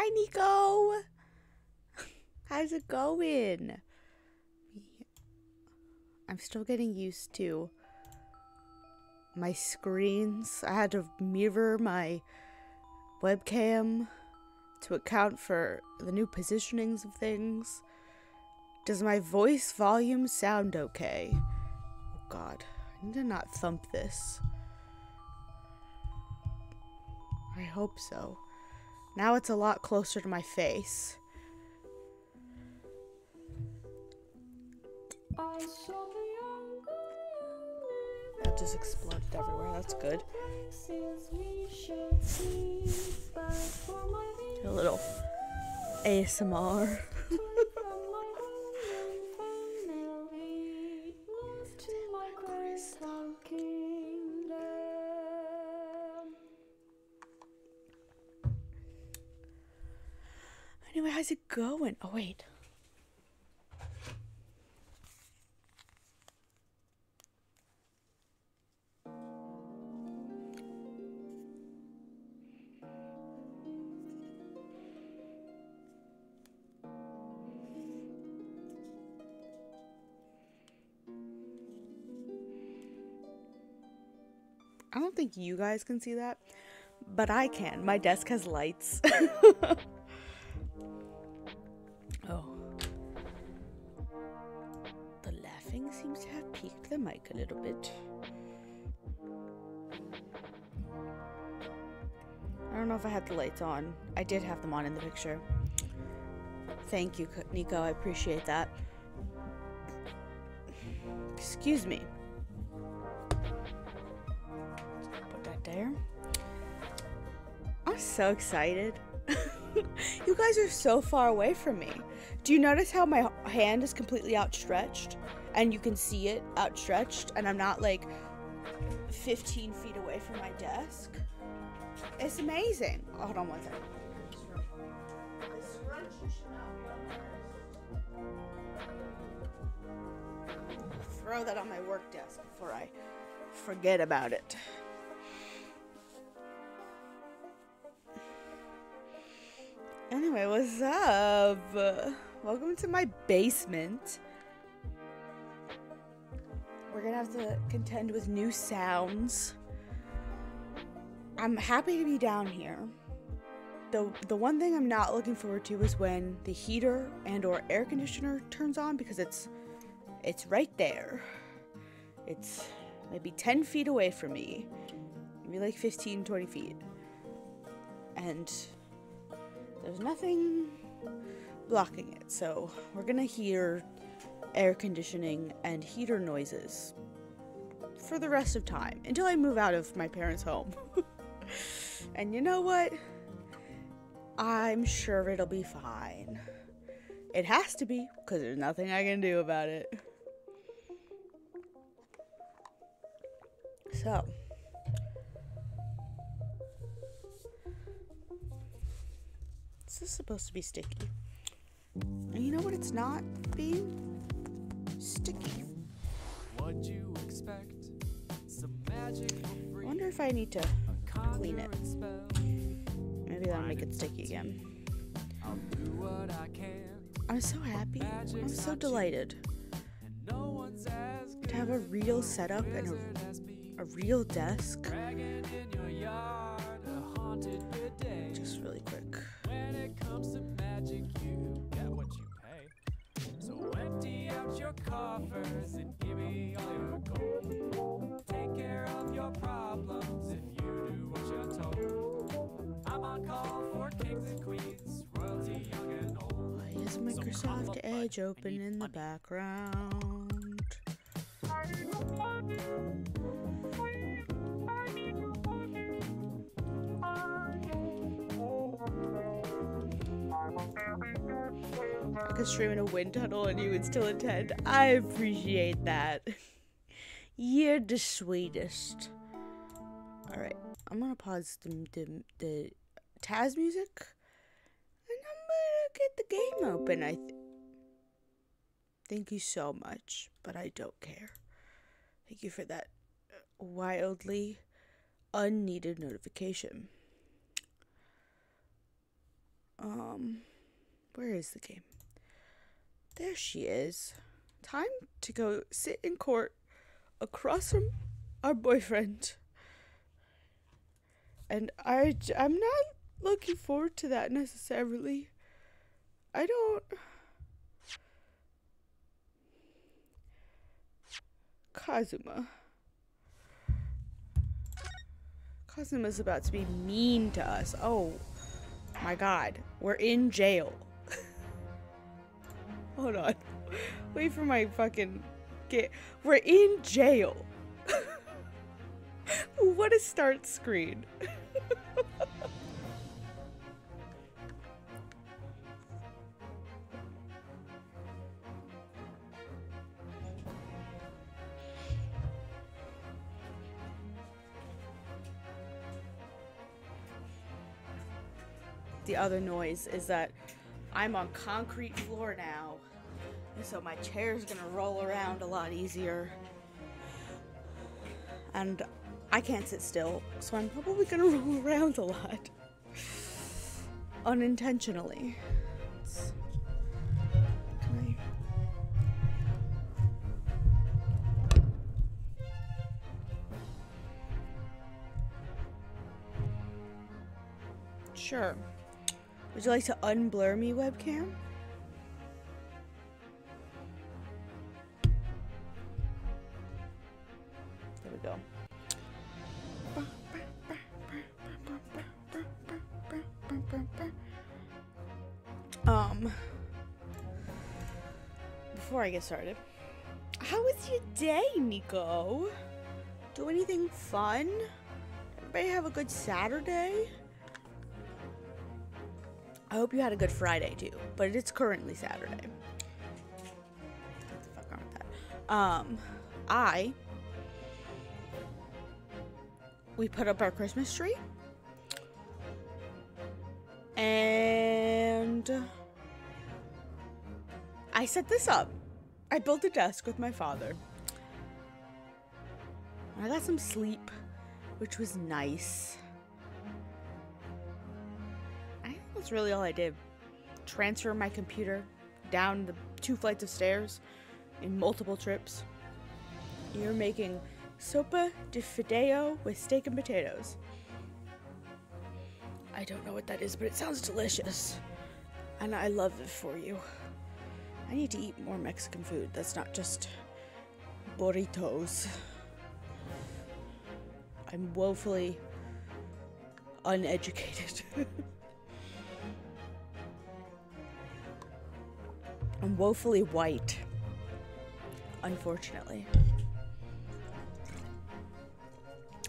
Hi, Nico. How's it going? I'm still getting used to my screens. I had to mirror my webcam to account for the new positionings of things. Does my voice volume sound okay? Oh God, I need to not thump this. I hope so. Now it's a lot closer to my face. That just exploded everywhere. That's good. A little ASMR. Anyway, how's it going? Oh, wait. I don't think you guys can see that, but I can. My desk has lights. Oh. The laughing seems to have peaked the mic a little bit. I don't know if I had the lights on. I did have them on in the picture. Thank you, Nico. I appreciate that. Excuse me. Put that there. I'm so excited. You guys are so far away from me. Do you notice how my hand is completely outstretched? And you can see it outstretched, and I'm not like 15 feet away from my desk. It's amazing. Oh, hold on one second. Throw that on my work desk before I forget about it. Anyway, what's up? Welcome to my basement. We're gonna have to contend with new sounds. I'm happy to be down here. The one thing I'm not looking forward to is when the heater and or air conditioner turns on, because it's right there. It's maybe 10 feet away from me. Maybe like 15, 20 feet. And there's nothing blocking it. So we're gonna hear air conditioning and heater noises for the rest of time until I move out of my parents' home. And you know what? I'm sure it'll be fine. It has to be, because there's nothing I can do about it. So, this is supposed to be sticky. And you know what it's not being? Sticky. What'd you expect? Some magic. I wonder if I need to clean it. Maybe that'll make it sticky again. I'm so happy. I'm so delighted to have a real setup and a real desk. Just really quick. When it comes to magic, you get what you pay. So empty out your coffers and give me all your gold. Take care of your problems if you do what you're told. I'm on call for kings and queens, royalty young and old. Why is Microsoft Edge open in the background? I could stream in a wind tunnel and you would still attend. I appreciate that. You're the sweetest. Alright, I'm gonna pause the Taz music. And I'm gonna get the game open, Thank you so much, but I don't care. Thank you for that wildly unneeded notification. Where is the game? There she is. Time to go sit in court across from our boyfriend. And I'm not looking forward to that necessarily. I don't... Kazuma's about to be mean to us. Oh my god. We're in jail. Hold on. Wait for my fucking... We're in jail. What a start screen. The other noise is that I'm on concrete floor now, and so my chair's gonna roll around a lot easier. And I can't sit still, so I'm probably gonna roll around a lot. Unintentionally. Can I? Sure. Would you like to unblur me, webcam? There we go. Before I get started, how was your day, Nico? Do anything fun? Everybody have a good Saturday? I hope you had a good Friday too, but it's currently Saturday. What the fuck wrong with that? We put up our Christmas tree, and I set this up. I built a desk with my father. I got some sleep, which was nice. I think that's really all I did. Transfer my computer down the 2 flights of stairs in multiple trips. You're making sopa de fideo with steak and potatoes. I don't know what that is, but it sounds delicious. And I love it for you. I need to eat more Mexican food that's not just burritos. I'm woefully uneducated. I'm woefully white, unfortunately.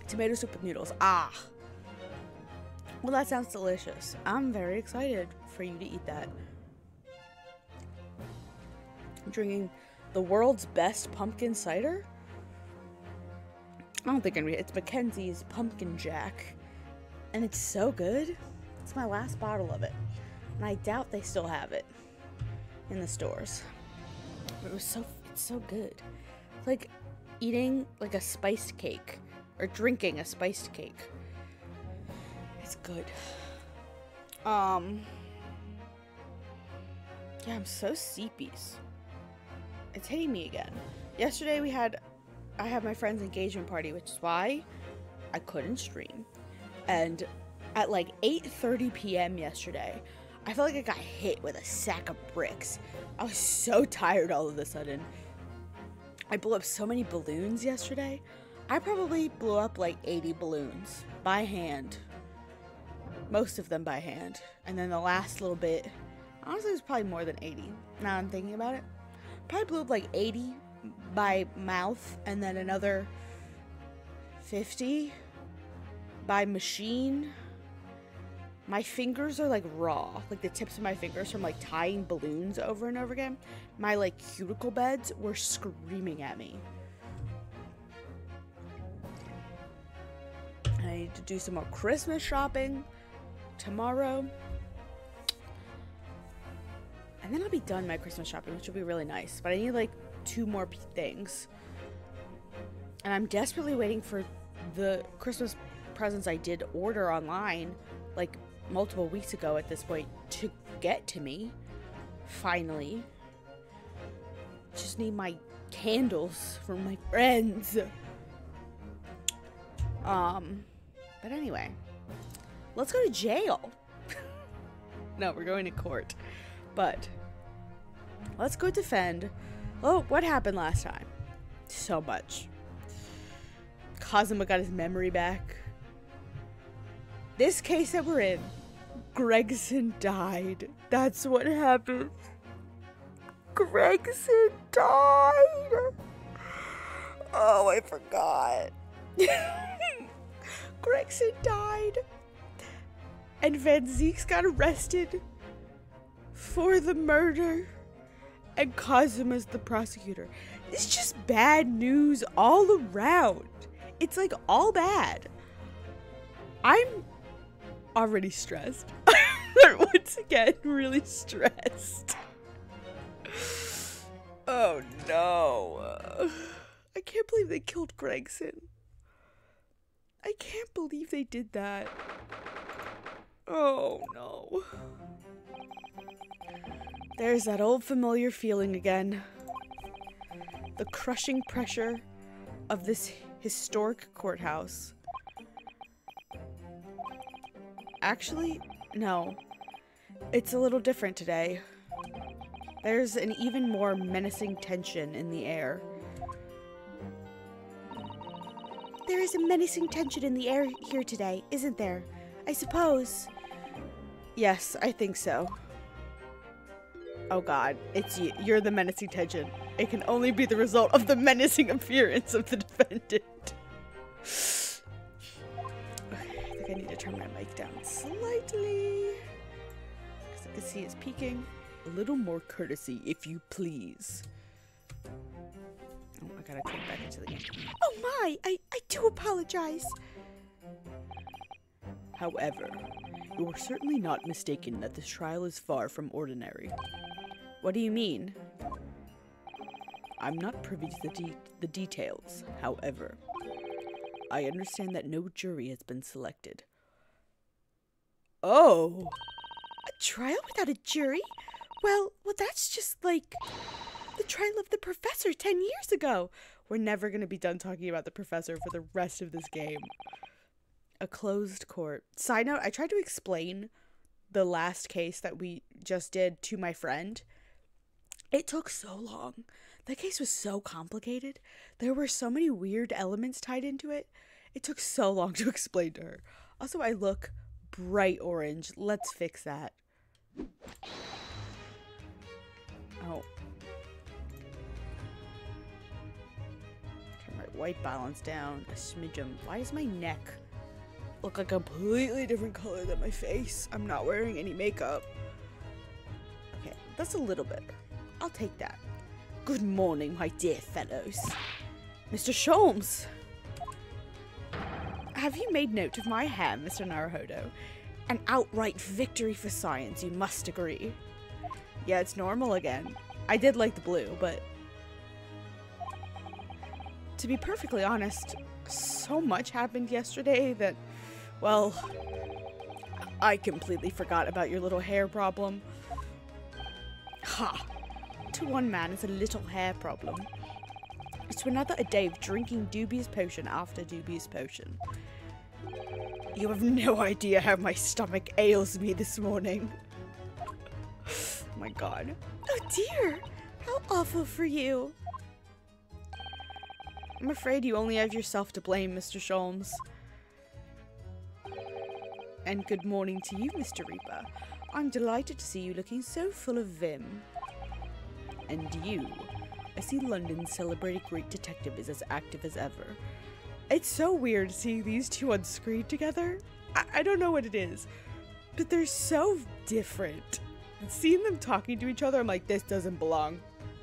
Tomato soup with noodles. Ah. Well, that sounds delicious. I'm very excited for you to eat that. I'm drinking the world's best pumpkin cider. I don't think it's Mackenzie's Pumpkin Jack. And it's so good. It's my last bottle of it. And I doubt they still have it in the stores. But it's so good. It's like eating like a spiced cake. Or drinking a spiced cake. It's good. Yeah, I'm so seepies. It's hitting me again. Yesterday I had my friend's engagement party, which is why I couldn't stream. And at like 8:30 p.m. yesterday, I felt like I got hit with a sack of bricks. I was so tired all of a sudden. I blew up so many balloons yesterday. I probably blew up like 80 balloons by hand. Most of them by hand. And then the last little bit, honestly, it was probably more than 80. Now I'm thinking about it. Probably blew up like 80 by mouth, and then another 50 by machine. My fingers are like raw, like the tips of my fingers from like tying balloons over and over again. My like cuticle beds were screaming at me. I need to do some more Christmas shopping tomorrow. And then I'll be done my Christmas shopping, which will be really nice. But I need like 2 more things. And I'm desperately waiting for the Christmas presents I did order online, like multiple weeks ago at this point, to get to me. Finally. Just need my candles from my friends. But anyway, let's go to jail. No, we're going to court. But let's go defend. Oh, what happened last time? So much. Kazuma got his memory back. This case that we're in, Gregson died. That's what happened. Gregson died. Oh, I forgot. Gregson died. And Van Zieks got arrested for the murder. And Kazuma's the prosecutor. It's just bad news all around. It's like all bad. I'm already stressed. Once again, really stressed. Oh no. I can't believe they killed Gregson. I can't believe they did that. Oh no. There's that old familiar feeling again. The crushing pressure of this historic courthouse. Actually, no. It's a little different today. There's an even more menacing tension in the air. There is a menacing tension in the air here today, isn't there? I suppose. Yes, I think so. Oh god, it's you. You're the menacing tension. It can only be the result of the menacing appearance of the defendant. Okay, I think I need to turn my mic down slightly. Because I can see it's peaking. A little more courtesy, if you please. Oh, I gotta click back into the game. Oh my! I do apologize. However, you are certainly not mistaken that this trial is far from ordinary. What do you mean? I'm not privy to the details. However, I understand that no jury has been selected. Oh! A trial without a jury? Well, that's just like the trial of the professor 10 years ago. We're never going to be done talking about the professor for the rest of this game. A closed court. Side note, I tried to explain the last case that we just did to my friend. It took so long. That case was so complicated. There were so many weird elements tied into it. It took so long to explain to her. Also, I look bright orange. Let's fix that. Oh. Turn my white balance down a smidgen. Why does my neck look like a completely different color than my face? I'm not wearing any makeup. Okay, that's a little better. I'll take that. Good morning, my dear fellows. Mr. Sholmes! Have you made note of my hair, Mr. Naruhodo? An outright victory for science, you must agree. Yeah, it's normal again. I did like the blue, but to be perfectly honest, so much happened yesterday that, well, I completely forgot about your little hair problem. Ha! To one man, it's a little hair problem. To another, a day of drinking dubious potion after dubious potion. You have no idea how my stomach ails me this morning. Oh my god. Oh dear! How awful for you. I'm afraid you only have yourself to blame, Mr. Sholmes. And good morning to you, Mr. Reaper. I'm delighted to see you looking so full of vim. And you. I see London's celebrated great detective is as active as ever. It's so weird seeing these two on screen together. I don't know what it is, but they're so different. And seeing them talking to each other, I'm like, this doesn't belong.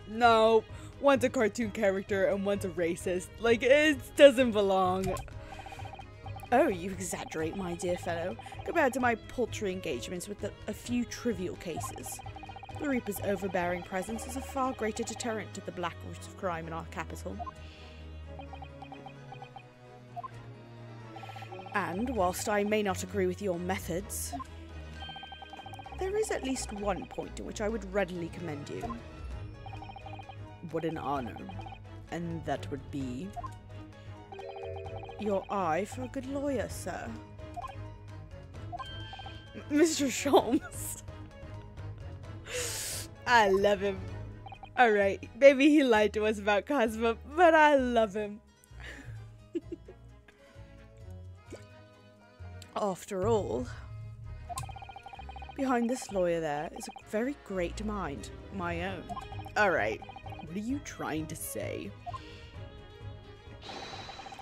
No, one's a cartoon character and one's a racist. Like, it doesn't belong. Oh, you exaggerate, my dear fellow, compared to my paltry engagements with a few trivial cases. The Reaper's overbearing presence is a far greater deterrent to the black roots of crime in our capital. And, whilst I may not agree with your methods, there is at least one point in which I would readily commend you. What an honor. And that would be your eye for a good lawyer, sir. Mr. Sholmes. I love him. Alright, maybe he lied to us about Cosmo, but I love him. After all, behind this lawyer there is a very great mind, my own. Alright, what are you trying to say?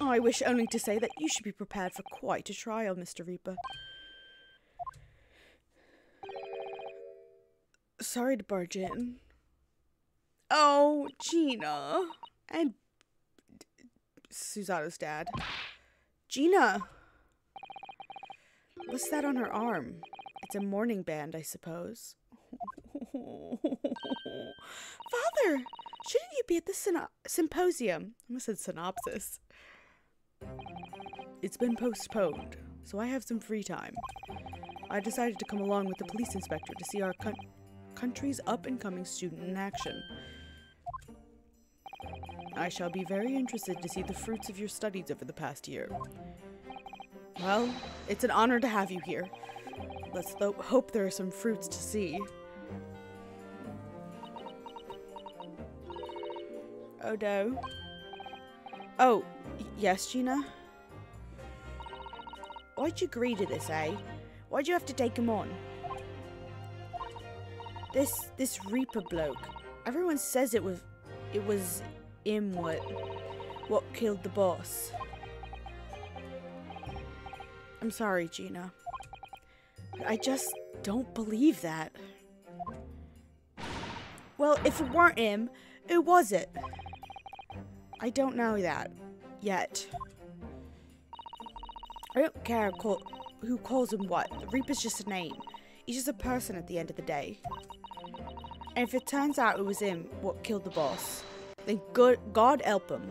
I wish only to say that you should be prepared for quite a trial, Mr. Reaper. Sorry to barge in. Oh, Gina. And Susanna's dad. Gina! What's that on her arm? It's a mourning band, I suppose. Father! Shouldn't you be at the symposium? I almost said synopsis. It's been postponed, so I have some free time. I decided to come along with the police inspector to see our country's up-and-coming student in action. I shall be very interested to see the fruits of your studies over the past year. Well, it's an honor to have you here. Let's hope there are some fruits to see. Odo. Oh, yes, Gina? Why'd you agree to this, eh? Why'd you have to take him on? This Reaper bloke. Everyone says it was him what killed the boss. I'm sorry, Gina. But I just don't believe that. Well, if it weren't him, who was it? I don't know that. Yet. I don't care who calls him what. The Reaper's just a name. He's just a person at the end of the day. And if it turns out it was him what killed the boss, then God help him.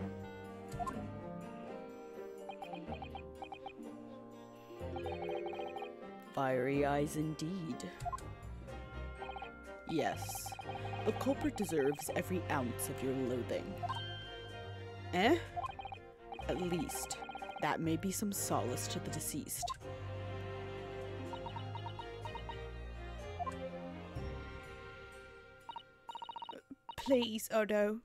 Fiery eyes indeed. Yes, the culprit deserves every ounce of your loathing. Eh? At least, that may be some solace to the deceased. Please, Odo.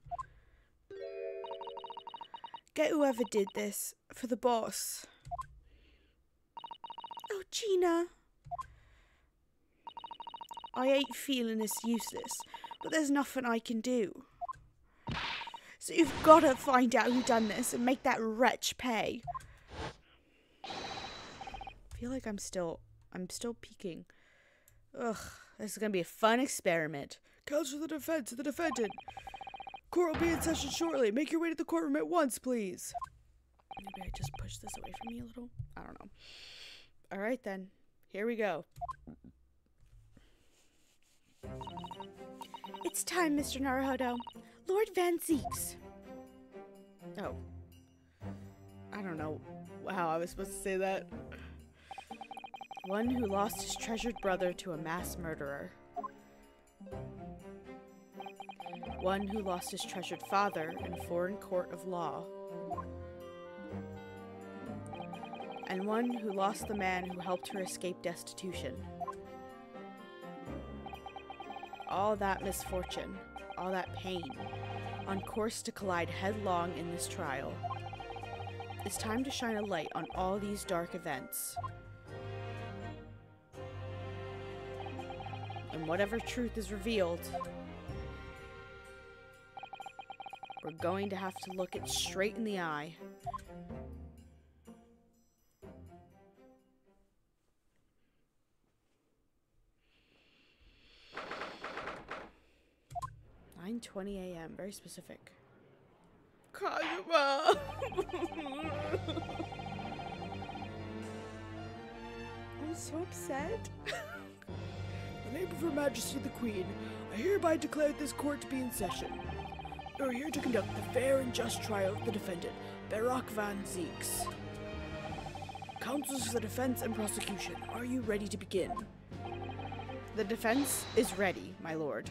Get whoever did this for the boss. Oh, Gina. I hate feeling this useless, but there's nothing I can do. So you've got to find out who done this and make that wretch pay. I feel like I'm still peeking. Ugh, this is gonna be a fun experiment. Counsel the defense and the defendant. Court will be in session shortly. Make your way to the courtroom at once, please. Maybe I just push this away from me a little. I don't know. All right then, here we go. It's time, Mr. Naruhodo. Lord Van Zeeks. Oh. I don't know how I was supposed to say that. One who lost his treasured brother to a mass murderer. One who lost his treasured father in a foreign court of law. And one who lost the man who helped her escape destitution. All that misfortune, all that pain, on course to collide headlong in this trial. It's time to shine a light on all these dark events. And whatever truth is revealed, we're going to have to look it straight in the eye. "9:20 a.m. Very specific. Kazuma! I'm so upset. In the name of Her Majesty the Queen, I hereby declare this court to be in session. We are here to conduct the fair and just trial of the defendant, Barak Van Zeeks. Counsels for the defense and prosecution, are you ready to begin? The defense is ready, my lord.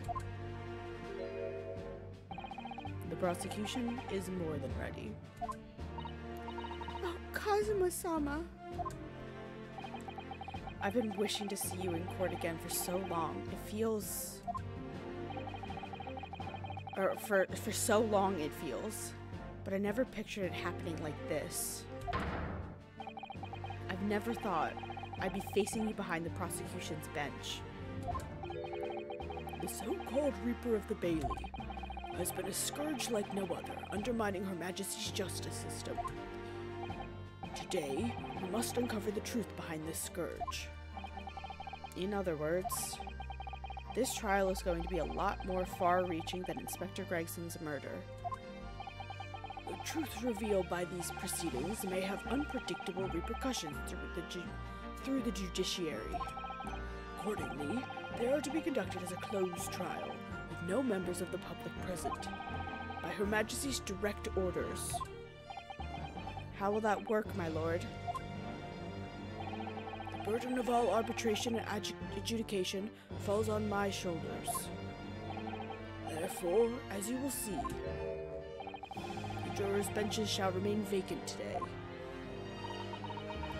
The prosecution is more than ready. Oh, Kazuma-sama. I've been wishing to see you in court again for so long. It feels... Or for so long it feels. But I never pictured it happening like this. I've never thought I'd be facing you behind the prosecution's bench. The so-called Reaper of the Bailey has been a scourge like no other, undermining Her Majesty's justice system. Today, we must uncover the truth behind this scourge. In other words, this trial is going to be a lot more far-reaching than Inspector Gregson's murder. The truth revealed by these proceedings may have unpredictable repercussions through the judiciary. Accordingly, they are to be conducted as a closed trial, with no members of the public present, by Her Majesty's direct orders. How will that work, my lord? The burden of all arbitration and adjudication falls on my shoulders. Therefore, as you will see, the jurors' benches shall remain vacant today.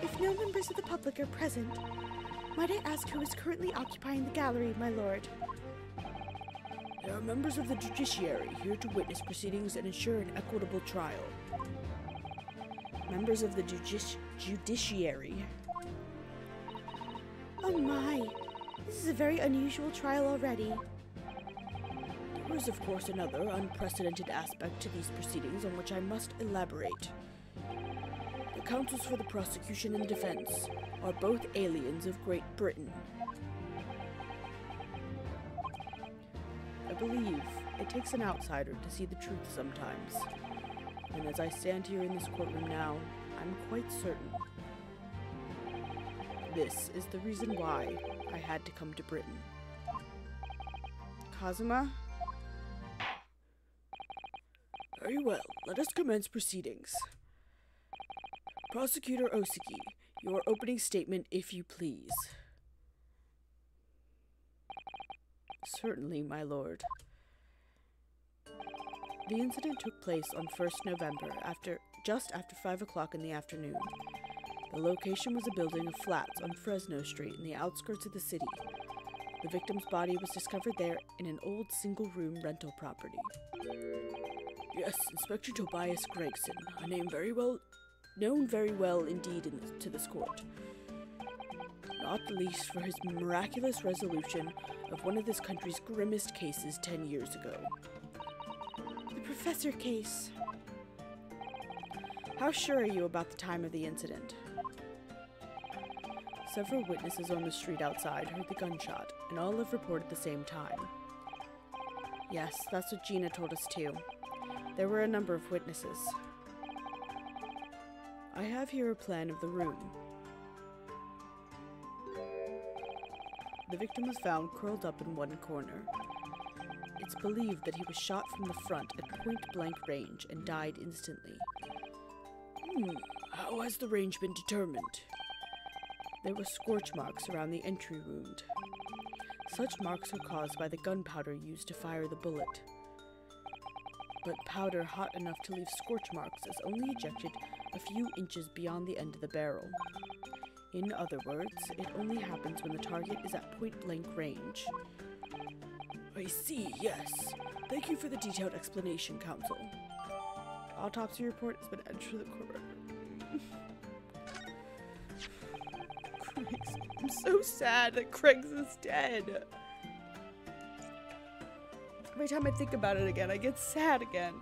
If no members of the public are present, might I ask who is currently occupying the gallery, my lord? There are members of the judiciary here to witness proceedings and ensure an equitable trial. Members of the judiciary? Oh my, this is a very unusual trial already. There is, of course, another unprecedented aspect to these proceedings on which I must elaborate. The counsels for the prosecution and defense are both aliens of Great Britain. I believe it takes an outsider to see the truth sometimes. And as I stand here in this courtroom now, I'm quite certain. This is the reason why I had to come to Britain. Kazuma? Very well, let us commence proceedings. Prosecutor Osaki, your opening statement, if you please. Certainly, my lord. The incident took place on 1st November, just after 5 o'clock in the afternoon. The location was a building of flats on Fresno Street in the outskirts of the city. The victim's body was discovered there in an old single-room rental property. Yes, Inspector Tobias Gregson, a name known very well indeed to this court. Not the least for his miraculous resolution of one of this country's grimmest cases 10 years ago. The Professor case. How sure are you about the time of the incident? Several witnesses on the street outside heard the gunshot, and all have reported the same time. Yes, that's what Gina told us too. There were a number of witnesses. I have here a plan of the room. The victim was found curled up in one corner. It's believed that he was shot from the front at point-blank range and died instantly. How has the range been determined? There were scorch marks around the entry wound. Such marks were caused by the gunpowder used to fire the bullet. But powder hot enough to leave scorch marks is only ejected a few inches beyond the end of the barrel. In other words, it only happens when the target is at point-blank range. I see, yes. Thank you for the detailed explanation, Counsel. Autopsy report has been entered to the court record. I'm so sad that Craig's is dead. Every time I think about it again, I get sad again.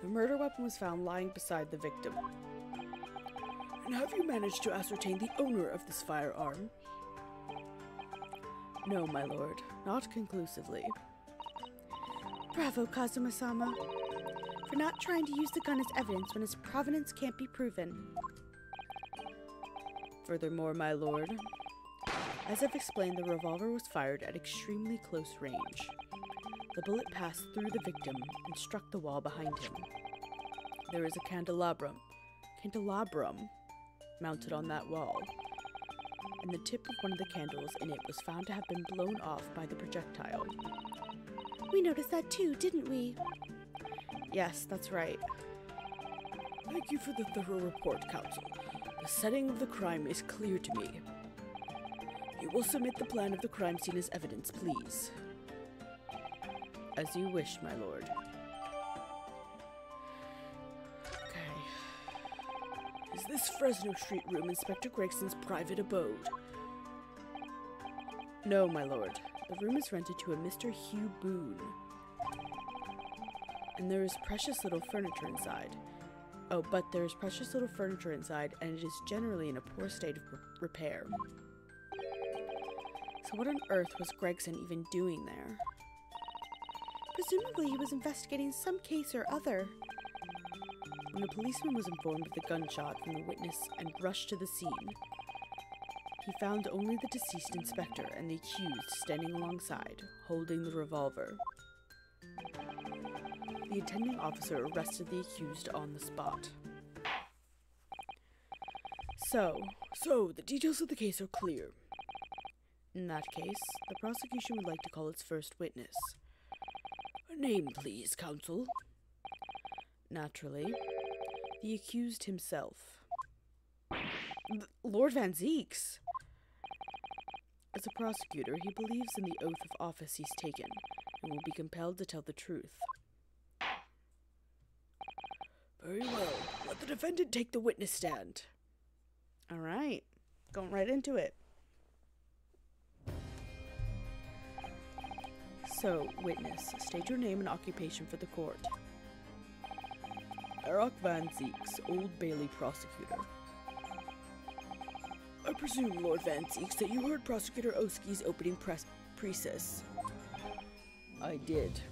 The murder weapon was found lying beside the victim. And have you managed to ascertain the owner of this firearm? No, my lord. Not conclusively. Bravo, Kazuma-sama. For not trying to use the gun as evidence when its provenance can't be proven. Furthermore, my lord, as I've explained, the revolver was fired at extremely close range. The bullet passed through the victim and struck the wall behind him. There is a candelabrum mounted on that wall, and the tip of one of the candles in it was found to have been blown off by the projectile. We noticed that too, didn't we? Yes, that's right. Thank you for the thorough report, Counsel. The setting of the crime is clear to me. You will submit the plan of the crime scene as evidence, please. As you wish, my lord. Okay. Is this Fresno Street room Inspector Gregson's private abode? No, my lord. The room is rented to a Mr. Hugh Boone. And there is precious little furniture inside. Oh, but there's precious little furniture inside, and it is generally in a poor state of repair. So what on earth was Gregson even doing there? Presumably he was investigating some case or other. When the policeman was informed of the gunshot from the witness and rushed to the scene, he found only the deceased inspector and the accused standing alongside, holding the revolver. The attending officer arrested the accused on the spot. So the details of the case are clear. In that case, the prosecution would like to call its first witness. A name, please, counsel. Naturally, the accused himself. Lord Van Zieks! As a prosecutor, he believes in the oath of office he's taken, and will be compelled to tell the truth. Very well. Let the defendant take the witness stand. All right. Going right into it. So, witness, state your name and occupation for the court. Eric Van Zieks, Old Bailey prosecutor. I presume, Lord Van Zieks, that you heard Prosecutor Oski's opening precis. I did.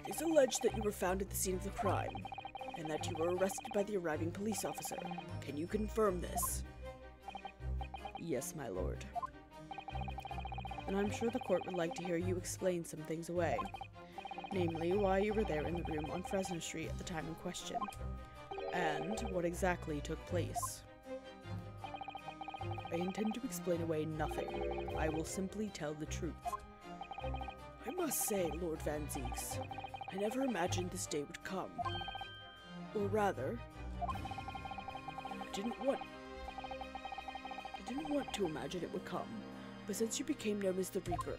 It is alleged that you were found at the scene of the crime, and that you were arrested by the arriving police officer. Can you confirm this? Yes, my lord. And I'm sure the court would like to hear you explain some things away. Namely, why you were there in the room on Fresno Street at the time in question, and what exactly took place. I intend to explain away nothing. I will simply tell the truth. I must say, Lord Van Zieks, I never imagined this day would come. Or rather, I didn't want to imagine it would come, but since you became known as the Reaper,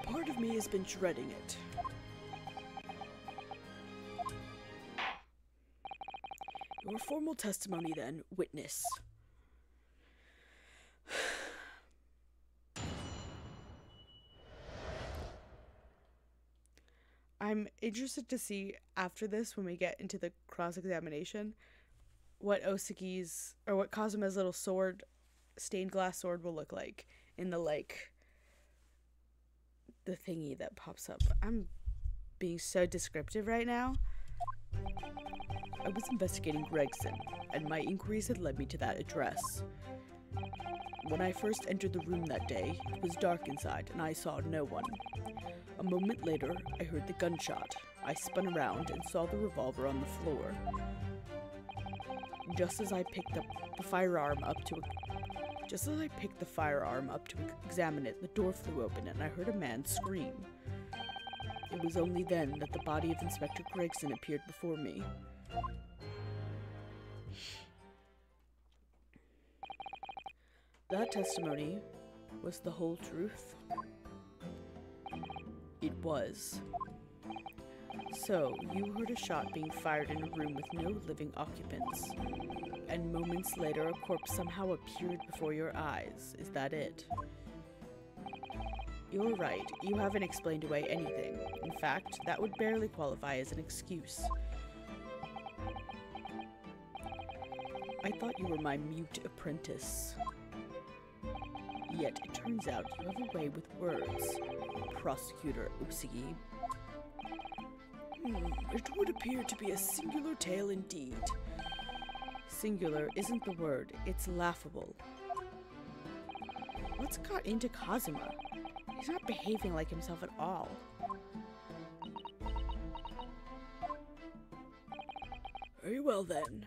part of me has been dreading it. Your formal testimony, then, witness. I'm interested to see after this, when we get into the cross-examination, what Osaki's, or what Kazuma's little sword, stained glass sword will look like in the, like, the thingy that pops up. I'm being so descriptive right now. I was investigating Gregson, and my inquiries had led me to that address. When I first entered the room that day, it was dark inside, and I saw no one. A moment later, I heard the gunshot. I spun around and saw the revolver on the floor. Just as I picked the firearm up to examine it, the door flew open and I heard a man scream. It was only then that the body of Inspector Gregson appeared before me. That testimony was the whole truth. It was. So, you heard a shot being fired in a room with no living occupants, and moments later a corpse somehow appeared before your eyes. Is that it? You're right, you haven't explained away anything. In fact, that would barely qualify as an excuse. I thought you were my mute apprentice. Yet it turns out you have a way with words, Prosecutor Osugi. It would appear to be a singular tale indeed. Singular isn't the word, it's laughable. What's got into Kazuma? He's not behaving like himself at all. Very well then.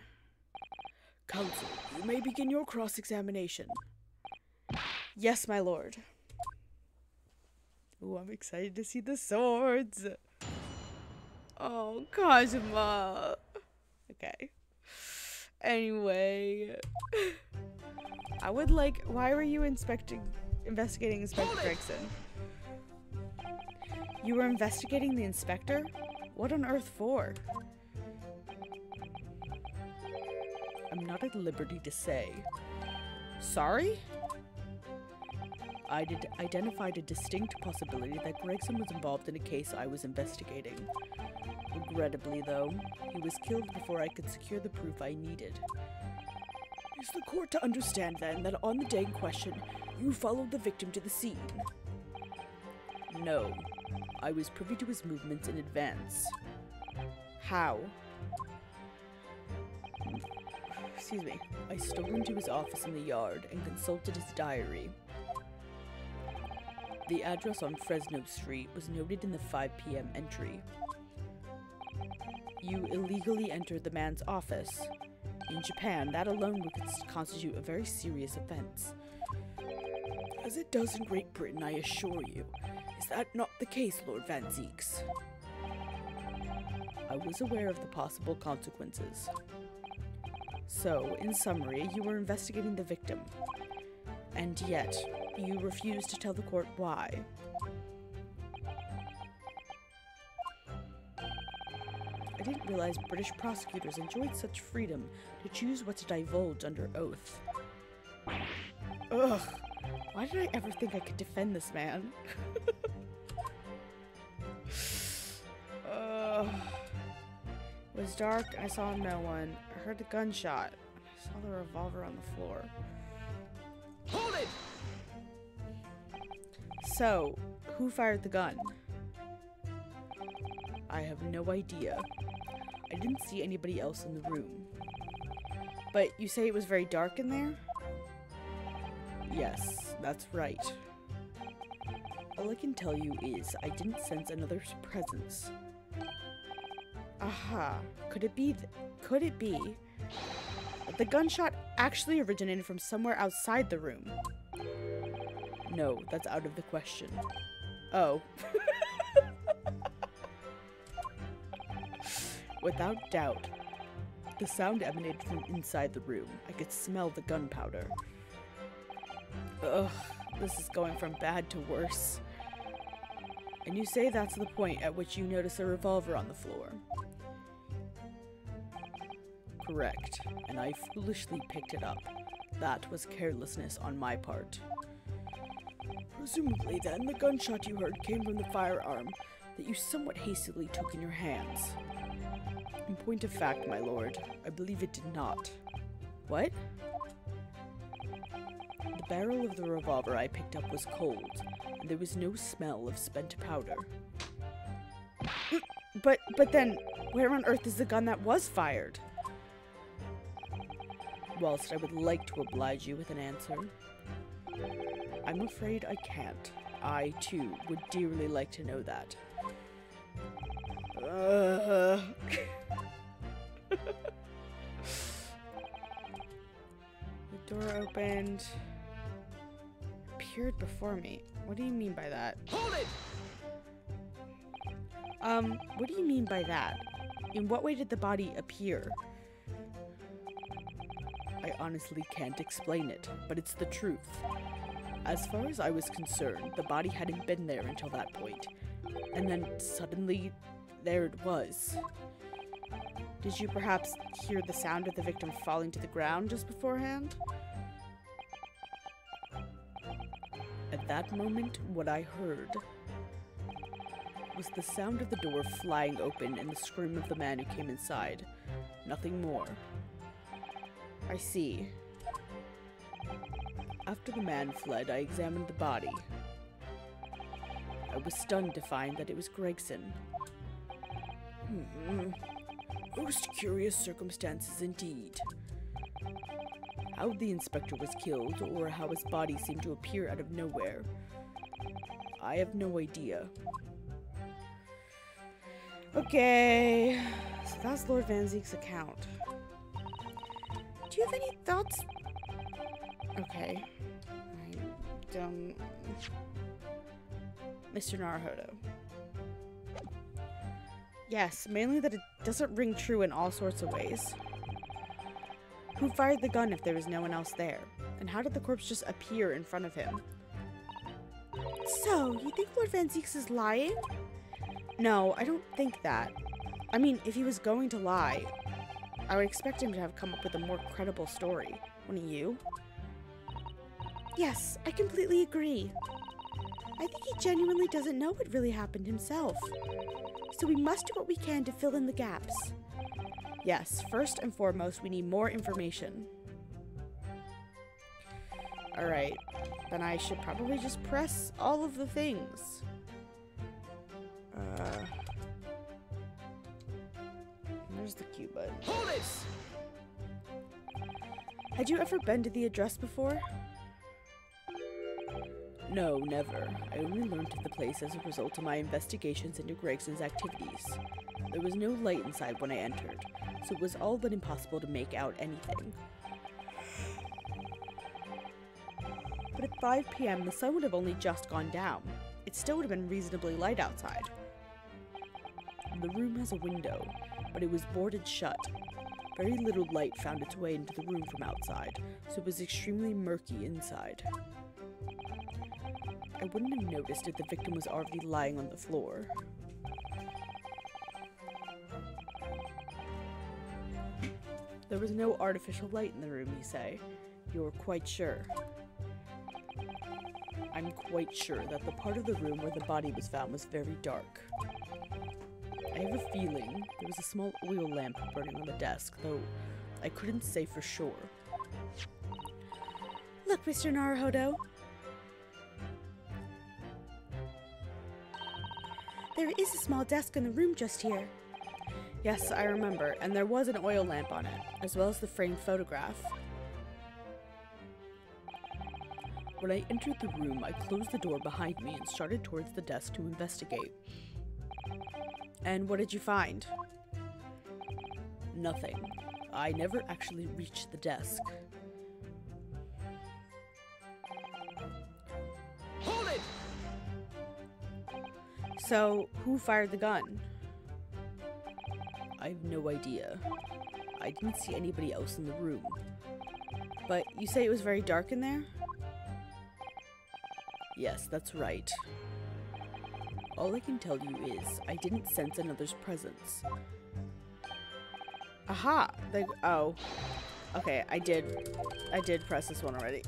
Counsel, you may begin your cross-examination. Yes, my lord. Ooh, I'm excited to see the swords. Oh, Kazuma. Okay. Anyway. I would like... Why were you investigating Inspector Gregson? You were investigating the inspector? What on earth for? I'm not at liberty to say. Sorry? I identified a distinct possibility that Gregson was involved in a case I was investigating. Regrettably, though, he was killed before I could secure the proof I needed. Is the court to understand, then, that on the day in question, you followed the victim to the scene? No. I was privy to his movements in advance. How? Excuse me. I stole into his office in the yard and consulted his diary. The address on Fresno Street was noted in the 5 p.m. entry. You illegally entered the man's office. In Japan, that alone would constitute a very serious offense. As it does in Great Britain, I assure you. Is that not the case, Lord Van Zieks? I was aware of the possible consequences. So, in summary, you were investigating the victim. And yet, you refused to tell the court why. I didn't realize British prosecutors enjoyed such freedom to choose what to divulge under oath. Ugh! Why did I ever think I could defend this man? It was dark and I saw no one. I heard a gunshot. I saw the revolver on the floor. Hold it! So, who fired the gun? I have no idea. I didn't see anybody else in the room. But you say it was very dark in there? Yes, that's right. All I can tell you is I didn't sense another's presence. Aha. Could it be that the gunshot actually originated from somewhere outside the room? No, that's out of the question. Oh. Without doubt, the sound emanated from inside the room. I could smell the gunpowder. Ugh, this is going from bad to worse. And you say that's the point at which you notice a revolver on the floor. Correct, and I foolishly picked it up. That was carelessness on my part. Presumably, then, the gunshot you heard came from the firearm that you somewhat hastily took in your hands. In point of fact, my lord, I believe it did not. What? The barrel of the revolver I picked up was cold, and there was no smell of spent powder. But then, where on earth is the gun that was fired? Whilst I would like to oblige you with an answer, I'm afraid I can't. I, too, would dearly like to know that. The door opened. Appeared before me. What do you mean by that? Hold it! What do you mean by that? In what way did the body appear? I honestly can't explain it, but it's the truth. As far as I was concerned, the body hadn't been there until that point. And then suddenly, there it was. Did you perhaps hear the sound of the victim falling to the ground just beforehand? At that moment, what I heard was the sound of the door flying open and the scream of the man who came inside. Nothing more. I see. After the man fled, I examined the body. I was stunned to find that it was Gregson. Most curious circumstances indeed. How the inspector was killed, or how his body seemed to appear out of nowhere, I have no idea. Okay, so that's Lord Van Zieks' account. Do you have any thoughts? Okay. I don't... Mr. Naruhodo. Yes, mainly that it doesn't ring true in all sorts of ways. Who fired the gun if there was no one else there? And how did the corpse just appear in front of him? So, you think Lord Van Zieks is lying? No, I don't think that. I mean, if he was going to lie, I would expect him to have come up with a more credible story, wouldn't you? Yes, I completely agree. I think he genuinely doesn't know what really happened himself. so we must do what we can to fill in the gaps. Yes, first and foremost, we need more information. Alright, then I should probably just press all of the things. Where's the Q button? Hold it! Had you ever been to the address before? No, never. I only learned of the place as a result of my investigations into Gregson's activities. There was no light inside when I entered, so it was all but impossible to make out anything. But at 5 p.m., the sun would have only just gone down. It still would have been reasonably light outside. The room has a window, but it was boarded shut. Very little light found its way into the room from outside, so it was extremely murky inside. I wouldn't have noticed if the victim was already lying on the floor. There was no artificial light in the room, you say? You're quite sure? I'm quite sure that the part of the room where the body was found was very dark. I have a feeling there was a small oil lamp burning on the desk, though I couldn't say for sure. Look, Mr. Naruhodo. There is a small desk in the room just here. Yes, I remember, and there was an oil lamp on it, as well as the framed photograph. When I entered the room, I closed the door behind me and started towards the desk to investigate. And what did you find? Nothing. I never actually reached the desk. Hold it! So, who fired the gun? I have no idea. I didn't see anybody else in the room. But you say it was very dark in there? Yes, that's right. All I can tell you is, I didn't sense another's presence. Aha! Oh. Okay, I did press this one already.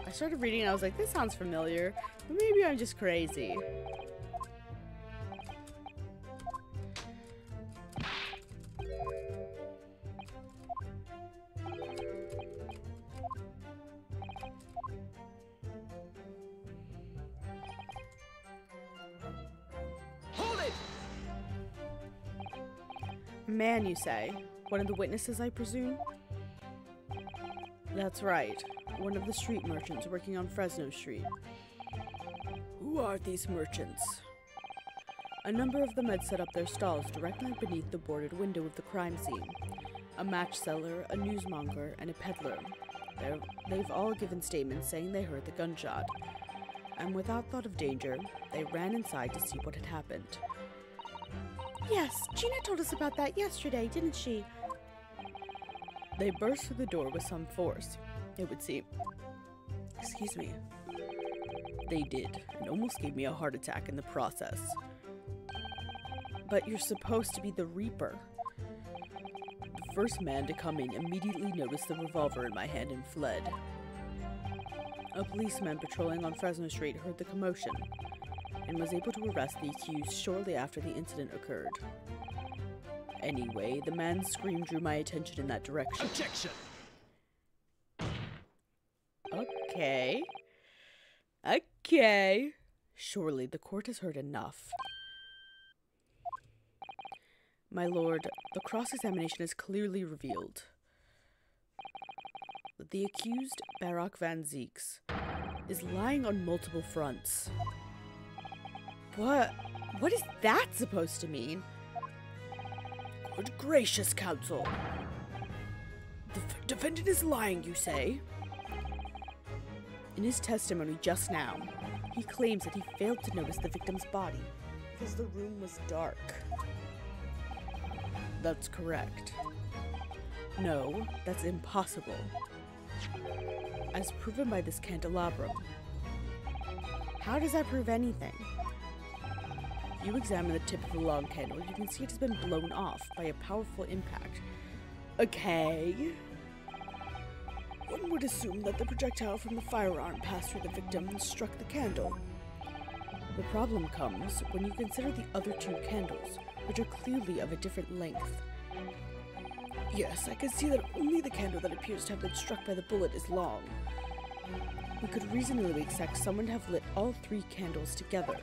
I started reading and I was like, this sounds familiar, but maybe I'm just crazy. Man, you say? One of the witnesses, I presume? That's right. One of the street merchants working on Fresno Street. Who are these merchants? A number of them had set up their stalls directly beneath the boarded window of the crime scene. A match seller, a newsmonger, and a peddler. They've all given statements saying they heard the gunshot. And without thought of danger, they ran inside to see what had happened. Yes, Gina told us about that yesterday, didn't she? They burst through the door with some force, it would seem. Excuse me. They did, and almost gave me a heart attack in the process. But you're supposed to be the Reaper. The first man to come in immediately noticed the revolver in my hand and fled. A policeman patrolling on Fresno Street heard the commotion and was able to arrest the accused shortly after the incident occurred. Anyway, the man's scream drew my attention in that direction. Objection! Okay. Okay. Surely the court has heard enough. My lord, the cross-examination has clearly revealed that the accused, Barak Van Zeeks, is lying on multiple fronts. What is that supposed to mean? Good gracious, counsel. The defendant is lying, you say? In his testimony just now, he claims that he failed to notice the victim's body because the room was dark. That's correct. No, that's impossible. As proven by this candelabrum. How does that prove anything? You examine the tip of the long candle, you can see it has been blown off by a powerful impact. Okay. One would assume that the projectile from the firearm passed through the victim and struck the candle. The problem comes when you consider the other two candles, which are clearly of a different length. Yes, I can see that only the candle that appears to have been struck by the bullet is long. We could reasonably expect someone to have lit all three candles together,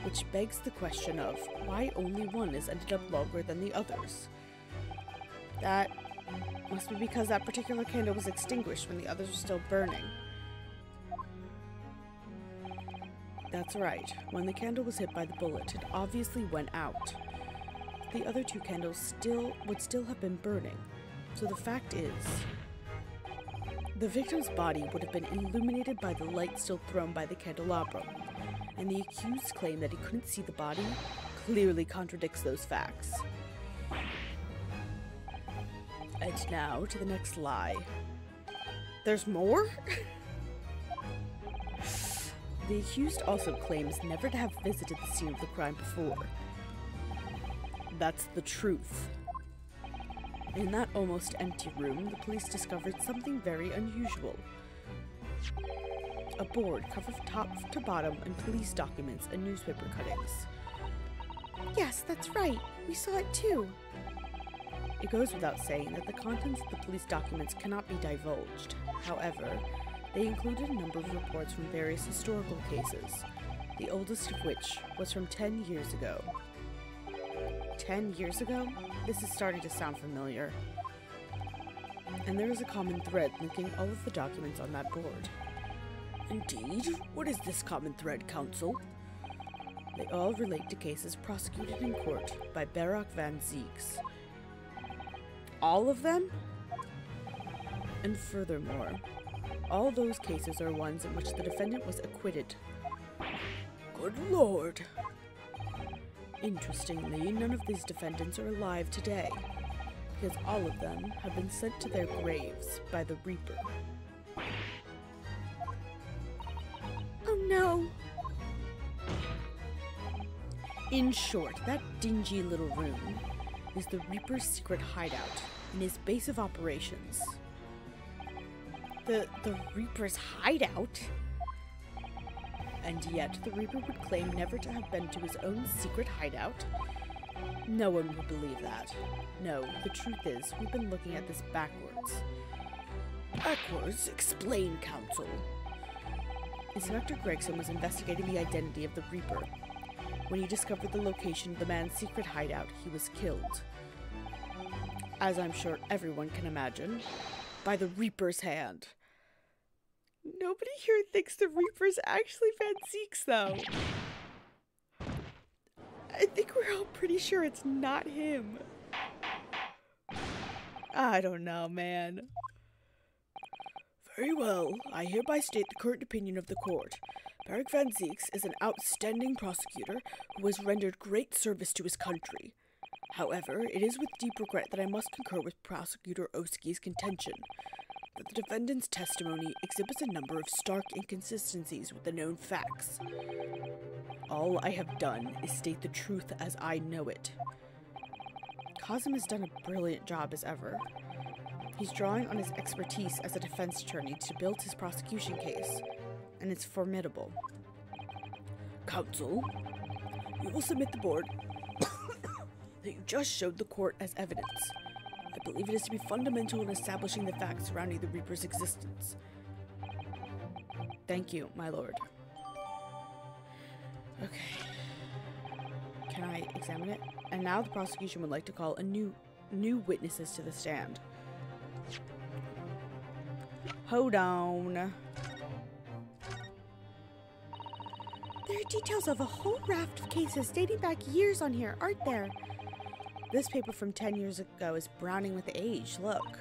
which begs the question of why only one has ended up longer than the others. That must be because that particular candle was extinguished when the others were still burning. That's right. When the candle was hit by the bullet, it obviously went out. The other two candles would still have been burning. So the fact is, the victim's body would have been illuminated by the light still thrown by the candelabrum, and the accused's claim that he couldn't see the body clearly contradicts those facts. And now to the next lie. There's more? The accused also claims never to have visited the scene of the crime before. That's the truth. In that almost empty room, the police discovered something very unusual. A board covered top to bottom in police documents and newspaper cuttings. Yes, that's right. We saw it too. It goes without saying that the contents of the police documents cannot be divulged. However, they included a number of reports from various historical cases, the oldest of which was from 10 years ago. 10 years ago? This is starting to sound familiar. And there is a common thread linking all of the documents on that board. Indeed? What is this common thread, Counsel? They all relate to cases prosecuted in court by Barak van Zieks. All of them? And furthermore, all those cases are ones in which the defendant was acquitted. Good Lord! Interestingly, none of these defendants are alive today, because all of them have been sent to their graves by the Reaper. Oh no! In short, that dingy little room is the Reaper's secret hideout and his base of operations. The Reaper's hideout? And yet, the Reaper would claim never to have been to his own secret hideout? No one would believe that. No, the truth is, we've been looking at this backwards. Backwards? Explain, Counsel. Inspector Gregson was investigating the identity of the Reaper. When he discovered the location of the man's secret hideout, he was killed. As I'm sure everyone can imagine, by the Reaper's hand. Nobody here thinks the Reaper's actually Van Zieks, though. I think we're all pretty sure it's not him. I don't know, man. Very well. I hereby state the current opinion of the court. Barak van Zieks is an outstanding prosecutor who has rendered great service to his country. However, it is with deep regret that I must concur with Prosecutor Oski's contention that the defendant's testimony exhibits a number of stark inconsistencies with the known facts. All I have done is state the truth as I know it. Kazim has done a brilliant job as ever. He's drawing on his expertise as a defense attorney to build his prosecution case, and it's formidable. Counsel, you will submit the board that you just showed the court as evidence. I believe it is to be fundamental in establishing the facts surrounding the Reaper's existence. Thank you, my lord. Okay. Can I examine it? And now the prosecution would like to call new witnesses to the stand. Hold on. There are details of a whole raft of cases dating back years on here, aren't there? This paper from 10 years ago is browning with age, look.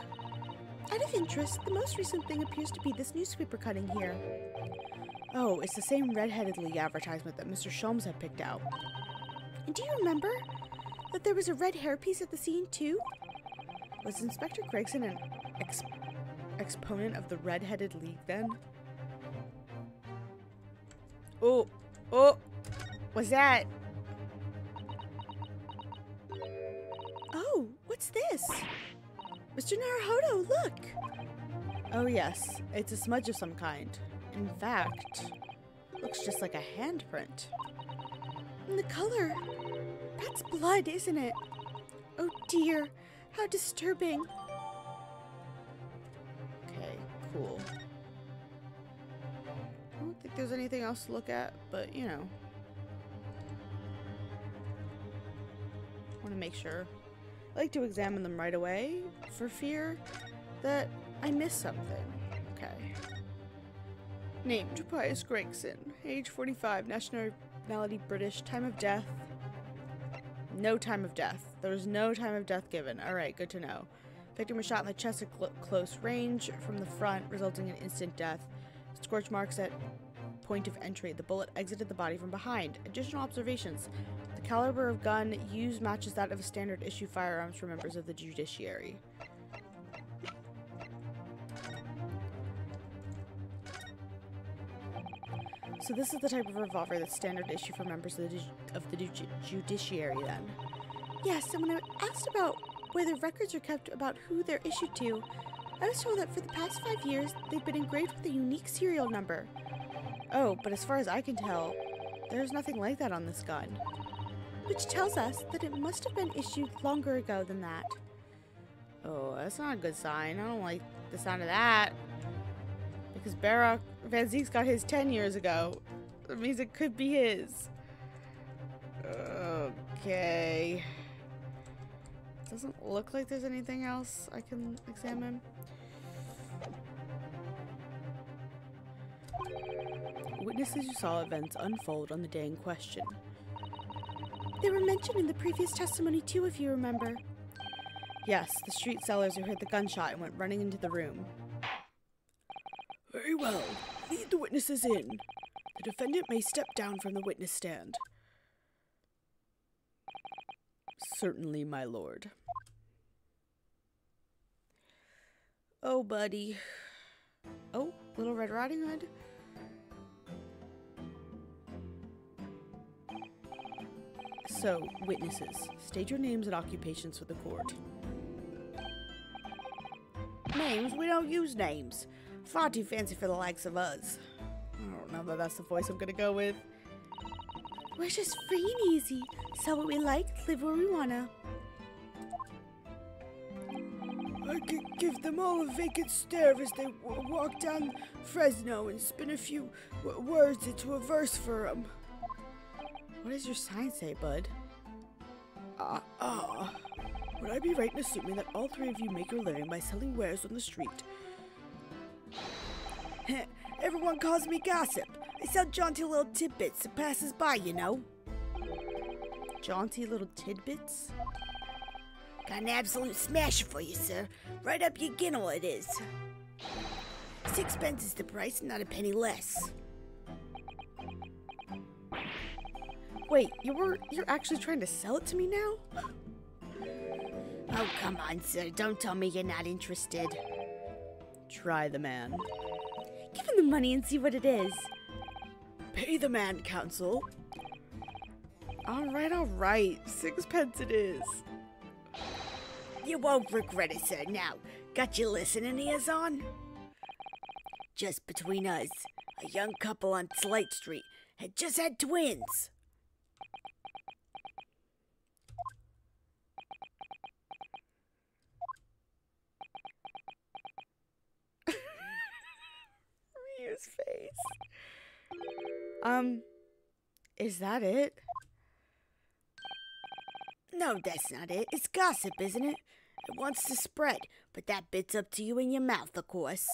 Out of interest, the most recent thing appears to be this newspaper cutting here. Oh, it's the same Red-Headed League advertisement that Mr. Sholmes had picked out. And do you remember that there was a red hairpiece at the scene, too? Was Inspector Gregson an exponent of the Red-Headed League, then? Oh! What's that? Oh, what's this? Mr. Naruhodo, look! Oh yes, it's a smudge of some kind. In fact, looks just like a handprint. And the color, that's blood, isn't it? Oh dear, how disturbing. Okay, cool. I don't think there's anything else to look at, but you know. I want to make sure. I like to examine them right away for fear that I miss something. Okay. Name, Tobias Gregson. Age 45, nationality British. Time of death. No time of death. There's no time of death given. Alright, good to know. Victim was shot in the chest at close range from the front, resulting in instant death. Scorch marks at point of entry. The bullet exited the body from behind. Additional observations. The caliber of gun used matches that of a standard issue firearms for members of the judiciary. So this is the type of revolver that's standard issue for members of the judiciary then. Yes, and when I asked about where the records are kept about who they're issued to, I was told that for the past 5 years, they've been engraved with a unique serial number. Oh, but as far as I can tell, there's nothing like that on this gun. Which tells us that it must have been issued longer ago than that. Oh, that's not a good sign. I don't like the sound of that. Because Barak Van Zeek's got his 10 years ago. That means it could be his. Okay. Doesn't look like there's anything else I can examine. Witnesses who saw events unfold on the day in question. They were mentioned in the previous testimony too, if you remember. Yes, the street sellers who heard the gunshot and went running into the room. Very well. Lead the witnesses in. The defendant may step down from the witness stand. Certainly, my lord. Oh, buddy. Oh, Little Red Riding Hood. So, witnesses, state your names and occupations for the court. Names? We don't use names. Far too fancy for the likes of us. I don't know that that's the voice I'm gonna go with. We're just free and easy. Sell what we like, live where we wanna. I could give them all a vacant stare as they walk down Fresno and spin a few words into a verse for them. What does your sign say, bud? Would I be right in assuming that all three of you make your living by selling wares on the street? Everyone calls me Gossip. I sell jaunty little tidbits to passers-by, you know. Jaunty little tidbits? Got an absolute smasher for you, sir. Right up your ginnel it is. 6 pence is the price, not a penny less. Wait, you're actually trying to sell it to me now? Oh, come on, sir. Don't tell me you're not interested. Try the man. Give him the money and see what it is. Pay the man, counsel. All right. 6 pence it is. You won't regret it, sir. Now, got your listening ears on? Just between us, a young couple on Slate Street had just had twins. Ryu's face. Is that it? No, that's not it. It's gossip, isn't it? It wants to spread, but that bit's up to you in your mouth, of course.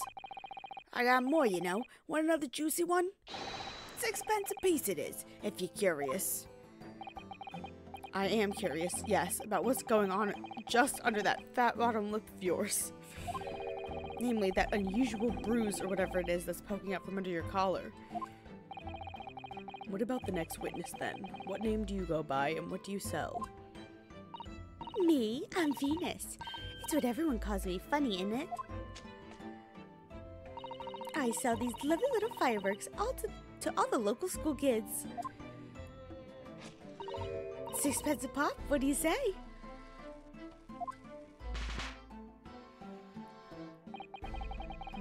I got more, you know. Want another juicy one? 6 pence a piece it is, if you're curious. I am curious, yes, about what's going on just under that fat bottom lip of yours. Namely, that unusual bruise or whatever it is that's poking out from under your collar. What about the next witness, then? What name do you go by, and what do you sell? Me? I'm Venus. It's what everyone calls me. Funny, isn't it? I sell these lovely little fireworks all to all the local school kids. 6 pence a pop? What do you say?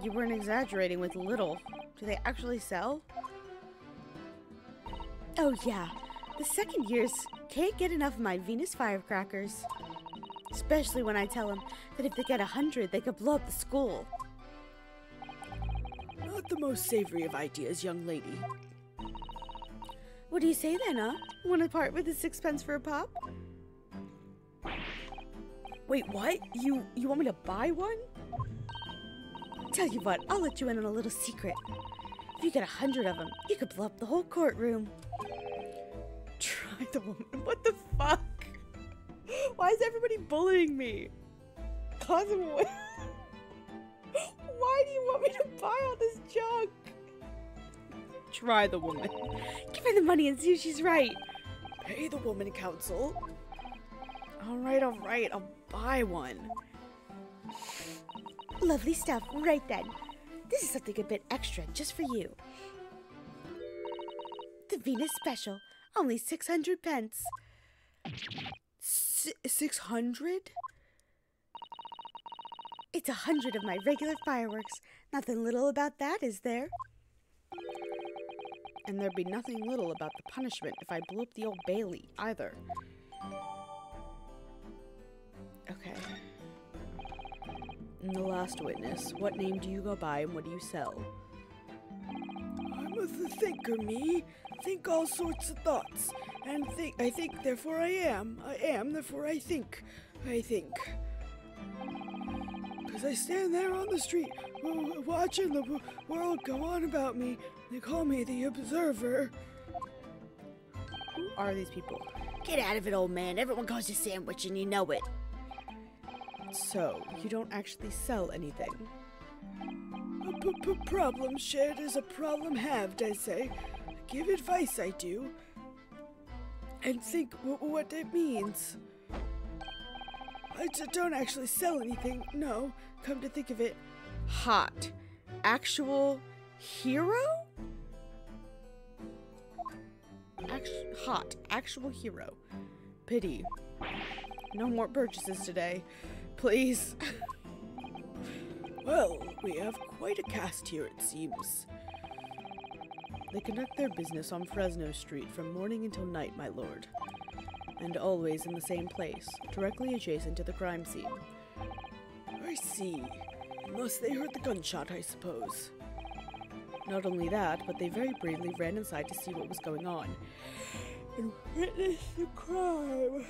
you weren't exaggerating with little. Do they actually sell? Oh yeah, the second years can't get enough of my Venus firecrackers. Especially when I tell them that if they get 100, they could blow up the school. Not the most savory of ideas, young lady. What do you say then, huh? Want to part with a 6 pence for a pop? Wait, what? You want me to buy one? Tell you what, I'll let you in on a little secret. If you get 100 of them, you could blow up the whole courtroom. Try the woman. What the fuck? Why is everybody bullying me? Cosmo, why do you want me to buy all this junk? Try the woman. Give her the money and see if she's right. Pay the woman, counsel. Alright, I'll buy one. Lovely stuff, right then. This is something a bit extra just for you. The Venus Special, only 600 pence. 600? It's 100 of my regular fireworks. Nothing little about that, is there? And there'd be nothing little about the punishment if I blew up the Old Bailey, either. Okay. And the last witness, what name do you go by and what do you sell? I'm a thinker, me. Think all sorts of thoughts. And I think, therefore I am. I am, therefore I think. I think. Because I stand there on the street, watching the world go on about me. They call me the Observer. Who are these people? Get out of it, old man. Everyone calls you Sandwich and you know it. So, you don't actually sell anything? A problem shared is a problem halved, I say. Give advice, I do. And think what it means. I don't actually sell anything, no. Come to think of it. Hot. Actual hero? Hot. Actual hero. Pity. No more purchases today. Please. Well, we have quite a cast here, it seems. They conduct their business on Fresno Street from morning until night, my lord. And always in the same place, directly adjacent to the crime scene. I see. Unless they heard the gunshot, I suppose. Not only that, but they very bravely ran inside to see what was going on. And witnessed the crime.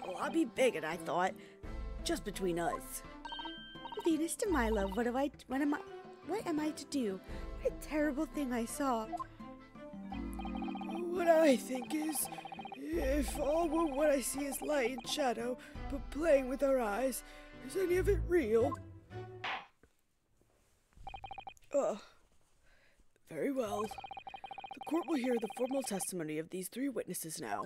Well, I'll be bigot, I thought. Just between us. Venus to my love, what am I to do? What a terrible thing I saw. What I think is, if all what I see is light and shadow, but playing with our eyes, is any of it real? Very well. The court will hear the formal testimony of these three witnesses now.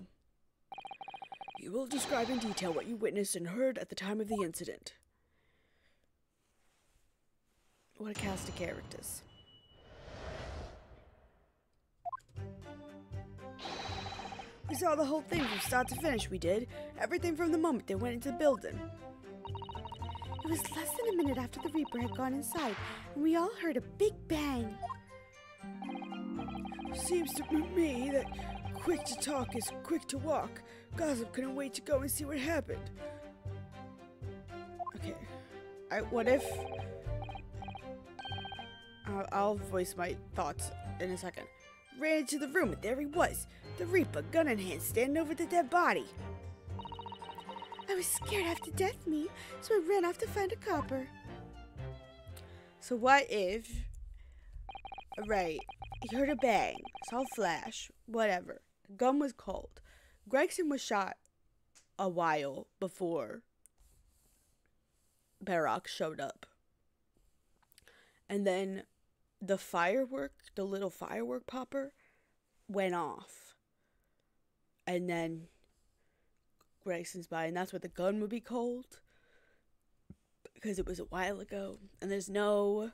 You will describe in detail what you witnessed and heard at the time of the incident. What a cast of characters. We saw the whole thing from start to finish, we did. Everything from the moment they went into the building. It was less than a minute after the Reaper had gone inside, and we all heard a big bang. Seems to me that quick to talk is quick to walk. Gossip couldn't wait to go and see what happened. Okay. What if... I'll voice my thoughts in a second. Ran into the room and there he was. The Reaper, gun in hand, standing over the dead body. I was scared half to death, me, so I ran off to find a copper. So what if... Right, he heard a bang, saw a flash, whatever. The gun was cold. Gregson was shot a while before Barak showed up. And then the little firework popper, went off. And then Gregson's by, and that's where the gun would be cold. Because it was a while ago. And there's no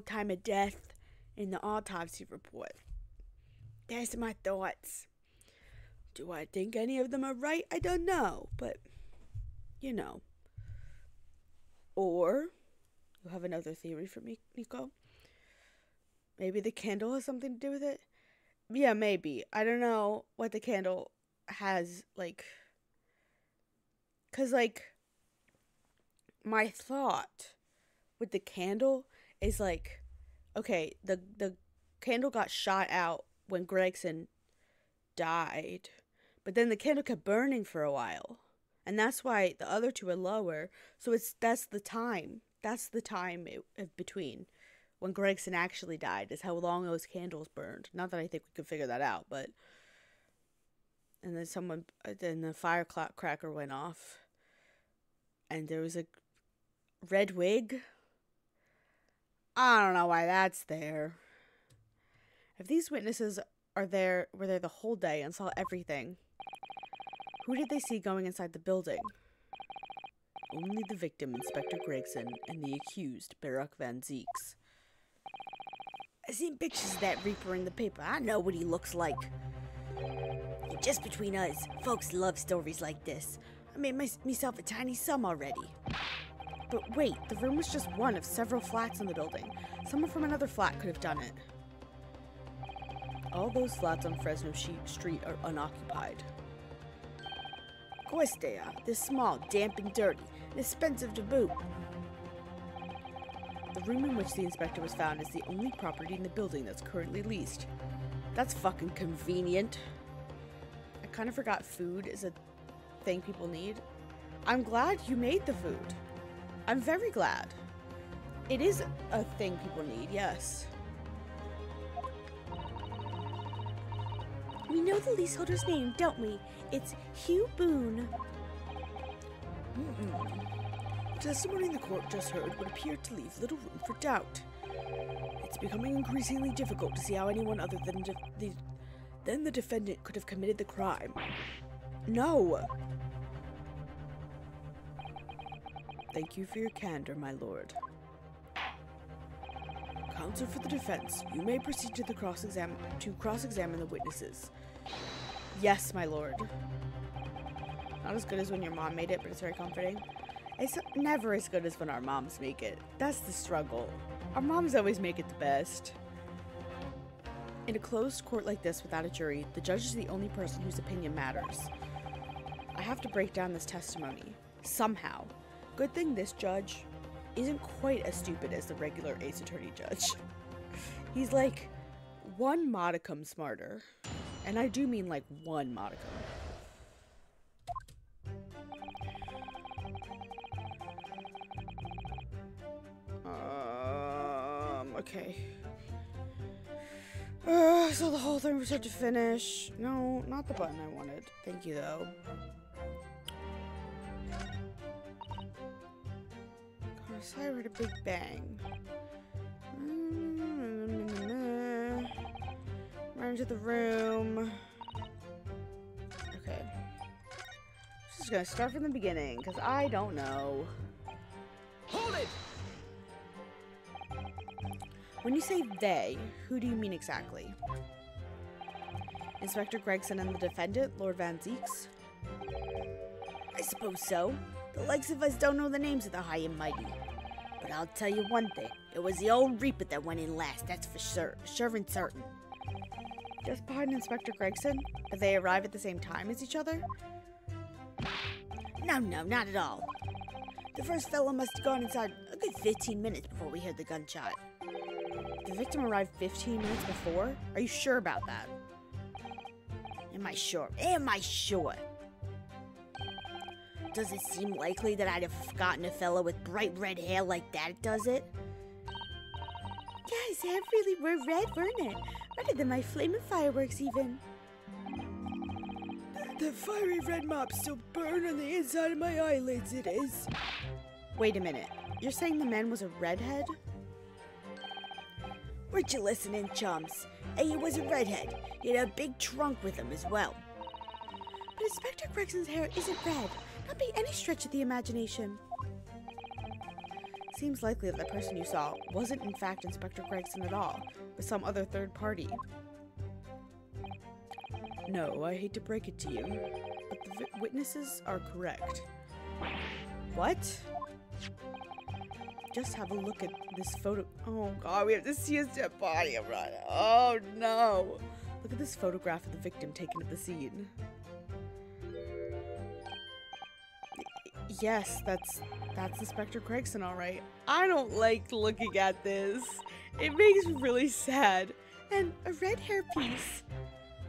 time of death in the autopsy report. There's my thoughts. Do I think any of them are right? I don't know, but, you know. Or You have another theory for me, Nico? Maybe the candle has something to do with it? Yeah, maybe. I don't know what the candle has, like... Because, like, my thought with the candle is, like, okay, the candle got shot out when Gregson died. But then the candle kept burning for a while. And that's why the other two are lower. So that's the time. That's the time between when Gregson actually died, is how long those candles burned. Not that I think we could figure that out, but... And then the firecracker went off. And there was a red wig. I don't know why that's there. If these witnesses were there the whole day and saw everything, who did they see going inside the building? Only the victim, Inspector Gregson, and the accused, Baruch Van Zieks. I seen pictures of that Reaper in the paper. I know what he looks like. And just between us, folks love stories like this. I made myself a tiny sum already. But wait, the room was just one of several flats in the building. Someone from another flat could have done it. All those flats on Fresno Street are unoccupied. Of course they are. They're small, damp, and dirty, and expensive to boot. The room in which the inspector was found is the only property in the building that's currently leased. That's fucking convenient. I kind of forgot food is a thing people need. I'm glad you made the food. I'm very glad. It is a thing people need, yes. We know the leaseholder's name, don't we? It's Hugh Boone. The testimony in the court just heard would appear to leave little room for doubt. It's becoming increasingly difficult to see how anyone other than the defendant could have committed the crime. No! Thank you for your candor, my lord. Counsel for the defense, you may proceed to cross-examine the witnesses. Yes, my lord. Not as good as when your mom made it, but it's very comforting. It's never as good as when our moms make it. That's the struggle. Our moms always make it the best. In a closed court like this without a jury, the judge is the only person whose opinion matters. I have to break down this testimony. Somehow. Good thing this judge isn't quite as stupid as the regular Ace Attorney judge. He's like one modicum smarter. And I do mean like one modicum. Okay. So the whole thing was set to finish. No, not the button I wanted. Thank you, though. I heard a big bang. Run into the room. Okay. Just gonna start from the beginning, because I don't know. Hold it! When you say they, who do you mean exactly? Inspector Gregson and the defendant, Lord Van Zieks? I suppose so. The likes of us don't know the names of the high and mighty. But I'll tell you one thing. It was the old Reaper that went in last, that's for sure and certain. Just behind Inspector Gregson? Did they arrive at the same time as each other? No, not at all. The first fellow must have gone inside a good 15 minutes before we heard the gunshot. The victim arrived 15 minutes before? Are you sure about that? Am I sure? Does it seem likely that I'd have forgotten a fellow with bright red hair like that does it? Yes, hair really were red, weren't it? Redder than my flaming fireworks, even. The fiery red mops still burn on the inside of my eyelids, it is. Wait a minute. You're saying the man was a redhead? Weren't you listening, chums? He was a redhead. He had a big trunk with him as well. But Inspector Gregson's hair isn't red. Not by any stretch of the imagination. Seems likely that the person you saw wasn't in fact Inspector Gregson at all, but some other third party. No, I hate to break it to you, but the witnesses are correct. What? just have a look at this photo. Oh god, we have to see his dead body. I'm right. Oh no. Look at this photograph of the victim taken at the scene. Yes, that's Inspector Gregson, all right. I don't like looking at this. It makes me really sad. And a red hairpiece.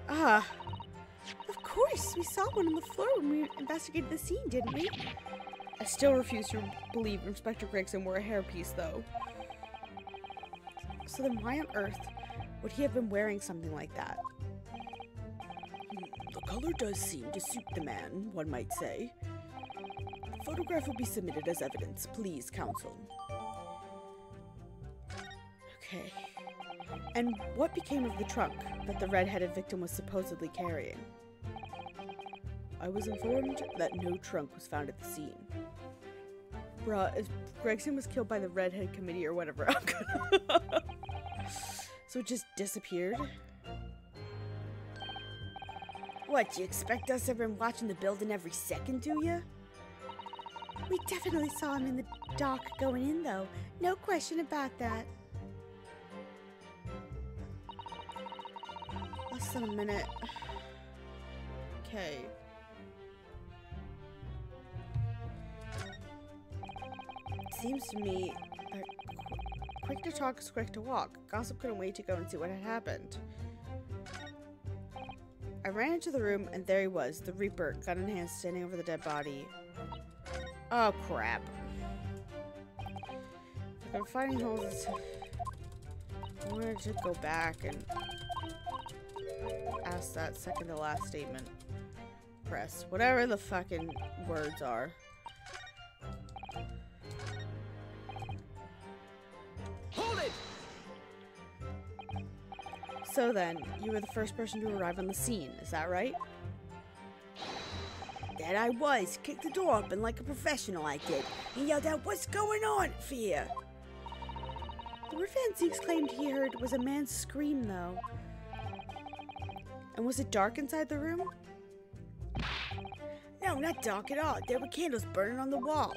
Ah. Of course, we saw one on the floor when we investigated the scene, didn't we? I still refuse to believe Inspector Gregson wore a hairpiece, though. So then why on earth would he have been wearing something like that? The color does seem to suit the man, one might say. The photograph will be submitted as evidence. Please, counsel. Okay. And what became of the trunk that the red-headed victim was supposedly carrying? I was informed that no trunk was found at the scene. Bruh, if Gregson was killed by the Redhead Committee or whatever, I'm gonna... So it just disappeared? What, you expect us to have been watching the building every second, do you? We definitely saw him in the dock going in, though. No question about that. Less than a minute. Okay. It seems to me that quick to talk is quick to walk. Gossip couldn't wait to go and see what had happened. I ran into the room, and there he was, the Reaper, gun in hand, standing over the dead body. Oh, crap. I'm finding holes. I wanted to go back and ask that second to last statement. Press. Whatever the fucking words are. Hold it! So then, you were the first person to arrive on the scene, is that right? That I was. Kicked the door open like a professional I did, and yelled out, "What's going on, Fear?" Lord Van Zieks claimed he heard was a man's scream, though. And was it dark inside the room? No, not dark at all. There were candles burning on the wall.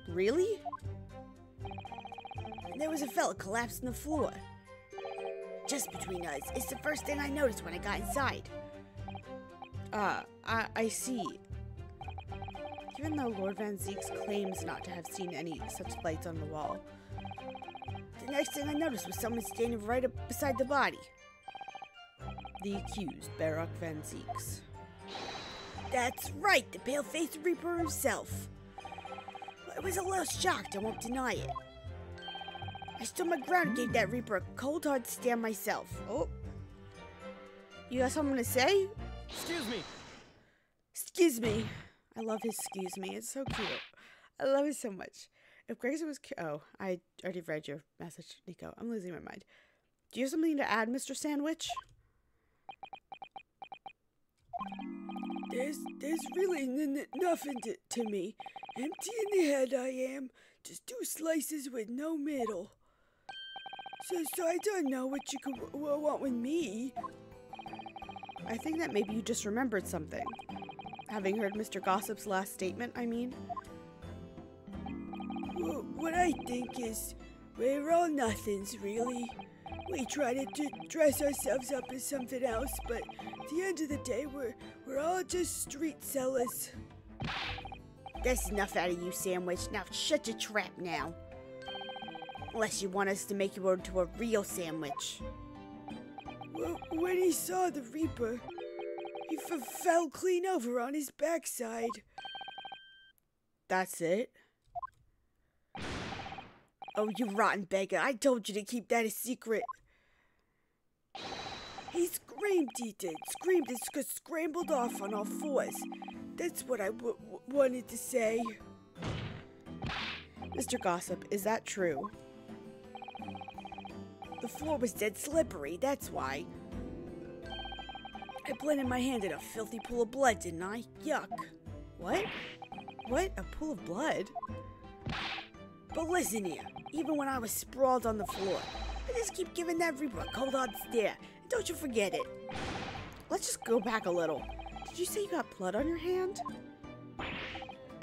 Really? And there was a fella collapsed on the floor. Just between us, it's the first thing I noticed when I got inside. I see. Even though Lord Van Zieks claims not to have seen any such lights on the wall. The next thing I noticed was someone standing right up beside the body. The accused, Barak Van Zieks. That's right, the pale-faced Reaper himself. I was a little shocked, I won't deny it. I stood my ground and gave that Reaper a cold hard stare myself. Oh. You got something to say? Excuse me. Excuse me. I love his excuse me. It's so cute. I love it so much. If Gregson was oh, I already read your message, Nico. I'm losing my mind. Do you have something to add, Mr. Sandwich? There's really nothing to me. Empty in the head I am. Just 2 slices with no middle. So I don't know what you could want with me. I think that maybe you just remembered something. Having heard Mr. Gossip's last statement, I mean. What I think is, we're all nothings, really. We try to dress ourselves up as something else, but at the end of the day, we're all just street sellers. That's enough out of you, Sandwich. Now shut your trap now. Unless you want us to make you into a real sandwich. Well, when he saw the Reaper, he fell clean over on his backside. That's it? Oh, you rotten beggar. I told you to keep that a secret. He screamed, he did. Screamed and scrambled off on all 4s. That's what I wanted to say. Mr. Gossip, is that true? The floor was dead slippery, that's why. I blended my hand in a filthy pool of blood, didn't I? Yuck. What? What? A pool of blood? But listen here, even when I was sprawled on the floor, I just keep giving that Reaper a cold hard stare. And don't you forget it. Let's just go back a little. Did you say you got blood on your hand?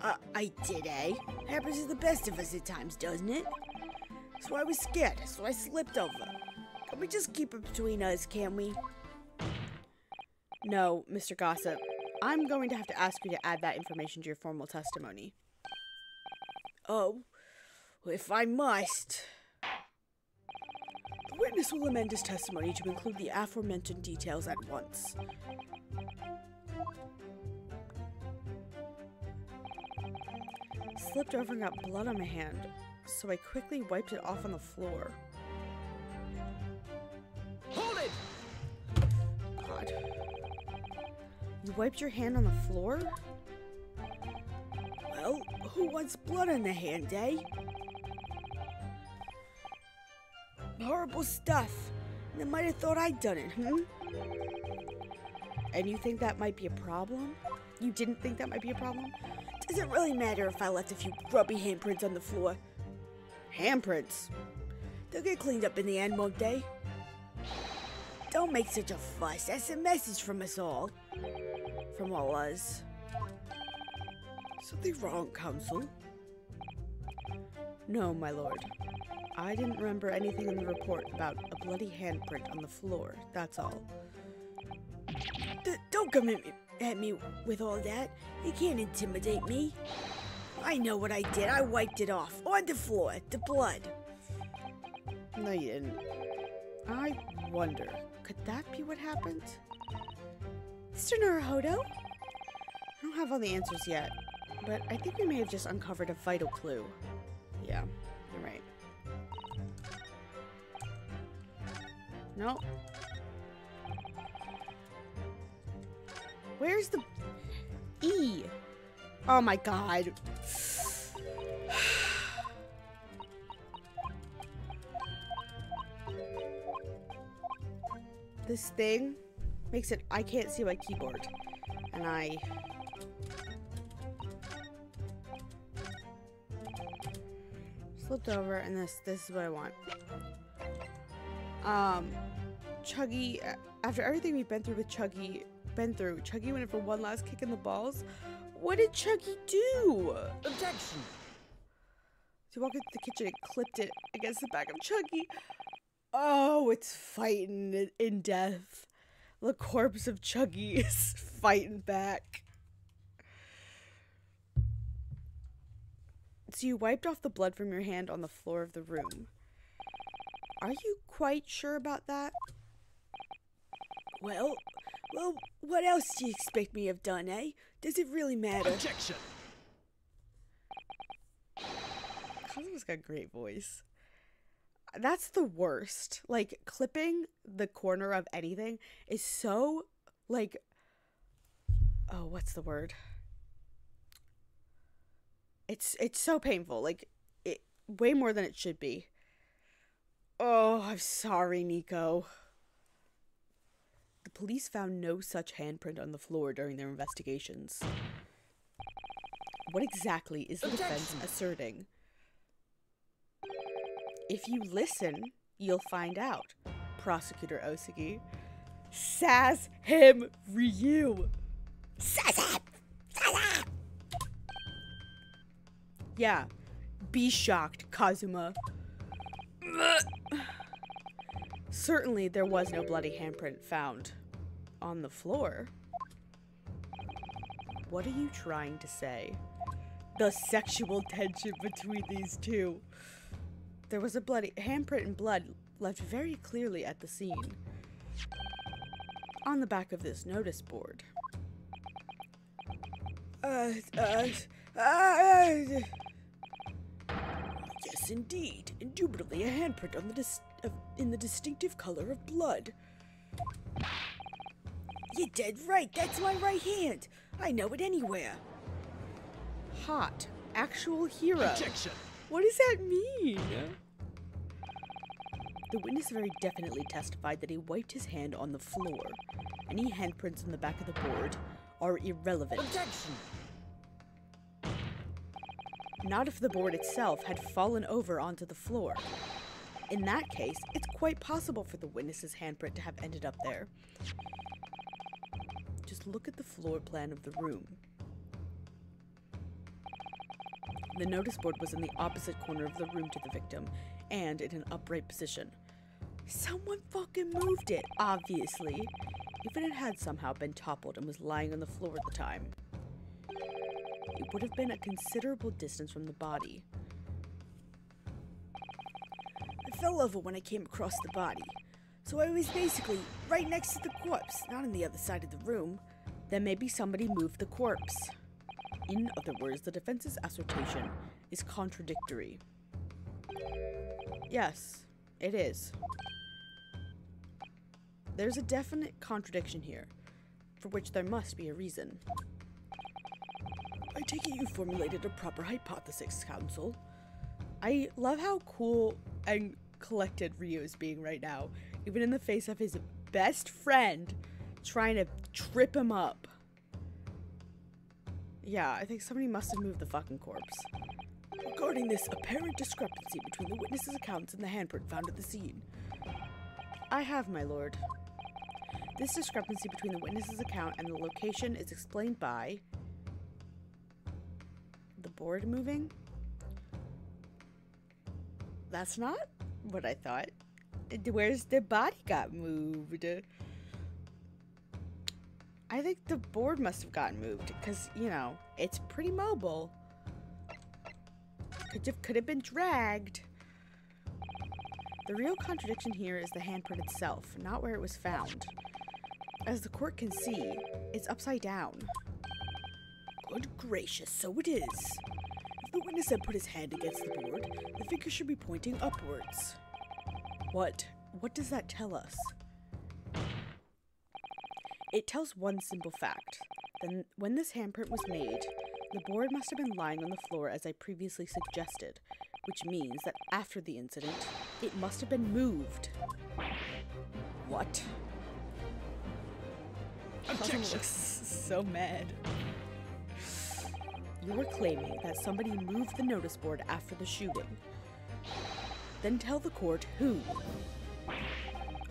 I did, eh? Happens to the best of us at times, doesn't it? So I was scared, so I slipped over. Can we just keep it between us, can't we? No, Mr. Gossip. I'm going to have to ask you to add that information to your formal testimony. Oh, if I must. The witness will amend his testimony to include the aforementioned details at once. Slipped over and got blood on my hand, so I quickly wiped it off on the floor. Hold it! God. You wiped your hand on the floor? Well, who wants blood on the hand, eh? Horrible stuff. They might have thought I'd done it, And you think that might be a problem? You didn't think that might be a problem? Does it really matter if I left a few grubby handprints on the floor? Handprints? They'll get cleaned up in the end, won't they? Don't make such a fuss. That's a message from us all. From all us. Something wrong, Counsel? No, my lord. I didn't remember anything in the report about a bloody handprint on the floor, that's all. Don't come at me with all that. You can't intimidate me. I know what I did. I wiped it off. On the floor. The blood. No, you didn't. I wonder, could that be what happened? Mr. Naruhodo? I don't have all the answers yet, but I think we may have just uncovered a vital clue. Yeah, you're right. No. Where's the E? Oh my god. This thing makes it I can't see my keyboard. And I slipped over, and this is what I want. Chuggy, after everything we've been through with Chuggy went in for one last kick in the balls. What did Chuggy do? Objection. He walked into the kitchen and clipped it against the back of Chuggy. Oh, it's fighting in death. The corpse of Chuggy is fighting back. So you wiped off the blood from your hand on the floor of the room. Are you quite sure about that? Well, what else do you expect me to have done, eh? Does it really matter? Objection! Kazuma's got a great voice. That's the worst. Like, clipping the corner of anything is so, like, oh, what's the word? It's so painful. Like, it way more than it should be. Oh, I'm sorry, Nico. The police found no such handprint on the floor during their investigations. What exactly is the defense asserting? If you listen, you'll find out, Prosecutor Osugi. Sass him, Ryu! Sass him! Yeah, be shocked, Kazuma. Certainly there was no bloody handprint found on the floor. What are you trying to say? The sexual tension between these two. There was a bloody handprint and blood left very clearly at the scene. On the back of this notice board. Yes, indeed. Indubitably a handprint on in the distinctive color of blood. You're dead right. That's my right hand. I know it anywhere. Hot. Actual hero. Objection! What does that mean? The witness very definitely testified that he wiped his hand on the floor. Any handprints on the back of the board are irrelevant. Objection! Not if the board itself had fallen over onto the floor. In that case, it's quite possible for the witness's handprint to have ended up there. Just look at the floor plan of the room. The notice board was in the opposite corner of the room to the victim, and in an upright position. Someone fucking moved it, obviously. Even it had somehow been toppled and was lying on the floor at the time. It would have been a considerable distance from the body. I fell over when I came across the body, so I was basically right next to the corpse, not on the other side of the room. Then maybe somebody moved the corpse. In other words, the defense's assertion is contradictory. Yes, it is. There's a definite contradiction here, for which there must be a reason. I take it you formulated a proper hypothesis, Counsel. I love how cool and collected Ryo is being right now, even in the face of his best friend trying to trip him up. Yeah, I think somebody must have moved the fucking corpse. Regarding this apparent discrepancy between the witness's accounts and the handprint found at the scene. I have, my lord. This discrepancy between the witness's account and the location is explained by the board moving? That's not what I thought. Where's the body got moved? I think the board must have gotten moved because, you know, it's pretty mobile. Could have been dragged. The real contradiction here is the handprint itself, not where it was found. As the court can see, it's upside down. Good gracious, so it is. If the witness had put his hand against the board, the finger should be pointing upwards. What does that tell us? It tells one simple fact. Then, when this handprint was made, the board must have been lying on the floor as I previously suggested, which means that after the incident, it must have been moved. What? Objection! Looks so mad. You were claiming that somebody moved the notice board after the shooting. Then tell the court who.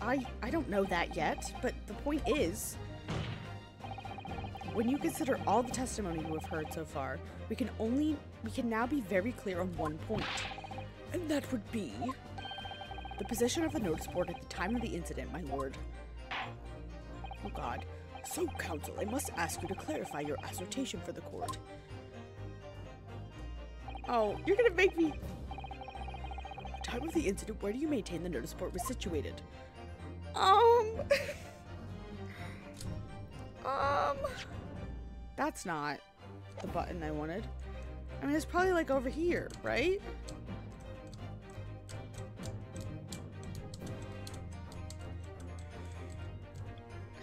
I don't know that yet, but the point is, when you consider all the testimony you have heard so far, we can now be very clear on one point. And that would be the position of the notice board at the time of the incident, my lord. Oh god. So, counsel, I must ask you to clarify your assertion for the court. Oh, you're gonna make me... Time of the incident, where do you maintain the notice board was situated? That's not the button I wanted. I mean, it's probably like over here, right?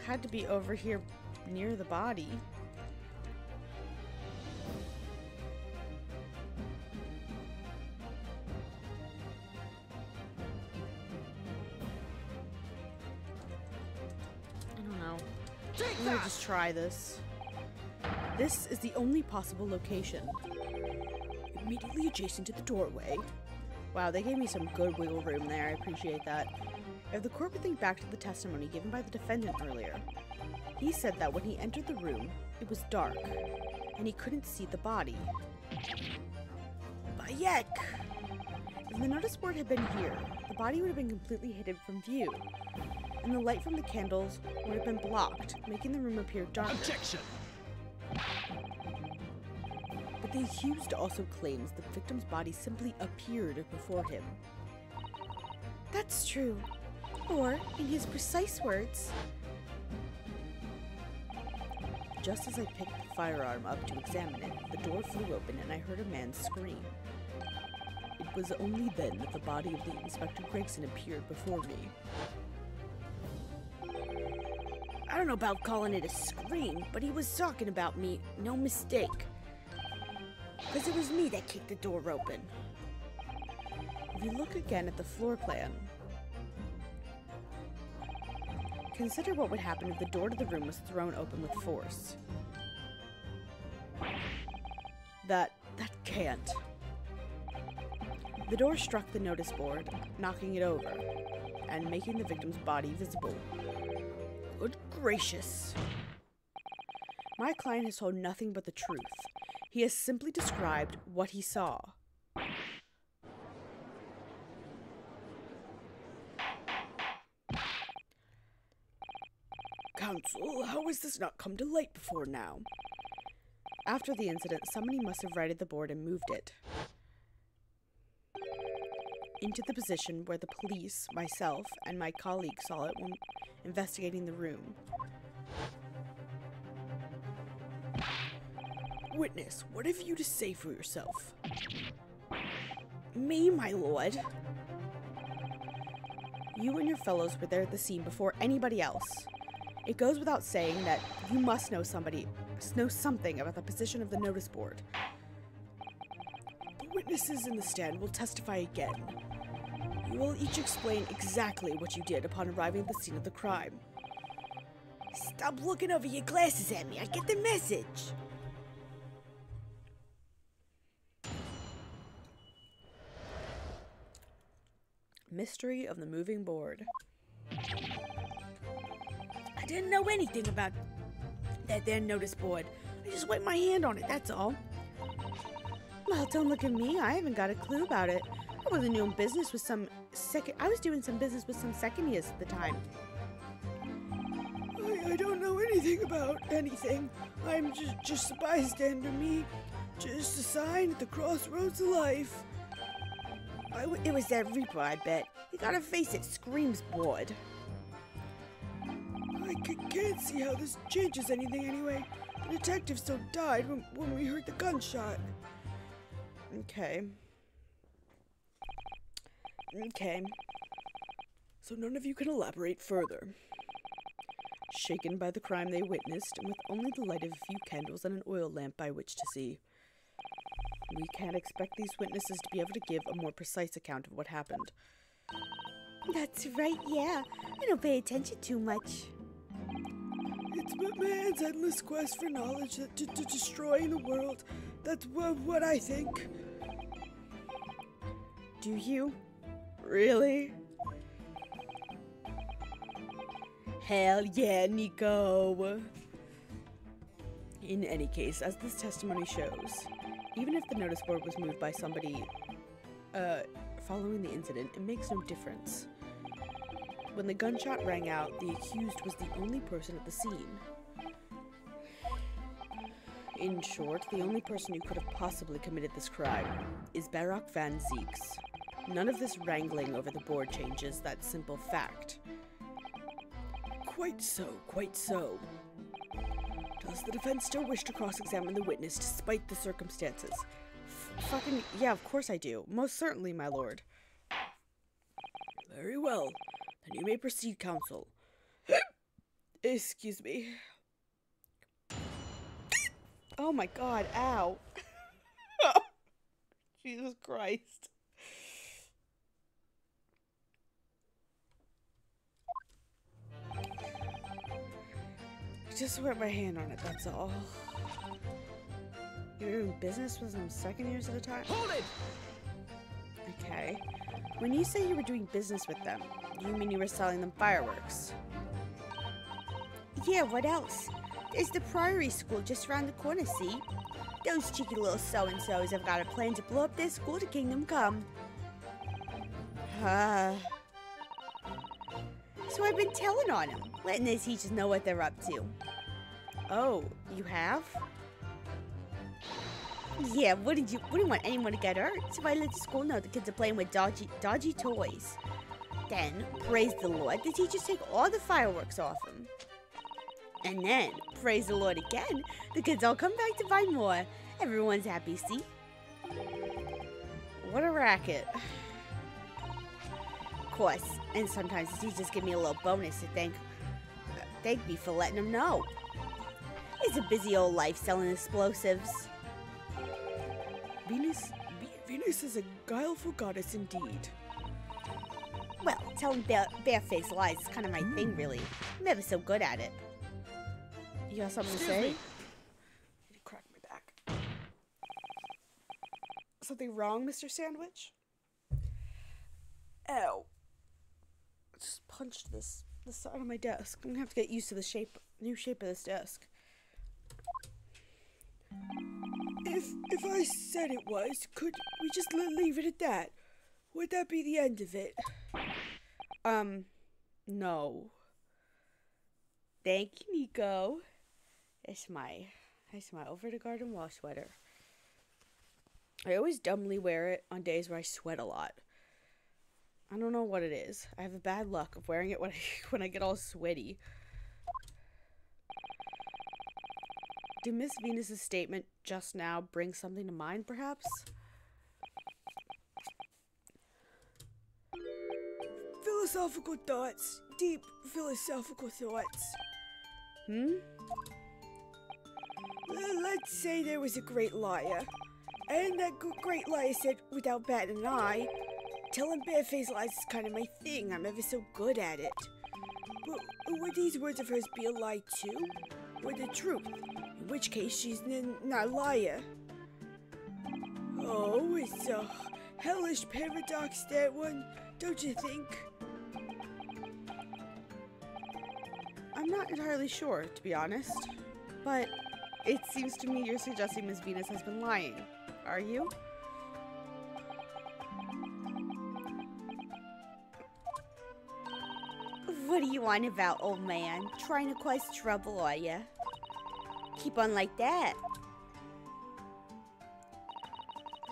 Had to be over here near the body. I don't know. I'm gonna just try this. This is the only possible location. Immediately adjacent to the doorway. Wow, they gave me some good wiggle room there. I appreciate that. If the court would think back to the testimony given by the defendant earlier, he said that when he entered the room, it was dark, and he couldn't see the body. Bayek! If the notice board had been here, the body would have been completely hidden from view, and the light from the candles would have been blocked, making the room appear darker. Objection! But the accused also claims the victim's body simply appeared before him. That's true. Or, in his precise words, just as I picked the firearm up to examine it, the door flew open and I heard a man scream. It was only then that the body of the Inspector Gregson appeared before me. I don't know about calling it a scream, but he was talking about me, no mistake. Because it was me that kicked the door open. If you look again at the floor plan, consider what would happen if the door to the room was thrown open with force. That can't. The door struck the notice board, knocking it over, and making the victim's body visible. Good gracious. My client has told nothing but the truth. He has simply described what he saw. Counsel, how has this not come to light before now? After the incident, somebody must have righted the board and moved it into the position where the police, myself, and my colleague saw it when investigating the room. Witness, what have you to say for yourself? Me, my lord. You and your fellows were there at the scene before anybody else. It goes without saying that you must know something about the position of the notice board. The witnesses in the stand will testify again. You will each explain exactly what you did upon arriving at the scene of the crime. Stop looking over your glasses at me. I get the message. Mystery of the moving board. I didn't know anything about that there notice board. I just wiped my hand on it, that's all. Well, don't look at me. I haven't got a clue about it. I was doing business with some second years at the time. I don't know anything about anything. I'm just a bystander, me. Just a sign at the crossroads of life. It was that Reaper, I bet. You gotta face it, screams bored. I can't see how this changes anything anyway. The detective still died when we heard the gunshot. Okay. So none of you can elaborate further. Shaken by the crime they witnessed, and with only the light of a few candles and an oil lamp by which to see, we can't expect these witnesses to be able to give a more precise account of what happened. That's right, yeah. I don't pay attention too much. It's but man's endless quest for knowledge to destroying the world. That's what I think. Do you? Really? Hell yeah, Nico. In any case, as this testimony shows, even if the notice board was moved by somebody following the incident, it makes no difference. When the gunshot rang out, the accused was the only person at the scene. In short, the only person who could have possibly committed this crime is Barak van Zieks. None of this wrangling over the board changes that simple fact. Quite so, quite so. Does the defense still wish to cross-examine the witness despite the circumstances? Fucking, yeah, of course I do. Most certainly, my lord. Very well. Then you may proceed, counsel. Excuse me. Oh my god, ow. Jesus Christ. Just wet my hand on it, that's all. You're doing business with them second years at a time? Hold it! Okay. When you say you were doing business with them, do you mean you were selling them fireworks? Yeah, what else? There's the Priory School just around the corner, see? Those cheeky little so-and-sos have got a plan to blow up their school to Kingdom Come. So I've been telling on them, letting their teachers know what they're up to. Oh, you have? Yeah, wouldn't want anyone to get hurt, so I let the school know the kids are playing with dodgy toys. Then, praise the Lord, the teachers take all the fireworks off them. And then, praise the Lord again, the kids all come back to buy more. Everyone's happy, see? What a racket. Of course, and sometimes the teachers give me a little bonus to thank me for letting them know. It's a busy old life selling explosives. Venus is a guileful goddess indeed. Well, telling barefaced lies is kind of my thing, really. I'm never so good at it. You got something to Excuse say? me. I need to crack my back. Something wrong, Mr. Sandwich? Ow. I just punched the side of my desk. I'm gonna have to get used to the new shape of this desk. If If I said it was, could we just leave it at that? Would that be the end of it? No. Thank you, Nico. It's my Over the Garden Wall sweater. I always dumbly wear it on days where I sweat a lot. I don't know what it is. I have a bad luck of wearing it when I get all sweaty. Did Miss Venus's statement just now bring something to mind, perhaps? Philosophical thoughts. Deep philosophical thoughts. Let's say there was a great liar. And that great liar said, without batting an eye, telling barefaced lies is kind of my thing. I'm ever so good at it. But would these words of hers be a lie too? Or the truth? In which case, she's not a liar. Oh, it's a hellish paradox, that one, don't you think? I'm not entirely sure, to be honest. But it seems to me you're suggesting Miss Venus has been lying. Are you? What are you on about, old man? Trying to cause trouble, are ya? Keep on like that.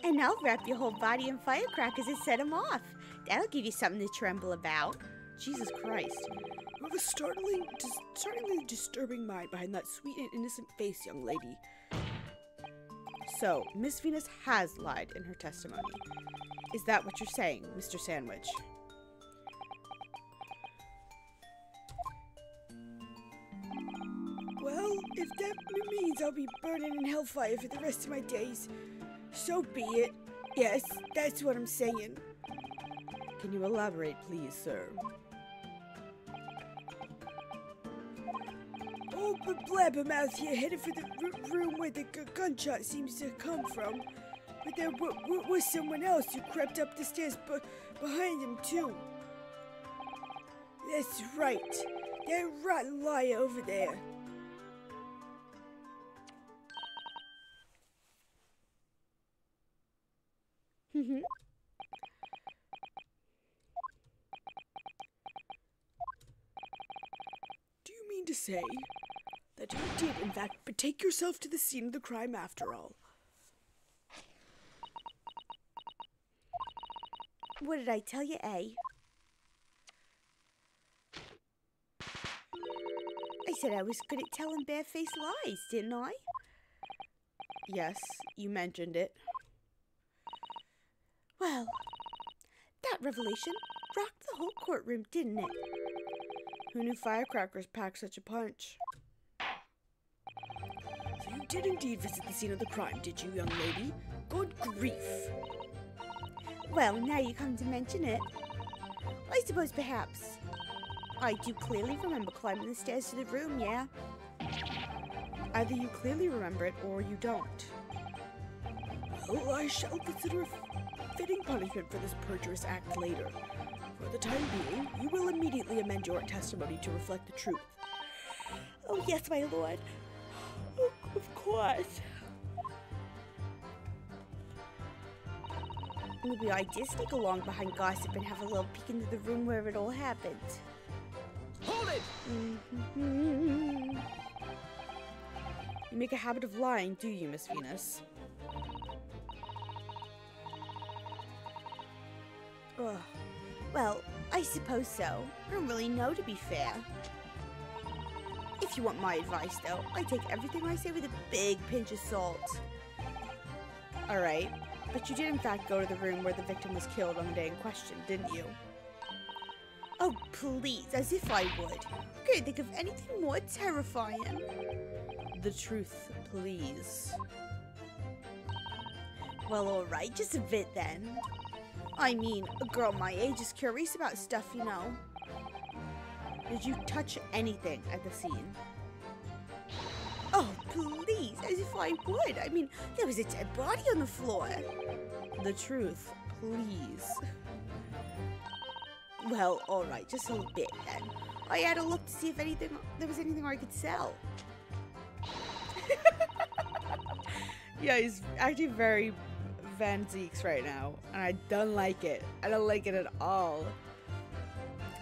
And I'll wrap your whole body in firecrackers and set 'em off. That'll give you something to tremble about. Jesus Christ. You have a startlingly disturbing mind behind that sweet and innocent face, young lady. So, Miss Venus has lied in her testimony. Is that what you're saying, Mr. Sandwich? Well, if that means I'll be burning in hellfire for the rest of my days, so be it. Yes, that's what I'm saying. Can you elaborate, please, sir? Oh, but blabbermouth here headed for the room where the gunshot seems to come from. But there was someone else who crept up the stairs behind him, too. That's right. That rotten liar over there. Do you mean to say that you did, in fact, betake yourself to the scene of the crime after all? What did I tell you, eh? I said I was good at telling barefaced lies, didn't I? Yes, you mentioned it. Well, that revelation rocked the whole courtroom, didn't it? Who knew firecrackers packed such a punch? So you did indeed visit the scene of the crime, did you, young lady? Good grief. Well, now you come to mention it. I suppose perhaps I do clearly remember climbing the stairs to the room, yeah? Either you clearly remember it or you don't. Well, I shall consider a fitting punishment for this perjurous act later. For the time being, you will immediately amend your testimony to reflect the truth. Oh, yes, my lord. Oh, of course. Maybe I did sneak along behind gossip and have a little peek into the room where it all happened. Hold it! You make a habit of lying, do you, Miss Venus? Ugh. Well, I suppose so. I don't really know, to be fair. If you want my advice, though, I take everything I say with a big pinch of salt. Alright, but you did in fact go to the room where the victim was killed on the day in question, didn't you? Oh, please, as if I would. Couldn't think of anything more terrifying. The truth, please. Well, alright, just a bit then. I mean, a girl my age is curious about stuff, you know. Did you touch anything at the scene? Oh, please, as if I would. I mean, there was a dead body on the floor. The truth, please. Well, alright, just a bit then. I had a look to see if there was anything I could sell. Yeah, he's acting very Van Zeeks right now, and I don't like it. I don't like it at all.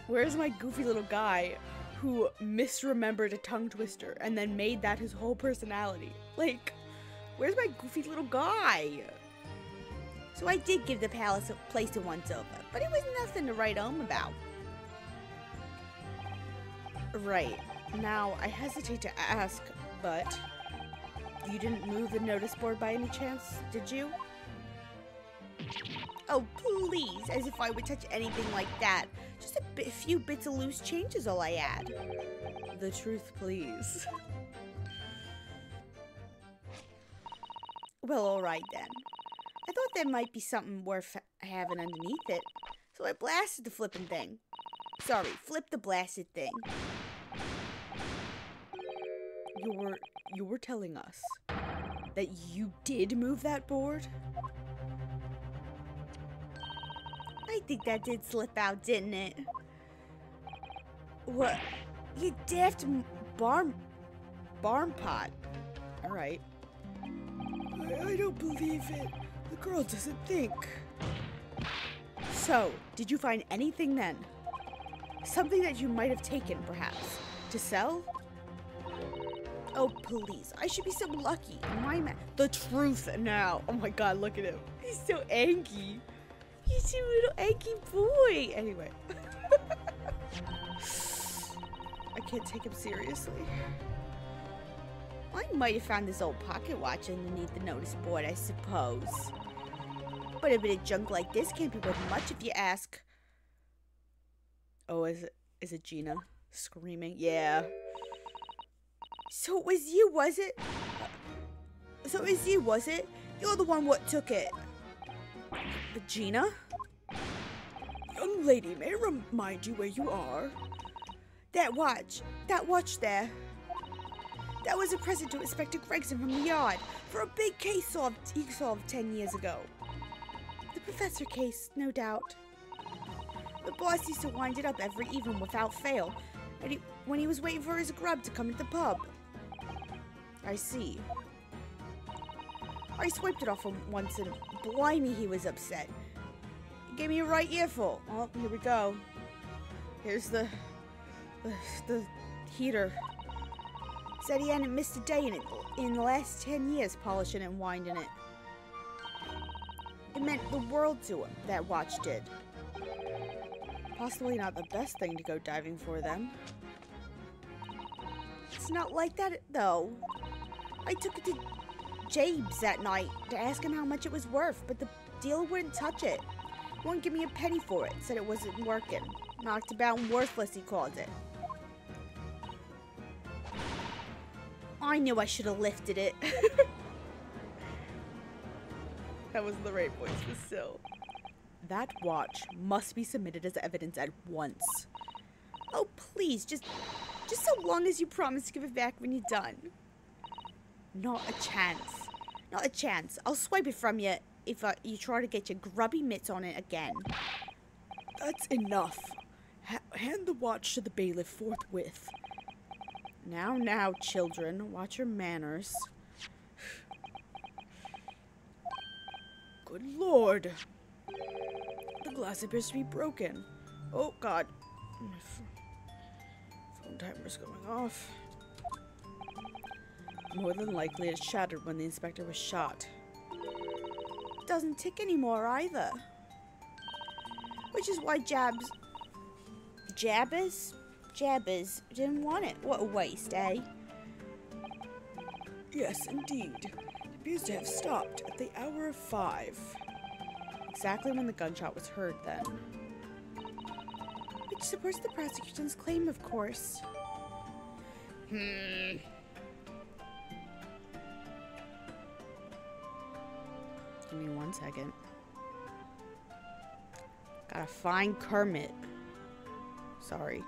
Where's my goofy little guy who misremembered a tongue twister and then made that his whole personality? Like, where's my goofy little guy? So I did give the palace a place to once over, but it was nothing to write home about. Right. Now, I hesitate to ask, but you didn't move the notice board by any chance, did you? Oh, please, as if I would touch anything like that. Just a few bits of loose change is all I add. The truth, please. Well, alright then. I thought there might be something worth having underneath it, so I blasted the flippin' thing. Sorry, flip the blasted thing. You were telling us that you did move that board? I think that did slip out, didn't it? What? You daft barn pot. Alright. I don't believe it. The girl doesn't think. So, did you find anything then? Something that you might have taken, perhaps, to sell? Oh, please. I should be so lucky. The truth now. Oh my god, look at him. He's so angry. He's a little angry boy. Anyway. I can't take him seriously. I might have found this old pocket watch underneath the notice board, I suppose. But a bit of junk like this can't be worth much if you ask. Oh, is it Gina screaming? Yeah. So it was you, was it? You're the one what took it. Gina? Young lady, may I remind you where you are? That watch there. That was a present to Inspector Gregson from the yard for a big case he solved 10 years ago. The professor case, no doubt. The boss used to wind it up every evening without fail, when he was waiting for his grub to come at the pub. I see. I swiped it off him once and blimey, he was upset. He gave me a right earful. Oh, here we go. Here's the heater. Said he hadn't missed a day in the last 10 years polishing and winding it. It meant the world to him, that watch did. Possibly not the best thing to go diving for then. It's not like that, though. I took it to Jabe's that night to ask him how much it was worth, but the dealer wouldn't touch it. Wouldn't give me a penny for it, said it wasn't working. Knocked about and worthless, he called it. I knew I should have lifted it. That was the right voice, but still. That watch must be submitted as evidence at once. Oh, please, just so long as you promise to give it back when you're done. Not a chance. Not a chance. I'll swipe it from you if you try to get your grubby mitts on it again. That's enough. Hand the watch to the bailiff forthwith. Now, children, watch your manners. Good Lord. The glass appears to be broken. Oh, God. My phone timer's going off. More than likely it shattered when the inspector was shot. Doesn't tick anymore either. Which is why Jabbers didn't want it. What a waste, eh? Yes, indeed. It appears to have stopped at the hour of 5. Exactly when the gunshot was heard then. Which supports the prosecution's claim, of course. Give me 1 second. Gotta find Kermit. Sorry.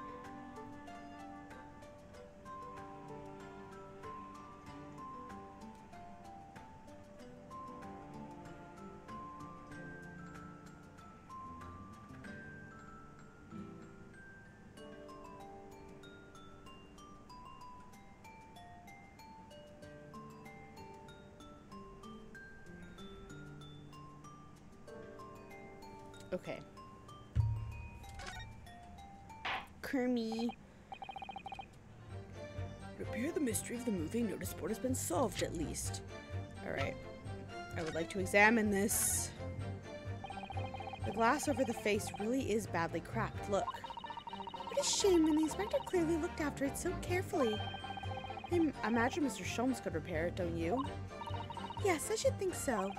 Okay. Kermie. It appears the mystery of the moving notice board has been solved at least. Alright. I would like to examine this. The glass over the face really is badly cracked. Look. What a shame, and the inspector clearly looked after it so carefully. I imagine Mr. Sholmes could repair it, don't you? Yes, I should think so.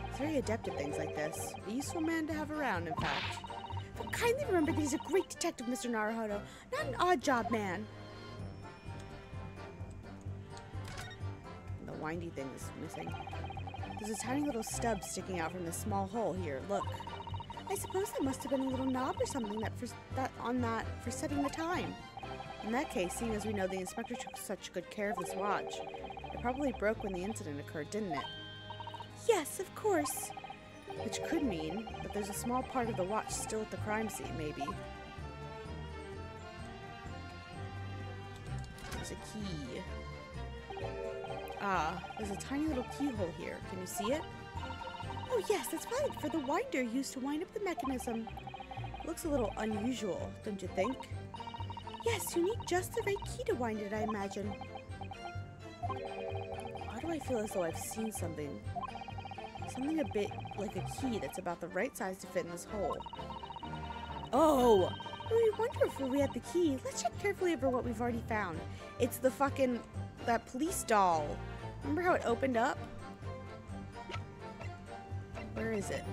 He's very adept at things like this. A useful man to have around, in fact. But kindly remember that he's a great detective, Mr. Naruhodo, not an odd job man. The windy thing is missing. There's a tiny little stub sticking out from this small hole here. Look. I suppose that must have been a little knob or something for setting the time. In that case, seeing as we know the inspector took such good care of this watch, it probably broke when the incident occurred, didn't it? Yes, of course. Which could mean that there's a small part of the watch still at the crime scene, maybe. There's a key. Ah, there's a tiny little keyhole here. Can you see it? Oh yes, that's right, for the winder used to wind up the mechanism. It looks a little unusual, don't you think? Yes, you need just the right key to wind it, I imagine. Why do I feel as though I've seen something? Something a bit like a key that's about the right size to fit in this hole. Oh! We wonder if we had the key. Let's check carefully over what we've already found. It's the fucking... that police doll. Remember how it opened up? Where is it?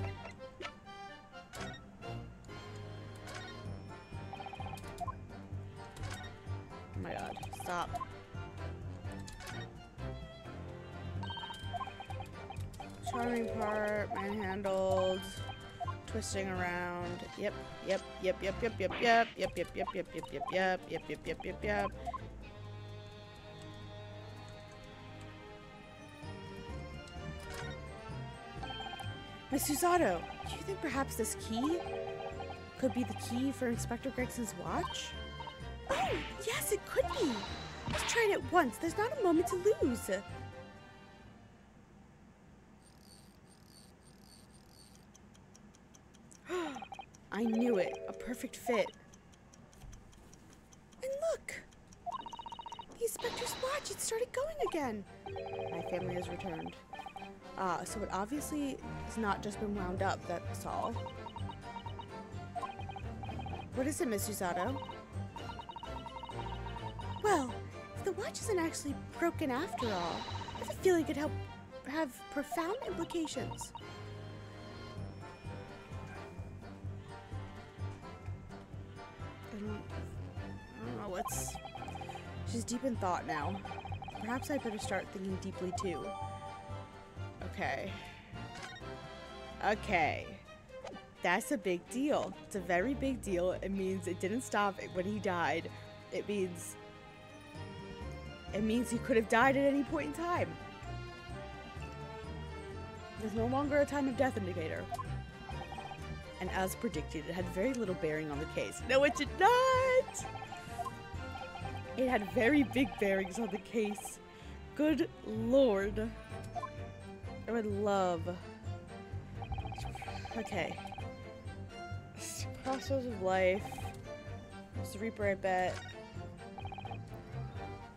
Oh my god. Stop. Charming part, manhandled, twisting around. Yep. Miss Susato, do you think perhaps this key could be the key for Inspector Gregson's watch? Oh, yes, it could be. Let's try it at once. There's not a moment to lose. I knew it. A perfect fit. And look! The inspector's watch, it started going again. My family has returned. So it obviously has not just been wound up, that's all. What is it, Miss Susato? Well, if the watch isn't actually broken after all, I have a feeling it could have profound implications. I don't know, what's... She's deep in thought now. Perhaps I better start thinking deeply too. Okay. That's a big deal. It's a very big deal. It means it didn't stop when he died. It means he could have died at any point in time. There's no longer a time of death indicator. And as predicted, it had very little bearing on the case. No, it did not! It had very big bearings on the case. Good lord. I would love... Okay. Crossroads of life. It's the Reaper, I bet.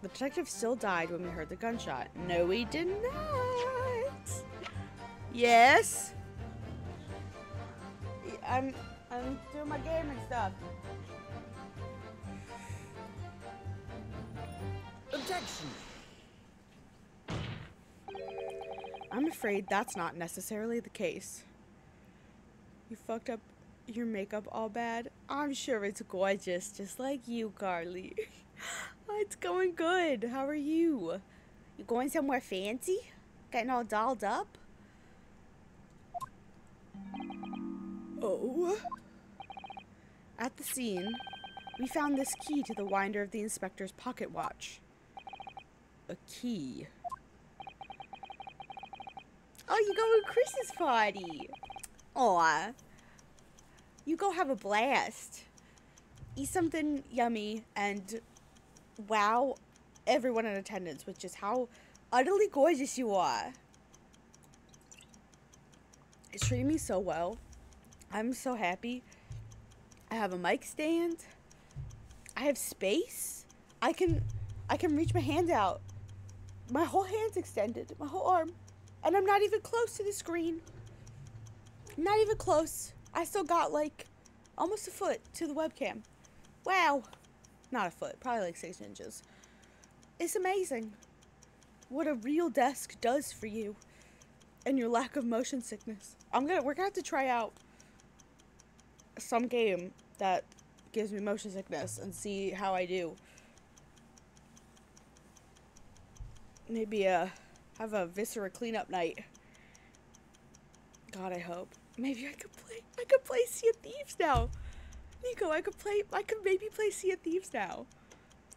The detective still died when we heard the gunshot. No, he did not. Yes. I'm doing my game and stuff. Objection! I'm afraid that's not necessarily the case. You fucked up your makeup all bad? I'm sure it's gorgeous, just like you, Carly. It's going good. How are you? You going somewhere fancy? Getting all dolled up? Oh? At the scene, we found this key to the winder of the inspector's pocket watch. A key. Oh, you going to Chris's party? Aw. You go have a blast. Eat something yummy and wow everyone in attendance with just how utterly gorgeous you are. It's treating me so well. I'm so happy. I have a mic stand. I have space. I can reach my hand out. My whole hand's extended, my whole arm. And I'm not even close to the screen. Not even close. I still got like almost a foot to the webcam. Wow. Not a foot, probably like 6 inches. It's amazing what a real desk does for you and your lack of motion sickness. We're gonna have to try out some game that gives me motion sickness and see how I do. Maybe have a Viscera cleanup night. God, I hope. Maybe I could play Sea of Thieves now. Nico, I could maybe play Sea of Thieves now.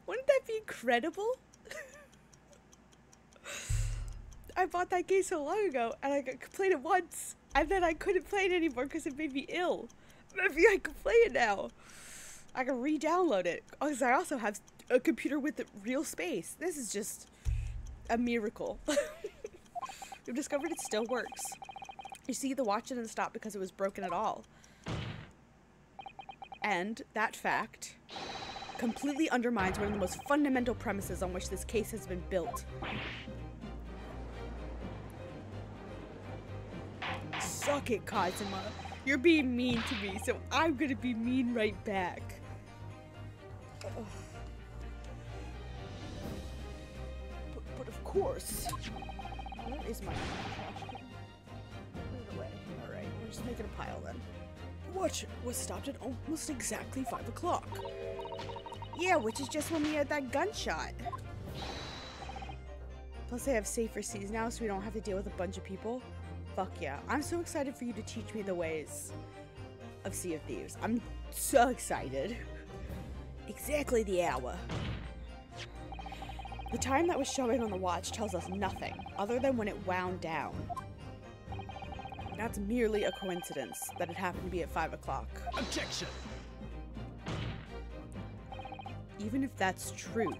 Wouldn't that be incredible? I bought that game so long ago, and I played it once, and then I couldn't play it anymore because it made me ill. Maybe I could play it now. I can re-download it, because I also have a computer with real space. This is just a miracle. We've discovered it still works. You see, the watch didn't stop because it was broken at all. And that fact completely undermines one of the most fundamental premises on which this case has been built. Suck it, Kazuma. You're being mean to me, so I'm gonna be mean right back. Ugh. But of course. Where is my trash can? Put it away. Alright, we're just making a pile then. The watch was stopped at almost exactly 5 o'clock. Yeah, which is just when we had that gunshot. Plus they have safer seas now, so we don't have to deal with a bunch of people. Fuck yeah. I'm so excited for you to teach me the ways of Sea of Thieves. I'm so excited. Exactly the hour. The time that was showing on the watch tells us nothing, other than when it wound down. That's merely a coincidence that it happened to be at 5 o'clock. Objection! Even if that's true,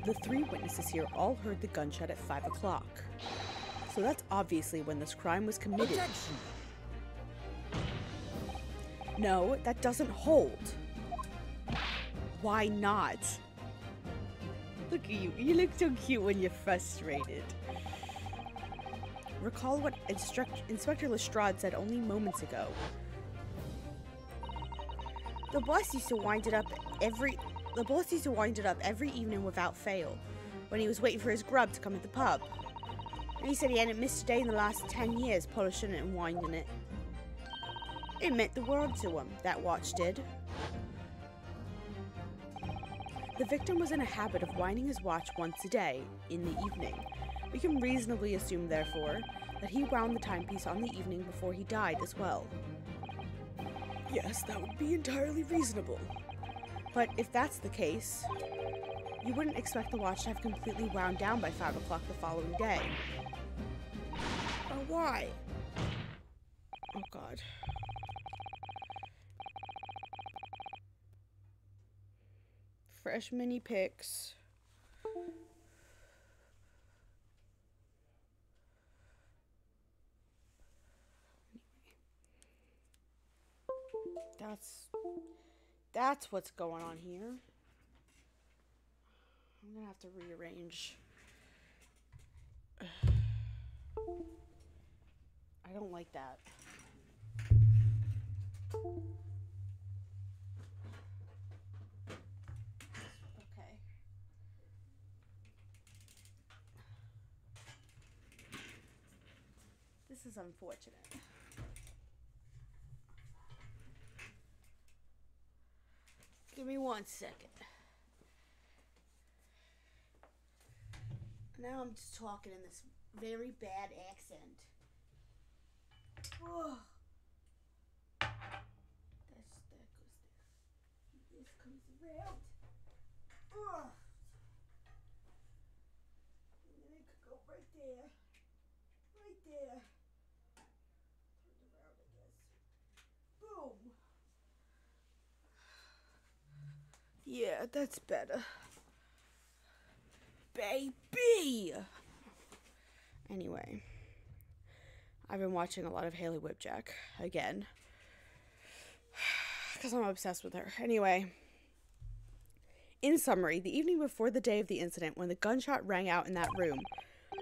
the 3 witnesses here all heard the gunshot at 5 o'clock. So that's obviously when this crime was committed. Objection! No, that doesn't hold. Why not? Look at you. You look so cute when you're frustrated. Recall what Inspector Lestrade said only moments ago. The boss used to wind it up every evening without fail, when he was waiting for his grub to come at the pub. And he said he hadn't missed a day in the last 10 years polishing it and winding it. It meant the world to him, that watch did. The victim was in a habit of winding his watch once a day, in the evening. We can reasonably assume, therefore, that he wound the timepiece on the evening before he died as well. Yes, that would be entirely reasonable. But if that's the case, you wouldn't expect the watch to have completely wound down by 5 o'clock the following day. Why? Oh god. Fresh mini pics. That's what's going on here. I'm gonna have to rearrange. I don't like that. Okay. This is unfortunate. Give me 1 second. Now I'm just talking in this very bad accent. Oh. That goes there. This comes around. Oh. And then it could go right there. Right there. Turn it around, I guess. Boom. Yeah, that's better. Baby! Anyway, I've been watching a lot of Hayley Whipjack again. Because I'm obsessed with her. Anyway. In summary, the evening before the day of the incident, when the gunshot rang out in that room,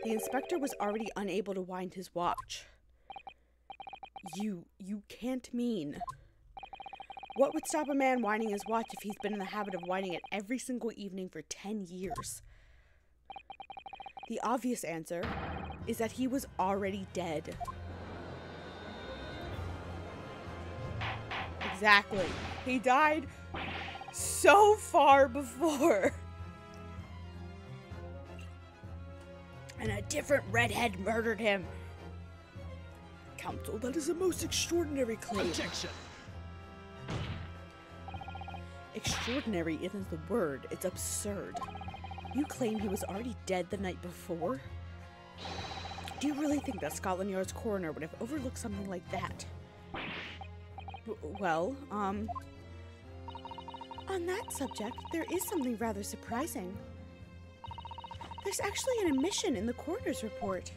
the inspector was already unable to wind his watch. You can't mean. What would stop a man winding his watch if he's been in the habit of winding it every single evening for 10 years? The obvious answer is that he was already dead. Exactly. He died so far before. And a different redhead murdered him. Counsel, that is a most extraordinary claim. Objection! Extraordinary isn't the word, it's absurd. You claim he was already dead the night before? Do you really think that Scotland Yard's coroner would have overlooked something like that? Well, on that subject, there is something rather surprising. There's actually an omission in the coroner's report.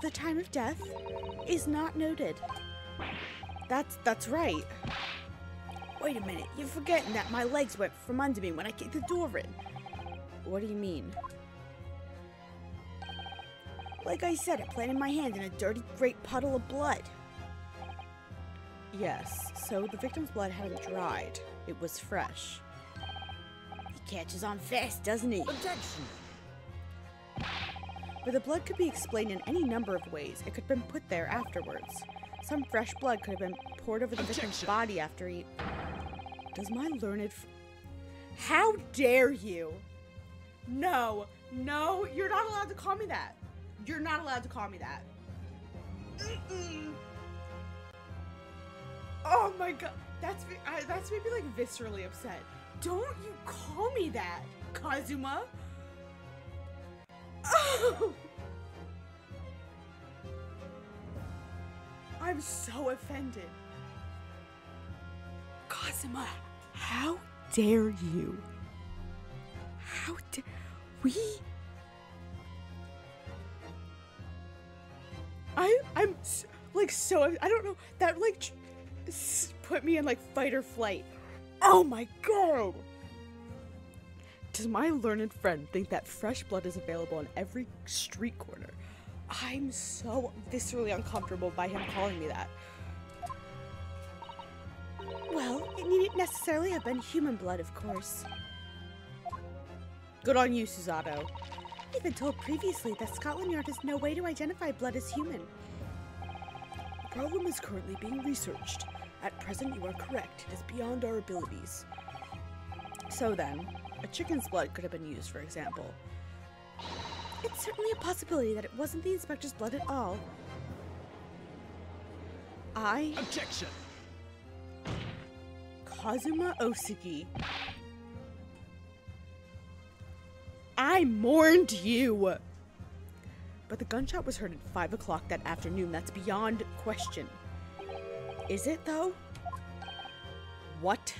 The time of death is not noted. That's right. Wait a minute, you're forgetting that my legs went from under me when I kicked the door in. What do you mean? Like I said, I planted my hand in a dirty, great puddle of blood. Yes, so the victim's blood hadn't dried. It was fresh. He catches on fast, doesn't he? Objection! But the blood could be explained in any number of ways. It could have been put there afterwards. Some fresh blood could have been poured over the victim's body after he... Does my learned... How dare you? No, you're not allowed to call me that. You're not allowed to call me that. Oh my god, that's made me like viscerally upset. Don't you call me that, Kazuma. Oh! I'm so offended. Kazuma, how dare you? How dare we? I'm so I don't know, that like put me in like fight or flight. Oh my god! Does my learned friend think that fresh blood is available on every street corner? I'm so viscerally uncomfortable by him calling me that. Well, it needn't necessarily have been human blood, of course. Good on you, Susato. I've been told previously that Scotland Yard has no way to identify blood as human. The problem is currently being researched. At present, you are correct. It is beyond our abilities. So then, a chicken's blood could have been used, for example. It's certainly a possibility that it wasn't the inspector's blood at all. Objection! Kazuma Osugi. I mourned you! But the gunshot was heard at 5 o'clock that afternoon. That's beyond question. Is it, though? What?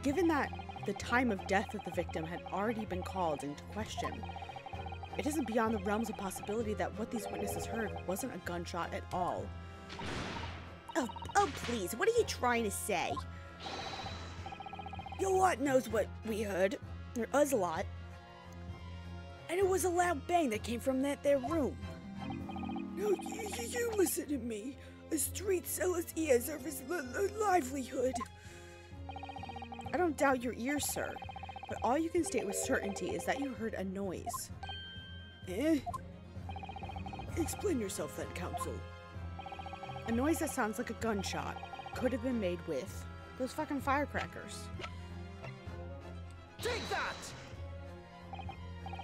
Given that the time of death of the victim had already been called into question, it isn't beyond the realms of possibility that what these witnesses heard wasn't a gunshot at all. Oh, please, what are you trying to say? Your lot knows what we heard, or us a lot. And it was a loud bang that came from that there room. No, you listen to me. A street seller's ears are his livelihood. I don't doubt your ears, sir, but all you can state with certainty is that you heard a noise. Explain yourself then, counsel. A noise that sounds like a gunshot could have been made with those fucking firecrackers. Take that!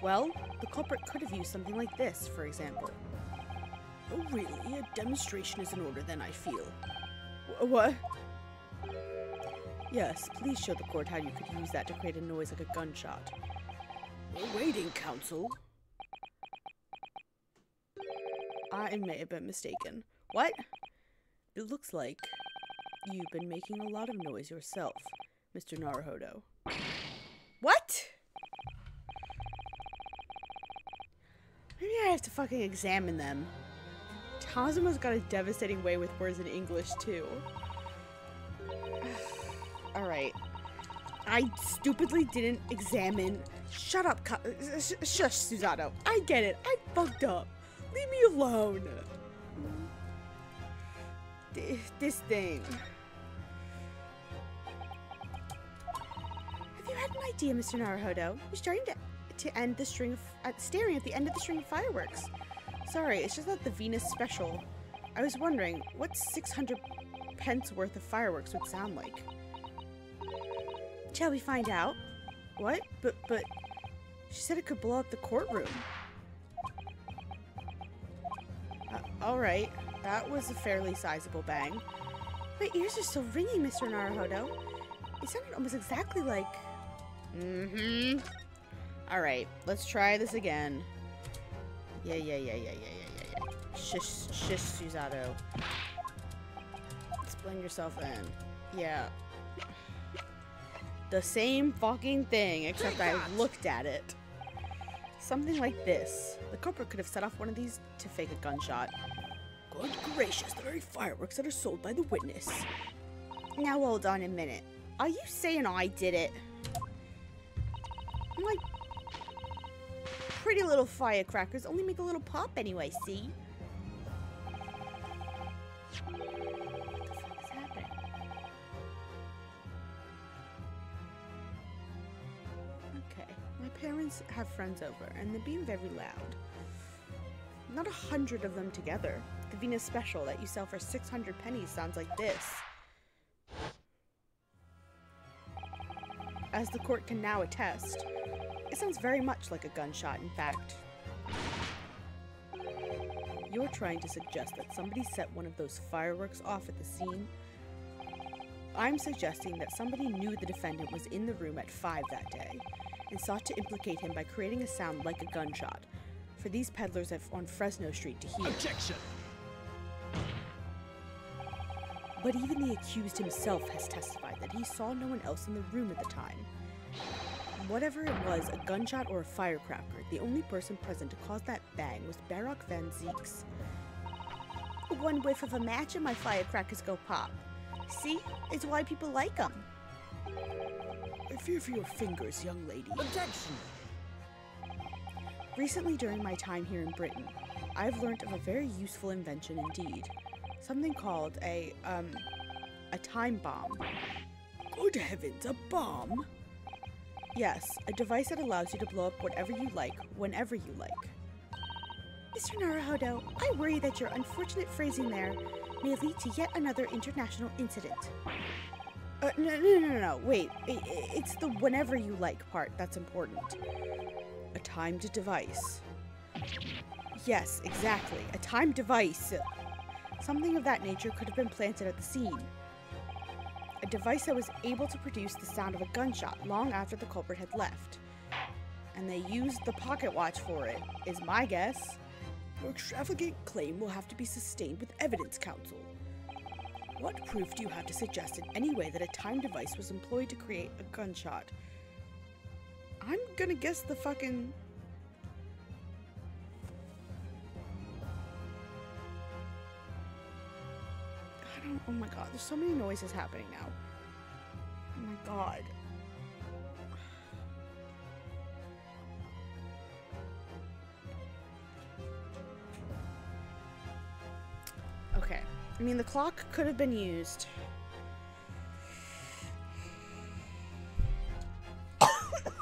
Well, the culprit could have used something like this, for example. Oh, really? A demonstration is in order then, I feel. What? Yes, please show the court how you could use that to create a noise like a gunshot. We're waiting, counsel. I may have been mistaken. What? It looks like you've been making a lot of noise yourself, Mr. Naruhodo. What? Maybe I have to fucking examine them Tazuma's got a devastating way with words in English, too. Alright. I stupidly didn't examine... Shut up, shush, Susato. I get it. I fucked up. Leave me alone. This thing. Have you had an idea, Mr. Naruhodo? You're starting to end the string of... staring at the end of the string of fireworks. Sorry, it's just that the Venus special. I was wondering, what 600 pence worth of fireworks would sound like? Shall we find out? What? But... She said it could blow up the courtroom. Alright. That was a fairly sizable bang. My ears are still ringing, Mr. Naruhodo. It sounded almost exactly like... Mm-hmm. Alright, let's try this again. Yeah. Shish, Susato. Explain yourself then. Yeah. The same fucking thing, except I looked at it. Something like this. The culprit could have set off one of these to fake a gunshot. Good gracious, the very fireworks that are sold by the witness. Now hold on a minute. Are you saying I did it? My pretty little firecrackers only make a little pop anyway, see? What the fuck is happening? Okay, my parents have friends over, and they're being very loud. Not 100 of them together. The Venus special that you sell for 600 pennies sounds like this. As the court can now attest, it sounds very much like a gunshot, in fact. You're trying to suggest that somebody set one of those fireworks off at the scene? I'm suggesting that somebody knew the defendant was in the room at 5 that day, and sought to implicate him by creating a sound like a gunshot, for these peddlers on Fresno Street to hear. Objection! But even the accused himself has testified that he saw no one else in the room at the time. Whatever it was, a gunshot or a firecracker, the only person present to cause that bang was Baroque Van Zeeks. One whiff of a match and my firecrackers go pop. See? It's why people like them. I fear for your fingers, young lady. Objection! Recently, during my time here in Britain, I've learned of a very useful invention indeed. Something called a time bomb. Good heavens, a bomb? Yes, a device that allows you to blow up whatever you like, whenever you like. Mr. Naruhodo, I worry that your unfortunate phrasing there may lead to yet another international incident. No, wait. It's the whenever you like part that's important. A timed device. Yes, exactly. A timed device. Something of that nature could have been planted at the scene. A device that was able to produce the sound of a gunshot long after the culprit had left. And they used the pocket watch for it, is my guess. Your extravagant claim will have to be sustained with evidence, counsel. What proof do you have to suggest in any way that a time device was employed to create a gunshot? I'm gonna guess the fucking... Oh my god, there's so many noises happening now. Oh my god. Okay. I mean, the clock could have been used.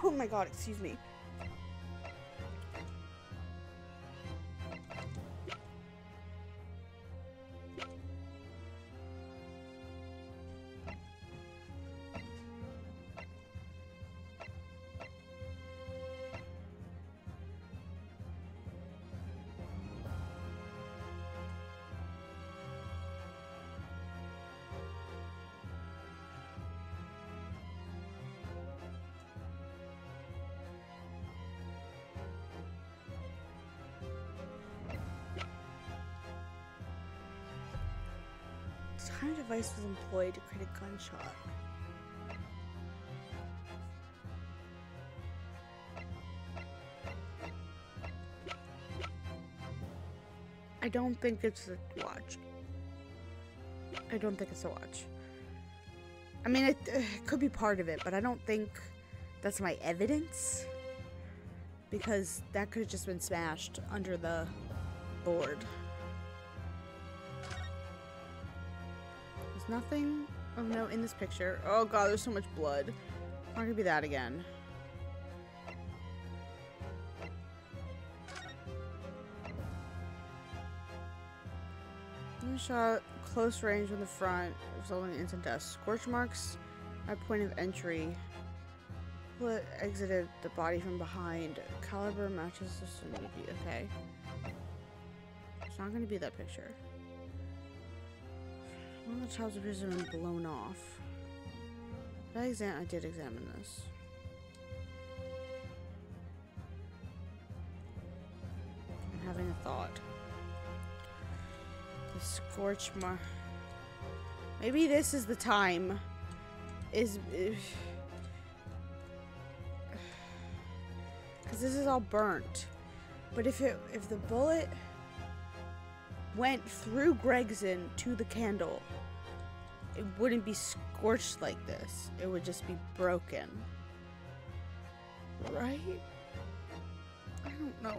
Oh my god, excuse me. The time device was employed to create a gunshot. I don't think it's a watch. I don't think it's a watch. I mean, it could be part of it, but I don't think that's my evidence. Because that could have just been smashed under the board. There's nothing of note in this picture. Oh god, there's so much blood. Not gonna be that again. Shot close range from the front, resulting in instant death. Scorch marks at point of entry. Bullet exited the body from behind. Caliber matches the Sunuki. Okay. It's not going to be that picture. One of the child's appears to have been blown off. I did examine this. I'm having a thought. The scorch mark. Maybe this is the time. Because this is all burnt. But if the bullet went through Gregson to the candle, it wouldn't be scorched like this. It would just be broken. Right? I don't know.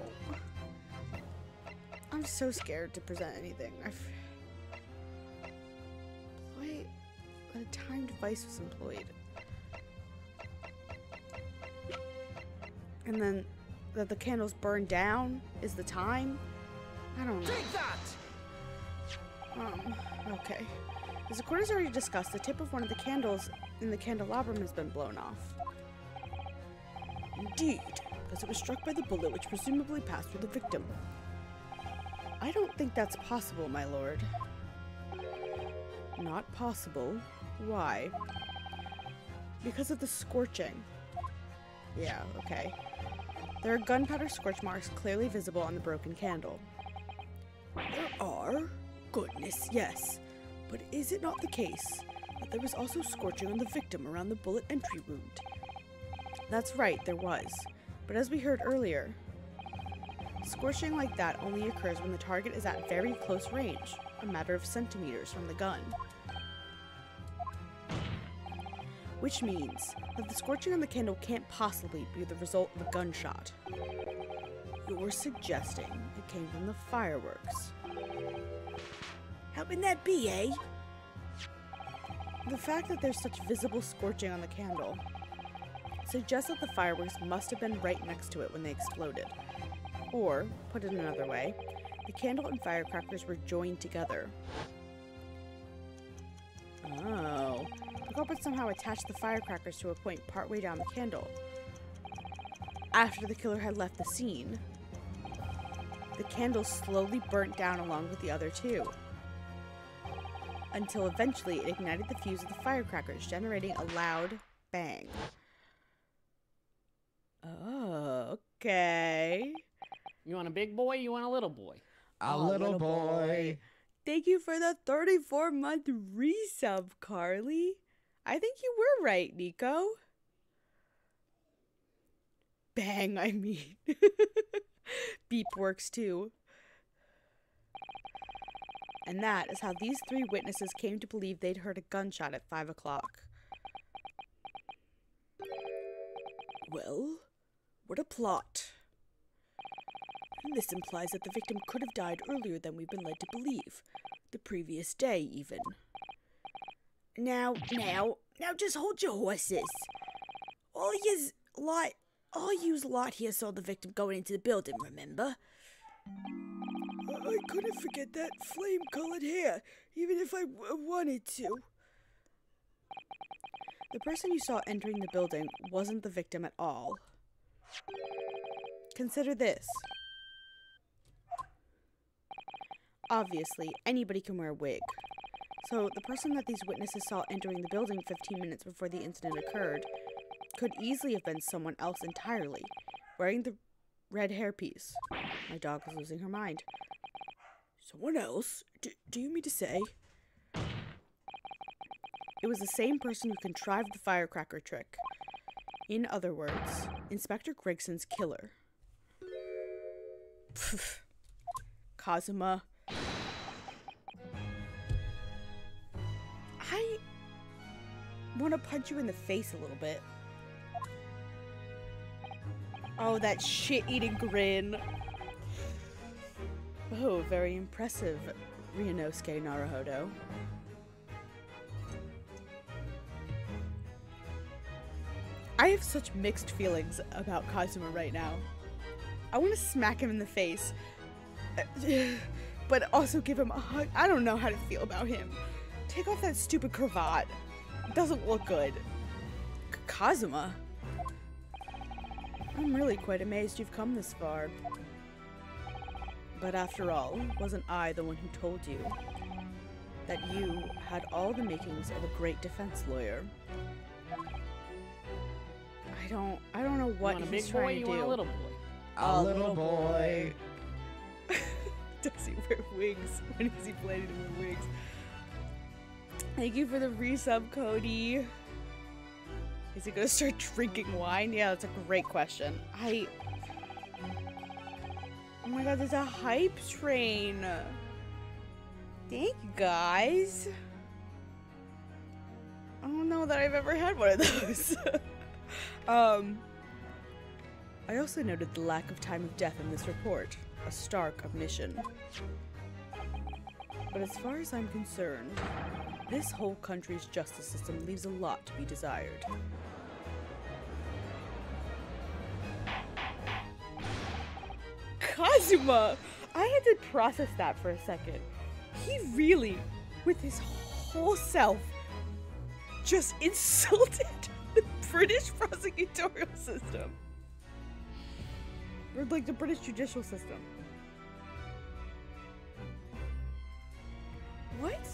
I'm so scared to present anything. A timed device was employed. And then that the candles burn down is the time? I don't know. Take that! Okay. As the court has already discussed, the tip of one of the candles in the candelabrum has been blown off. Indeed, because it was struck by the bullet which presumably passed through the victim. I don't think that's possible, my lord. Not possible? Why? Because of the scorching. Yeah, okay. There are gunpowder scorch marks clearly visible on the broken candle. There are? Goodness, yes. But is it not the case that there was also scorching on the victim around the bullet entry wound? That's right, there was. But as we heard earlier, scorching like that only occurs when the target is at very close range, a matter of centimeters from the gun. Which means that the scorching on the candle can't possibly be the result of a gunshot. You're suggesting it came from the fireworks. How can that be, eh? The fact that there's such visible scorching on the candle suggests that the fireworks must have been right next to it when they exploded. Or, put it another way, the candle and firecrackers were joined together. Oh. The culprit somehow attached the firecrackers to a point partway down the candle. After the killer had left the scene, the candle slowly burnt down along with the other two, until eventually it ignited the fuse of the firecrackers, generating a loud bang. Oh, okay. You want a big boy? You want a little boy? A little boy. Thank you for the 34-month resub, Carly. I think you were right, Nico. Bang, I mean. Beep works too. And that is how these three witnesses came to believe they'd heard a gunshot at 5 o'clock. Well, what a plot. And this implies that the victim could have died earlier than we've been led to believe. The previous day, even. Now, just hold your horses. All yous lot here saw the victim going into the building, remember? I couldn't forget that flame-colored hair, even if I wanted to. The person you saw entering the building wasn't the victim at all. Consider this. Obviously, anybody can wear a wig. So, the person that these witnesses saw entering the building 15 minutes before the incident occurred could easily have been someone else entirely, wearing the red hairpiece. My dog is losing her mind. Someone else? Do you mean to say? It was the same person who contrived the firecracker trick. In other words, Inspector Gregson's killer. Pfft. Kazuma, want to punch you in the face a little bit. Oh, that shit-eating grin. Oh, very impressive, Ryunosuke Naruhodo. I have such mixed feelings about Kazuma right now. I want to smack him in the face, but also give him a hug. I don't know how to feel about him. Take off that stupid cravat. It doesn't look good. Kazuma? I'm really quite amazed you've come this far. But after all, wasn't I the one who told you that you had all the makings of a great defense lawyer? I don't know what he's trying to do. You want a little boy? A little boy. Does he wear wigs? When is he planning to wear wigs? Thank you for the resub, Cody. Is he gonna start drinking wine? Yeah, that's a great question. Oh my god, there's a hype train. Thank you, guys. I don't know that I've ever had one of those. I also noted the lack of time of death in this report. A stark omission. But as far as I'm concerned, this whole country's justice system leaves a lot to be desired. Kazuma! I had to process that for a second. He really, with his whole self, just insulted the British prosecutorial system. Or like the British judicial system. What?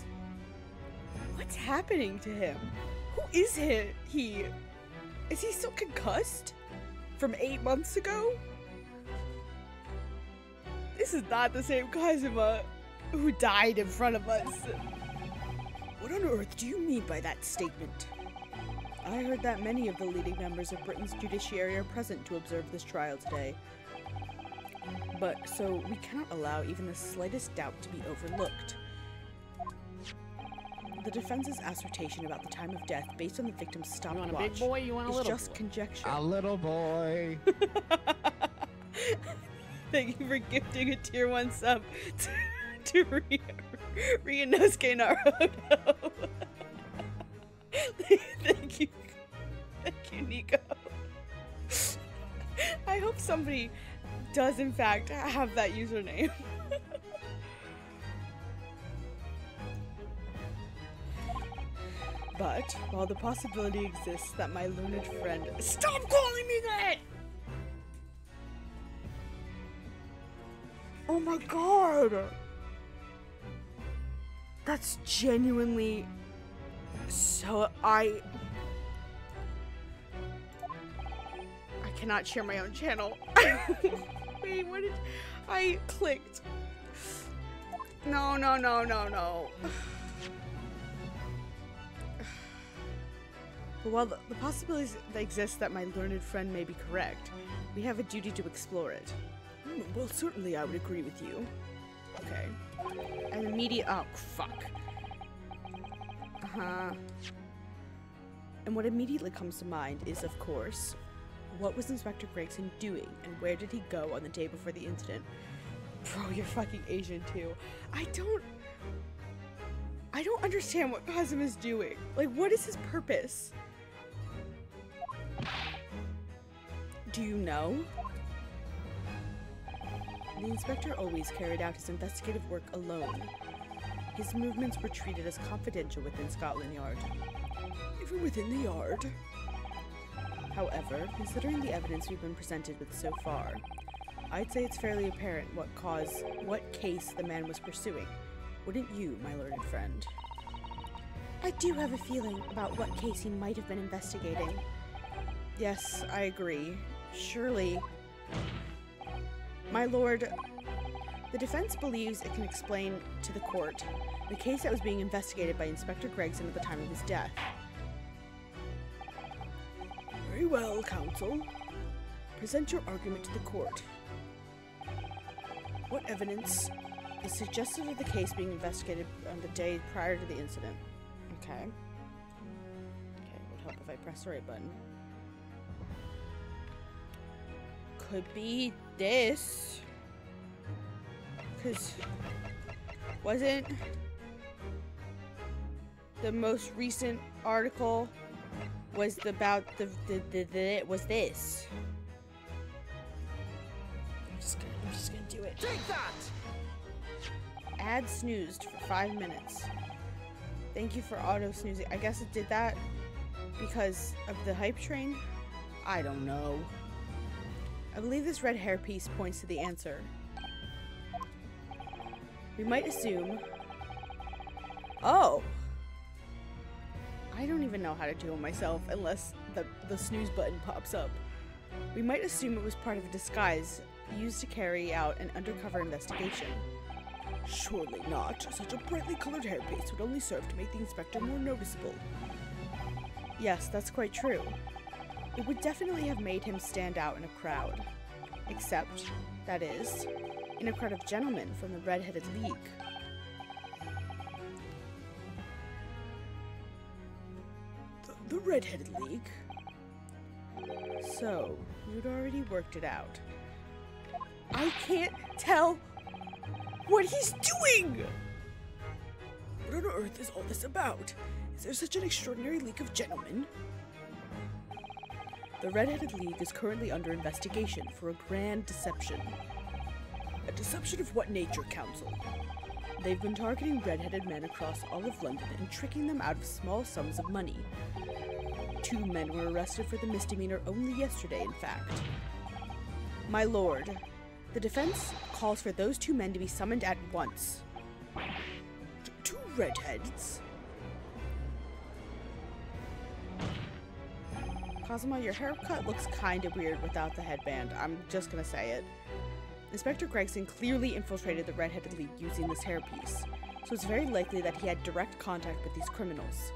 What's happening to him? Who is he? Is he still concussed? From 8 months ago? This is not the same Kazuma who died in front of us. What on earth do you mean by that statement? I heard that many of the leading members of Britain's judiciary are present to observe this trial today. But, so we cannot allow even the slightest doubt to be overlooked. The defense's assertion about the time of death based on the victim's stopwatch You want a big boy? You want a is little just boy? conjecture. A little boy. Thank you for gifting a tier 1 sub to Ryunosuke Naruhodo. Thank you. Thank you, Nico. I hope somebody does in fact have that username. But while the possibility exists that my learned friend— Stop calling me that! Oh my god! That's genuinely so— I cannot share my own channel. Wait, what did I clicked? No. But while the possibilities that exist that my learned friend may be correct, we have a duty to explore it. Well, certainly I would agree with you. Okay. An immediate— oh, fuck. And what immediately comes to mind is, of course, what was Inspector Gregson doing, and where did he go on the day before the incident? Bro, you're fucking Asian too. I don't understand what Kazuma's doing. Like, what is his purpose? Do you know? The inspector always carried out his investigative work alone. His movements were treated as confidential within Scotland Yard. Even within the Yard? However, considering the evidence we've been presented with so far, I'd say it's fairly apparent what case the man was pursuing. Wouldn't you, my learned friend? I do have a feeling about what case he might have been investigating. Yes, I agree. Surely. My lord, the defense believes it can explain to the court the case that was being investigated by Inspector Gregson at the time of his death. Very well, counsel. Present your argument to the court. What evidence is suggestive of the case being investigated on the day prior to the incident? Okay. if I press the right button. Could be this. Because wasn't the most recent article was about was this. I'm just gonna do it. Take that! Ad snoozed for 5 minutes. Thank you for auto snoozing. I guess it did that because of the hype train? I don't know. I believe this red hairpiece points to the answer. We might assume... Oh! I don't even know how to do it myself unless the snooze button pops up. We might assume it was part of a disguise used to carry out an undercover investigation. Surely not. Such a brightly colored hairpiece would only serve to make the inspector more noticeable. Yes, that's quite true. It would definitely have made him stand out in a crowd. Except, that is, in a crowd of gentlemen from the Red-Headed League. The Red-Headed League? So, you'd already worked it out. I can't tell what he's doing! What on earth is all this about? Is there such an extraordinary league of gentlemen? The Red-Headed League is currently under investigation for a grand deception. A deception of what nature, Council? They've been targeting red-headed men across all of London and tricking them out of small sums of money. 2 men were arrested for the misdemeanor only yesterday, in fact. My lord, the defense calls for those 2 men to be summoned at once. 2 redheads? Kazuma, your haircut looks kinda weird without the headband. I'm just gonna say it. Inspector Gregson clearly infiltrated the Red-Headed League using this hairpiece, so it's very likely that he had direct contact with these criminals.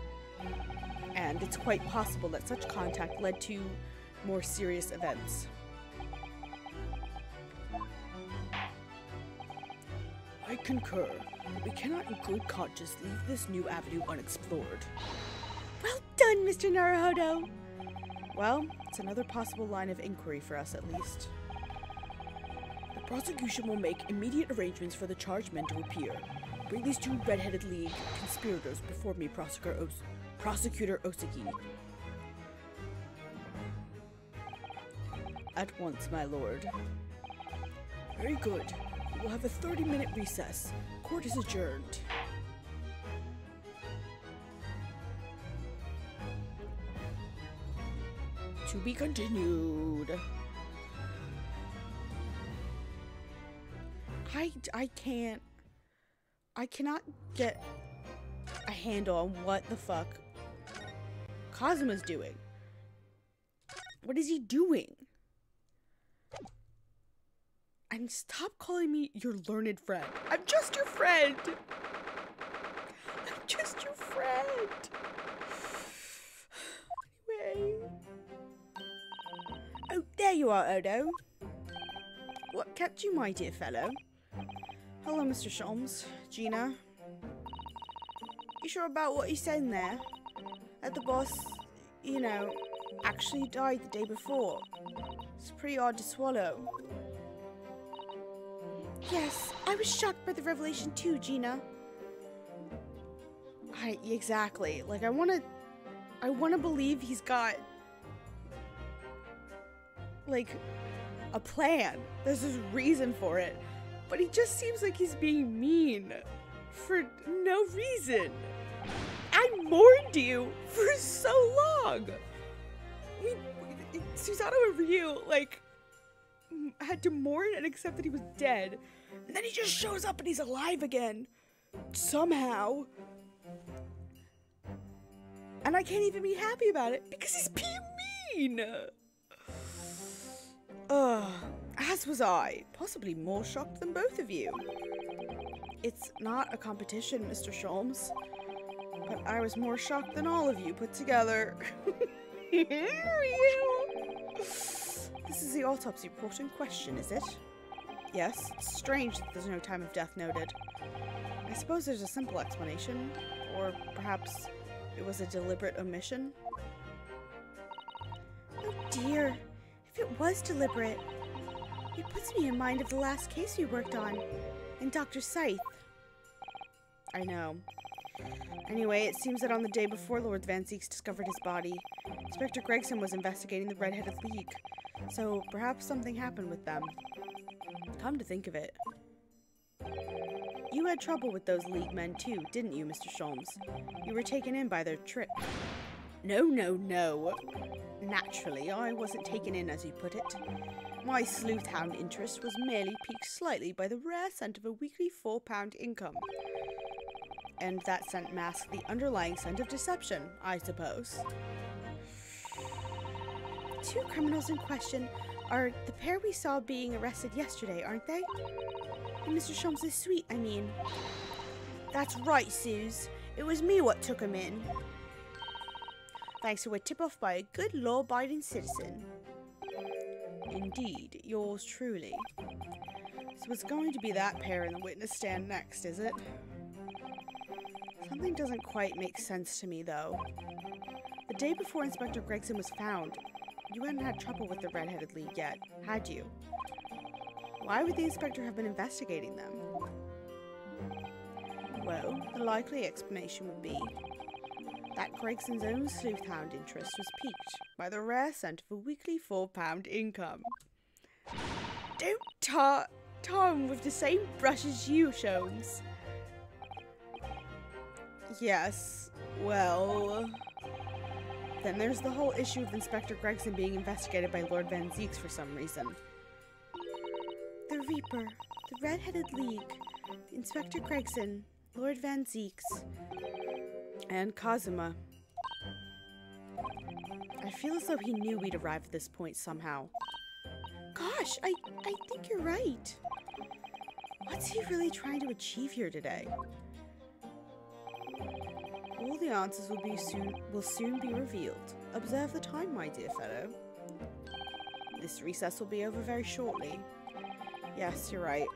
And it's quite possible that such contact led to more serious events. I concur, but we cannot in good conscience leave this new avenue unexplored. Well done, Mr. Naruhodo! Well, it's another possible line of inquiry for us at least. The prosecution will make immediate arrangements for the charged men to appear. Bring these 2 Red-Headed League conspirators before me, Prosecutor Osaki. At once, my lord. Very good. We will have a 30-minute recess. Court is adjourned. To be continued. I cannot get a handle on what the fuck Kazuma's doing. What is he doing? And stop calling me your learned friend. I'm just your friend. I'm just your friend. Anyway. Oh, there you are, Odo. What kept you, my dear fellow? Hello, Mr. Sholmes. Gina. You sure about what you said in there? That the boss, you know, actually died the day before. It's pretty odd to swallow. Yes, I was shocked by the revelation too, Gina. Exactly. Like, I wanna believe he's got, like, a plan. There's this reason for it. But he just seems like he's being mean for no reason. I mourned you for so long. I mean, Susanoo and Ryu, like, had to mourn and accept that he was dead. And then he just shows up and he's alive again. Somehow. And I can't even be happy about it because he's being mean. As was I, possibly more shocked than both of you. It's not a competition, Mr. Sholmes, but I was more shocked than all of you put together. This is the autopsy report in question, is it? Yes, it's strange that there's no time of death noted. I suppose there's a simple explanation, or perhaps it was a deliberate omission. dear. If it was deliberate, it puts me in mind of the last case we worked on, and Dr. Scythe. I know. Anyway, it seems that on the day before Lord Van Zieks discovered his body, Inspector Gregson was investigating the Red-Headed League, so perhaps something happened with them. Come to think of it. You had trouble with those League men too, didn't you, Mr. Sholmes? You were taken in by their trick. No. Naturally, I wasn't taken in as you put it. My sleuth-hound interest was merely piqued slightly by the rare scent of a weekly £4 income. And that scent masked the underlying scent of deception, I suppose. Two criminals in question are the pair we saw being arrested yesterday, aren't they? In Mr. Sholmes' suite, I mean. That's right, Suze. It was me what took him in. Thanks to a tip-off by a good law-abiding citizen. Indeed, yours truly. So it's going to be that pair in the witness stand next, is it? Something doesn't quite make sense to me, though. The day before Inspector Gregson was found, you hadn't had trouble with the Red-Headed League yet, had you? Why would the inspector have been investigating them? Well, the likely explanation would be that Gregson's own sleuth-hound interest was piqued by the rare scent of a weekly £4 income. Don't tar him with the same brush as you, Sholmes. Yes, well... Then there's the whole issue of Inspector Gregson being investigated by Lord Van Zieks for some reason. The Reaper, the Red-Headed League, Inspector Gregson, Lord Van Zieks, and Kazuma. I feel as though he knew we'd arrive at this point somehow. Gosh, I think you're right. What's he really trying to achieve here today? All the answers will soon be revealed. Observe the time, my dear fellow. This recess will be over very shortly. Yes, you're right.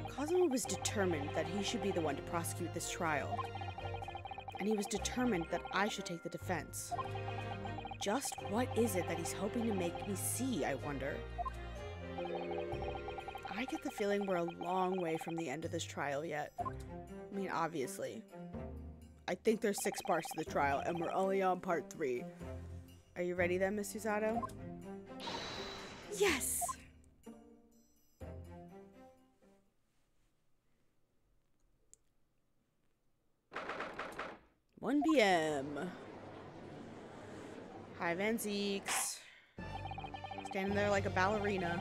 Kazuma was determined that he should be the one to prosecute this trial. And he was determined that I should take the defense. Just what is it that he's hoping to make me see, I wonder? I get the feeling we're a long way from the end of this trial yet. I mean, obviously. I think there's 6 parts to the trial, and we're only on part 3. Are you ready then, Miss Susato? Yes! 1 p.m. Hi, Van Zieks. Standing there like a ballerina.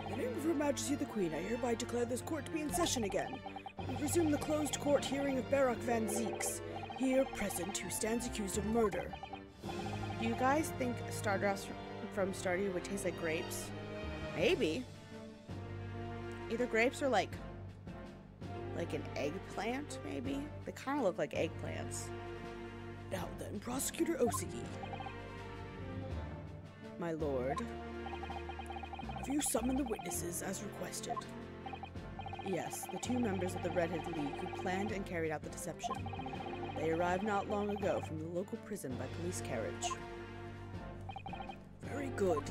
In the name of Her Majesty the Queen, I hereby declare this court to be in session again. We resume the closed court hearing of Barak Van Zieks, here present, who stands accused of murder. Do you guys think Stardust from Stardew would taste like grapes? Maybe. Either grapes or like an eggplant, maybe? They kind of look like eggplants. Now then, Prosecutor Osigi. My lord. Have you summoned the witnesses as requested? Yes, the 2 members of the Red-Headed League who planned and carried out the deception. They arrived not long ago from the local prison by police carriage. Very good.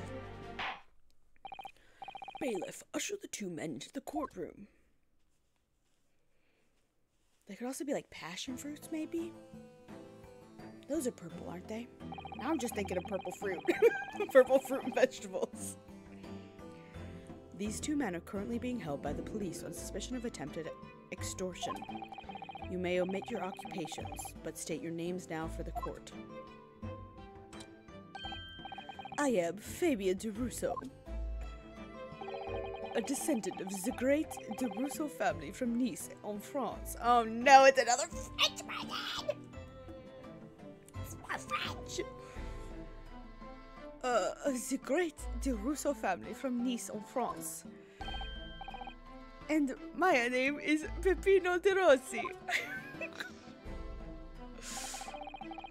Bailiff, usher the 2 men into the courtroom. They could also be like passion fruits, maybe? Those are purple, aren't they? Now I'm just thinking of purple fruit. Purple fruit and vegetables. These 2 men are currently being held by the police on suspicion of attempted extortion. You may omit your occupations, but state your names now for the court. I am Fabien de Rousseau, a descendant of the great de Rousseau family from Nice, in France. Oh no, it's another French person! It's more French! The great de Rousseau family from Nice, in France. And my name is Peppino de Rossi.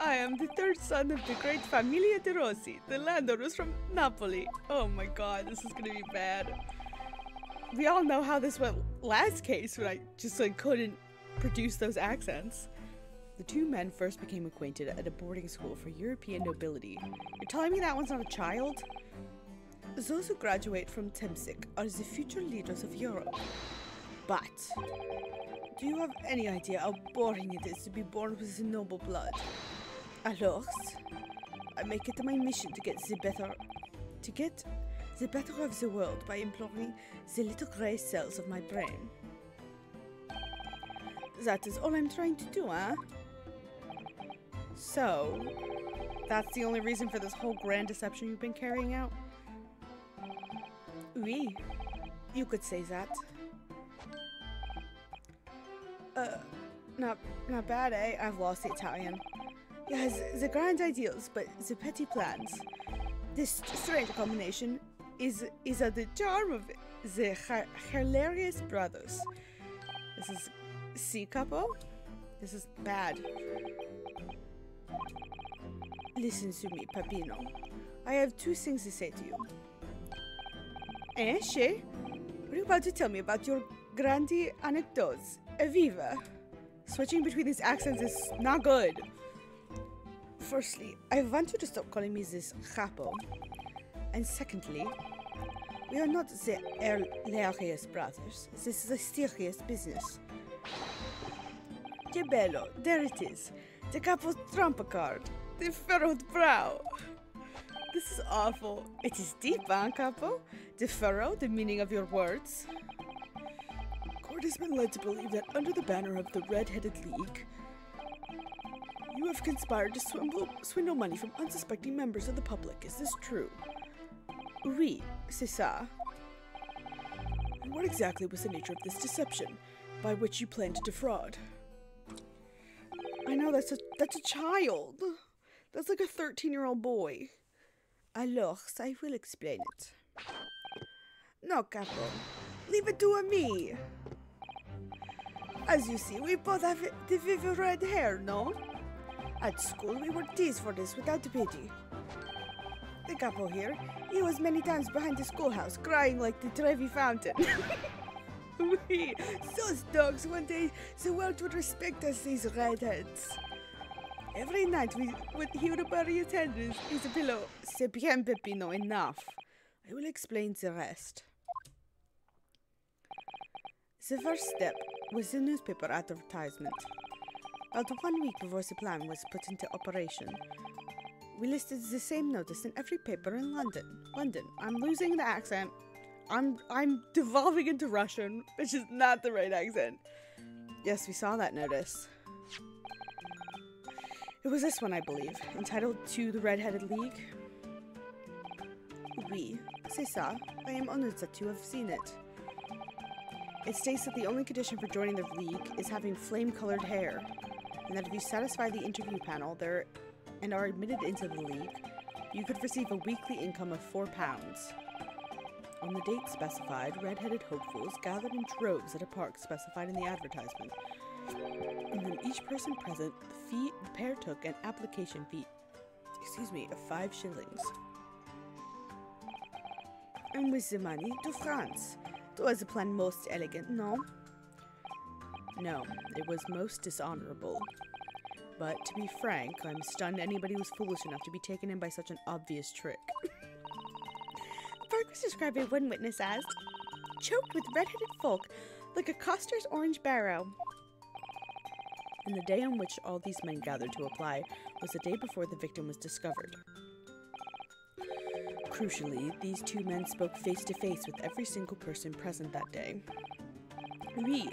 I am the 3rd son of the great Familia de Rossi, the landowners from Napoli. Oh my god, this is gonna be bad. We all know how this went last case when I just couldn't produce those accents. The two men first became acquainted at a boarding school for European nobility. You're telling me that one's not a child? Those who graduate from Temsic are the future leaders of Europe. But, do you have any idea how boring it is to be born with the noble blood? Alors, I make it my mission to get the better of the world by imploring the little grey cells of my brain. That is all I'm trying to do, huh? So, that's the only reason for this whole grand deception you've been carrying out? Oui, you could say that. Not bad, eh? I've lost the Italian. Yes, the grand ideals, but the petty plans. This strange combination is at the charm of the hilarious brothers. This is si capo? This is bad. Listen to me, Peppino. I have two things to say to you. Che? What are you about to tell me about your grandi anecdotes? Evviva! Switching between these accents is not good. Firstly, I want you to stop calling me this capo. And secondly, we are not the hilarious brothers. This is a serious business. Que bello, there it is. The capo's trump card. The furrowed brow. This is awful. It is deep, huh, Capo? The furrow, the meaning of your words. Court has been led to believe that under the banner of the Red-Headed League, you have conspired to swindle money from unsuspecting members of the public. Is this true? Oui, c'est ça. And what exactly was the nature of this deception, by which you plan to defraud? I know, that's a child. That's like a 13-year-old boy. Alors, I will explain it. No, Capo. Leave it to me. As you see, we both have the vivid red hair, no? At school, we were teased for this without pity. The Capo here, he was many times behind the schoolhouse, crying like the Trevi fountain. We, those dogs, one day the world would respect us, these redheads. Every night he would bury his head in his pillow. C'est bien, Peppino, enough. I will explain the rest. The first step was the newspaper advertisement. About 1 week before the plan was put into operation, we listed the same notice in every paper in London. I'm losing the accent. I'm devolving into Russian, which is not the right accent. Yes, we saw that notice. It was this one, I believe, entitled To the Red-Headed League. Oui, c'est ça. I am honored that you have seen it. It states that the only condition for joining the league is having flame-colored hair, and that if you satisfy the interview panel and are admitted into the league, you could receive a weekly income of £4. On the date specified, red-headed hopefuls gathered in droves at a park specified in the advertisement. And then each person present, the pair took an application fee, of 5 shillings. And with the money, to France. It was a plan most elegant, no? No, it was most dishonorable. But to be frank, I'm stunned anybody was foolish enough to be taken in by such an obvious trick. The park was described by one witness as choked with red-headed folk, like a coster's orange barrow. And the day on which all these men gathered to apply was the day before the victim was discovered. Crucially, these two men spoke face-to-face with every single person present that day. Oui,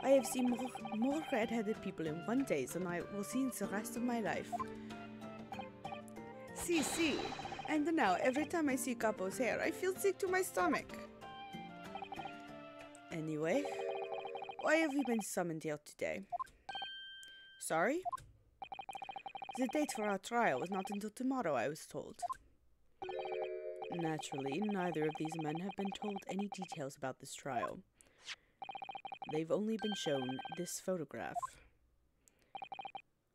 I have seen more red-headed people in one day than I will see in the rest of my life. Si. And now, every time I see Capo's hair, I feel sick to my stomach. Anyway, why have we been summoned here today? Sorry? The date for our trial is not until tomorrow, I was told. Naturally, neither of these men have been told any details about this trial. They've only been shown this photograph.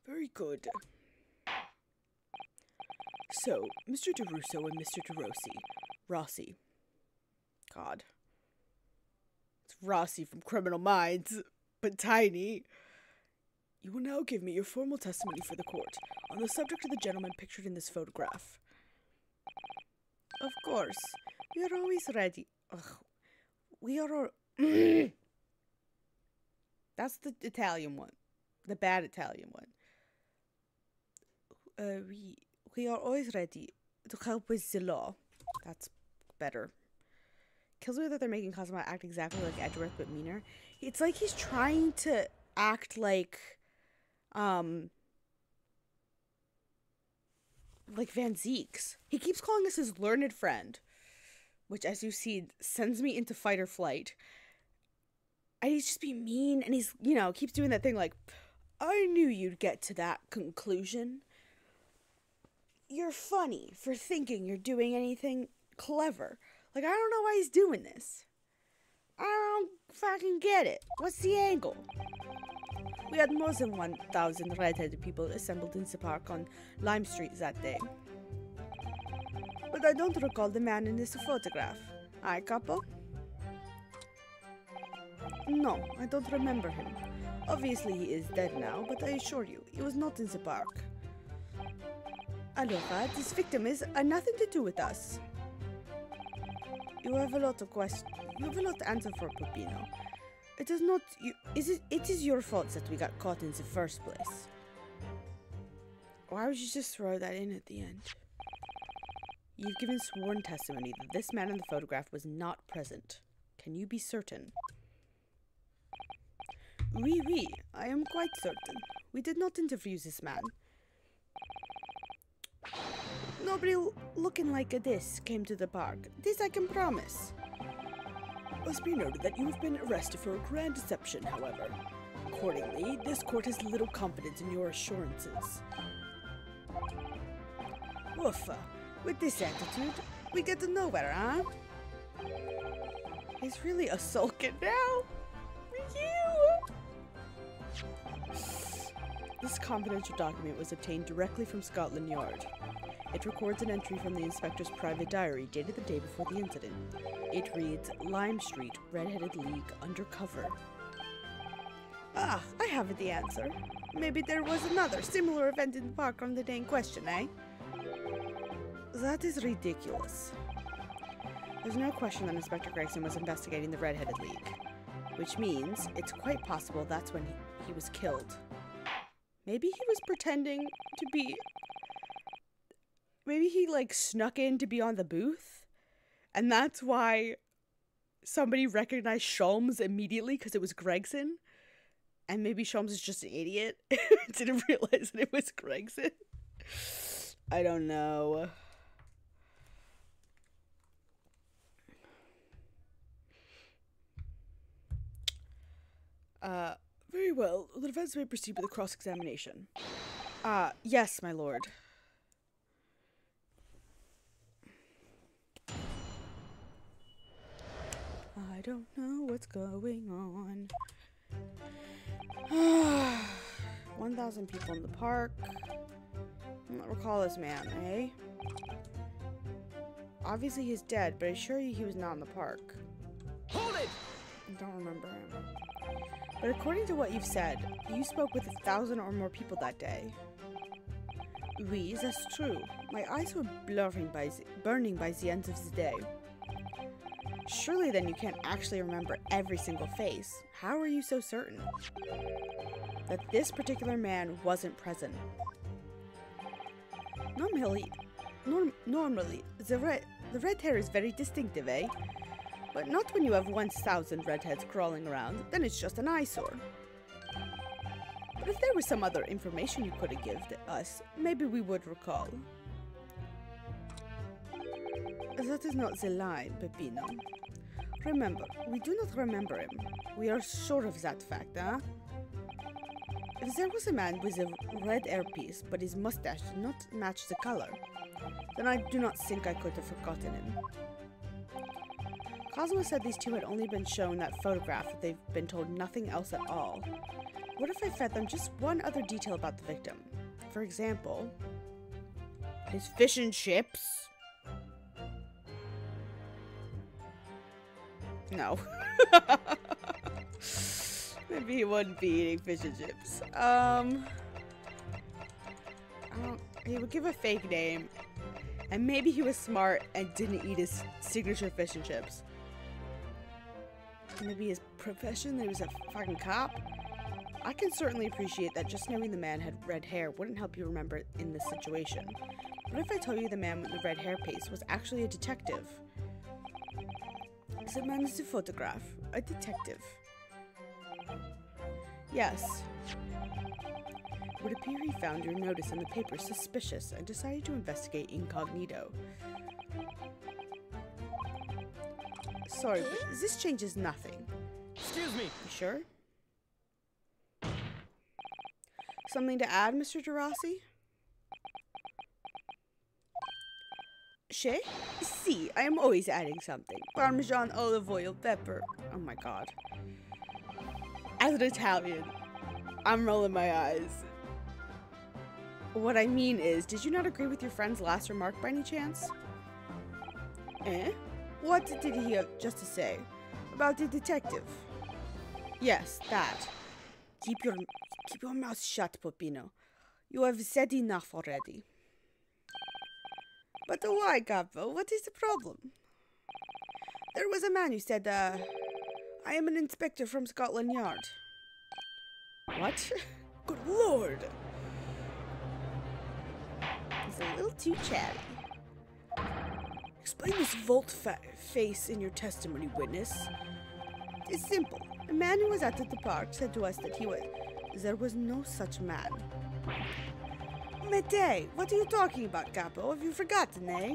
Very good. So, Mr. DeRusso and Mr. Rossi. God. It's Rossi from Criminal Minds, but tiny. You will now give me your formal testimony for the court on the subject of the gentleman pictured in this photograph. Of course. We are always ready. Ugh. We are all... That's the Italian one. The bad Italian one. We are always ready to help with the law. That's better. Kills me that they're making Kazuma act exactly like Edgeworth but meaner. It's like he's trying to act like Van Zieks. He keeps calling us his learned friend, which, as you see, sends me into fight or flight. And he's just being mean, and he's, keeps doing that thing like, I knew you'd get to that conclusion. You're funny for thinking you're doing anything clever. Like, I don't know why he's doing this. I don't fucking get it. What's the angle? We had more than 1,000 red-headed people assembled in the park on Lime Street that day. But I don't recall the man in this photograph. Aye, Capo? No, I don't remember him. Obviously he is dead now, but I assure you, he was not in the park. Aloha, this victim is nothing to do with us. You have a lot of questions. You have a lot to answer for, Peppino. It is not you. It is your fault that we got caught in the first place. Why would you just throw that in at the end? You've given sworn testimony that this man in the photograph was not present. Can you be certain? Oui, I am quite certain. We did not interview this man. Nobody looking like this came to the park. This I can promise. Must be noted that you have been arrested for a grand deception, however. Accordingly, this court has little confidence in your assurances. Woofa. With this attitude, we get to nowhere, huh? He's really a sulkin now. This confidential document was obtained directly from Scotland Yard. It records an entry from the inspector's private diary dated the day before the incident. It reads, Lime Street, Red-Headed League, undercover. Ah, I have the answer. Maybe there was another similar event in the park on the day in question, eh? That is ridiculous. There's no question that Inspector Gregson was investigating the Red-Headed League, which means it's quite possible that's when he was killed. Maybe he was pretending to be... Maybe he, snuck in to be on the booth? And that's why somebody recognized Sholmes immediately, because it was Gregson? And maybe Sholmes is just an idiot? Didn't realize that it was Gregson? I don't know. Very well. The defense may proceed with a cross-examination. Yes, my lord. I don't know what's going on. 1,000 people in the park. I don't recall this man, eh? Obviously he's dead, but I assure you he was not in the park. Hold it! I don't remember him. But according to what you've said, you spoke with 1,000 or more people that day. Oui, that's true. My eyes were burning by the end of the day. Surely then you can't actually remember every single face. How are you so certain that this particular man wasn't present? Normally, the red hair is very distinctive, eh? But not when you have 1,000 redheads crawling around, then it's just an eyesore. But if there was some other information you could have given us, maybe we would recall. That is not the line, Peppino. Remember, we do not remember him. We are sure of that fact, huh? If there was a man with a red hairpiece, but his mustache did not match the color, then I do not think I could have forgotten him. Cosmo said these two had only been shown that photograph, that they've been told nothing else at all. What if I fed them just one other detail about the victim? For example, his fish and chips? No. Maybe he wouldn't be eating fish and chips. He would give a fake name. And maybe he was smart and didn't eat his signature fish and chips. Maybe his profession, he was a fucking cop. I can certainly appreciate that just knowing the man had red hair wouldn't help you remember it in this situation. What if I tell you the man with the red hair paste was actually a detective? The man is a photograph. A detective. Yes. It would appear he found your notice in the paper suspicious and decided to investigate incognito. Sorry, but this changes nothing. Excuse me. You sure? Something to add, Mr. Gerasi? Che? Si, I am always adding something. Parmesan, olive oil, pepper. Oh my god. As an Italian, I'm rolling my eyes. What I mean is, did you not agree with your friend's last remark by any chance? Eh? What did he have just to say? About the detective? Yes, that. Keep your mouth shut, Peppino. You have said enough already. But why, Capo? What is the problem? There was a man who said, I am an inspector from Scotland Yard. What? Good lord! He's a little too chatty. Explain this volte-face in your testimony, witness. It's simple. A man who was at the park said to us that there was no such man. Mete, what are you talking about, Capo? Have you forgotten, eh?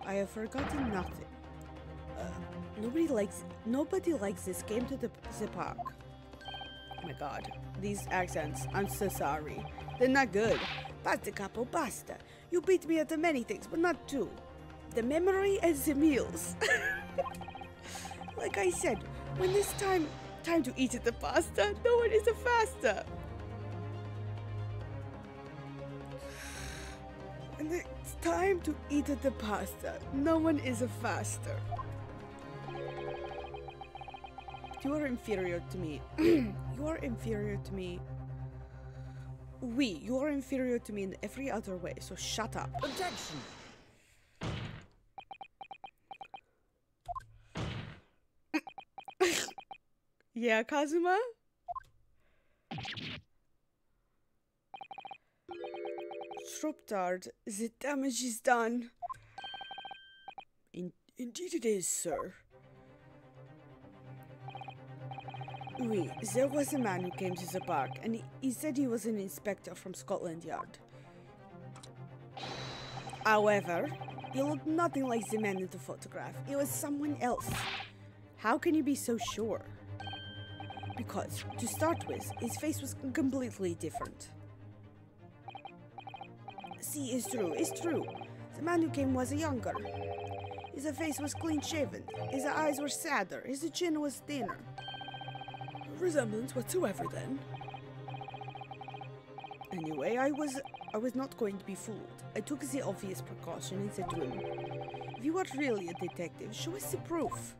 I have forgotten nothing. Nobody likes this game to the park. Oh my god, these accents, I'm so sorry. They're not good. Basta, Capo, basta. You beat me at the many things, but not two. The memory and the meals. Like I said, when it's time to eat the pasta, no one is a faster. When it's time to eat the pasta, no one is a faster. You are inferior to me. You are inferior to me. You are inferior to me in every other way, so shut up. Objection. Yeah, Kazuma? Shroptard, the damage is done. Indeed it is, sir. Oui, there was a man who came to the park, and he said he was an inspector from Scotland Yard. However, he looked nothing like the man in the photograph. It was someone else. How can you be so sure? Because, to start with, his face was completely different. See, it's true. The man who came was younger. His face was clean-shaven. His eyes were sadder. His chin was thinner. No resemblance whatsoever, then. Anyway, I was not going to be fooled. I took the obvious precaution and said to him, if you are really a detective, show us the proof.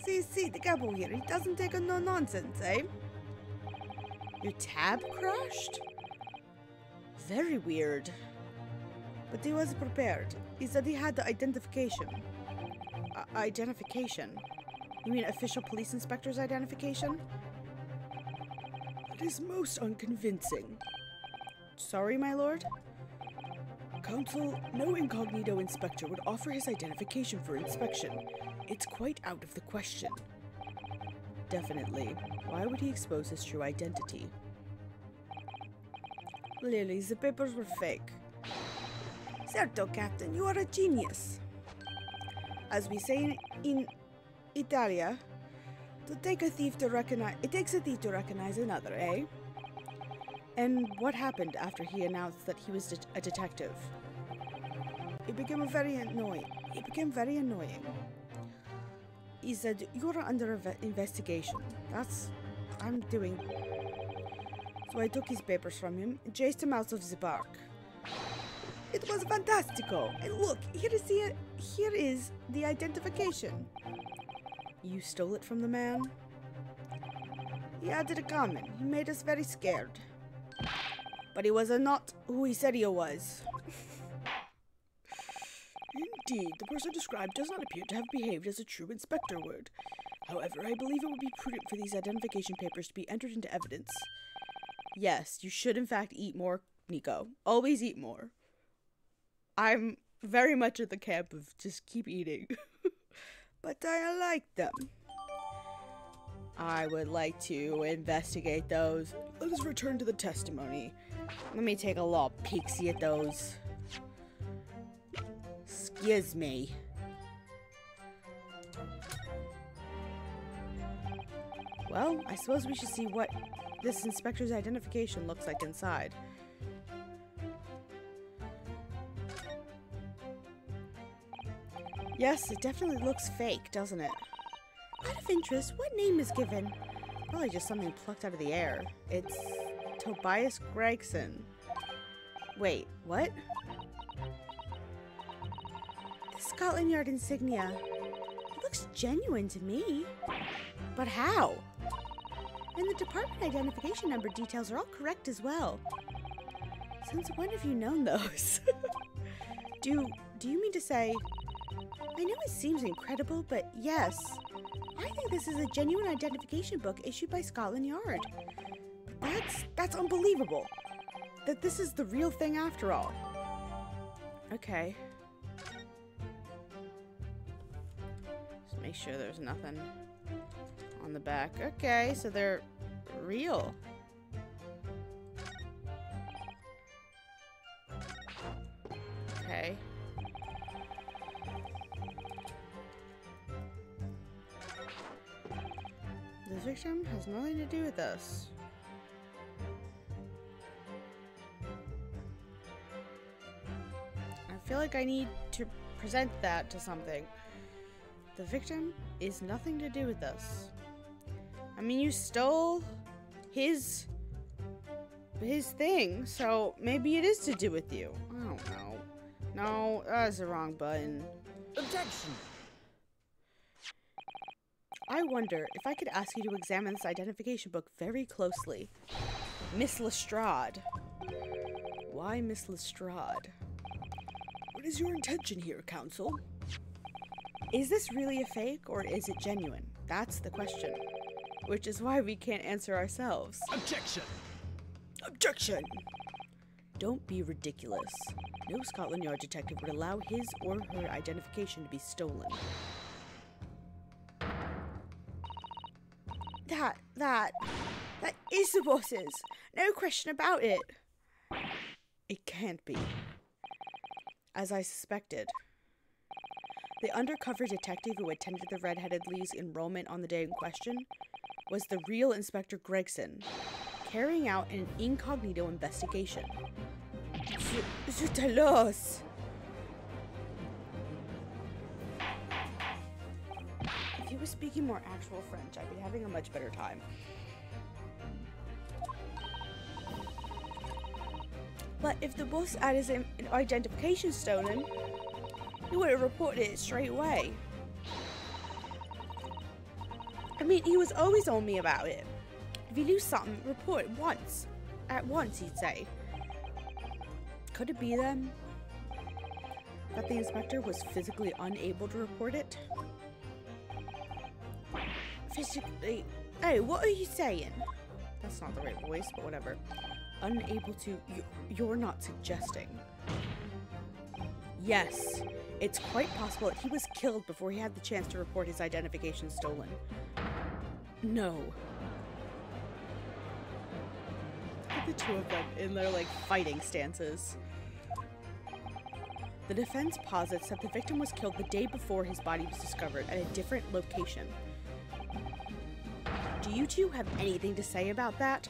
See, the Capo here, he doesn't take no nonsense, eh? Your tab crashed? Very weird. But he was prepared. He said he had the identification. Identification? You mean official police inspector's identification? It is most unconvincing. Sorry, my lord? Counsel, no incognito inspector would offer his identification for inspection. It's quite out of the question. Definitely. Why would he expose his true identity? Lily, the papers were fake. Certo, Captain, you are a genius. As we say in Italia, it takes a thief to recognize another, eh? And what happened after he announced that he was a detective? It became very annoying. He said, you're under investigation. I'm doing. So I took his papers from him and chased him out of the park. It was fantastico. And look, here is the identification. You stole it from the man? He added a comment. He made us very scared. But he was not who he said he was. Indeed, the person described does not appear to have behaved as a true inspector would. However, I believe it would be prudent for these identification papers to be entered into evidence. Yes, you should in fact eat more, Nico. Always eat more. I'm very much at the camp of just keep eating. But I like them. I would like to investigate those. Let us return to the testimony. Let me take a little peek-see at those. Excuse me. Well, I suppose we should see what this inspector's identification looks like inside. Yes, it definitely looks fake, doesn't it? Out of interest, what name is given? Probably just something plucked out of the air. It's Tobias Gregson. Wait, what? The Scotland Yard insignia. It looks genuine to me. But how? And the department identification number details are all correct as well. Since when have you known those? Do you mean to say... I know it seems incredible, but yes. I think this is a genuine identification book issued by Scotland Yard. But that's unbelievable. That this is the real thing after all. Okay. Just make sure there's nothing on the back. Okay, so they're real. Okay. The victim has nothing to do with this. I feel like I need to present that to something. The victim is nothing to do with this. I mean, you stole his thing, so maybe it is to do with you. I don't know. No, that's the wrong button. Objection! I wonder if I could ask you to examine this identification book very closely. Miss Lestrade. Why Miss Lestrade? What is your intention here, counsel? Is this really a fake or is it genuine? That's the question. Which is why we can't answer ourselves. Objection! Objection! Don't be ridiculous. No Scotland Yard detective would allow his or her identification to be stolen. That is the boss's. No question about it. It can't be. As I suspected. The undercover detective who attended the Red-Headed Lee's enrollment on the day in question was the real Inspector Gregson, carrying out an incognito investigation. Zut alors! If he was speaking more actual French, I'd be having a much better time. But if the boss had his identification stolen, he would have reported it straight away. I mean, he was always on me about it. If you lose something, report it once. At once, he'd say. Could it be then that the inspector was physically unable to report it? Physically... Hey, what are you saying? That's not the right voice, but whatever. Unable to... You're not suggesting. Yes, it's quite possible that he was killed before he had the chance to report his identification stolen. No. The two of them in their, like, fighting stances. The defense posits that the victim was killed the day before his body was discovered at a different location. Do you two have anything to say about that?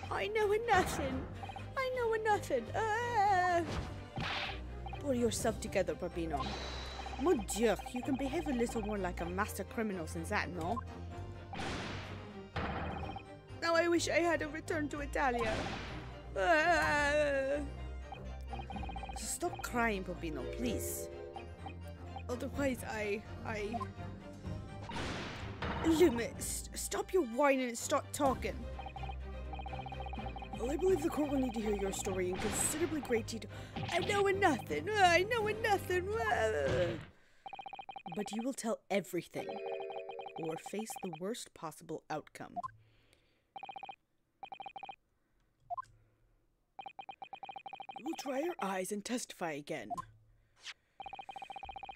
I know nothing. I know nothing. Pull yourself together, Peppino. Mon Dieu, you can behave a little more like a master criminal than that, no? Now I wish I had a return to Italia. Stop crying, Peppino, please. Otherwise, Luma, stop your whining and start talking. Well, I believe the court will need to hear your story in considerably great detail. I know nothing. I know nothing. But you will tell everything, or face the worst possible outcome. You will try your eyes and testify again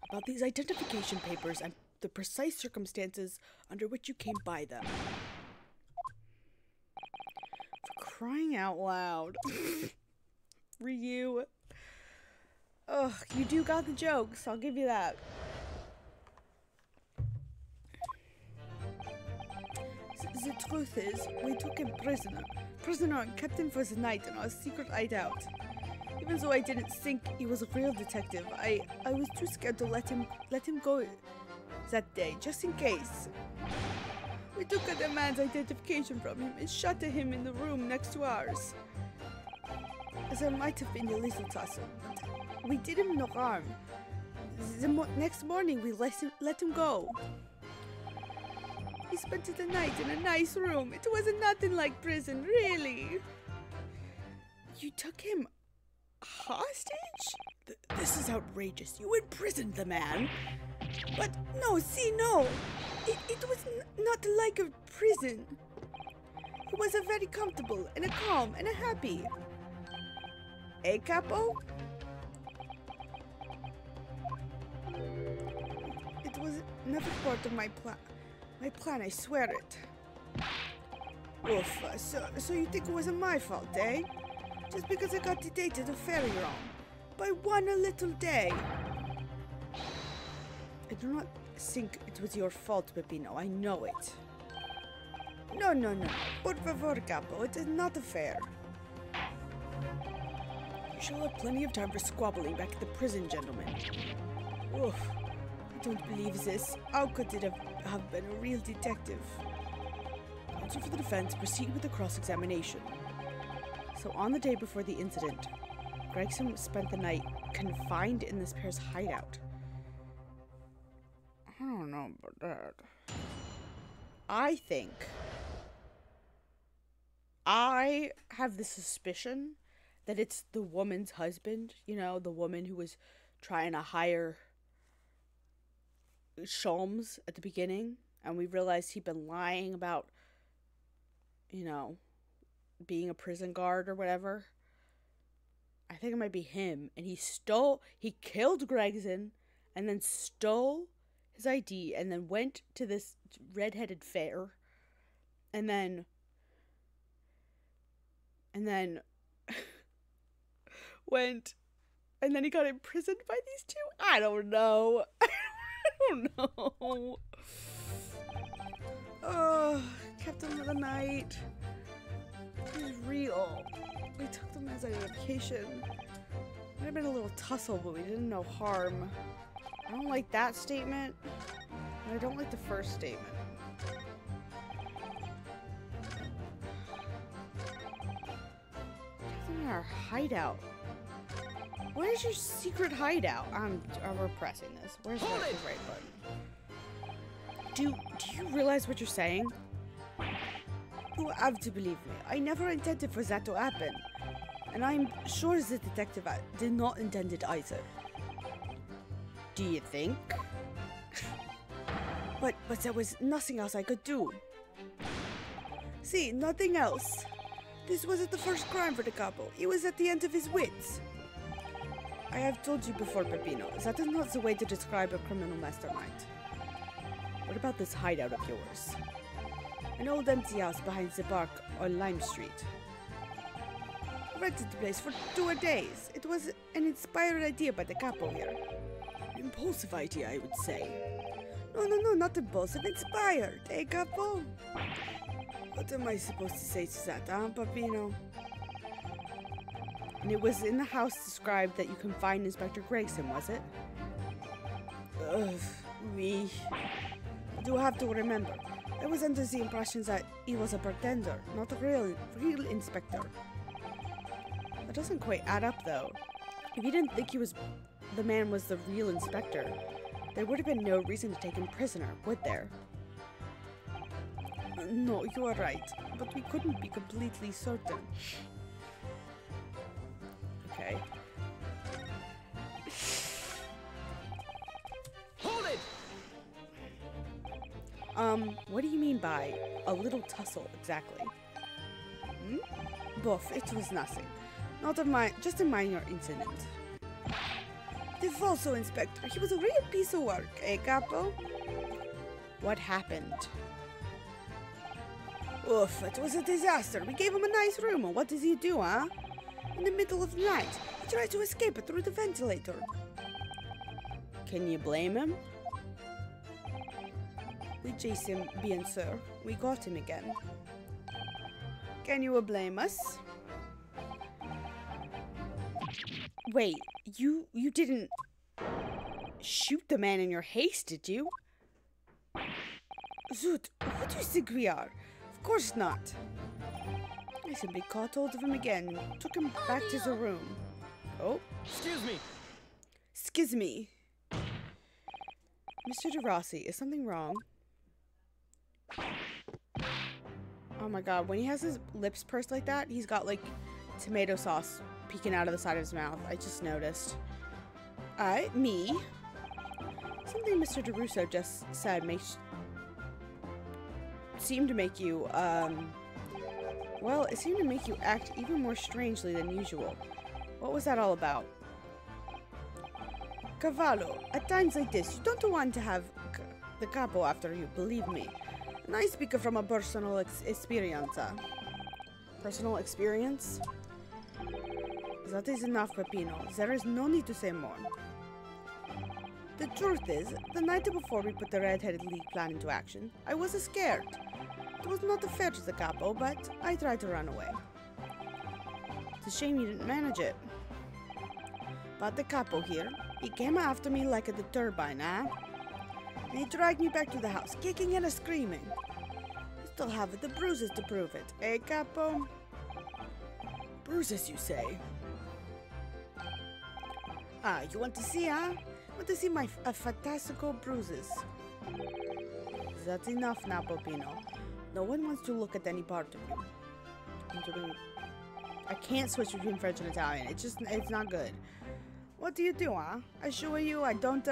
about these identification papers and the precise circumstances under which you came by them. For crying out loud. Ryu. Ugh, you do got the jokes, I'll give you that. The truth is, we took him prisoner and kept him for the night in our secret hideout. Even though I didn't think he was a real detective, I was too scared to let him go that day, just in case. We took the man's identification from him and shot at him in the room next to ours. There might have been a little tussle, but we did him no harm. The next morning we let him go. He spent the night in a nice room. It wasn't nothing like prison, really. You took him hostage? This is outrageous. You imprisoned the man. But no. It was not like a prison. It was a very comfortable and a calm and a happy. Eh, Capo? It was never part of my plan. My plan, I swear it. Oof, so you think it wasn't my fault, eh? Just because I got the date to the ferry wrong. By one little day. I do not think it was your fault, Peppino. I know it. No. Por favor, Capo. It is not fair. You shall have plenty of time for squabbling back at the prison, gentlemen. Oof. I don't believe this. How could it have been a real detective? Counsel for the defense, proceed with the cross-examination. So on the day before the incident, Gregson spent the night confined in this pair's hideout. I don't know about that. I have the suspicion that it's the woman's husband, you know, the woman who was trying to hire Sholmes at the beginning, and we realized he'd been lying about, you know, being a prison guard or whatever. I think it might be him, and he killed Gregson, and then stole his ID, and then went to this red-headed fair, and then went, and then he got imprisoned by these two? I don't know. Oh, kept him for the night. He's real. We took them as identification. Might have been a little tussle, but we didn't know harm. I don't like that statement, and I don't like the first statement. Kept them in our hideout. Where's your secret hideout? We're pressing this. Where's the right button? Do you realize what you're saying? You have to believe me. I never intended for that to happen. And I'm sure the detective did not intend it either. Do you think? But there was nothing else I could do. See, nothing else. This wasn't the first crime for the capo. He was at the end of his wits. I have told you before, Peppino, that is not the way to describe a criminal mastermind. What about this hideout of yours? An old empty house behind the park on Lime Street. I rented the place for 2 days. It was an inspired idea by the capo here. Impulsive idea, I would say. No, not impulsive. Inspired, eh, capo? What am I supposed to say to that, Peppino? And it was in the house described that you confined Inspector Gregson, was it? We do have to remember. I was under the impression that he was a pretender, not a real inspector. That doesn't quite add up, though. If you didn't think the man was the real inspector, there would have been no reason to take him prisoner, would there? No, you are right, but we couldn't be completely certain. Okay. Hold it! What do you mean by a little tussle, exactly? Buff, it was nothing. Just a minor incident. The Falso Inspector, he was a real piece of work, eh, Capo? What happened? Oof, it was a disaster. We gave him a nice room, and what does he do, huh? In the middle of the night, he tried to escape it through the ventilator. Can you blame him? We chased him, bien sûr. We got him again. Can you blame us? Wait, you didn't shoot the man in your haste, did you? Zoot, who do you think we are? Of course not. I simply caught hold of him again, took him back to the room. Oh, Excuse me. Excuse me. Mr. DeRossi, is something wrong? Oh my god, when he has his lips pursed like that, he's got like tomato sauce peeking out of the side of his mouth. I just noticed. Me? Something Mr. DeRusso just said seemed to make you, well, it seemed to make you act even more strangely than usual. What was that all about? Cavallo, at times like this, you don't want to have the capo after you, believe me. And I speak from a personal experience. Personal experience? That is enough, Peppino. There is no need to say more. The truth is, the night before we put the Red-Headed League plan into action, I was scared. It was not fair to the capo, but I tried to run away. It's a shame you didn't manage it. But the capo here, he came after me like the turbine, huh? And he dragged me back to the house, kicking and screaming. I still have the bruises to prove it, eh, capo? Bruises, you say? Ah, you want to see, huh? Want to see my fantastical bruises? That's enough now, Peppino. No one wants to look at any part of you. I can't switch between French and Italian. It's not good. What do you do, huh? I show you, I don't,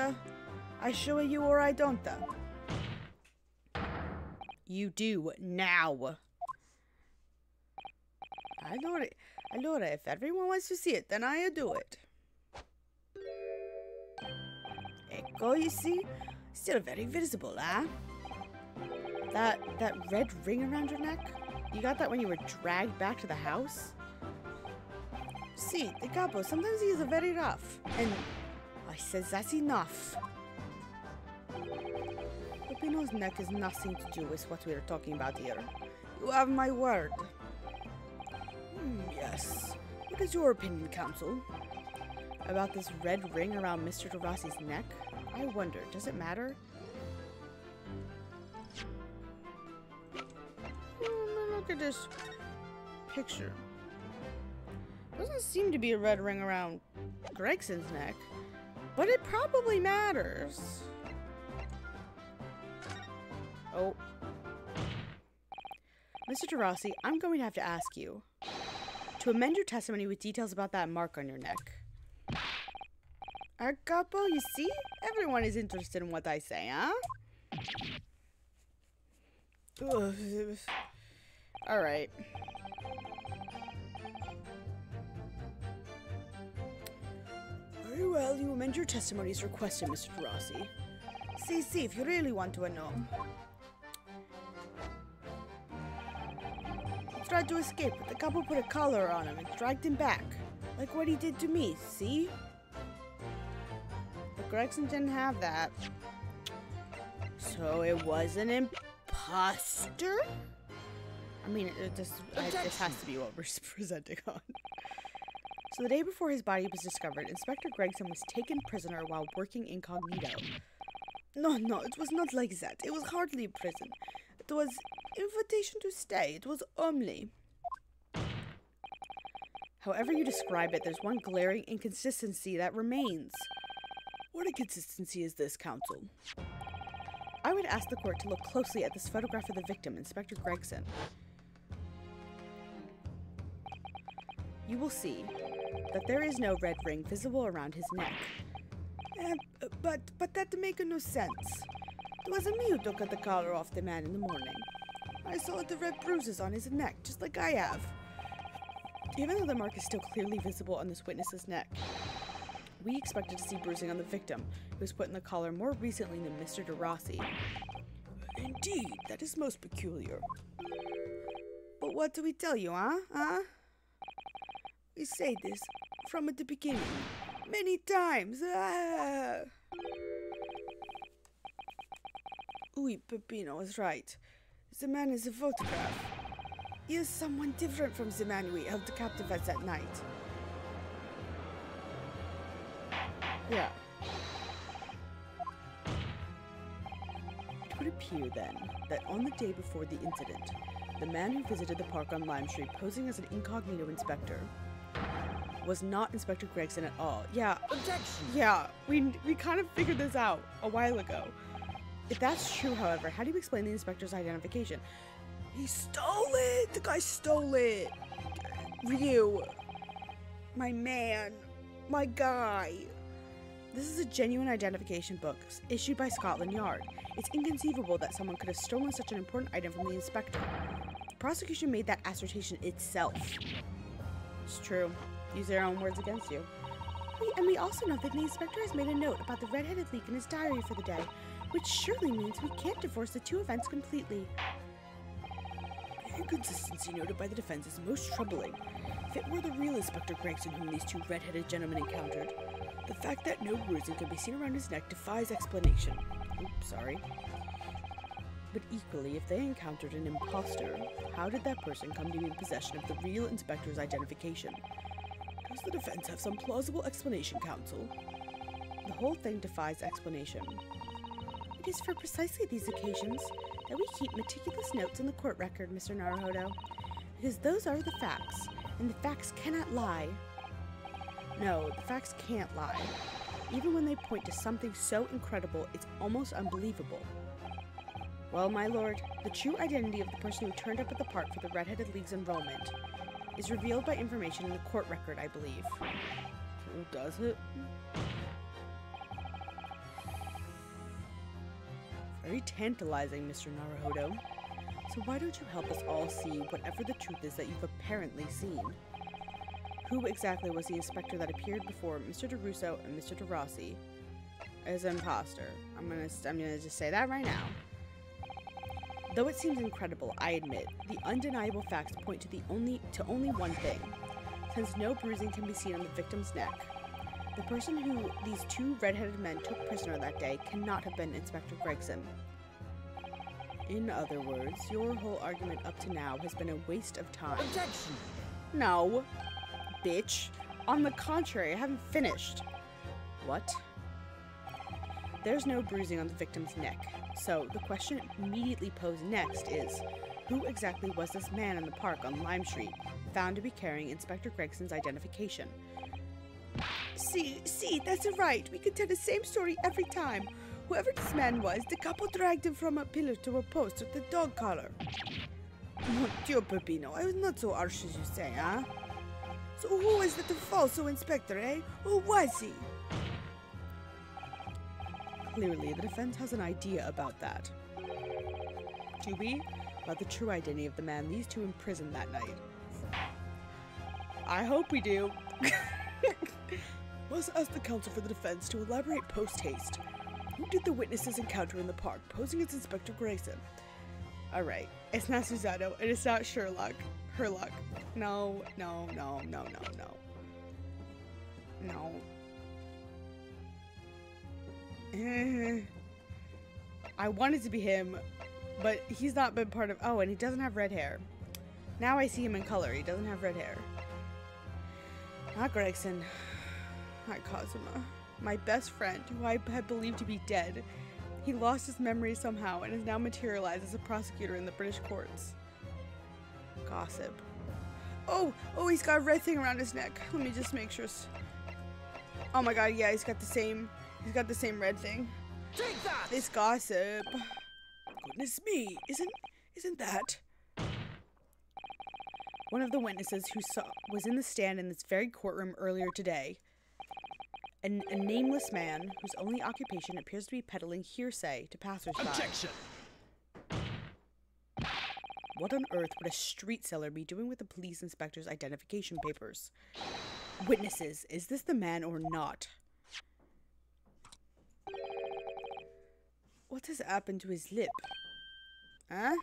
I show you or I don't, You do, now. Allora, if everyone wants to see it, then I do it. Ecco, you see? Still very visible, huh? That red ring around your neck? You got that when you were dragged back to the house? See, the capo, sometimes he is very rough. And I says that's enough. Peppino's neck has nothing to do with what we are talking about here. You have my word. Yes. What is your opinion, Counsel? About this red ring around Mr. DeRossi's neck? I wonder, does it matter? Look at this picture. Doesn't seem to be a red ring around Gregson's neck, but it probably matters. Oh. Mr. DeRossi, I'm going to have to ask you to amend your testimony with details about that mark on your neck. Capo, you see? Everyone is interested in what I say, huh? Alright. Very well, you amend your testimony as requested, Mr. DeRossi. See, if you really want to know. He tried to escape, but the couple put a collar on him and dragged him back. Like what he did to me, see? But Gregson didn't have that. So it was an imposter? I mean, this has to be what we're presenting on. So the day before his body was discovered, Inspector Gregson was taken prisoner while working incognito. No, it was not like that. It was hardly a prison. It was invitation to stay. It was only. However you describe it, there's one glaring inconsistency that remains. What inconsistency is this, Counsel? I would ask the court to look closely at this photograph of the victim, Inspector Gregson. You will see that there is no red ring visible around his neck. But that make no sense. It was me who took the collar off the man in the morning. I saw the red bruises on his neck, just like I have. Even though the mark is still clearly visible on this witness's neck, we expected to see bruising on the victim, who was put in the collar more recently than Mr. DeRossi. Indeed, that is most peculiar. But what do we tell you, huh? We say this from the beginning, many times. Oui, Peppino was right. The man is a photograph. He is someone different from the man we held captive at that night. Yeah. It would appear, then, that on the day before the incident, the man who visited the park on Lime Street posing as an incognito inspector was not Inspector Gregson at all. Yeah. Objection! Yeah, we kind of figured this out a while ago. If that's true, however, how do you explain the inspector's identification? He stole it! The guy stole it! Ryu. My man. My guy. This is a genuine identification book issued by Scotland Yard. It's inconceivable that someone could have stolen such an important item from the inspector. The prosecution made that assertion itself. It's true. Use their own words against you. And we also know that the inspector has made a note about the red-headed leak in his diary for the day, which surely means we can't divorce the two events completely. The inconsistency noted by the defense is most troubling. If it were the real Inspector Gregson whom these two red-headed gentlemen encountered, the fact that no bruising can be seen around his neck defies explanation. Oops, sorry. But equally, if they encountered an imposter, how did that person come to be in possession of the real inspector's identification? Does the defense have some plausible explanation, counsel? The whole thing defies explanation. It is for precisely these occasions that we keep meticulous notes in the court record, Mr. Naruhodo, because those are the facts, and the facts cannot lie. No, the facts can't lie. Even when they point to something so incredible, it's almost unbelievable. Well, my lord, the true identity of the person who turned up at the park for the Red-Headed League's enrollment is revealed by information in the court record, I believe. Oh, does it? Very tantalizing, Mr. Naruhodo. So why don't you help us all see whatever the truth is that you've apparently seen? Who exactly was the inspector that appeared before Mr. DeRusso and Mr. DeRossi as an imposter? I'm gonna just say that right now. Though it seems incredible, I admit, the undeniable facts point to only one thing. Since no bruising can be seen on the victim's neck, the person who these two red-headed men took prisoner that day cannot have been Inspector Gregson. In other words, your whole argument up to now has been a waste of time. Objection! No, bitch. On the contrary, I haven't finished. What? There's no bruising on the victim's neck, so the question immediately posed next is, who exactly was this man in the park on Lime Street, found to be carrying Inspector Gregson's identification? See, that's right. We could tell the same story every time. Whoever this man was, the couple dragged him from a pillar to a post with the dog collar. Mon Dieu, Peppino, I was not so harsh as you say, huh? So who was the falso inspector, eh? Who was he? Clearly, the defense has an idea about that. Do we? About the true identity of the man these two imprisoned that night. I hope we do. Must ask the counsel for the defense to elaborate post-haste. Who did the witnesses encounter in the park, posing as Inspector Grayson? Alright, it's not Susano, and it's not Sherlock. Herlock. No. I want it to be him, but he's not been part of— oh, and he doesn't have red hair. Now I see him in color, he doesn't have red hair. Not Gregson. Not Kazuma. My best friend, who I had believed to be dead. He lost his memory somehow and is now materialized as a prosecutor in the British courts. Gossip. Oh, he's got a red thing around his neck. Let me just make sure. Oh my god, yeah, he's got the same red thing. Take that! This gossip. Goodness me, isn't that? One of the witnesses who was in the stand in this very courtroom earlier today. A nameless man whose only occupation appears to be peddling hearsay to passersby. Objection! What on earth would a street seller be doing with the police inspector's identification papers? Witnesses, is this the man or not? What has happened to his lip? Huh?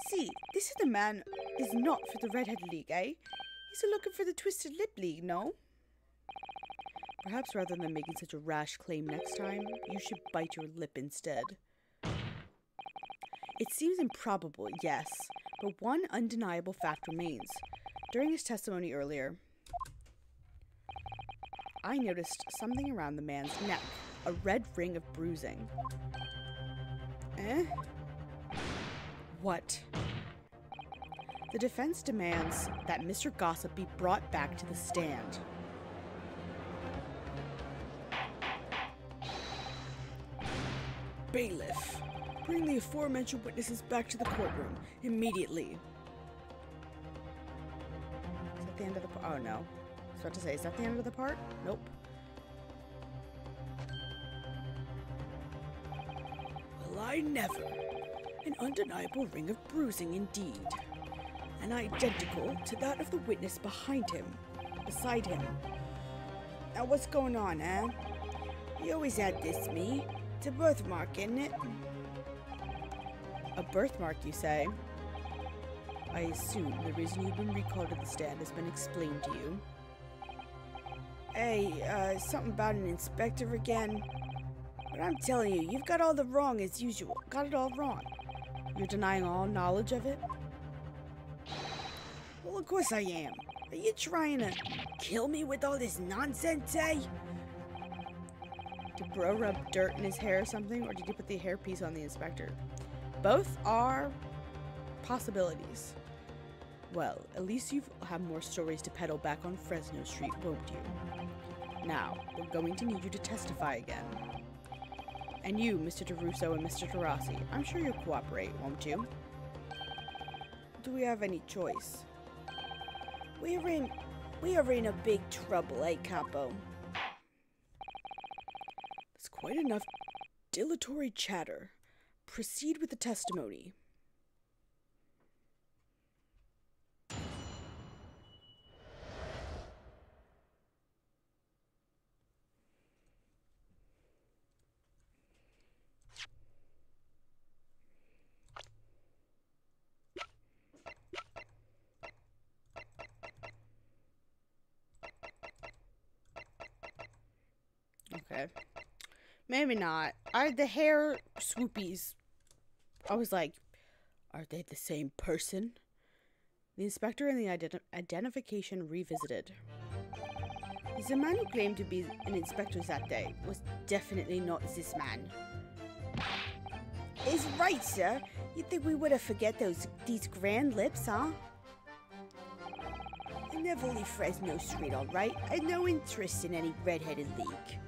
See, this is the man is not for the Redhead League, eh? He's looking for the Twisted Lip League, no? Perhaps rather than making such a rash claim next time, you should bite your lip instead. It seems improbable, yes, but one undeniable fact remains. During his testimony earlier, I noticed something around the man's neck, a red ring of bruising. Eh? What? The defense demands that Mr. Gossip be brought back to the stand. Bailiff, bring the aforementioned witnesses back to the courtroom immediately. Is that the end of the part? Oh no. I was about to say, is that the end of the part? Nope. Well, I never. An undeniable ring of bruising indeed. And identical to that of the witness beside him. Now what's going on, eh? You always had this, me. It's a birthmark, isn't it? A birthmark, you say? I assume the reason you've been recalled to the stand has been explained to you. Hey, something about an inspector again? But I'm telling you, you've got all the wrong as usual. Got it all wrong. You're denying all knowledge of it? Well, of course I am. Are you trying to kill me with all this nonsense, eh? Did Bro rub dirt in his hair or something, or did he put the hairpiece on the inspector? Both are possibilities. Well, at least you have more stories to peddle back on Fresno Street, won't you? Now, we're going to need you to testify again. And you, Mr. DeRusso and Mr. Tarasi, I'm sure you'll cooperate, won't you? Do we have any choice? We are in a big trouble, eh, Capo? That's quite enough dilatory chatter. Proceed with the testimony. Okay. Maybe not. The hair swoopies. I was like, are they the same person? The inspector and the identification revisited. The man who claimed to be an inspector that day was definitely not this man. Is right, sir. You'd think we would have forget these grand lips, huh? I never leave Fresno Street, all right? I had no interest in any red-headed league.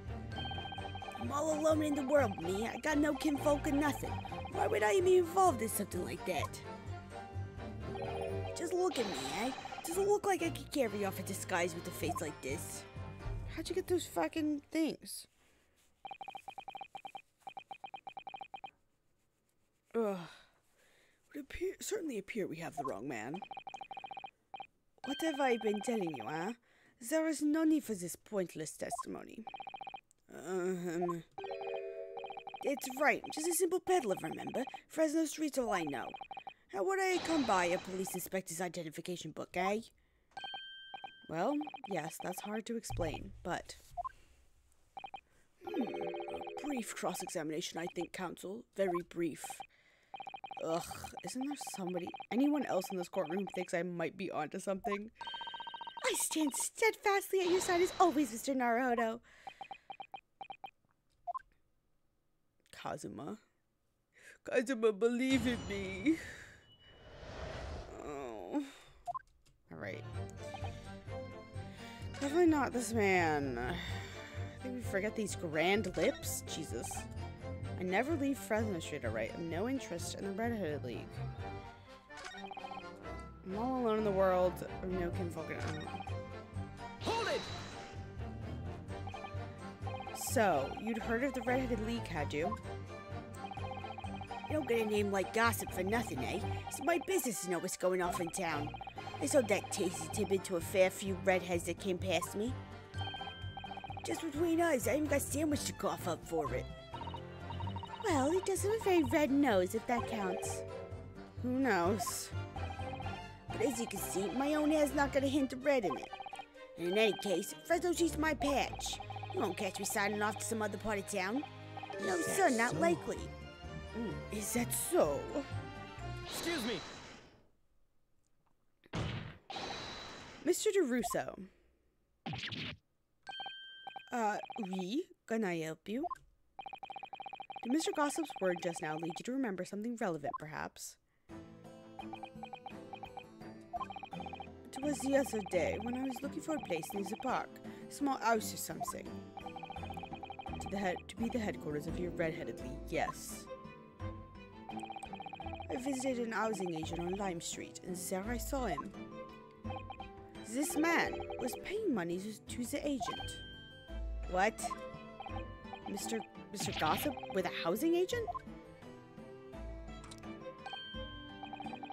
I'm all alone in the world, me. I got no kinfolk or nothing. Why would I be involved in something like that? Just look at me, eh? Does it look like I could carry off a disguise with a face like this? How'd you get those fucking things? Would certainly appear we have the wrong man. What have I been telling you, huh? There is no need for this pointless testimony. It's right. Just a simple peddler, remember? Fresno Street's all I know. How would I come by a police inspector's identification book, eh? Well, yes, that's hard to explain, but... A brief cross-examination, I think, counsel. Very brief. Ugh, isn't there anyone else in this courtroom who thinks I might be onto something? I stand steadfastly at your side as always, Mr. Naruhodo. Kazuma, believe in me. Oh. Alright. Definitely not this man. I Did we forget these grand lips? Jesus. I never leave Fresno Street, alright. I have no interest in the Red-Headed League. I'm all alone in the world. No kinfolk. Hold it! So, you'd heard of the Red-Headed League, had you? You don't get a name like Gossip for nothing, eh? It's my business to know what's going off in town. I sold that tasty tidbit to a fair few redheads that came past me. Just between us, I even got sandwich to cough up for it. Well, he does have a very red nose, if that counts. Who knows? But as you can see, my own hair's not got a hint of red in it. And in any case, Fresno Street's my patch. You won't catch me signing off to some other part of town. No, sir, not likely. Is that so? Excuse me. Mr. DeRusso. Oui, can I help you? Did Mr. Gossip's word just now lead you to remember something relevant, perhaps? It was the other day when I was looking for a place near the park, a small house or something. To be the headquarters of your Red-Headed League, yes. I visited an housing agent on Lime Street, and there I saw him. This man was paying money to the agent. What? Mr. Gossip with a housing agent?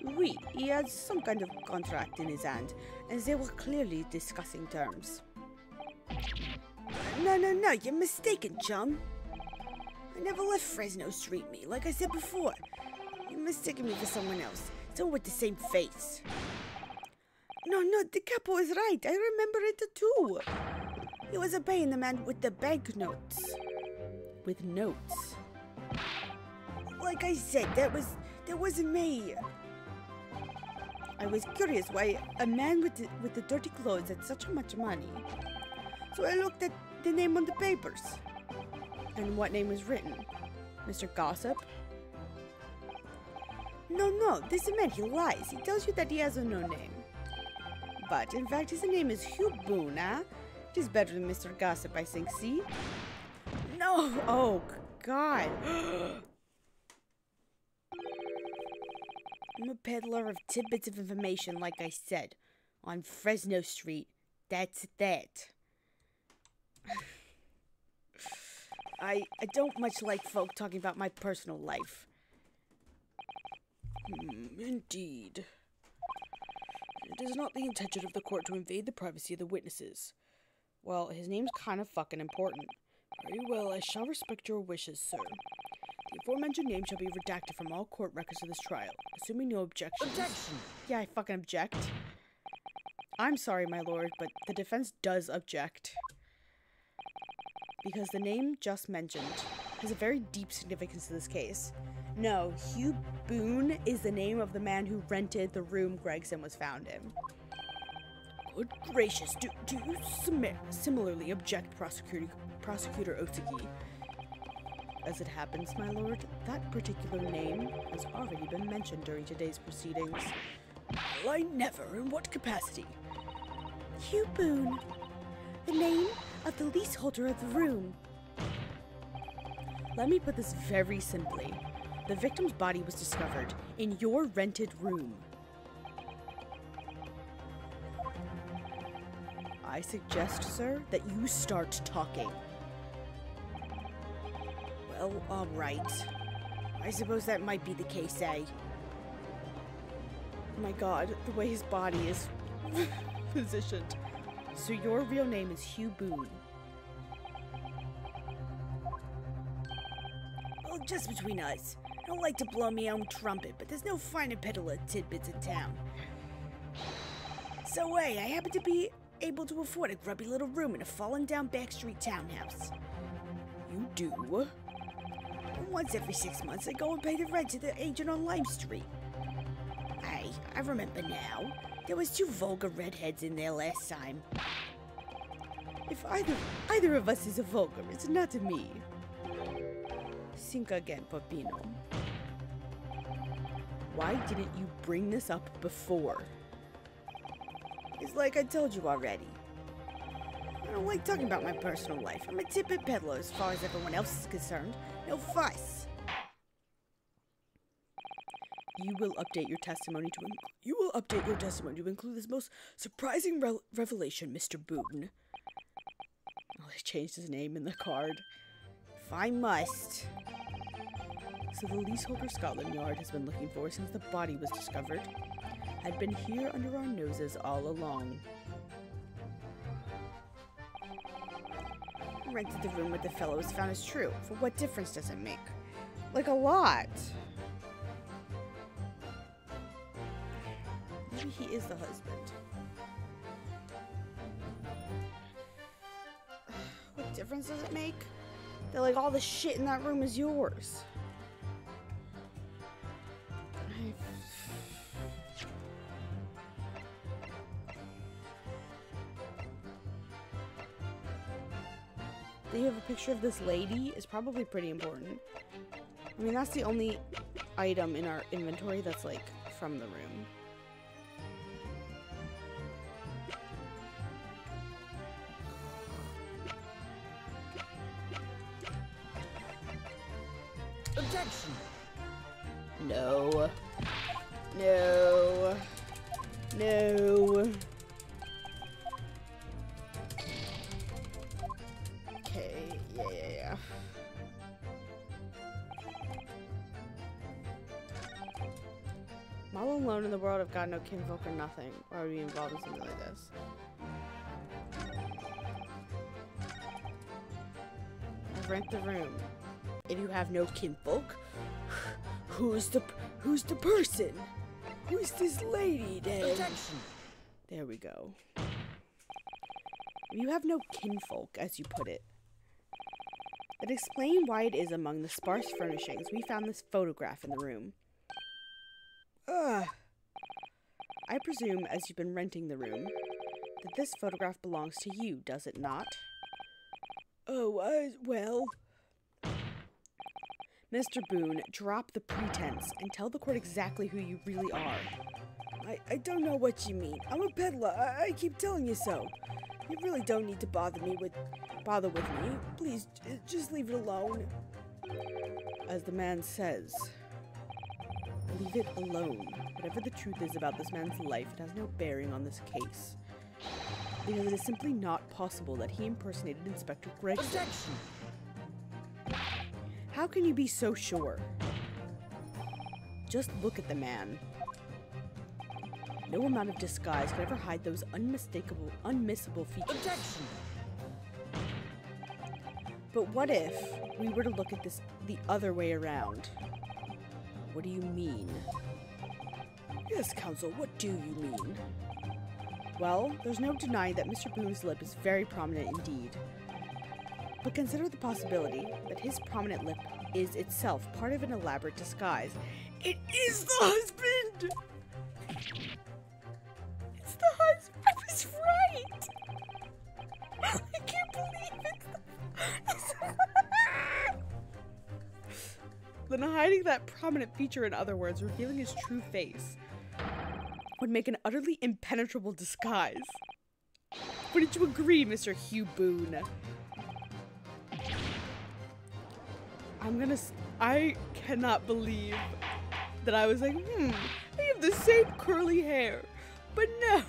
Oui, he had some kind of contract in his hand, and they were clearly discussing terms. No, you're mistaken, chum. I never left Fresno Street, me, like I said before. You're mistaking me for someone else, someone with the same face. No, the capo is right. I remember it too. He was paying the man with the banknotes. With notes? Like I said, that wasn't me. I was curious why a man with the dirty clothes had such much money. So I looked at the name on the papers. And what name was written? Mr. Gossip? No, this man, he lies. He tells you that he has no name. But, in fact, his name is Hugh Boone, huh? It is better than Mr. Gossip, I think, see? No! Oh, God. I'm a peddler of tidbits of information, like I said. On Fresno Street. That's that. I don't much like folk talking about my personal life. Indeed. It is not the intention of the court to invade the privacy of the witnesses. Well, his name's kind of fucking important. Very well, I shall respect your wishes, sir. The aforementioned name shall be redacted from all court records of this trial, assuming no objections. Objection! Yeah, I fucking object. I'm sorry, my lord, but the defense does object. Because the name just mentioned has a very deep significance to this case. No, Hugh Boone is the name of the man who rented the room Gregson was found in. Good gracious, do you similarly object, Prosecutor Otsuki? As it happens, my lord, that particular name has already been mentioned during today's proceedings. Well, I never. In what capacity? Hugh Boone, the name of the leaseholder of the room. Let me put this very simply. The victim's body was discovered in your rented room. I suggest, sir, that you start talking. Well, all right. I suppose that might be the case, eh? My God, the way his body is positioned. So your real name is Hugh Boone. Well, just between us. I don't like to blow my own trumpet, but there's no finer peddler tidbits in town. So, hey, I happen to be able to afford a grubby little room in a fallen down backstreet townhouse. You do? And once every 6 months, I go and pay the rent to the agent on Lime Street. Hey, I remember now. There was 2 vulgar redheads in there last time. If either of us is a vulgar, it's not me. Think again, Peppino. Why didn't you bring this up before? It's like I told you already. I don't like talking about my personal life. I'm a tip-it peddler as far as everyone else is concerned. No fuss. You will update your testimony to include this most surprising revelation, Mr. Boone. Oh, they changed his name in the card. If I must. So the leaseholder Scotland Yard has been looking for since the body was discovered. Had been here under our noses all along. Rented the room with the fellow was found as true. For what difference does it make? Like a lot. Maybe he is the husband. What difference does it make? That like all the shit in that room is yours. That you have a picture of this lady is probably pretty important. I mean, that's the only item in our inventory that's like from the room. Objection! No. No. No. Okay, yeah. I'm all alone in the world. I've got no kinfolk or nothing. Why would we be involved in something like this? Rent the room. If you have no kinfolk, who's the person? Who's this lady then? Objection! There we go. If you have no kinfolk, as you put it, then explain why it is among the sparse furnishings we found this photograph in the room. I presume, as you've been renting the room, that this photograph belongs to you, does it not? Oh, well... Mr. Boone, drop the pretense and tell the court exactly who you really are. I don't know what you mean. I'm a peddler. I keep telling you so. You really don't need to bother with me. Please, just leave it alone. As the man says, leave it alone. Whatever the truth is about this man's life, it has no bearing on this case. Because it is simply not possible that he impersonated Inspector Gregson. Objection! How can you be so sure? Just look at the man. No amount of disguise could ever hide those unmissable features. Objection! But what if we were to look at this the other way around? What do you mean? Yes, counsel, what do you mean? Well, there's no denying that Mr. Boone's lip is very prominent indeed. But consider the possibility that his prominent lip is itself part of an elaborate disguise. It is the husband! It's the husband! I was right! I can't believe it! Then hiding that prominent feature, in other words, revealing his true face, would make an utterly impenetrable disguise. Wouldn't you agree, Mr. Hugh Boone? I cannot believe that I was like, I have the same curly hair, but no.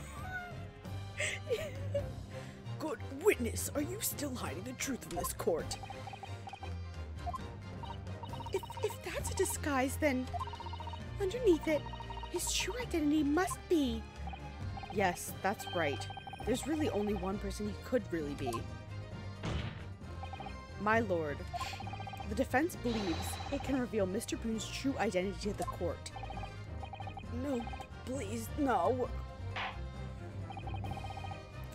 Good witness, are you still hiding the truth from this court? If that's a disguise, then underneath it, his true identity must be. Yes, that's right. There's really only one person he could really be. My lord, the defense believes it can reveal Mr. Boone's true identity to the court. No, please, no.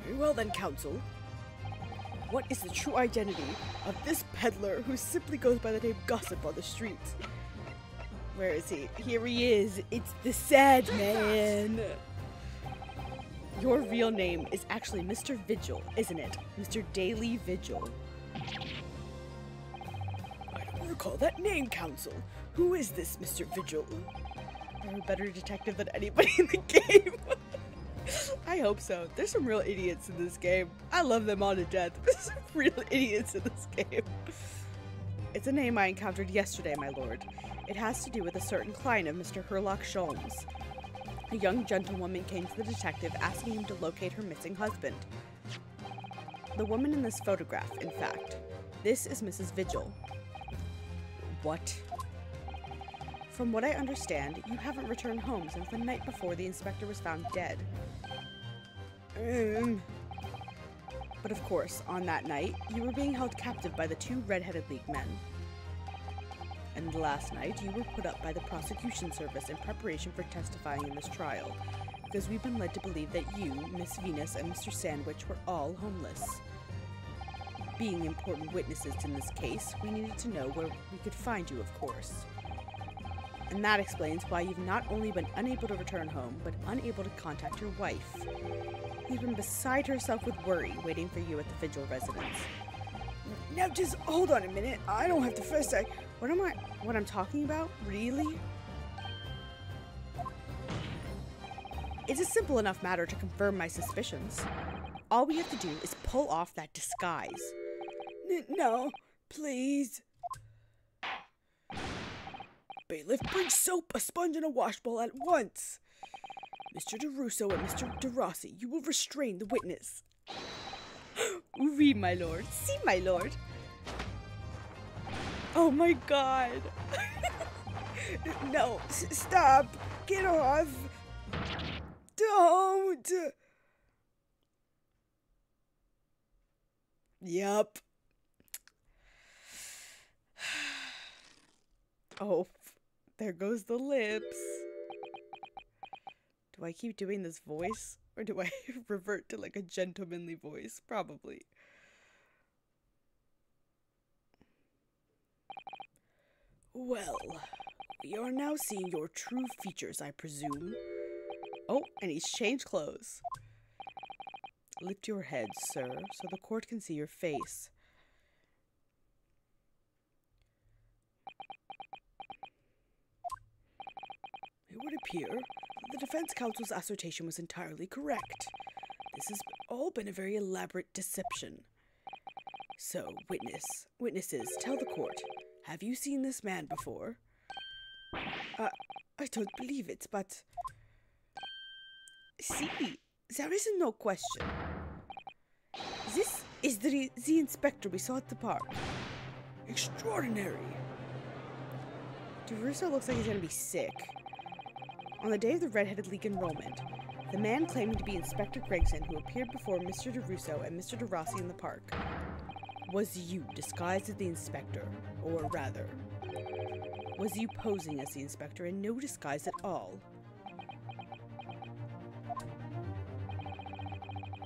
Very well then, counsel. What is the true identity of this peddler who simply goes by the name Gossip on the streets? Where is he? Here he is. It's the sad man. Your real name is actually Mr. Vigil, isn't it? Mr. Daily Vigil. I don't recall that name, counsel. Who is this Mr. Vigil? You're a better detective than anybody in the game. I hope so. There's some real idiots in this game. I love them all to death. There's some real idiots in this game. It's a name I encountered yesterday, my lord. It has to do with a certain client of Mr. Herlock Sholmes. A young gentlewoman came to the detective asking him to locate her missing husband. The woman in this photograph, in fact. This is Mrs. Vigil. What? From what I understand, you haven't returned home since the night before the inspector was found dead. But of course, on that night, you were being held captive by the two Red-Headed League men. And last night, you were put up by the prosecution service in preparation for testifying in this trial, because we've been led to believe that you, Miss Venus, and Mr. Sandwich were all homeless. Being important witnesses in this case, we needed to know where we could find you, of course. And that explains why you've not only been unable to return home, but unable to contact your wife. You've been beside herself with worry, waiting for you at the Vigil residence. Now just hold on a minute. I don't have to first say. What I'm talking about? Really? It's a simple enough matter to confirm my suspicions. All we have to do is pull off that disguise. No, please. Bailiff, bring soap, a sponge, and a washbowl at once. Mr. DeRusso and Mr. DeRossi, you will restrain the witness. Oui, my lord. Si, my lord. Oh my god. No, stop. Get off. Don't. Yup. Oh, there goes the lips. Do I keep doing this voice? Or do I revert to like a gentlemanly voice? Probably. Well, we are now seeing your true features, I presume. Oh, and he's changed clothes. Lift your head, sir, so the court can see your face. It would appear that the defense counsel's assertion was entirely correct. This has all been a very elaborate deception. So, witnesses, tell the court, have you seen this man before? I don't believe it, but... See, there is no question. This is the inspector we saw at the park. Extraordinary. DeRusso looks like he's gonna be sick. On the day of the Red-Headed League enrollment, the man claiming to be Inspector Gregson, who appeared before Mr. DeRusso and Mr. DeRossi in the park, was you disguised as the inspector, or rather, was you posing as the inspector in no disguise at all?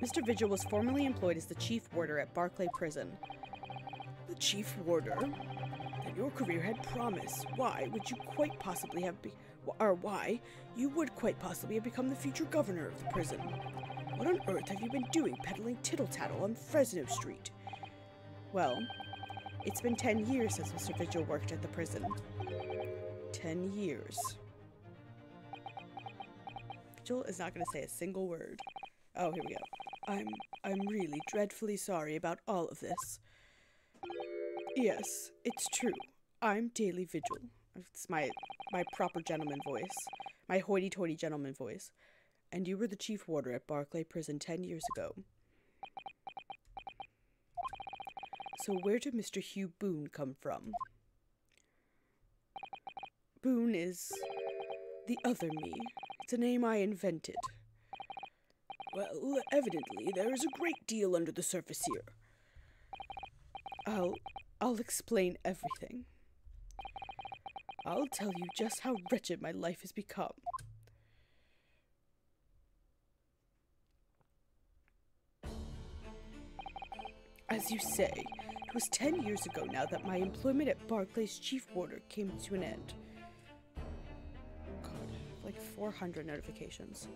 Mr. Vigil was formerly employed as the chief warder at Barclay Prison. The chief warder? Then your career had promise. Why would you quite possibly have why you would quite possibly have become the future governor of the prison? What on earth have you been doing peddling tittle-tattle on Fresno Street? Well, it's been 10 years since Mr. Vigil worked at the prison. 10 years. Vigil is not going to say a single word. Oh, here we go. I'm really dreadfully sorry about all of this. Yes, it's true. I'm Daily Vigil. It's my proper gentleman voice. My hoity-toity gentleman voice. And you were the chief warder at Barclay Prison 10 years ago. So where did Mr. Hugh Boone come from? Boone is the other me. It's a name I invented. Well, evidently there is a great deal under the surface here. I'll explain everything. I'll tell you just how wretched my life has become. As you say, it was 10 years ago now that my employment at Barclay's chief warder came to an end. God, like 400 notifications.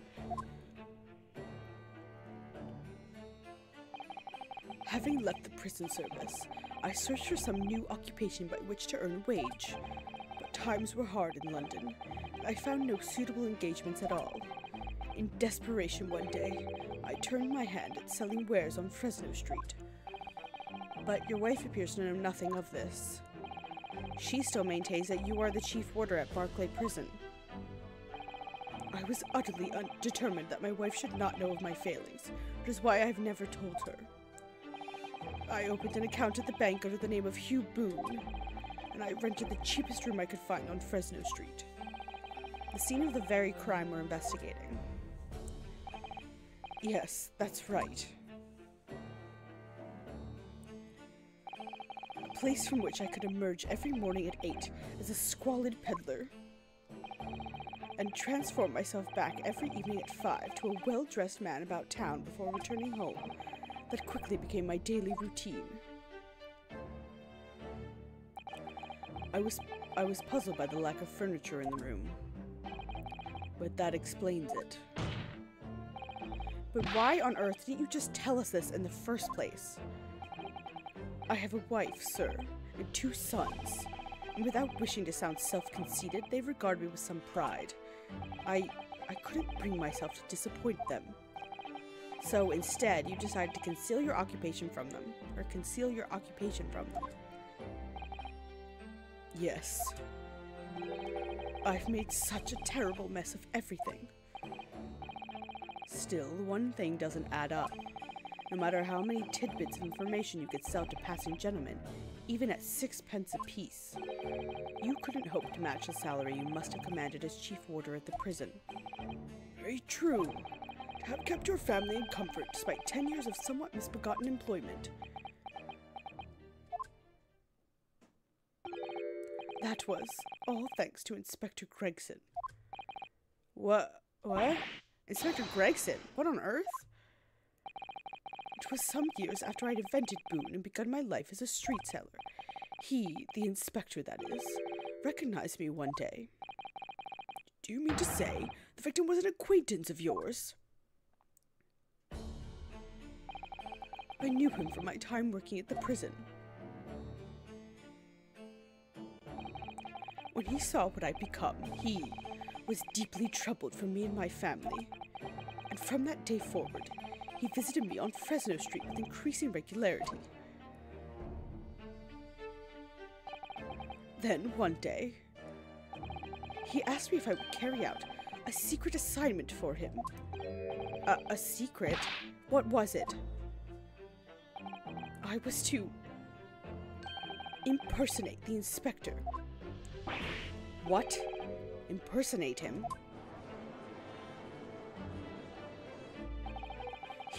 Having left the prison service, I searched for some new occupation by which to earn a wage. But times were hard in London. I found no suitable engagements at all. In desperation one day, I turned my hand at selling wares on Fresno Street. But your wife appears to know nothing of this. She still maintains that you are the chief warder at Barclay Prison. I was utterly determined that my wife should not know of my failings, which is why I've never told her. I opened an account at the bank under the name of Hugh Boone, and I rented the cheapest room I could find on Fresno Street. The scene of the very crime we're investigating. Yes, that's right. A place from which I could emerge every morning at 8 as a squalid peddler, and transform myself back every evening at 5 to a well-dressed man about town before returning home. That quickly became my daily routine. I was puzzled by the lack of furniture in the room, but that explains it. But why on earth didn't you just tell us this in the first place? I have a wife, sir, and 2 sons, and without wishing to sound self-conceited, they regard me with some pride. I couldn't bring myself to disappoint them. So instead, you decided to conceal your occupation from them. Yes. I've made such a terrible mess of everything. Still, one thing doesn't add up. No matter how many tidbits of information you could sell to passing gentlemen, even at 6 pence apiece, you couldn't hope to match the salary you must have commanded as chief warder at the prison. Very true. To have kept your family in comfort despite 10 years of somewhat misbegotten employment. That was all thanks to Inspector Gregson. What? Inspector Gregson? What on earth? It was some years after I'd invented Boone and begun my life as a street seller. He, the inspector that is, recognized me one day. Do you mean to say the victim was an acquaintance of yours? I knew him from my time working at the prison. When he saw what I'd become, he was deeply troubled for me and my family. And from that day forward, he visited me on Fresno Street with increasing regularity. Then, one day, he asked me if I would carry out a secret assignment for him. A secret? What was it? I was to impersonate the inspector. What? Impersonate him?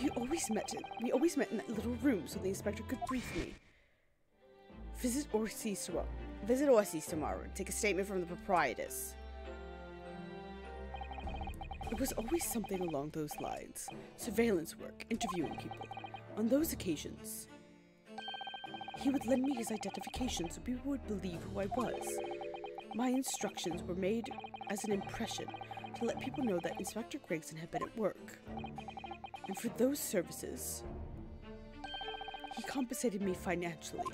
We always met in that little room so the inspector could brief me. Visit Ortiz tomorrow. Take a statement from the proprietress. It was always something along those lines. Surveillance work, interviewing people. On those occasions, he would lend me his identification so people would believe who I was. My instructions were made as an impression to let people know that Inspector Gregson had been at work. And for those services, he compensated me financially.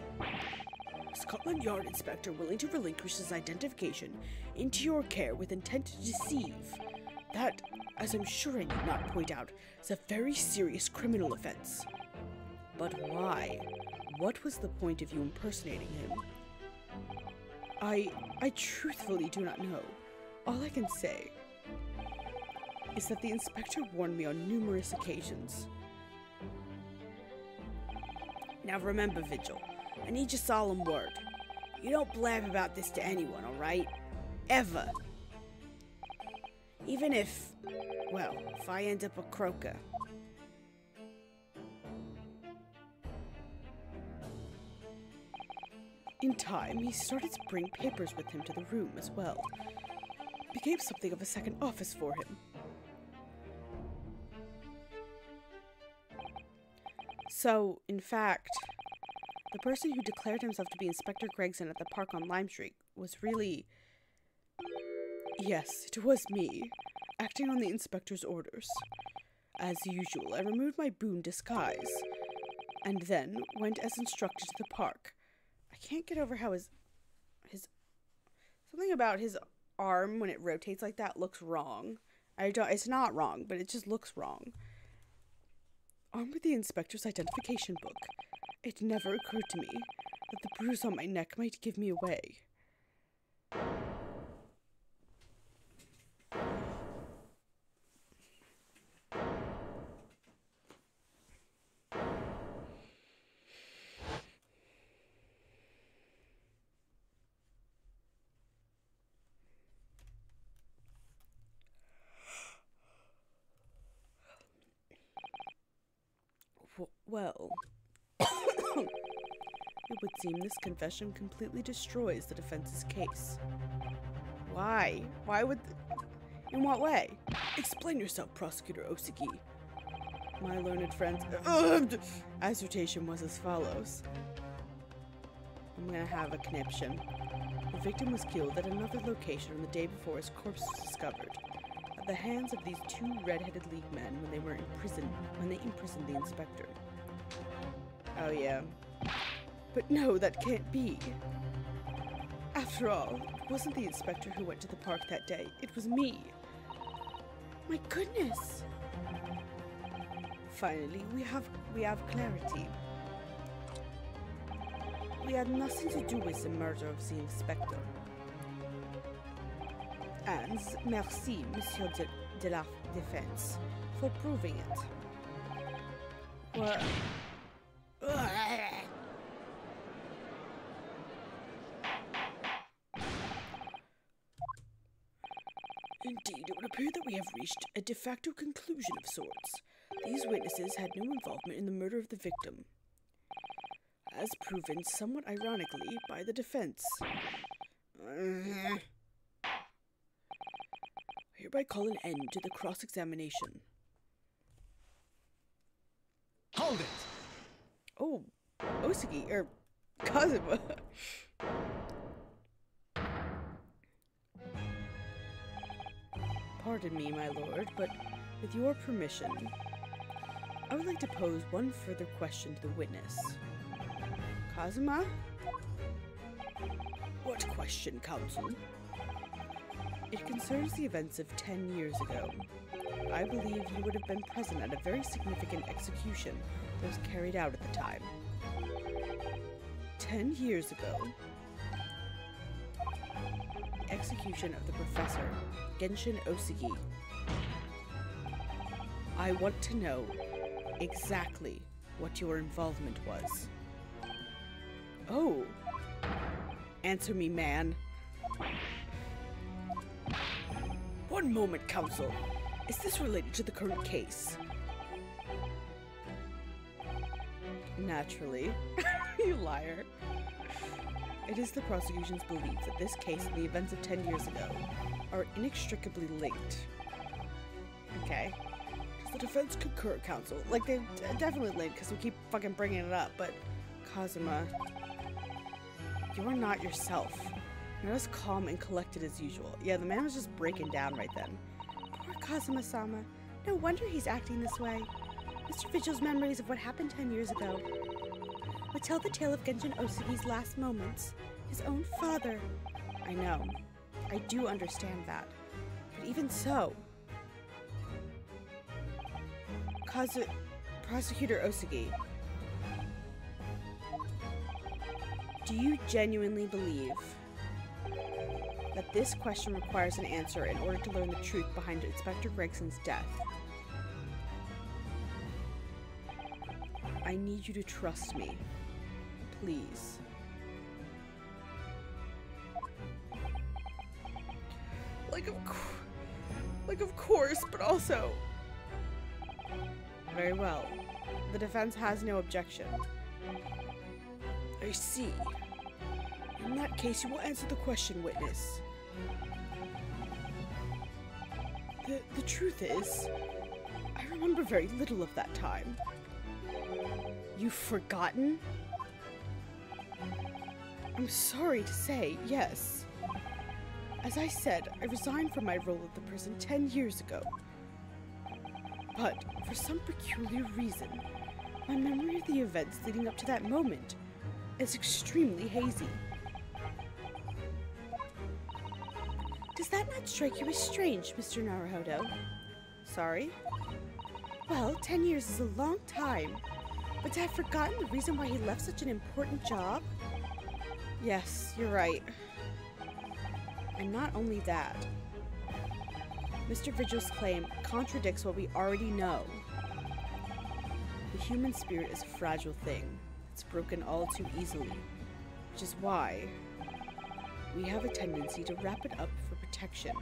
Scotland Yard inspector willing to relinquish his identification into your care with intent to deceive. That, as I'm sure I need not point out, is a very serious criminal offense. But why? What was the point of you impersonating him? I truthfully do not know. All I can say is that the inspector warned me on numerous occasions. Now remember, Vigil, I need your solemn word. You don't blab about this to anyone, alright? Ever. Even if, well, if I end up a croaker. In time, he started to bring papers with him to the room as well. It became something of a second office for him. So, in fact, the person who declared himself to be Inspector Gregson at the park on Lime Street was really... Yes, it was me, acting on the inspector's orders. As usual, I removed my Boone disguise, and then went as instructed to the park. I can't get over how his something about his arm when it rotates like that looks wrong. It's not wrong, but it just looks wrong. Armed with the inspector's identification book, it never occurred to me that the bruise on my neck might give me away. Well, it would seem this confession completely destroys the defense's case. Why? Why would... In what way? Explain yourself, Prosecutor Osiki. My learned friend's assertion was as follows. I'm gonna have a conniption. The victim was killed at another location on the day before his corpse was discovered, at the hands of these two red-headed league men when they imprisoned the inspector. Oh yeah. But no, that can't be. After all, it wasn't the inspector who went to the park that day. It was me. My goodness. Finally, we have clarity. We had nothing to do with the murder of the inspector. And merci, Monsieur de la Défense, for proving it. Well... Indeed, it would appear that we have reached a de facto conclusion of sorts. These witnesses had no involvement in the murder of the victim, as proven somewhat ironically by the defense. I hereby call an end to the cross-examination. Hold it! Oh, Osiki, or Kazuma. Pardon me, my lord, but with your permission, I would like to pose one further question to the witness. Kazuma? What question, counsel? It concerns the events of 10 years ago. I believe you would have been present at a very significant execution that was carried out at the time. 10 years ago, the execution of the professor, Genshin Osiki. I want to know exactly what your involvement was. Oh. Answer me, man. One moment, counsel. Is this related to the current case? Naturally. You liar. It is the prosecution's belief that this case and the events of 10 years ago are inextricably linked. Okay. Does the defense concur, counsel? Like, they're definitely linked because we keep fucking bringing it up, but Kazuma, you are not yourself. You're as calm and collected as usual. Yeah, the man was just breaking down right then. Poor Kazuma-sama. No wonder he's acting this way. Mr. Vigil's memories of what happened 10 years ago would tell the tale of Genshin Osiki's last moments. His own father. I know. I do understand that. But even so... Prosecutor Osiki, do you genuinely believe that this question requires an answer in order to learn the truth behind Inspector Gregson's death? I need you to trust me. Please. Like of course, but also... Very well. The defense has no objection. I see. In that case, you will answer the question, witness. The truth is, I remember very little of that time. You've forgotten? I'm sorry to say, yes. As I said, I resigned from my role at the prison 10 years ago. But, for some peculiar reason, my memory of the events leading up to that moment is extremely hazy. Does that not strike you as strange, Mr. Naruhodo? Sorry? Well, 10 years is a long time. But to have forgotten the reason why he left such an important job? Yes, you're right. And not only that, Mr. Vigil's claim contradicts what we already know. The human spirit is a fragile thing. It's broken all too easily, which is why we have a tendency to wrap it up for protection.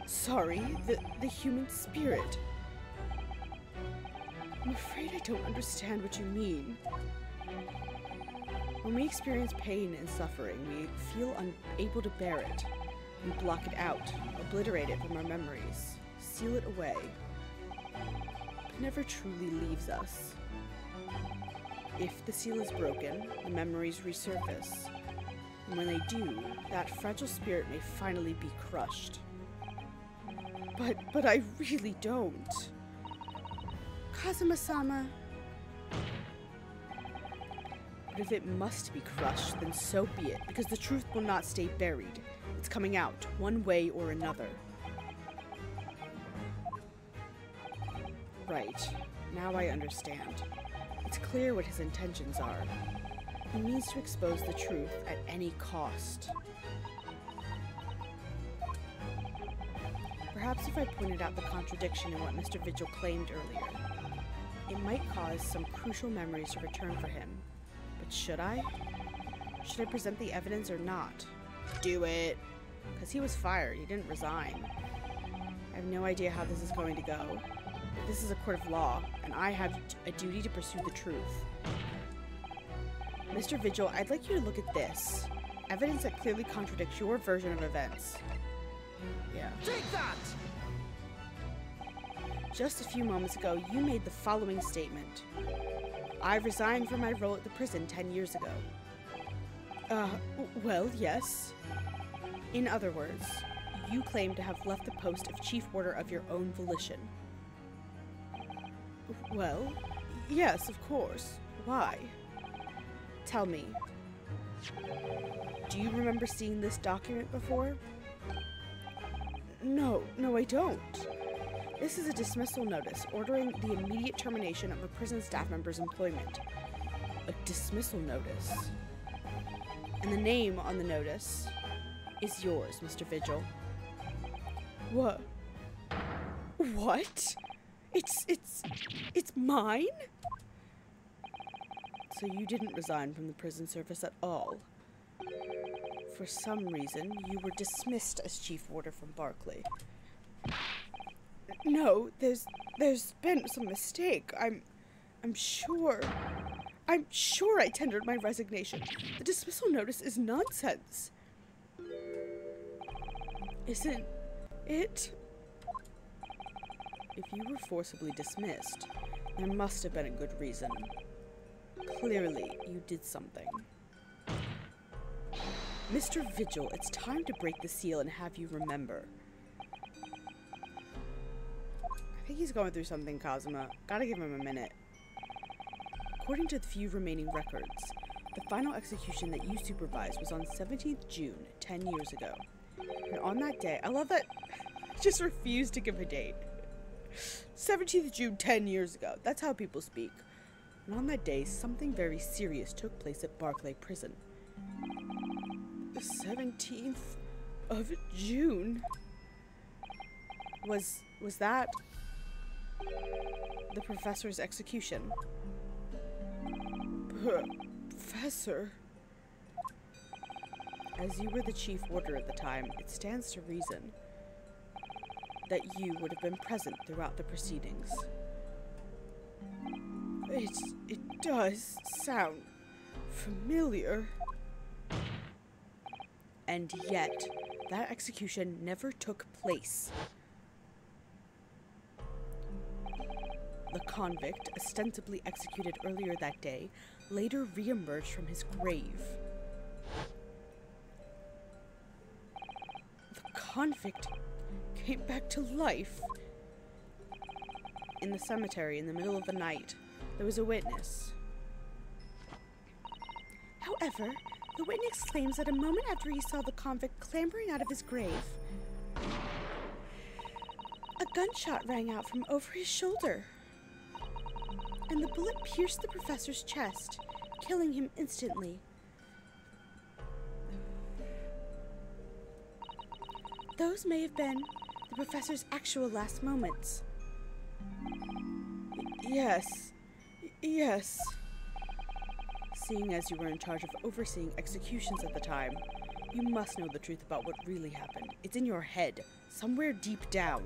Sorry, the human spirit. I'm afraid I don't understand what you mean. When we experience pain and suffering, we feel unable to bear it. We block it out, obliterate it from our memories, seal it away. It never truly leaves us. If the seal is broken, the memories resurface. And when they do, that fragile spirit may finally be crushed. But I really don't. Kazuma-sama. But if it must be crushed, then so be it, because the truth will not stay buried. It's coming out, one way or another. Right. Now I understand. It's clear what his intentions are. He needs to expose the truth at any cost. Perhaps if I pointed out the contradiction in what Mr. Vigil claimed earlier, it might cause some crucial memories to return for him. But should I? Should I present the evidence or not? Do it! Because he was fired, he didn't resign. I have no idea how this is going to go. But this is a court of law, and I have a duty to pursue the truth. Mr. Vigil, I'd like you to look at this. Evidence that clearly contradicts your version of events. Yeah. Take that! Just a few moments ago, you made the following statement. I resigned from my role at the prison 10 years ago. Well, yes. In other words, you claim to have left the post of chief warder of your own volition. Well, yes, of course. Why? Tell me. Do you remember seeing this document before? No, I don't. This is a dismissal notice ordering the immediate termination of a prison staff member's employment. A dismissal notice. And the name on the notice is yours, Mr. Vigil. What? What? It's mine? So you didn't resign from the prison service at all. For some reason, you were dismissed as chief warder from Barclay. No, there's been some mistake. I'm sure I tendered my resignation. The dismissal notice is nonsense. Isn't it? If you were forcibly dismissed, there must have been a good reason. Clearly, you did something. Mr. Vigil, it's time to break the seal and have you remember. I think he's going through something, Kazuma. Gotta give him a minute. According to the few remaining records, the final execution that you supervised was on 17th June, 10 years ago. And on that day, I love that I just refused to give a date. 17th June, 10 years ago. That's how people speak. And on that day, something very serious took place at Barclay Prison. The 17th of June. Was that the professor's execution? Professor? As you were the chief warder at the time, it stands to reason that you would have been present throughout the proceedings. It does sound familiar. And yet, that execution never took place. The convict, ostensibly executed earlier that day, later re-emerged from his grave. The convict came back to life. In the cemetery, in the middle of the night, there was a witness. However, The witness claims that a moment after he saw the convict clambering out of his grave, a gunshot rang out from over his shoulder, and the bullet pierced the professor's chest, killing him instantly. Those may have been the professor's actual last moments. Yes. Seeing as you were in charge of overseeing executions at the time, you must know the truth about what really happened. It's in your head, somewhere deep down.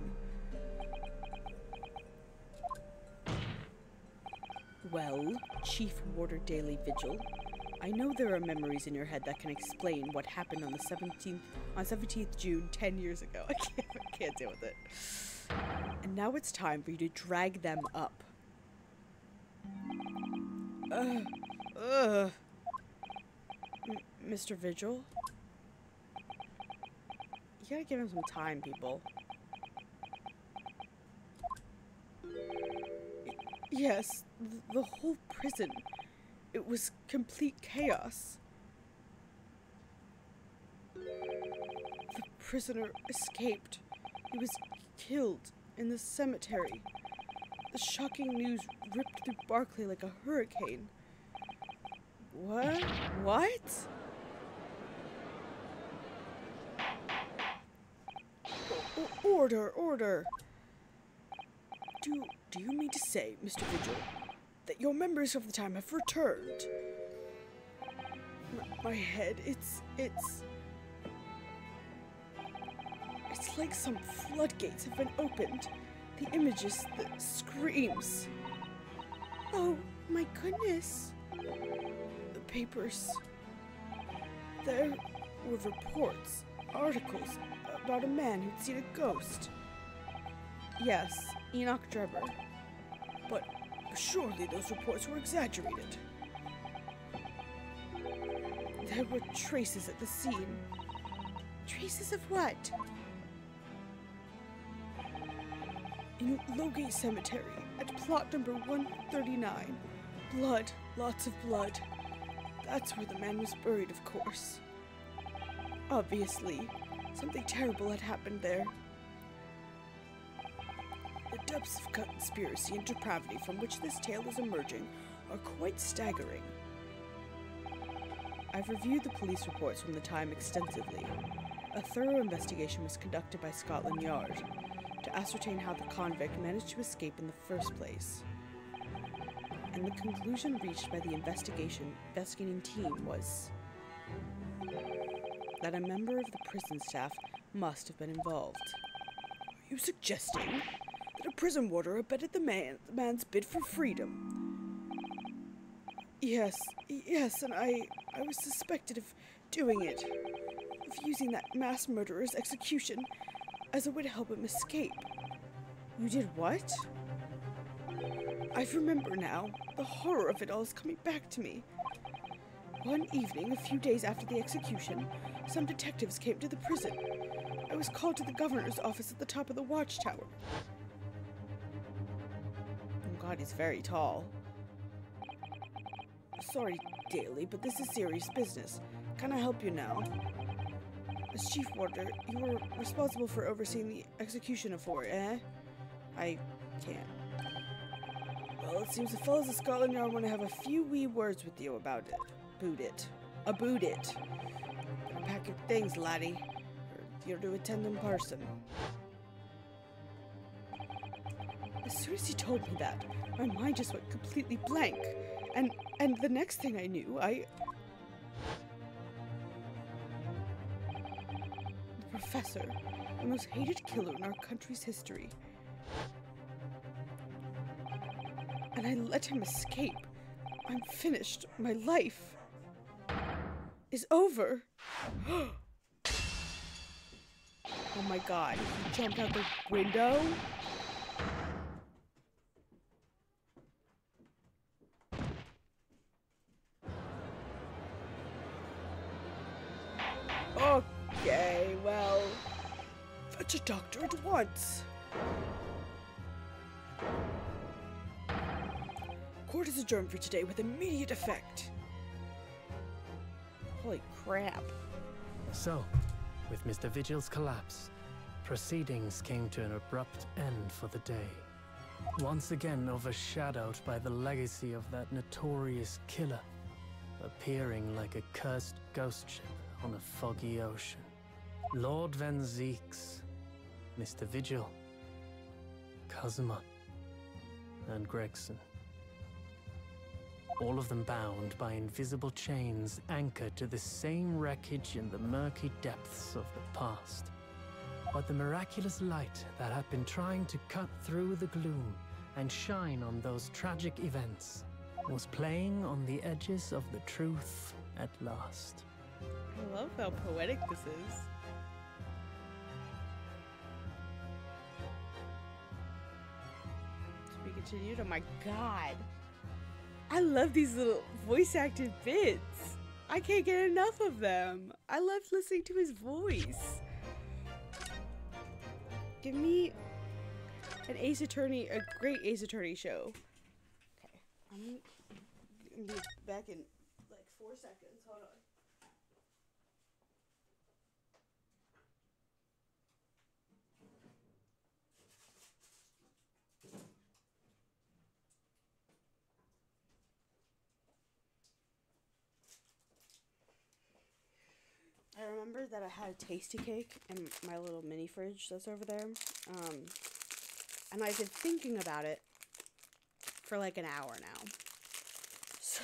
Well, Chief Warder Daily Vigil, I know there are memories in your head that can explain what happened on the 17th June 10 years ago. I can't deal with it. And now it's time for you to drag them up. Mr. Vigil? You gotta give him some time, people. Yes, the whole prison. It was complete chaos. The prisoner escaped. He was killed in the cemetery. The shocking news ripped through Barclay like a hurricane. What? Order. Do you mean to say, Mr. Vigil, that your memories of the time have returned? My head, it's like some floodgates have been opened. The images, the screams. Oh, my goodness. The papers. There were reports, articles about a man who'd seen a ghost. Yes, Enoch Drebber. But surely those reports were exaggerated. There were traces at the scene. Traces of what? In Lowgate Cemetery, at plot number 139. Blood, lots of blood. That's where the man was buried, of course. Obviously, something terrible had happened there. The depths of conspiracy and depravity from which this tale is emerging are quite staggering. I've reviewed the police reports from the time extensively. A thorough investigation was conducted by Scotland Yard to ascertain how the convict managed to escape in the first place. And the conclusion reached by the investigating team was that a member of the prison staff must have been involved. Are you suggesting that a prison warder abetted the man's bid for freedom? Yes, and I was suspected of doing it, of using that mass murderer's execution as a way to help him escape. You did what? I remember now. The horror of it all is coming back to me. One evening, a few days after the execution, some detectives came to the prison. I was called to the governor's office at the top of the watchtower. Oh God, he's very tall. Sorry, Daly, but this is serious business. Can I help you now? As Chief Warder, you were responsible for overseeing the execution of four, eh? I can't. Well, it seems the fellows of Scotland Yard want to have a few wee words with you about it. Boot it. Pack your things, laddie. Or you're to attend in person. As soon as he told me that, my mind just went completely blank. And the next thing I knew, the professor, the most hated killer in our country's history. And I let him escape. I'm finished. My life is over. Oh my God, he jumped out the window? Okay, well, fetch a doctor at once. Court is adjourned for today with immediate effect. Holy crap. So, with Mr. Vigil's collapse, proceedings came to an abrupt end for the day. Once again overshadowed by the legacy of that notorious killer, appearing like a cursed ghost ship on a foggy ocean. Lord Van Zeeks, Mr. Vigil, Kazuma, and Gregson. All of them bound by invisible chains anchored to the same wreckage in the murky depths of the past. But the miraculous light that had been trying to cut through the gloom and shine on those tragic events was playing on the edges of the truth at last. I love how poetic this is. To be continued. Oh my god. I love these little voice acted bits. I can't get enough of them. I love listening to his voice. Give me an Ace Attorney, a great Ace Attorney show. Okay, I'm gonna be back in like 4 seconds. Hold on. I remember that I had a tasty cake in my little mini fridge that's over there. And I've been thinking about it for like an hour now. So,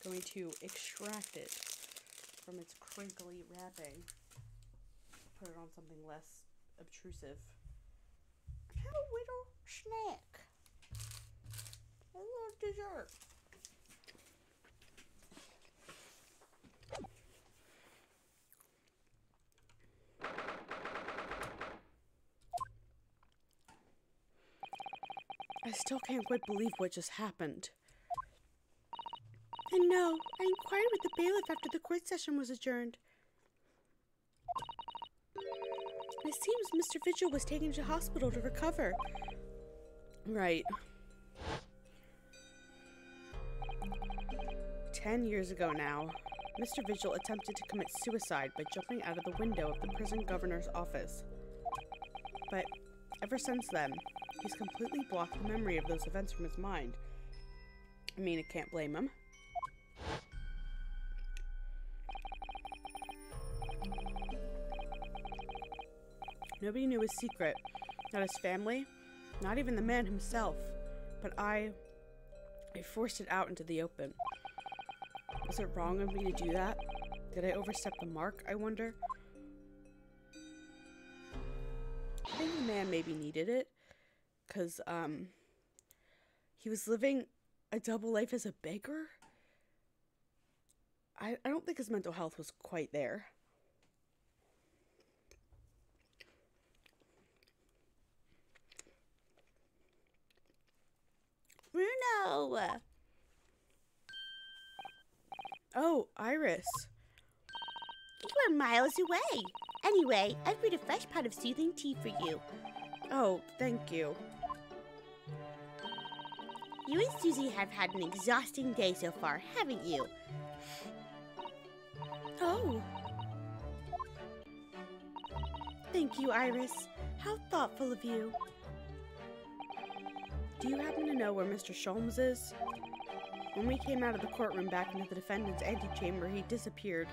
going to extract it from its crinkly wrapping. Put it on something less obtrusive. Have a little snack. A little dessert. I still can't quite believe what just happened. And no, I inquired with the bailiff after the court session was adjourned. It seems Mr. Vigil was taken to hospital to recover. Right. 10 years ago now, Mr. Vigil attempted to commit suicide by jumping out of the window of the prison governor's office. But ever since then, he's completely blocked the memory of those events from his mind. I mean, I can't blame him. Nobody knew his secret. Not his family, not even the man himself. But I forced it out into the open. Was it wrong of me to do that? Did I overstep the mark, I wonder? I think the man maybe needed it. Because, he was living a double life as a beggar. I don't think his mental health was quite there. Bruno! Oh, Iris. You are miles away. Anyway, I've brewed a fresh pot of soothing tea for you. Oh, thank you. You and Susie have had an exhausting day so far, haven't you? Oh. Thank you, Iris. How thoughtful of you. Do you happen to know where Mr. Sholmes is? When we came out of the courtroom back into the defendant's antechamber, he disappeared.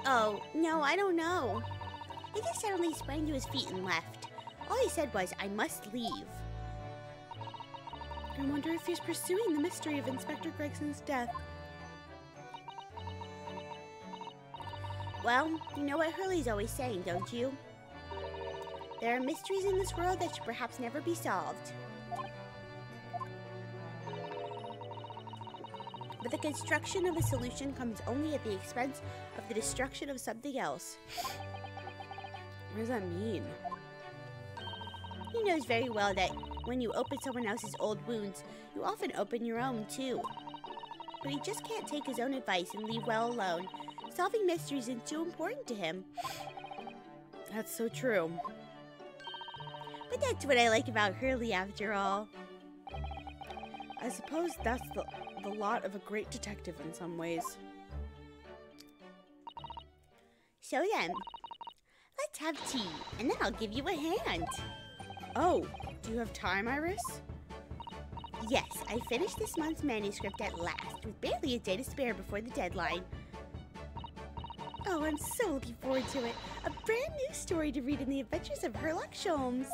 Oh, no, I don't know. He just suddenly sprang to his feet and left. All he said was, I must leave. I wonder if he's pursuing the mystery of Inspector Gregson's death. Well, you know what Hurley's always saying, don't you? There are mysteries in this world that should perhaps never be solved. But the construction of a solution comes only at the expense of the destruction of something else. What does that mean? He knows very well that when you open someone else's old wounds, you often open your own too. But he just can't take his own advice and leave well alone. Solving mysteries is too important to him. That's so true. But that's what I like about Hurley after all. I suppose that's the a lot of a great detective in some ways. So then, let's have tea, and then I'll give you a hand. Oh, do you have time, Iris? Yes, I finished this month's manuscript at last, with barely a day to spare before the deadline. Oh, I'm so looking forward to it. A brand new story to read in the adventures of Herlock Sholmes.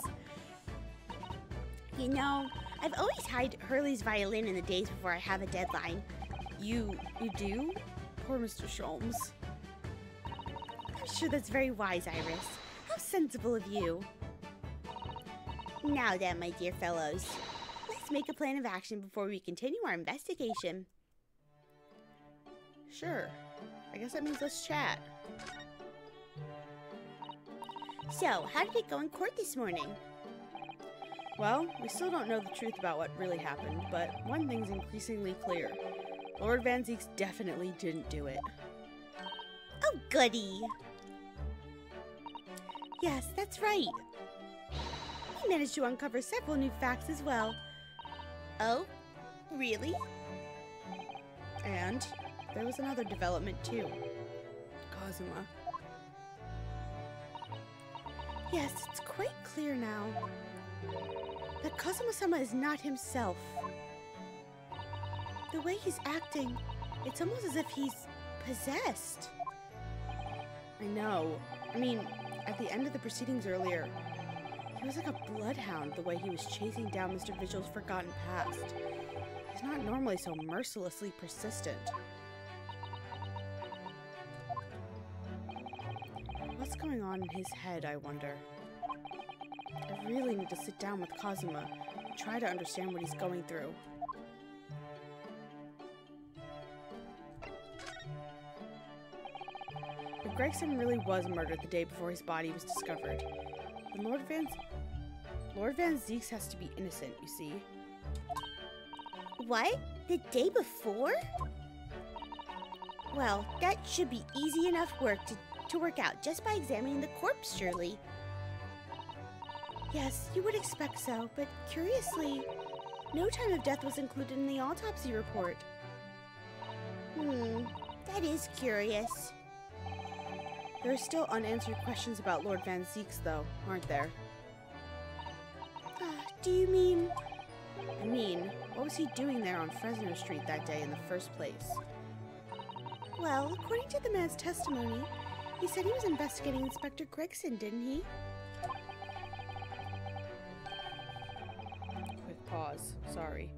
You know, I've always hid Hurley's violin in the days before I have a deadline. You do? Poor Mr. Sholmes. I'm sure that's very wise, Iris. How sensible of you. Now then, my dear fellows, let's make a plan of action before we continue our investigation. Sure. I guess that means let's chat. So, how did it go in court this morning? Well, we still don't know the truth about what really happened, but one thing's increasingly clear. Lord Van Zieks definitely didn't do it. Oh, goody! Yes, that's right. We managed to uncover several new facts as well. Oh, really? And there was another development too. Kazuma. Yes, it's quite clear now that Kazuma-sama is not himself. The way he's acting, it's almost as if he's possessed. I know. I mean, at the end of the proceedings earlier, he was like a bloodhound the way he was chasing down Mr. Vigil's forgotten past. He's not normally so mercilessly persistent. What's going on in his head, I wonder? I really need to sit down with Kazuma and try to understand what he's going through. If Gregson really was murdered the day before his body was discovered, then Lord Van Zieks has to be innocent, you see. What? The day before? Well, that should be easy enough work to work out just by examining the corpse, surely. Yes, you would expect so, but curiously, no time of death was included in the autopsy report. That is curious. There are still unanswered questions about Lord Van Zieks, though, aren't there? Do you mean? I mean, what was he doing there on Fresno Street that day in the first place? Well, according to the man's testimony, he said he was investigating Inspector Gregson, didn't he? Quick pause. Sorry.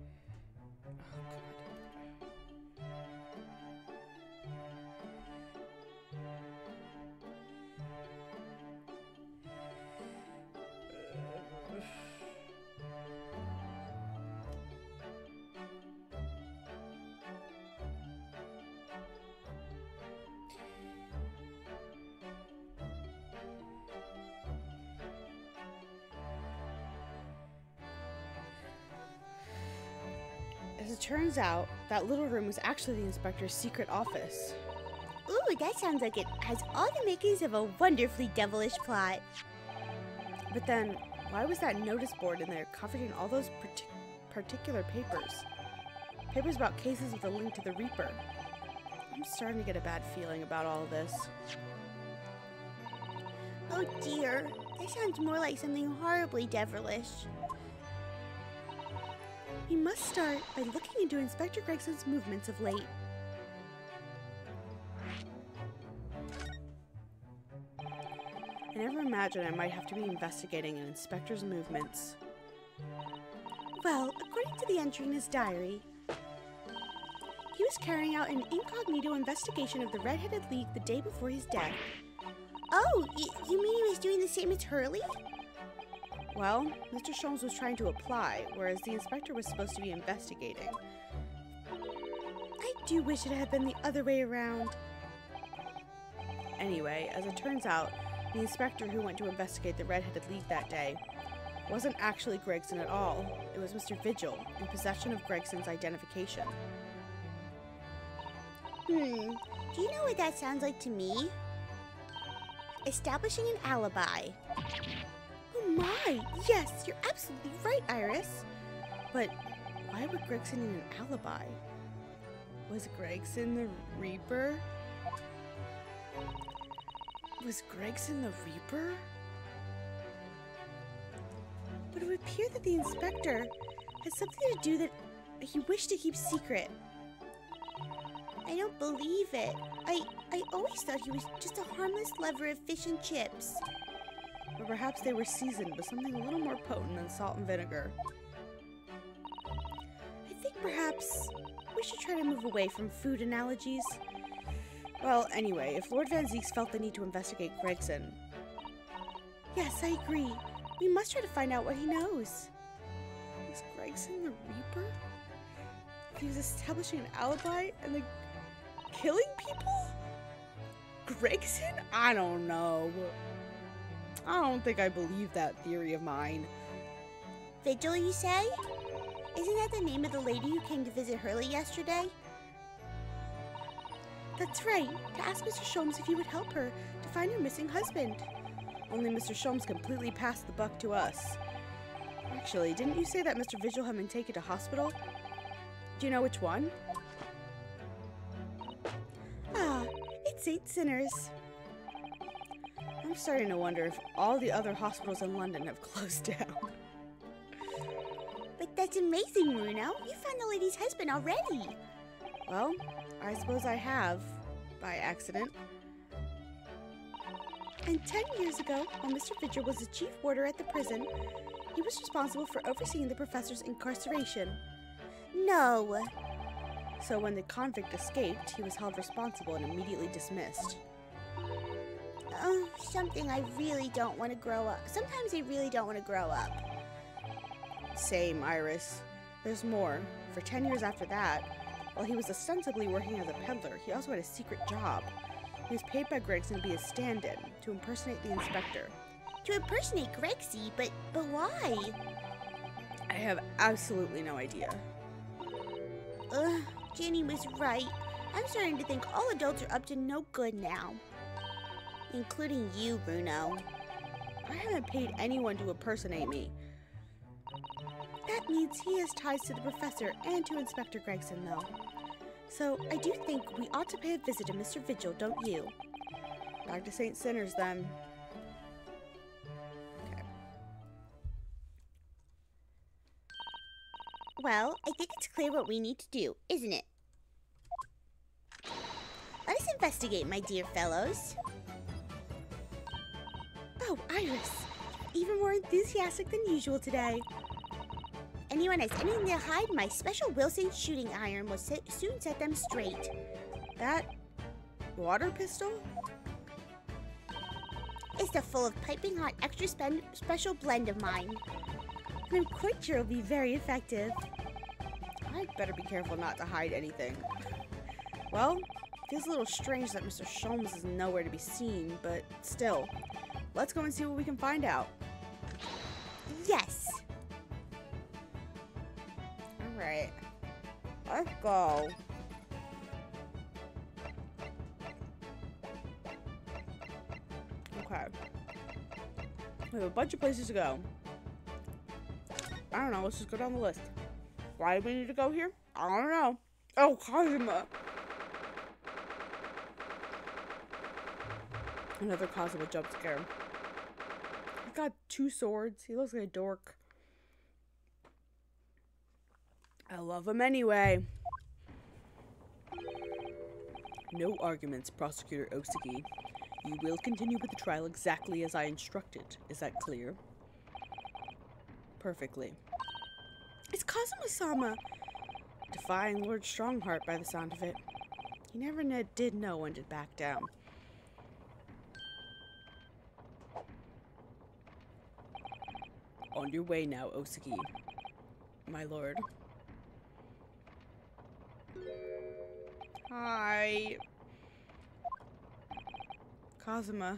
As it turns out, that little room was actually the inspector's secret office. Ooh, that sounds like it has all the makings of a wonderfully devilish plot. But then, why was that notice board in there covered in all those particular papers? Papers about cases with a link to the Reaper. I'm starting to get a bad feeling about all of this. Oh dear, that sounds more like something horribly devilish. We must start by looking into Inspector Gregson's movements of late. I never imagined I might have to be investigating an inspector's movements. Well, according to the entry in his diary, he was carrying out an incognito investigation of the Red-Headed League the day before his death. Oh, you mean he was doing the same as Hurley? Well, Mr. Sholmes was trying to apply, whereas the inspector was supposed to be investigating. I do wish it had been the other way around. Anyway, as it turns out, the inspector who went to investigate the Red-Headed League that day wasn't actually Gregson at all. It was Mr. Vigil, in possession of Gregson's identification. Do you know what that sounds like to me? Establishing an alibi. Oh my! Yes, you're absolutely right, Iris! But why would Gregson need an alibi? Was Gregson the Reaper? Was Gregson the Reaper? But it would appear that the inspector has something to do that he wished to keep secret. I don't believe it. I always thought he was just a harmless lover of fish and chips. Or perhaps they were seasoned with something a little more potent than salt and vinegar. I think perhaps we should try to move away from food analogies. Well, anyway, if Lord Van Zieks felt the need to investigate Gregson... Yes, I agree. We must try to find out what he knows. Was Gregson the Reaper? If he was establishing an alibi and then killing people? Gregson? I don't know. I don't think I believe that theory of mine. Vigil, you say? Isn't that the name of the lady who came to visit Hurley yesterday? That's right. To ask Mr. Sholmes if he would help her to find her missing husband. Only Mr. Sholmes completely passed the buck to us. Actually, didn't you say that Mr. Vigil had been taken to hospital? Do you know which one? Ah, it's St. Sinners. I'm starting to wonder if all the other hospitals in London have closed down. But that's amazing, Bruno. You found the lady's husband already. Well, I suppose I have, by accident. And 10 years ago, while Mr. Vigil was the chief warder at the prison, he was responsible for overseeing the professor's incarceration. No. So when the convict escaped, he was held responsible and immediately dismissed. Oh, something I really don't want to grow up. Sometimes I really don't want to grow up. Same, Iris. There's more. For 10 years after that, while he was ostensibly working as a peddler, he also had a secret job. He was paid by Gregson to be his stand-in, to impersonate the inspector. To impersonate Gregsy? But why? I have absolutely no idea. Ugh, Jenny was right. I'm starting to think all adults are up to no good now. Including you, Bruno. I haven't paid anyone to impersonate me. That means he has ties to the professor and to Inspector Gregson, though. So I do think we ought to pay a visit to Mr. Vigil, don't you? Back to St. Sinners, then. Okay. Well, I think it's clear what we need to do, isn't it? Let us investigate, my dear fellows. Oh, Iris, even more enthusiastic than usual today. Anyone has anything to hide, my special Wilson shooting iron will soon set them straight. That water pistol? It's the full of piping hot extra special blend of mine. And I'm quite sure it'll be very effective. I'd better be careful not to hide anything. Well, it feels a little strange that Mr. Sholmes is nowhere to be seen, but still, let's go and see what we can find out. Yes. Alright, let's go. Okay. We have a bunch of places to go. I don't know, let's just go down the list. Why do we need to go here? I don't know. Oh, Cosima! Another Cosima jump scare. He's got 2 swords. He looks like a dork. I love him anyway. No arguments, Prosecutor Osugi. You will continue with the trial exactly as I instructed. Is that clear? Perfectly. It's Kazuma-sama! Defying Lord Strongheart by the sound of it. He never did know when to back down. On your way now, Osugi. My lord. Hi. Kazuma.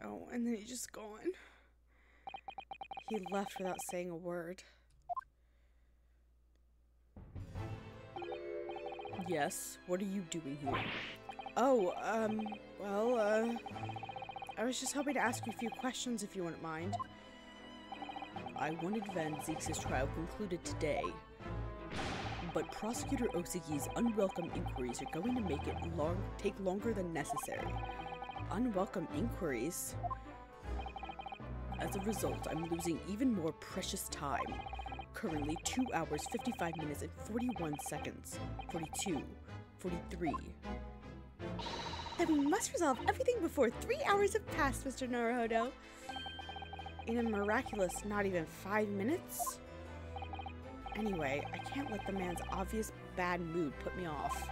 Oh, and then he's just gone. He left without saying a word. Yes, what are you doing here? Oh, well, I was just hoping to ask you a few questions if you wouldn't mind. I wanted Van Zieks' trial concluded today. but Prosecutor Osagi's unwelcome inquiries are going to make it take longer than necessary. Unwelcome inquiries? As a result, I'm losing even more precious time. Currently 2 hours, 55 minutes, and 41 seconds. 42. 43. Then we must resolve everything before 3 hours have passed, Mr. Naruhodo. In a miraculous not even 5 minutes? Anyway, I can't let the man's obvious bad mood put me off.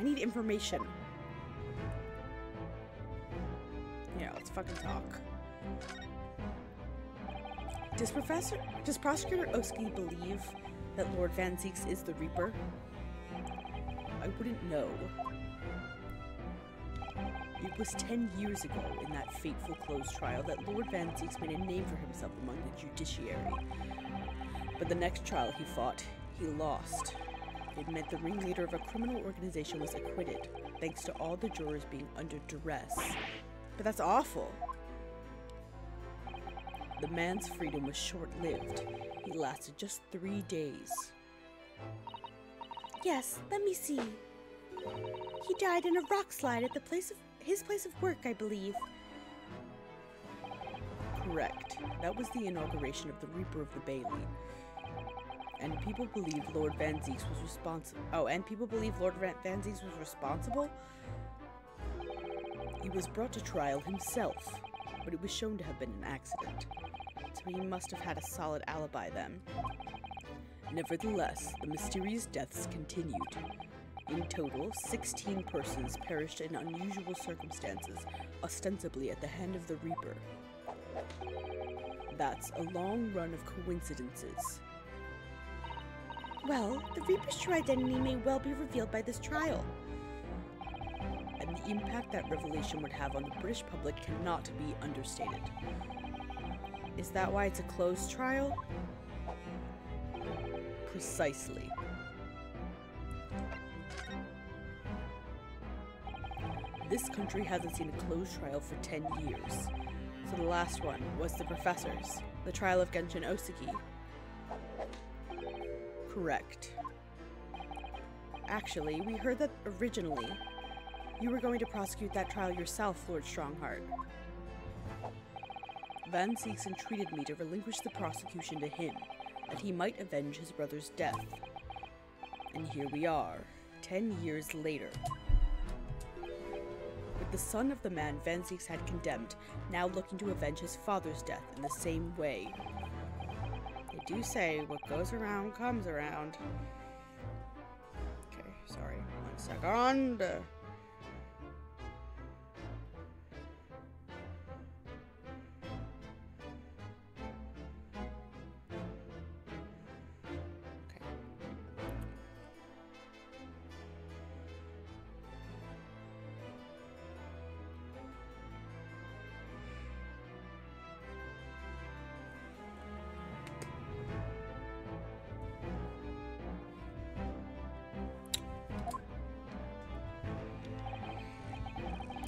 I need information. Yeah, let's fucking talk. Does Prosecutor Oski believe that Lord Van Zieks is the Reaper? I wouldn't know. It was 10 years ago in that fateful closed trial that Lord Van Zieks made a name for himself among the judiciary. But the next trial he fought, he lost. It meant the ringleader of a criminal organization was acquitted, thanks to all the jurors being under duress. But that's awful. The man's freedom was short-lived. He lasted just 3 days. Yes, let me see. He died in a rock slide at his place of work, I believe. Correct. That was the inauguration of the Reaper of the Bailey. And people believe Lord Van Zieks was responsible. Oh, and people believe Lord Van Zieks was responsible? He was brought to trial himself, but it was shown to have been an accident. So he must have had a solid alibi then. Nevertheless, the mysterious deaths continued. In total, 16 persons perished in unusual circumstances, ostensibly at the hand of the Reaper. That's a long run of coincidences. Well, the Reaper's true identity may well be revealed by this trial. And the impact that revelation would have on the British public cannot be understated. Is that why it's a closed trial? Precisely. This country hasn't seen a closed trial for 10 years. So the last one was the professors, the trial of Genshin Osaki. Correct. Actually, we heard that originally you were going to prosecute that trial yourself, Lord Strongheart. Van Zieks entreated me to relinquish the prosecution to him, that he might avenge his brother's death. And here we are, 10 years later. With the son of the man Van Zieks had condemned, now looking to avenge his father's death in the same way. They do say what goes around comes around. Okay, sorry, 1 second.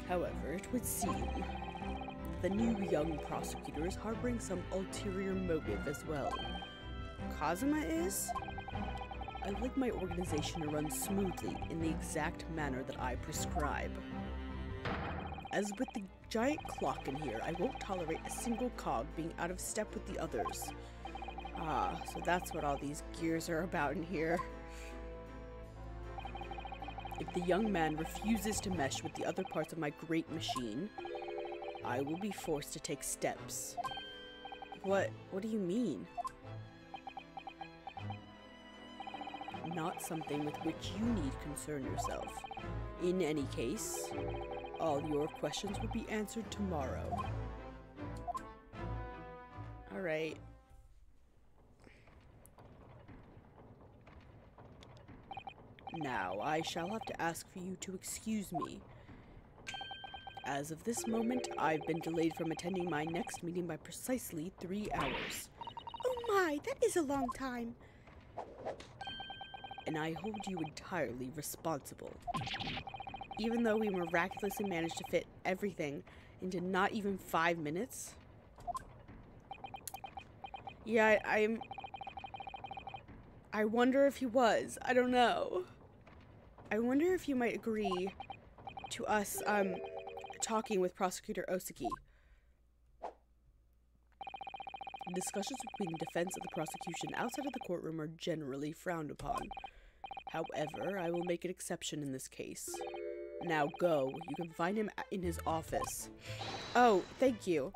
However, it would seem the new young prosecutor is harboring some ulterior motive as well. Kazuma is? I'd like my organization to run smoothly in the exact manner that I prescribe. As with the giant clock in here, I won't tolerate a single cog being out of step with the others. Ah, so that's what all these gears are about in here. If the young man refuses to mesh with the other parts of my great machine, I will be forced to take steps. What do you mean? Not something with which you need concern yourself. In any case, all your questions will be answered tomorrow. Alright. Now, I shall have to ask for you to excuse me. As of this moment, I've been delayed from attending my next meeting by precisely 3 hours. Oh my, that is a long time. And I hold you entirely responsible. Even though we miraculously managed to fit everything into not even 5 minutes? I wonder if he was. I don't know. I wonder if you might agree to us, talking with Prosecutor Osaki. Discussions between the defense and the prosecution outside of the courtroom are generally frowned upon. However, I will make an exception in this case. Now go. You can find him in his office. Oh, thank you.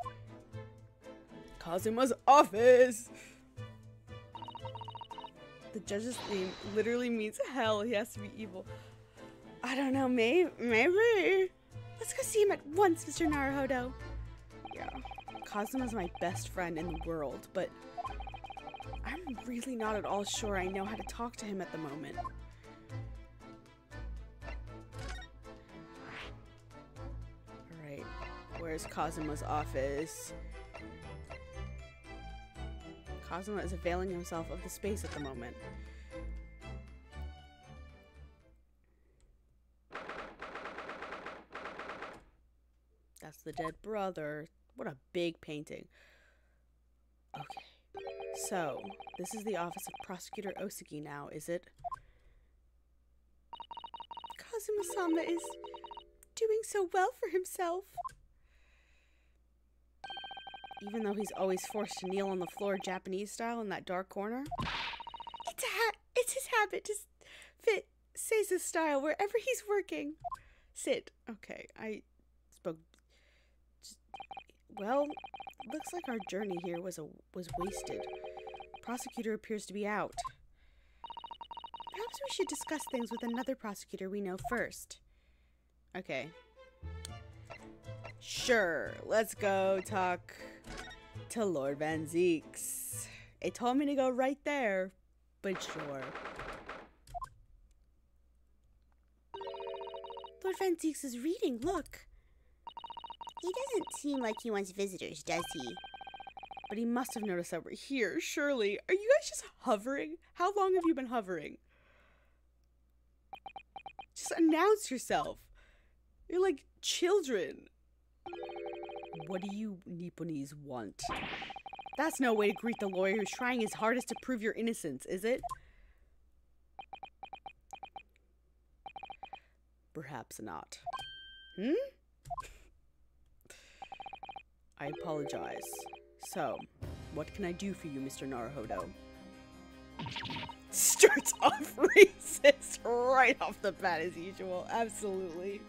Kazuma's office! The judge's name literally means hell. He has to be evil. I don't know, maybe. Let's go see him at once, Mr. Naruhodo. Yeah. Kazuma's my best friend in the world, but I'm really not at all sure I know how to talk to him at the moment. Alright, where's Kazuma's office? Kazuma is availing himself of the space at the moment. That's the dead brother. What a big painting. Okay. So, this is the office of Prosecutor Osaki now, is it? Kazuma-sama is doing so well for himself. Even though he's always forced to kneel on the floor Japanese style in that dark corner? It's his habit to fit Seiza's style wherever he's working. Sit. Okay, I spoke... Well, looks like our journey here was wasted. Prosecutor appears to be out. Perhaps we should discuss things with another prosecutor we know first. Okay. Sure, let's go talk to Lord Van Zieks. It told me to go right there, but sure. Lord Van Zieks is reading, look. He doesn't seem like he wants visitors, does he? But he must have noticed that we're here, surely. Are you guys just hovering? How long have you been hovering? Just announce yourself. You're like children. What do you Nipponese want? That's no way to greet the lawyer who's trying his hardest to prove your innocence, is it? Perhaps not. Hmm? I apologize. So, what can I do for you, Mr. Naruhodo? Starts off racist right off the bat as usual. Absolutely.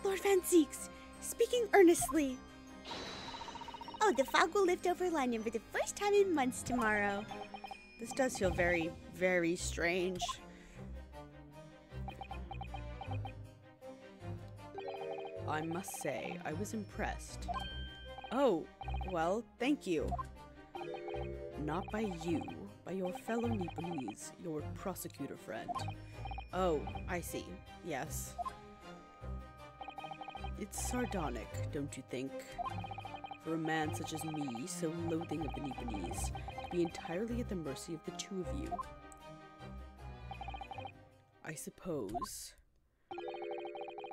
Lord Van Zieks, speaking earnestly. Oh, the fog will lift over London for the first time in months tomorrow. This does feel very, very strange. I must say, I was impressed. Oh, well, thank you. Not by you, by your fellow Nipponese, your prosecutor friend. Oh, I see. Yes. It's sardonic, don't you think? For a man such as me, so loathing of the Nipponese, to be entirely at the mercy of the two of you. I suppose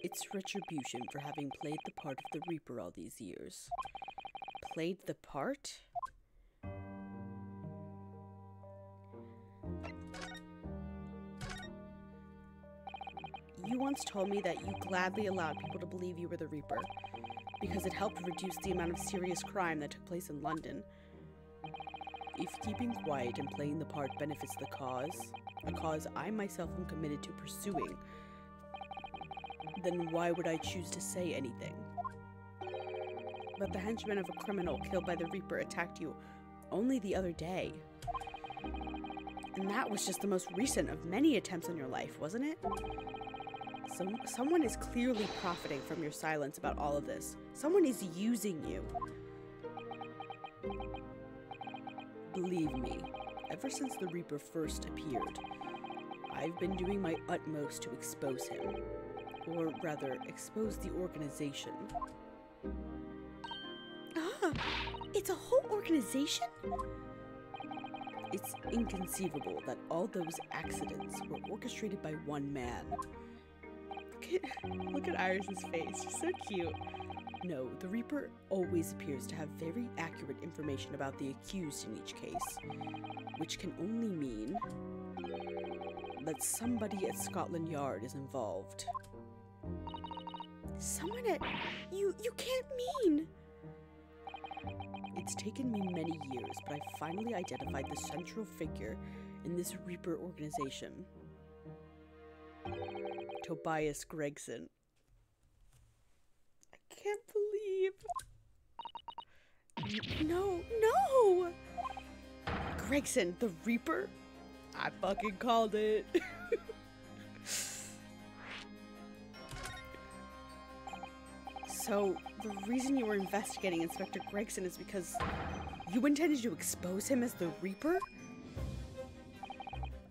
it's retribution for having played the part of the Reaper all these years. Played the part? You once told me that you gladly allowed people to believe you were the Reaper, because it helped reduce the amount of serious crime that took place in London. If keeping quiet and playing the part benefits the cause, a cause I myself am committed to pursuing, then why would I choose to say anything? But the henchman of a criminal killed by the Reaper attacked you only the other day. And that was just the most recent of many attempts on your life, wasn't it? So someone is clearly profiting from your silence about all of this. Someone is using you. Believe me, ever since the Reaper first appeared, I've been doing my utmost to expose him. Or rather, expose the organization. Ah, it's a whole organization? It's inconceivable that all those accidents were orchestrated by one man. Look at Iris's face. She's so cute. No, the Reaper always appears to have very accurate information about the accused in each case, which can only mean that somebody at Scotland Yard is involved. Someone at... You can't mean... It's taken me many years, but I finally identified the central figure in this Reaper organization. Tobias Gregson. I can't believe... No! Gregson, the Reaper? I fucking called it. So, the reason you were investigating Inspector Gregson is because you intended to expose him as the Reaper?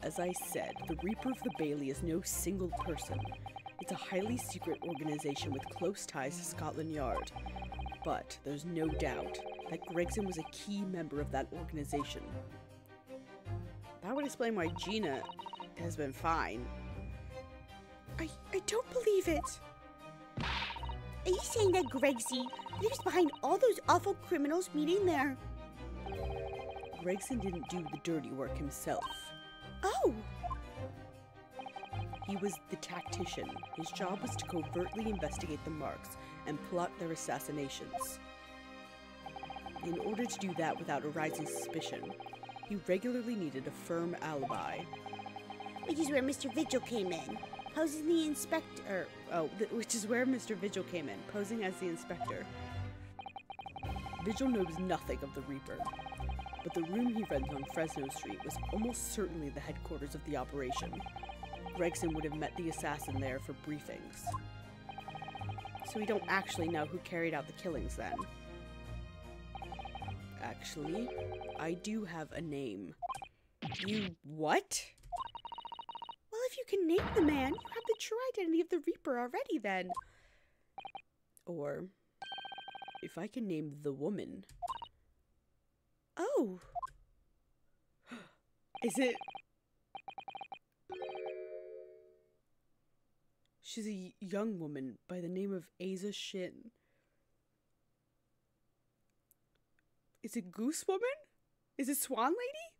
As I said, the Reaper of the Bailey is no single person. It's a highly secret organization with close ties to Scotland Yard. But there's no doubt that Gregson was a key member of that organization. That would explain why Gina has been fine. I don't believe it. Are you saying that Gregsy lives behind all those awful criminals meeting there? Gregson didn't do the dirty work himself. Oh! He was the tactician. His job was to covertly investigate the Marks and plot their assassinations. In order to do that without arousing suspicion, he regularly needed a firm alibi. Which is where Mr. Vigil came in, posing the inspector. Which is where Mr. Vigil came in, posing as the inspector. Vigil knows nothing of the Reaper, but the room he rents on Fresno Street was almost certainly the headquarters of the operation. Gregson would have met the assassin there for briefings. So we don't actually know who carried out the killings then. Actually, I do have a name. You what? Well, if you can name the man, you have the true identity of the Reaper already then. Or, if I can name the woman. Oh. Is it... She's a young woman by the name of Asa Shin. Is it Goose Woman? Is it Swan Lady?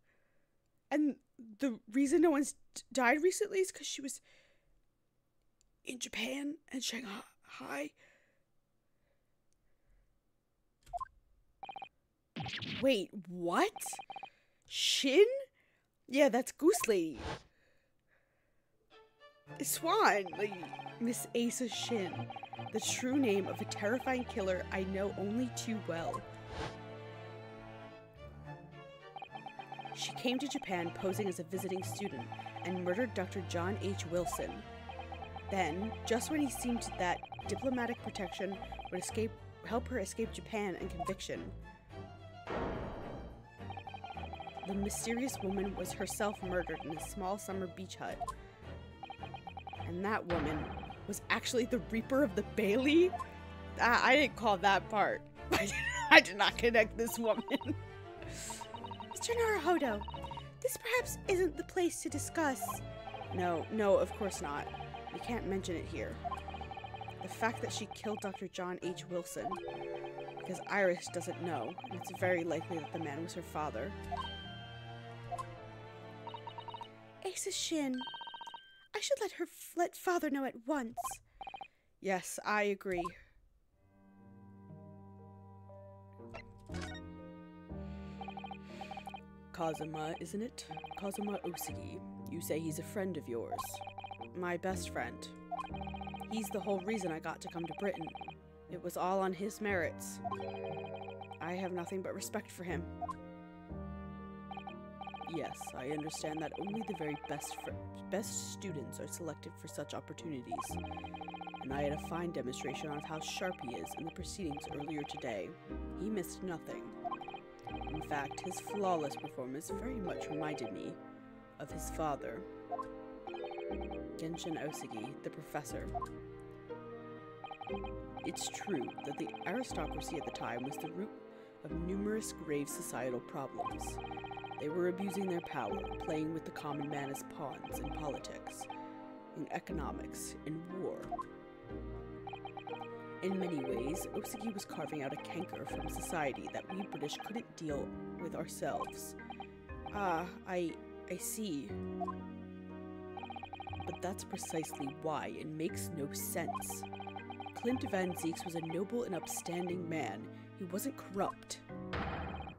And the reason no one's died recently is because she was in Japan and Shanghai. Wait, what? Shin? Yeah, that's Goose Lady. It's Swan Lady. Miss Asa Shin, the true name of a terrifying killer I know only too well. She came to Japan posing as a visiting student and murdered Dr. John H. Wilson. Then, just when he seemed that diplomatic protection would help her escape Japan and conviction, the mysterious woman was herself murdered in a small summer beach hut. And that woman was actually the Reaper of the Bailey? I didn't call that part. I did not connect this woman. Mr. Naruhodo, this perhaps isn't the place to discuss. No, of course not. We can't mention it here. The fact that she killed Dr. John H. Wilson, because Iris doesn't know, and it's very likely that the man was her father. Asa Shin, I should let father know at once. Yes, I agree. Kazuma, isn't it? Kazuma Osigi. You say he's a friend of yours. My best friend. He's the whole reason I got to come to Britain. It was all on his merits. I have nothing but respect for him. Yes, I understand that only the very best students are selected for such opportunities. And I had a fine demonstration of how sharp he is in the proceedings earlier today. He missed nothing. In fact, his flawless performance very much reminded me of his father, Genshin Osigi, the professor. It's true that the aristocracy at the time was the root of numerous grave societal problems. They were abusing their power, playing with the common man as pawns in politics, in economics, in war. In many ways, Osugi was carving out a canker from society that we British couldn't deal with ourselves. Ah, I see. But that's precisely why it makes no sense. Clint Van Zieks was a noble and upstanding man. He wasn't corrupt.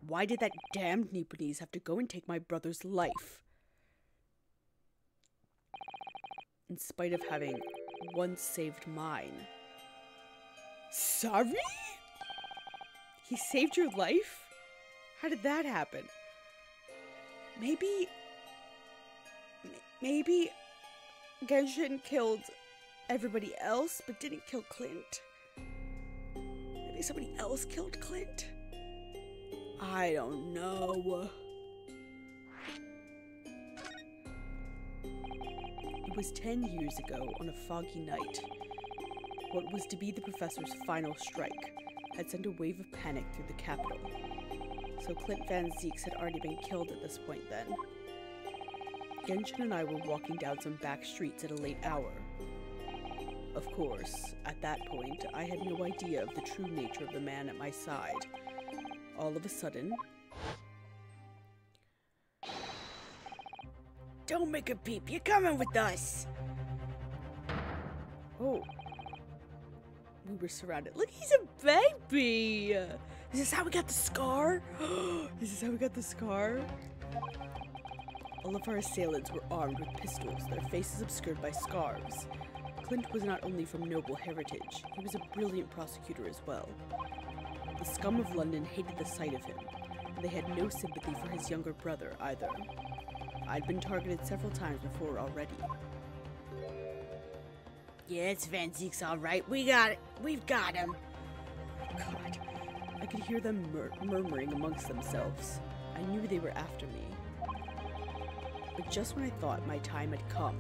Why did that damned Nipponese have to go and take my brother's life? In spite of having once saved mine. Sorry? He saved your life? How did that happen? Maybe Genshin killed everybody else, but didn't kill Clint? Maybe somebody else killed Clint? I don't know. It was 10 years ago on a foggy night. What was to be the professor's final strike had sent a wave of panic through the capital. So Clint Van Zieks had already been killed at this point then. Genshin and I were walking down some back streets at a late hour. Of course, at that point, I had no idea of the true nature of the man at my side. All of a sudden... Don't make a peep, you're coming with us! Oh. We were surrounded. Look, he's a baby! Is this how we got the scar? Is this how we got the scar? All of our assailants were armed with pistols, their faces obscured by scarves. Clint was not only from noble heritage, he was a brilliant prosecutor as well. The scum of London hated the sight of him, and they had no sympathy for his younger brother either. I'd been targeted several times before already. Yeah, it's Van Zieks, all right. We got it. We've got him. God, I could hear them murmuring amongst themselves. I knew they were after me. But just when I thought my time had come,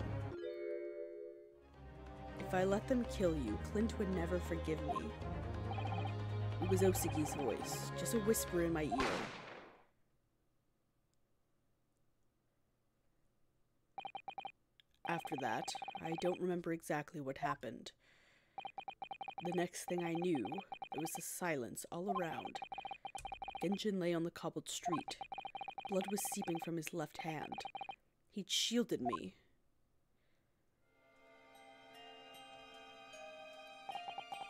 if I let them kill you, Clint would never forgive me. It was Osugi's voice, just a whisper in my ear. After that, I don't remember exactly what happened. The next thing I knew, there was a silence all around. Genshin lay on the cobbled street. Blood was seeping from his left hand. He'd shielded me.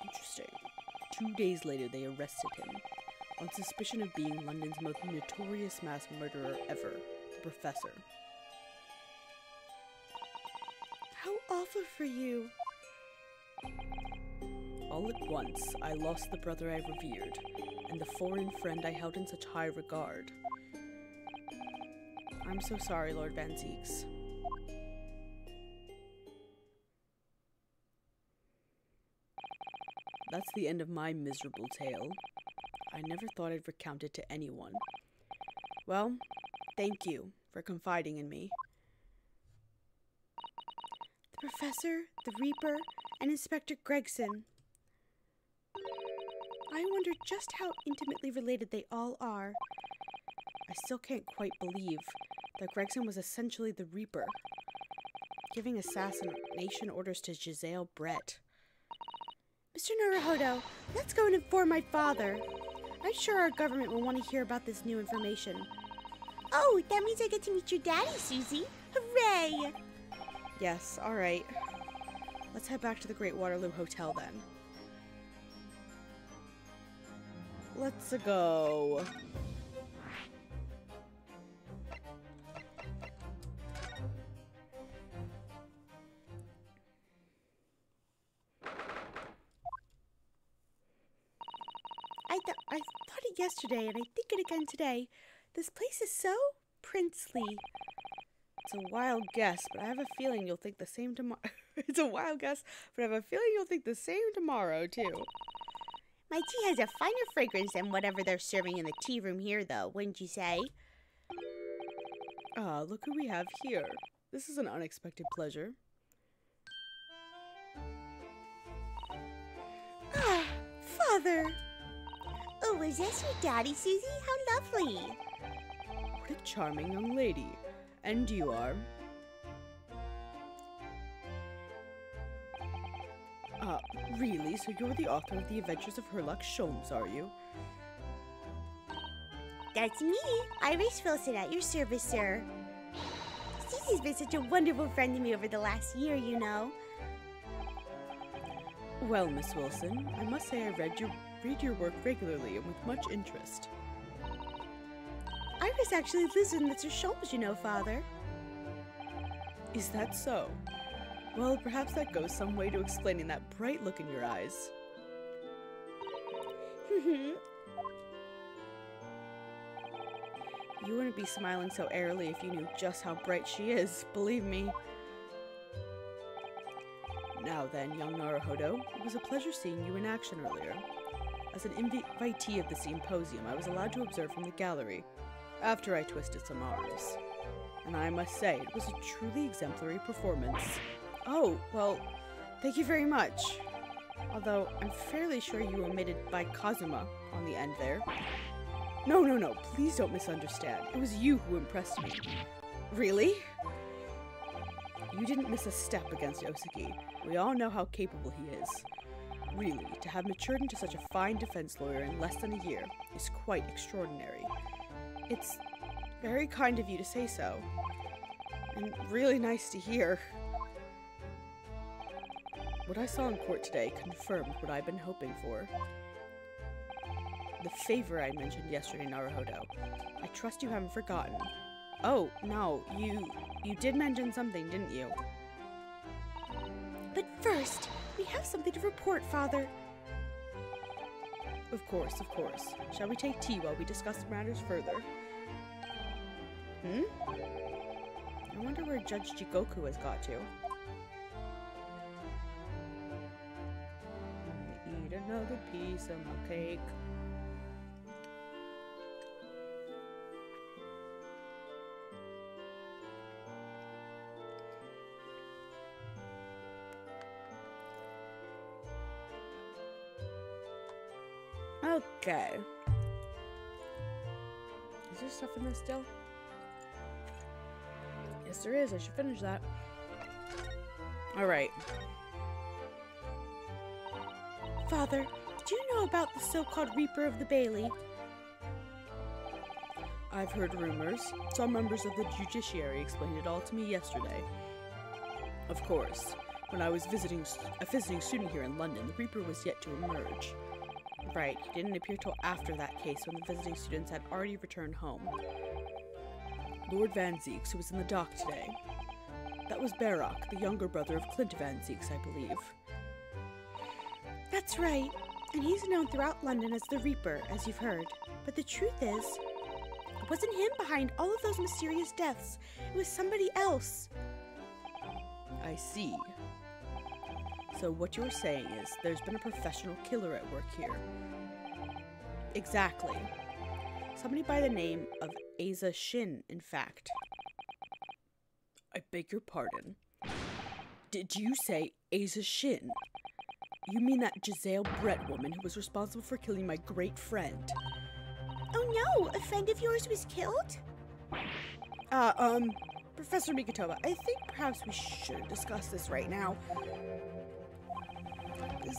Interesting. 2 days later, they arrested him on suspicion of being London's most notorious mass murderer ever, the Professor. How awful for you. All at once, I lost the brother I revered, and the foreign friend I held in such high regard. I'm so sorry, Lord Van Zieks. That's the end of my miserable tale. I never thought I'd recount it to anyone. Well, thank you for confiding in me. The Professor, the Reaper, and Inspector Gregson. I wonder just how intimately related they all are. I still can't quite believe that Gregson was essentially the Reaper, giving assassination orders to Giselle Brett. Mr. Naruhodo, let's go and inform my father. I'm sure our government will want to hear about this new information. Oh, that means I get to meet your daddy, Susie. Hooray! Yes, alright. Let's head back to the Great Waterloo Hotel then. Let's go. I thought it yesterday, and I think it again today. This place is so princely. It's a wild guess, but I have a feeling you'll think the same tomorrow. It's a wild guess, but I have a feeling you'll think the same tomorrow, too. My tea has a finer fragrance than whatever they're serving in the tea room here, though, wouldn't you say? Ah, look who we have here. This is an unexpected pleasure. Ah, Father! Oh, is this your daddy, Susie? How lovely! What a charming young lady. And you are? Really? So you're the author of The Adventures of Herlock Sholmes, are you? That's me, Iris Wilson, at your service, sir. Cece's been such a wonderful friend to me over the last year, you know. Well, Miss Wilson, I must say I read your work regularly and with much interest. Iris actually lives with Mr. Sholmes, you know, Father. Is that so? Well, perhaps that goes some way to explaining that bright look in your eyes. You wouldn't be smiling so airily if you knew just how bright she is, believe me. Now then, young Naruhodo, it was a pleasure seeing you in action earlier. As an invitee of the symposium, I was allowed to observe from the gallery, after I twisted some arms. And I must say, it was a truly exemplary performance. Oh, well, thank you very much. Although, I'm fairly sure you omitted by Kazuma on the end there. No, please don't misunderstand. It was you who impressed me. Really? You didn't miss a step against Osugi. We all know how capable he is. Really, to have matured into such a fine defense lawyer in less than a year is quite extraordinary. It's very kind of you to say so. And really nice to hear. What I saw in court today confirmed what I've been hoping for. The favor I mentioned yesterday, Naruhodo. I trust you haven't forgotten. Oh, no, you did mention something, didn't you? But first, we have something to report, Father. Of course. Shall we take tea while we discuss matters further? I wonder where Judge Jigoku has got to. Eat another piece of my cake. Okay. Is there stuff in this still? Yes, there is. I should finish that. Alright. Father, do you know about the so-called Reaper of the Bailey? I've heard rumors. Some members of the judiciary explained it all to me yesterday. Of course, when I was a visiting student here in London, the Reaper was yet to emerge. Right, he didn't appear till after that case when the visiting students had already returned home. Lord Van Zieks, who was in the dock today. That was Barock, the younger brother of Clint Van Zieks, I believe. That's right, and he's known throughout London as the Reaper, as you've heard. But the truth is, it wasn't him behind all of those mysterious deaths. It was somebody else. I see. So what you're saying is there's been a professional killer at work here. Exactly. Somebody by the name of Asa Shin, in fact. I beg your pardon. Did you say Asa Shin? You mean that Giselle Brett woman who was responsible for killing my great friend? Oh no, a friend of yours was killed? Professor Mikotoba, I think perhaps we shouldn't discuss this right now.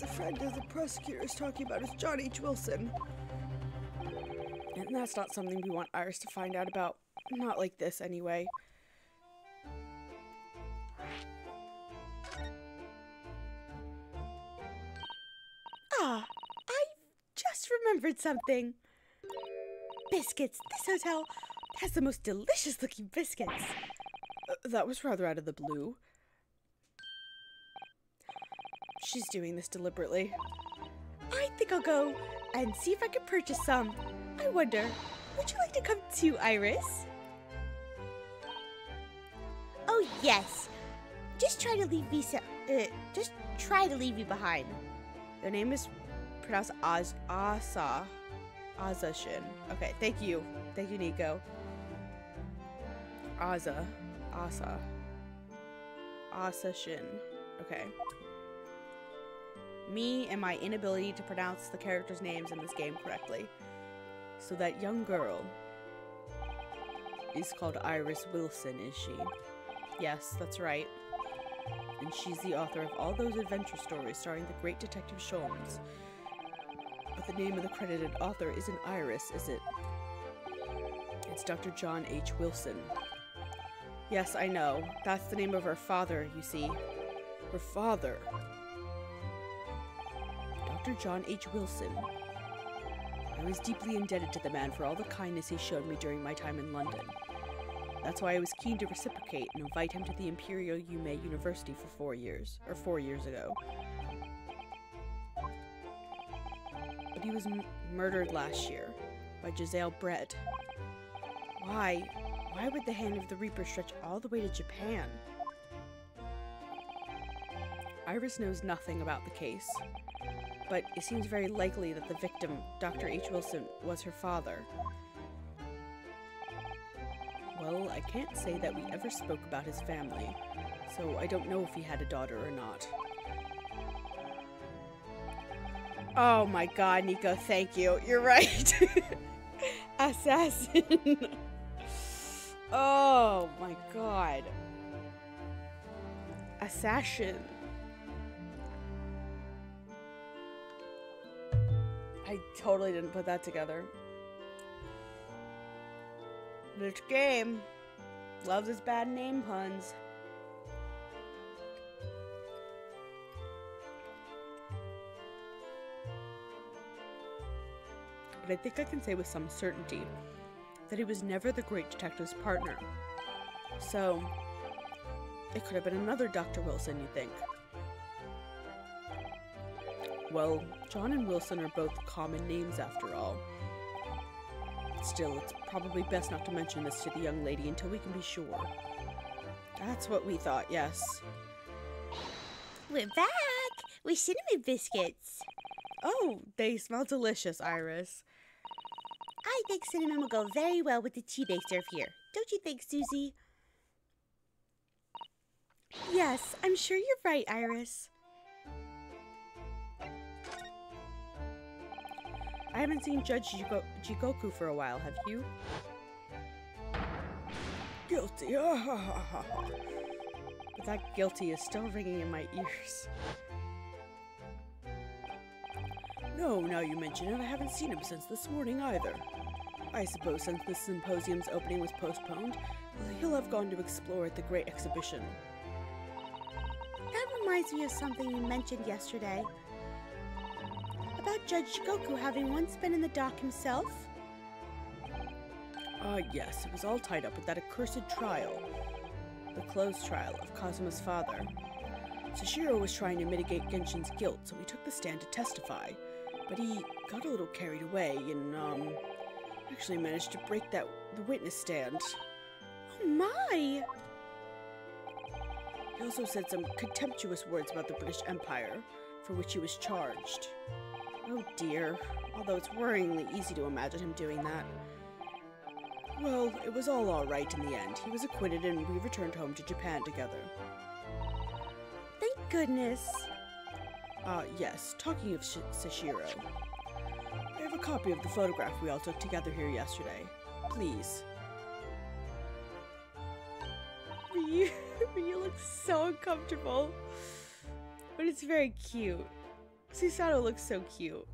The friend of the prosecutor is talking about is John H. Wilson. And that's not something we want Iris to find out about. Not like this, anyway. Ah, I just remembered something. Biscuits. This hotel has the most delicious looking biscuits. That was rather out of the blue. She's doing this deliberately. I think I'll go and see if I can purchase some. I wonder, would you like to come too, Iris? Oh yes. Just try to leave me behind. Their name is pronounced Asa Shin. Okay, thank you. Thank you, Nico. Asa Shin. Okay. Me and my inability to pronounce the characters' names in this game correctly. So that young girl is called Iris Wilson, is she? Yes, that's right. and she's the author of all those adventure stories starring the great Detective Sholmes. But the name of the credited author isn't Iris, is it? It's Dr. John H. Wilson. Yes, I know. That's the name of her father, you see. Her father. Dr. John H. Wilson. I was deeply indebted to the man for all the kindness he showed me during my time in London. That's why I was keen to reciprocate and invite him to the Imperial Yume University for 4 years ago. But he was murdered last year by Giselle Brett. Why? Why would the hand of the Reaper stretch all the way to Japan? Iris knows nothing about the case, but it seems very likely that the victim, Dr. H. Wilson, was her father. Well, I can't say that we ever spoke about his family, so I don't know if he had a daughter or not. Oh my god, Nico, thank you. You're right. Assassin. Oh my god. Assassin. I totally didn't put that together. This game loves its bad name puns. But I think I can say with some certainty that he was never the great detective's partner. So, it could have been another Dr. Wilson, you think? Well, John and Wilson are both common names after all. Still, it's probably best not to mention this to the young lady until we can be sure. That's what we thought, yes. We're back with cinnamon biscuits. Oh, they smell delicious, Iris. I think cinnamon will go very well with the tea they serve here. Don't you think, Susie? Yes, I'm sure you're right, Iris. I haven't seen Judge Jigoku for a while, have you? Guilty. But that guilty is still ringing in my ears. No, now you mention it, I haven't seen him since this morning either. I suppose since the symposium's opening was postponed, he'll have gone to explore at the Great Exhibition. That reminds me of something you mentioned yesterday. About Judge Jigoku having once been in the dock himself? Yes, it was all tied up with that accursed trial. The closed trial of Kazuma's father. Sashiro was trying to mitigate Genshin's guilt, so he took the stand to testify. But he got a little carried away and, actually managed to break the witness stand. Oh my! He also said some contemptuous words about the British Empire, for which he was charged. Oh dear, although it's worryingly easy to imagine him doing that. Well, it was all alright in the end. He was acquitted and we returned home to Japan together. Thank goodness. Yes, talking of Sashiro. I have a copy of the photograph we all took together here yesterday. Please. You look so uncomfortable. But it's very cute. Susato looks so cute.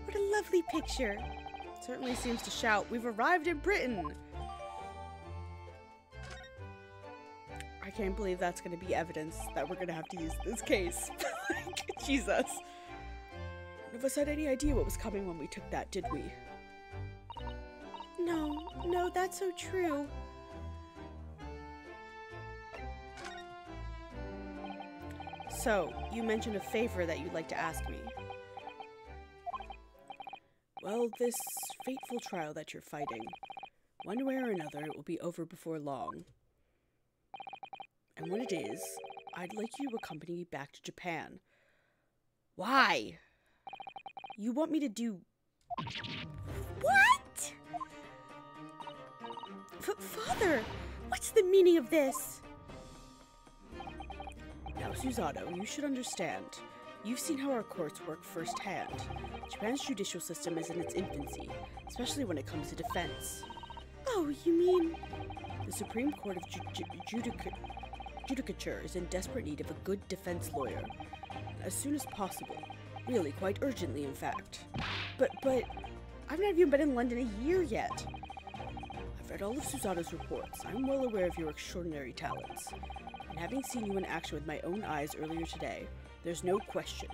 What a lovely picture. Certainly seems to shout, "We've arrived in Britain!" I can't believe that's going to be evidence that we're going to have to use this case. Like, Jesus. None of us had any idea what was coming when we took that, did we? No, that's so true. So, you mentioned a favor that you'd like to ask me. Well, this fateful trial that you're fighting, one way or another, it will be over before long. And when it is, I'd like you to accompany me back to Japan. Why? You want me to do... What? Father, what's the meaning of this? Now, Susato, you should understand. You've seen how our courts work firsthand. Japan's judicial system is in its infancy, especially when it comes to defense. Oh, you mean... The Supreme Court of Judicature is in desperate need of a good defense lawyer. As soon as possible. Really, quite urgently, in fact. But, I've not even been in London a year yet. I've read all of Susato's reports. I'm well aware of your extraordinary talents. And having seen you in action with my own eyes earlier today, there's no question.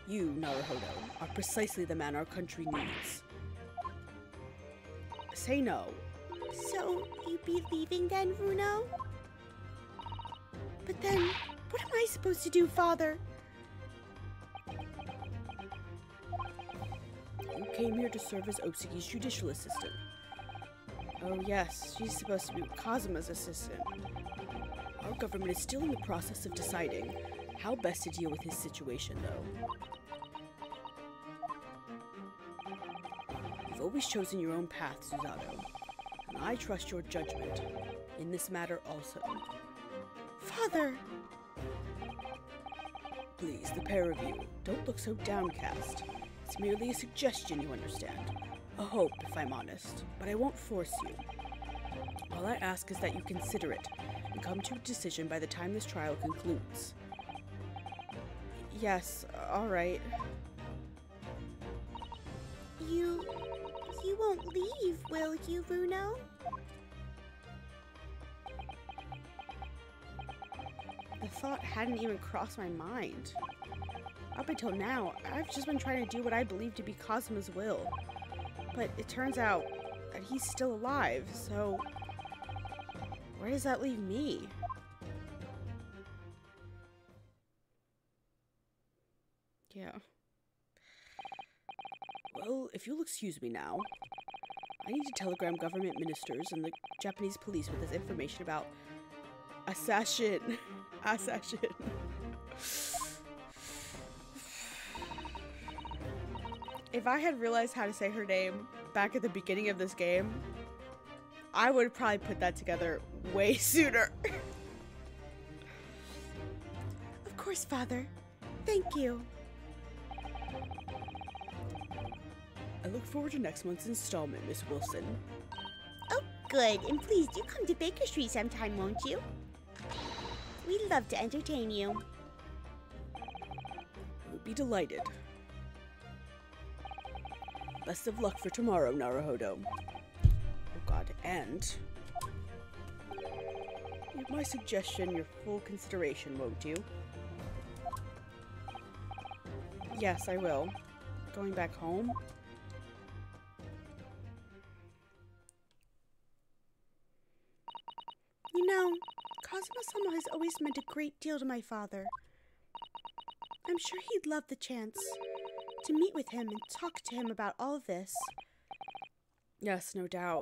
You, Naruhodo, are precisely the man our country needs. Say no. So, you be leaving then, Runo? But then, what am I supposed to do, Father? You came here to serve as Otsuki's judicial assistant. Oh yes, she's supposed to be Kazuma's assistant. Our government is still in the process of deciding how best to deal with his situation, though. You've always chosen your own path, Susato, and I trust your judgment in this matter also. Father! Please, the pair of you, don't look so downcast. It's merely a suggestion, you understand. A hope, if I'm honest, but I won't force you. All I ask is that you consider it and come to a decision by the time this trial concludes. Yes, all right. You won't leave, will you, Runo? The thought hadn't even crossed my mind. Up until now, I've just been trying to do what I believe to be Kazuma's will. But it turns out that he's still alive, so where does that leave me? Yeah. Well, if you'll excuse me now, I need to telegram government ministers and the Japanese police with this information about Assassin. Assassin. If I had realized how to say her name back at the beginning of this game, I would probably put that together way sooner. Of course, Father. Thank you. I look forward to next month's installment, Miss Wilson. Oh, good. And please do come to Baker Street sometime, won't you? We'd love to entertain you. I would be delighted. Best of luck for tomorrow, Naruhodo. Oh god, and give my suggestion your full consideration, won't you? Yes, I will. Going back home? You know, Kazuma-sama has always meant a great deal to my father. I'm sure he'd love the chance to meet with him and talk to him about all of this. Yes, no doubt.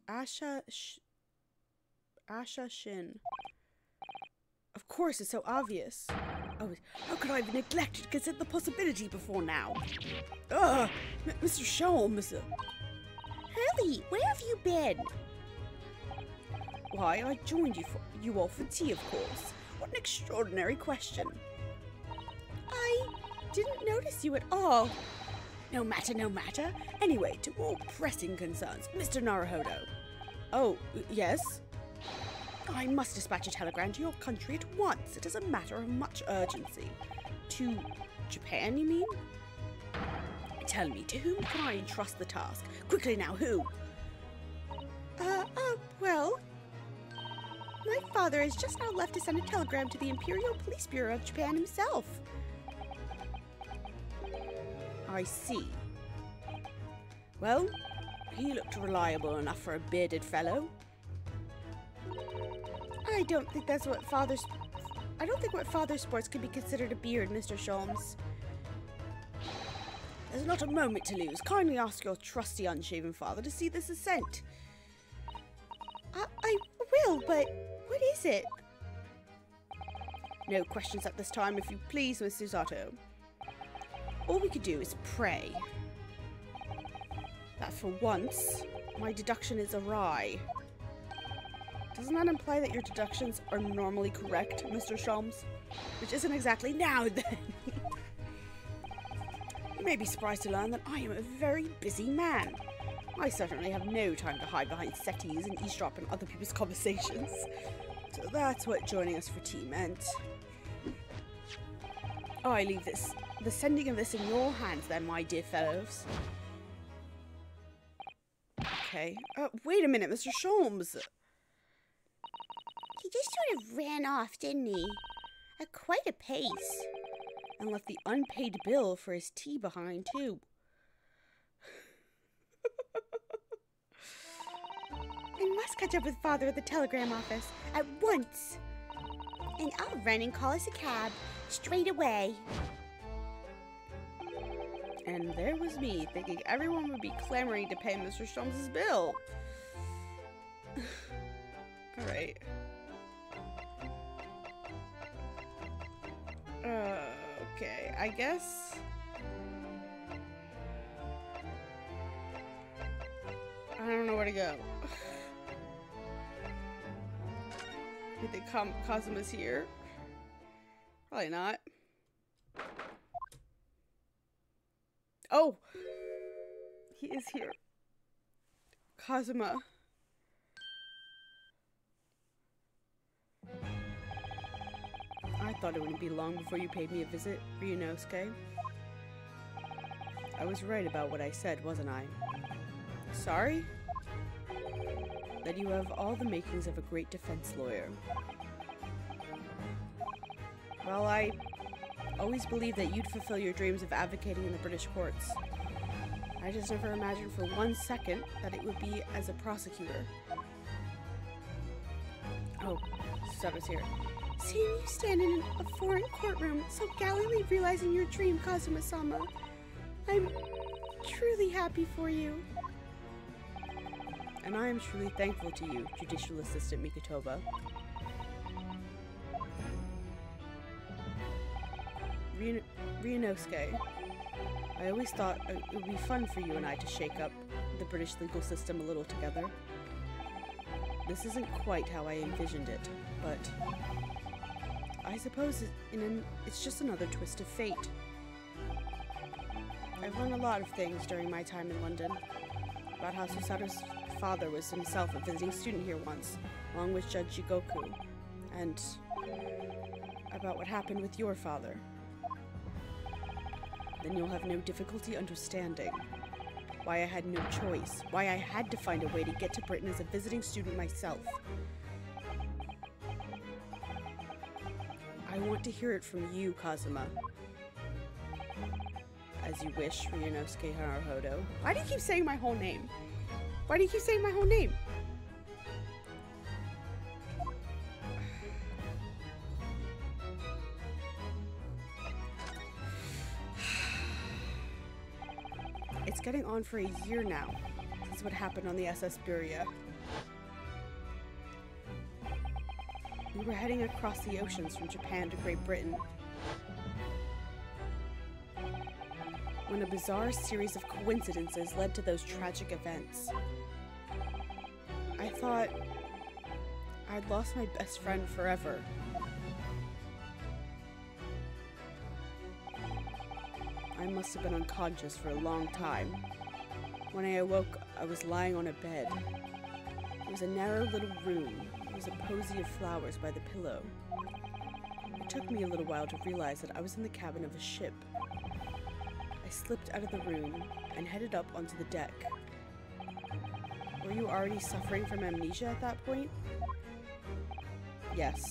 Asha Shin. Of course, it's so obvious. Oh, how could I have neglected to consider the possibility before now? Ugh! Mr. Sholmes! Hurley, where have you been? Why, I joined you all for tea, of course. What an extraordinary question. I didn't notice you at all. No matter, no matter. Anyway, to more pressing concerns, Mr. Naruhodo. Oh, yes? I must dispatch a telegram to your country at once. It is a matter of much urgency. To Japan, you mean? Tell me, to whom can I entrust the task? Quickly now, who? Well, my father has just now left to send a telegram to the Imperial Police Bureau of Japan himself. I see. Well, he looked reliable enough for a bearded fellow. I don't think what father sports could be considered a beard, Mr. Sholmes. There's not a moment to lose. Kindly ask your trusty unshaven father to see this is sent. I will, but what is it? No questions at this time, if you please, Miss Susato. All we could do is pray that for once, my deduction is awry. Doesn't that imply that your deductions are normally correct, Mr. Sholmes? Which isn't exactly now then. You may be surprised to learn that I am a very busy man. I certainly have no time to hide behind settees and eavesdrop in other people's conversations. So that's what joining us for tea meant. Oh, I leave the sending of this in your hands then, my dear fellows. Okay. Wait a minute, Mr. Sholmes. He just sort of ran off, didn't he? At quite a pace. And left the unpaid bill for his tea behind, too. I must catch up with Father at the telegram office at once. And I'll run and call us a cab straight away. And there was me, thinking everyone would be clamoring to pay Mr. Sholmes' bill. Alright. Okay, I guess... I don't know where to go. You think Kazuma's here? Probably not. Oh! He is here. Kazuma. I thought it wouldn't be long before you paid me a visit, Ryunosuke. I was right about what I said, wasn't I? Sorry? That you have all the makings of a great defense lawyer. Well, I always believed that you'd fulfill your dreams of advocating in the British courts. I just never imagined for 1 second that it would be as a prosecutor. Oh, Susato's here. Seeing you stand in a foreign courtroom, so gallantly realizing your dream, Kazuma-sama. I'm truly happy for you. And I am truly thankful to you, Judicial Assistant Mikotoba. Ryunosuke, I always thought it would be fun for you and I to shake up the British legal system a little together. This isn't quite how I envisioned it, but I suppose it's just another twist of fate. I've learned a lot of things during my time in London, about how Susato's father was himself a visiting student here once, along with Judge Jigoku, and about what happened with your father. Then you'll have no difficulty understanding why I had no choice, why I had to find a way to get to Britain as a visiting student myself. I want to hear it from you, Kazuma. As you wish, Ryunosuke Haruhodo. Why do you keep saying my whole name? Why do you keep saying my whole name? It's getting on for a year now since what happened on the SS Buria. We were heading across the oceans from Japan to Great Britain when a bizarre series of coincidences led to those tragic events. I thought I'd lost my best friend forever. I must have been unconscious for a long time. When I awoke, I was lying on a bed. It was a narrow little room. There was a posy of flowers by the pillow. It took me a little while to realize that I was in the cabin of a ship. I slipped out of the room and headed up onto the deck. Were you already suffering from amnesia at that point? Yes.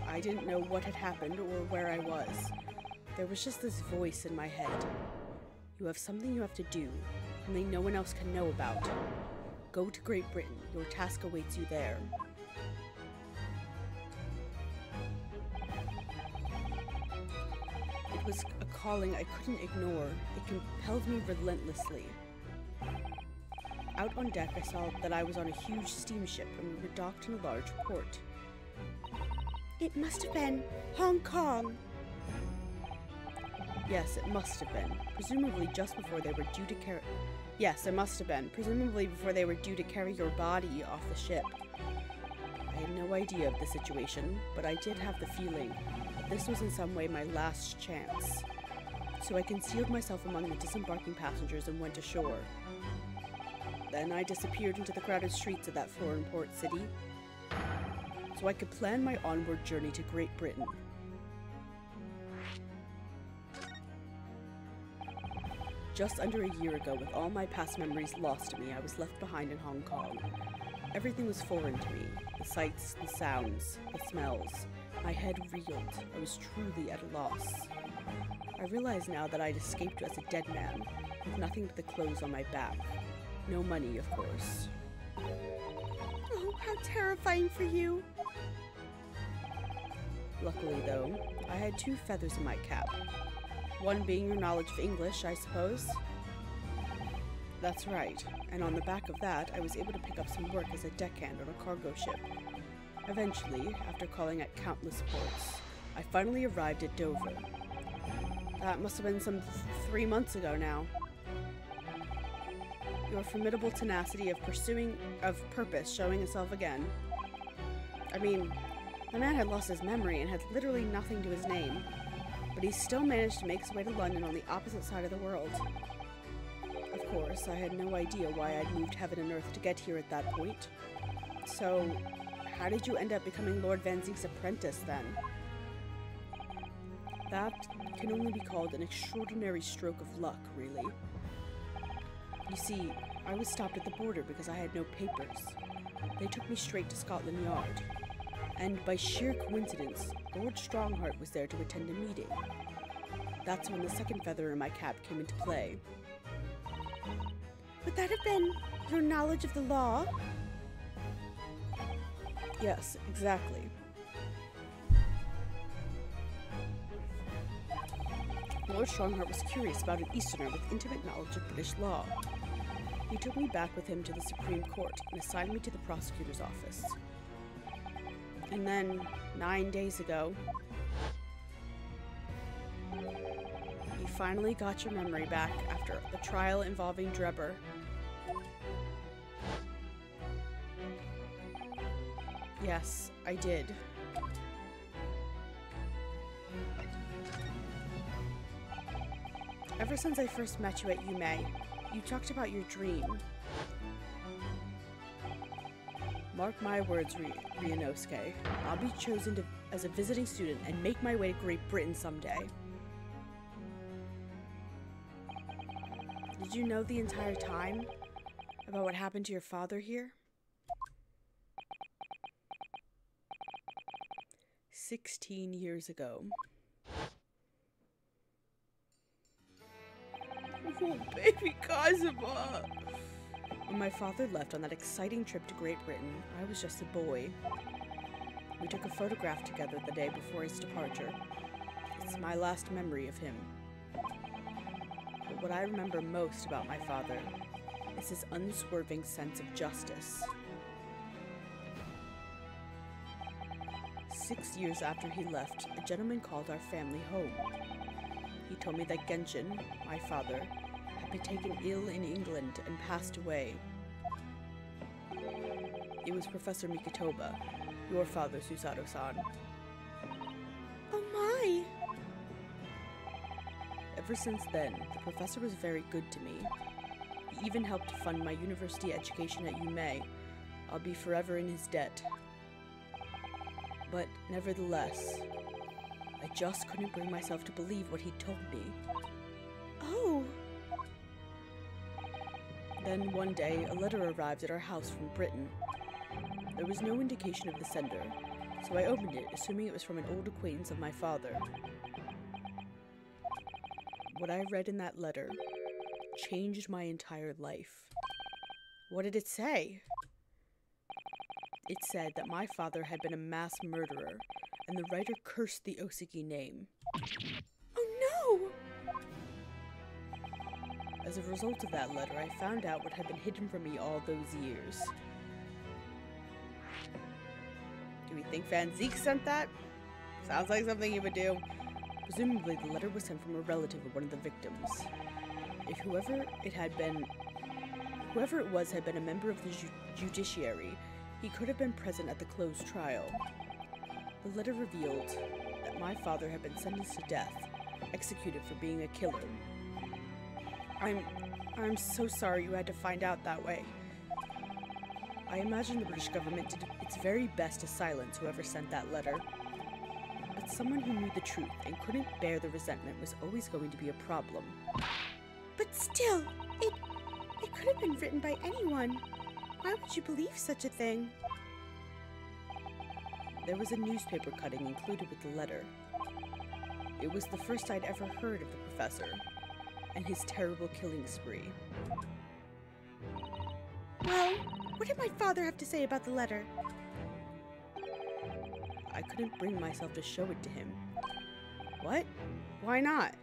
I didn't know what had happened or where I was. There was just this voice in my head. You have something you have to do, something no one else can know about. Go to Great Britain. Your task awaits you there. It was a calling I couldn't ignore. It compelled me relentlessly. Out on deck, I saw that I was on a huge steamship and we were docked in a large port. It must have been Hong Kong. Yes, it must have been. Presumably just before they were due to carry... Yes, it must have been. Presumably before they were due to carry your body off the ship. I had no idea of the situation, but I did have the feeling that this was in some way my last chance. So I concealed myself among the disembarking passengers and went ashore. Then I disappeared into the crowded streets of that foreign port city, so I could plan my onward journey to Great Britain. Just under a year ago, with all my past memories lost to me, I was left behind in Hong Kong. Everything was foreign to me. The sights, the sounds, the smells. My head reeled. I was truly at a loss. I realize now that I'd escaped as a dead man, with nothing but the clothes on my back. No money, of course. Oh, how terrifying for you. Luckily, though, I had 2 feathers in my cap. One being your knowledge of English, I suppose. That's right, and on the back of that, I was able to pick up some work as a deckhand on a cargo ship. Eventually, after calling at countless ports, I finally arrived at Dover. That must have been some 3 months ago now. Your formidable tenacity of purpose showing itself again. I mean, the man had lost his memory and had literally nothing to his name, but he still managed to make his way to London on the opposite side of the world. Of course, I had no idea why I'd moved heaven and earth to get here at that point. So, how did you end up becoming Lord Van Zeek's apprentice then? That can only be called an extraordinary stroke of luck, really. You see, I was stopped at the border because I had no papers. They took me straight to Scotland Yard. And by sheer coincidence, Lord Strongheart was there to attend a meeting. That's when the second feather in my cap came into play. Would that have been your knowledge of the law? Yes, exactly. Lord Strongheart was curious about an Easterner with intimate knowledge of British law. He took me back with him to the Supreme Court and assigned me to the prosecutor's office. And then, 9 days ago, you finally got your memory back after the trial involving Drebber. Yes, I did. Ever since I first met you at Yume, you talked about your dream. Mark my words, Ryunosuke. I'll be chosen as a visiting student and make my way to Great Britain someday. Did you know the entire time about what happened to your father here? 16 years ago. Oh, baby Kazuma! When my father left on that exciting trip to Great Britain, I was just a boy. We took a photograph together the day before his departure. It's my last memory of him. But what I remember most about my father is his unswerving sense of justice. 6 years after he left, a gentleman called our family home. He told me that Genshin, my father, had been taken ill in England and passed away. It was Professor Mikotoba, your father, Susato-san. Oh my! Ever since then, the professor was very good to me. He even helped fund my university education at Yume. I'll be forever in his debt. But nevertheless, I just couldn't bring myself to believe what he told me. Oh! Then one day, a letter arrived at our house from Britain. There was no indication of the sender, so I opened it, assuming it was from an old acquaintance of my father. What I read in that letter changed my entire life. What did it say? It said that my father had been a mass murderer, and the writer cursed the Osiki name. Oh no! As a result of that letter, I found out what had been hidden from me all those years. Do we think Van Zeek sent that? Sounds like something he would do. Presumably, the letter was sent from a relative of one of the victims. If whoever it was had been a member of the judiciary, he could have been present at the closed trial. The letter revealed that my father had been sentenced to death, executed for being a killer. I'm so sorry you had to find out that way. I imagine the British government did its very best to silence whoever sent that letter. But someone who knew the truth and couldn't bear the resentment was always going to be a problem. But still, it could have been written by anyone. Why would you believe such a thing? There was a newspaper cutting included with the letter. It was the first I'd ever heard of the professor and his terrible killing spree. Well, what did my father have to say about the letter? I couldn't bring myself to show it to him. What? Why not?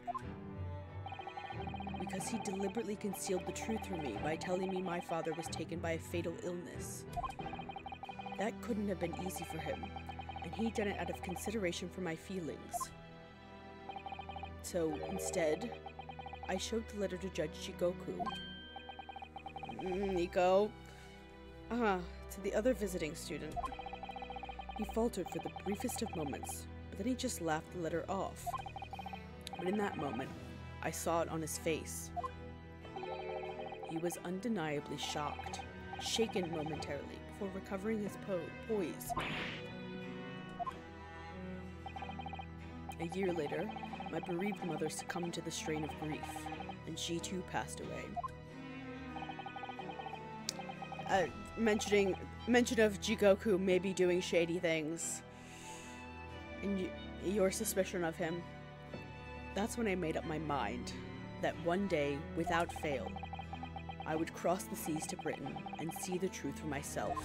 Because he deliberately concealed the truth from me by telling me my father was taken by a fatal illness. That couldn't have been easy for him, and he done it out of consideration for my feelings. So, instead, I showed the letter to Judge Jigoku. Nico. To the other visiting student. He faltered for the briefest of moments, but then he just laughed the letter off. But in that moment, I saw it on his face. He was undeniably shocked, shaken momentarily, before recovering his poise. A year later, my bereaved mother succumbed to the strain of grief, and she too passed away. Mention of Jigoku maybe doing shady things, and your suspicion of him. That's when I made up my mind that one day, without fail, I would cross the seas to Britain and see the truth for myself.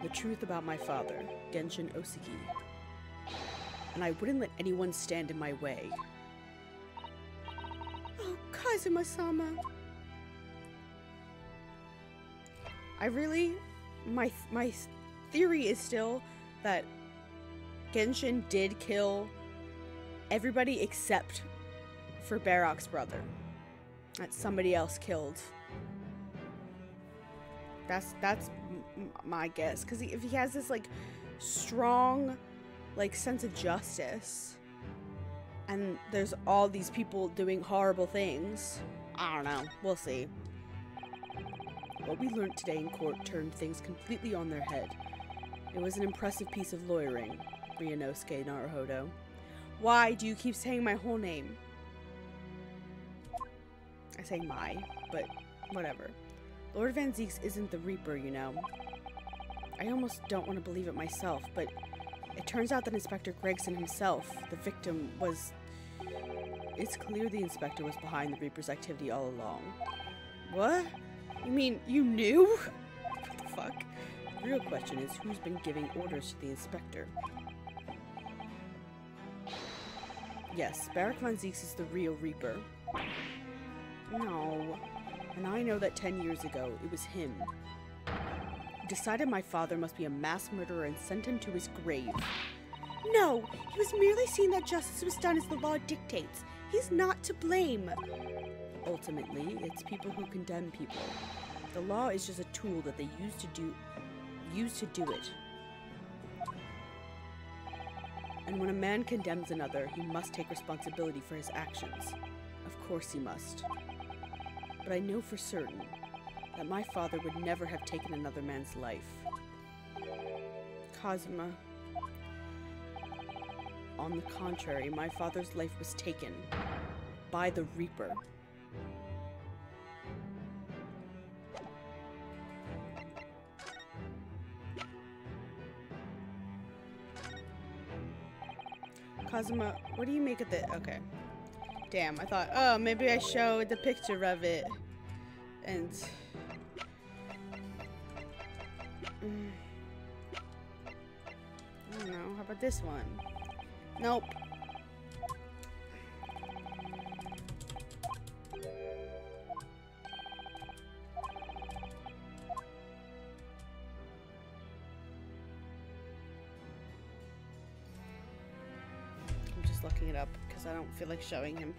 The truth about my father, Genshin Osiki. And I wouldn't let anyone stand in my way. Oh, Kazuma-sama. My theory is still that Genshin did kill everybody except for Barrock's brother. That somebody else killed. That's my guess. Because if he has this, like, strong, like, sense of justice, and there's all these people doing horrible things, I don't know. We'll see. What we learned today in court turned things completely on their head. It was an impressive piece of lawyering, Ryunosuke Naruhodo. Why do you keep saying my whole name? I say my, but whatever. Lord Van Zieks isn't the Reaper, you know. I almost don't want to believe it myself, but it turns out that Inspector Gregson himself, the victim, was... It's clear the Inspector was behind the Reaper's activity all along. What? You mean you knew? What the fuck? The real question is who's been giving orders to the Inspector? Yes, Barrack Van Zieks is the real Reaper. No. And I know that 10 years ago, it was him. He decided my father must be a mass murderer and sent him to his grave. No, he was merely seeing that justice was done as the law dictates. He's not to blame. Ultimately, it's people who condemn people. The law is just a tool that they use to do it. And when a man condemns another, he must take responsibility for his actions. Of course he must. But I know for certain that my father would never have taken another man's life. Kazuma. On the contrary, my father's life was taken by the Reaper. Kazuma, what do you make of the... Okay. Damn, I thought, oh, maybe I showed the picture of it. And... I don't know, how about this one? Nope. I'm just looking it up because I don't feel like showing him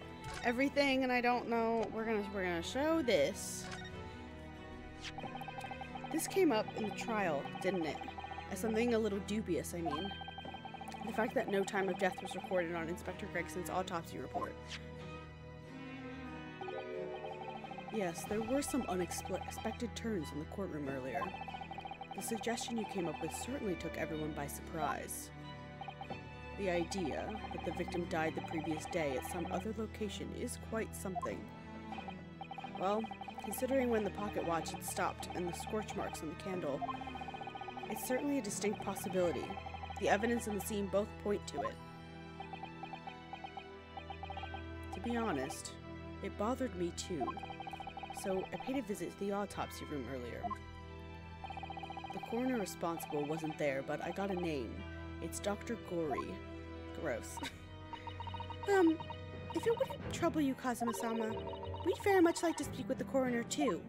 everything, and I don't know. We're gonna show this. This came up in the trial, didn't it? As something a little dubious, I mean. The fact that no time of death was recorded on Inspector Gregson's autopsy report. Yes, there were some unexpected turns in the courtroom earlier. The suggestion you came up with certainly took everyone by surprise. The idea that the victim died the previous day at some other location is quite something. Well, considering when the pocket watch had stopped and the scorch marks on the candle, it's certainly a distinct possibility. The evidence and the scene both point to it. To be honest, it bothered me too, so I paid a visit to the autopsy room earlier. The coroner responsible wasn't there, but I got a name. It's Dr. Gory. Gross. If it wouldn't trouble you, Kazuma-sama, we'd very much like to speak with the coroner, too.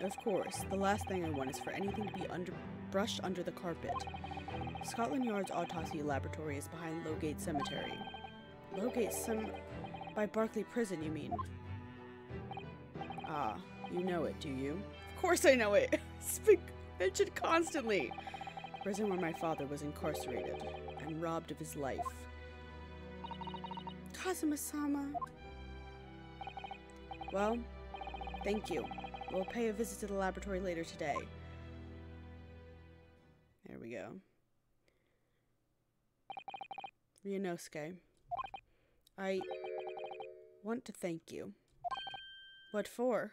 Of course, the last thing I want is for anything to be brushed under the carpet. Scotland Yard's autopsy laboratory is behind Lowgate Cemetery. By Barclay Prison, you mean? Ah, you know it, do you? Of course I know it! It's been mentioned constantly! The prison where my father was incarcerated and robbed of his life. Kazuma-sama. Well, thank you. We'll pay a visit to the laboratory later today. There we go. Ryunosuke, I want to thank you. What for?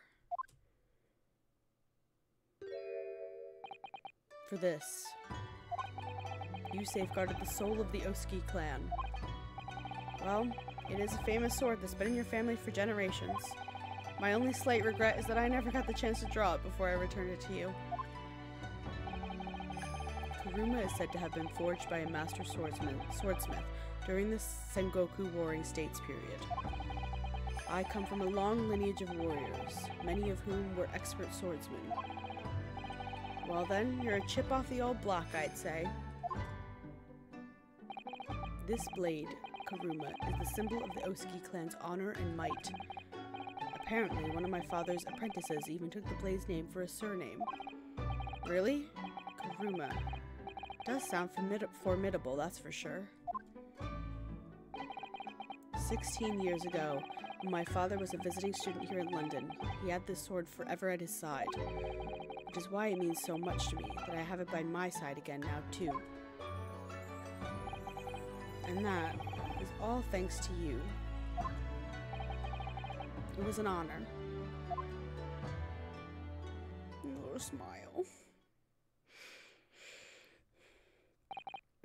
For this. You safeguarded the soul of the Osuki clan. Well, it is a famous sword that's been in your family for generations. My only slight regret is that I never got the chance to draw it before I returned it to you. Kuruma is said to have been forged by a master swordsmith during the Sengoku Warring States period. I come from a long lineage of warriors, many of whom were expert swordsmen. Well then, you're a chip off the old block, I'd say. This blade, Kuruma, is the symbol of the Osuki clan's honor and might. Apparently, one of my father's apprentices even took the blade's name for a surname. Really? Kuruma. Does sound formidable, that's for sure. 16 years ago, when my father was a visiting student here in London, he had this sword forever at his side, which is why it means so much to me that I have it by my side again now, too. And that is all thanks to you. It was an honor. A little smile.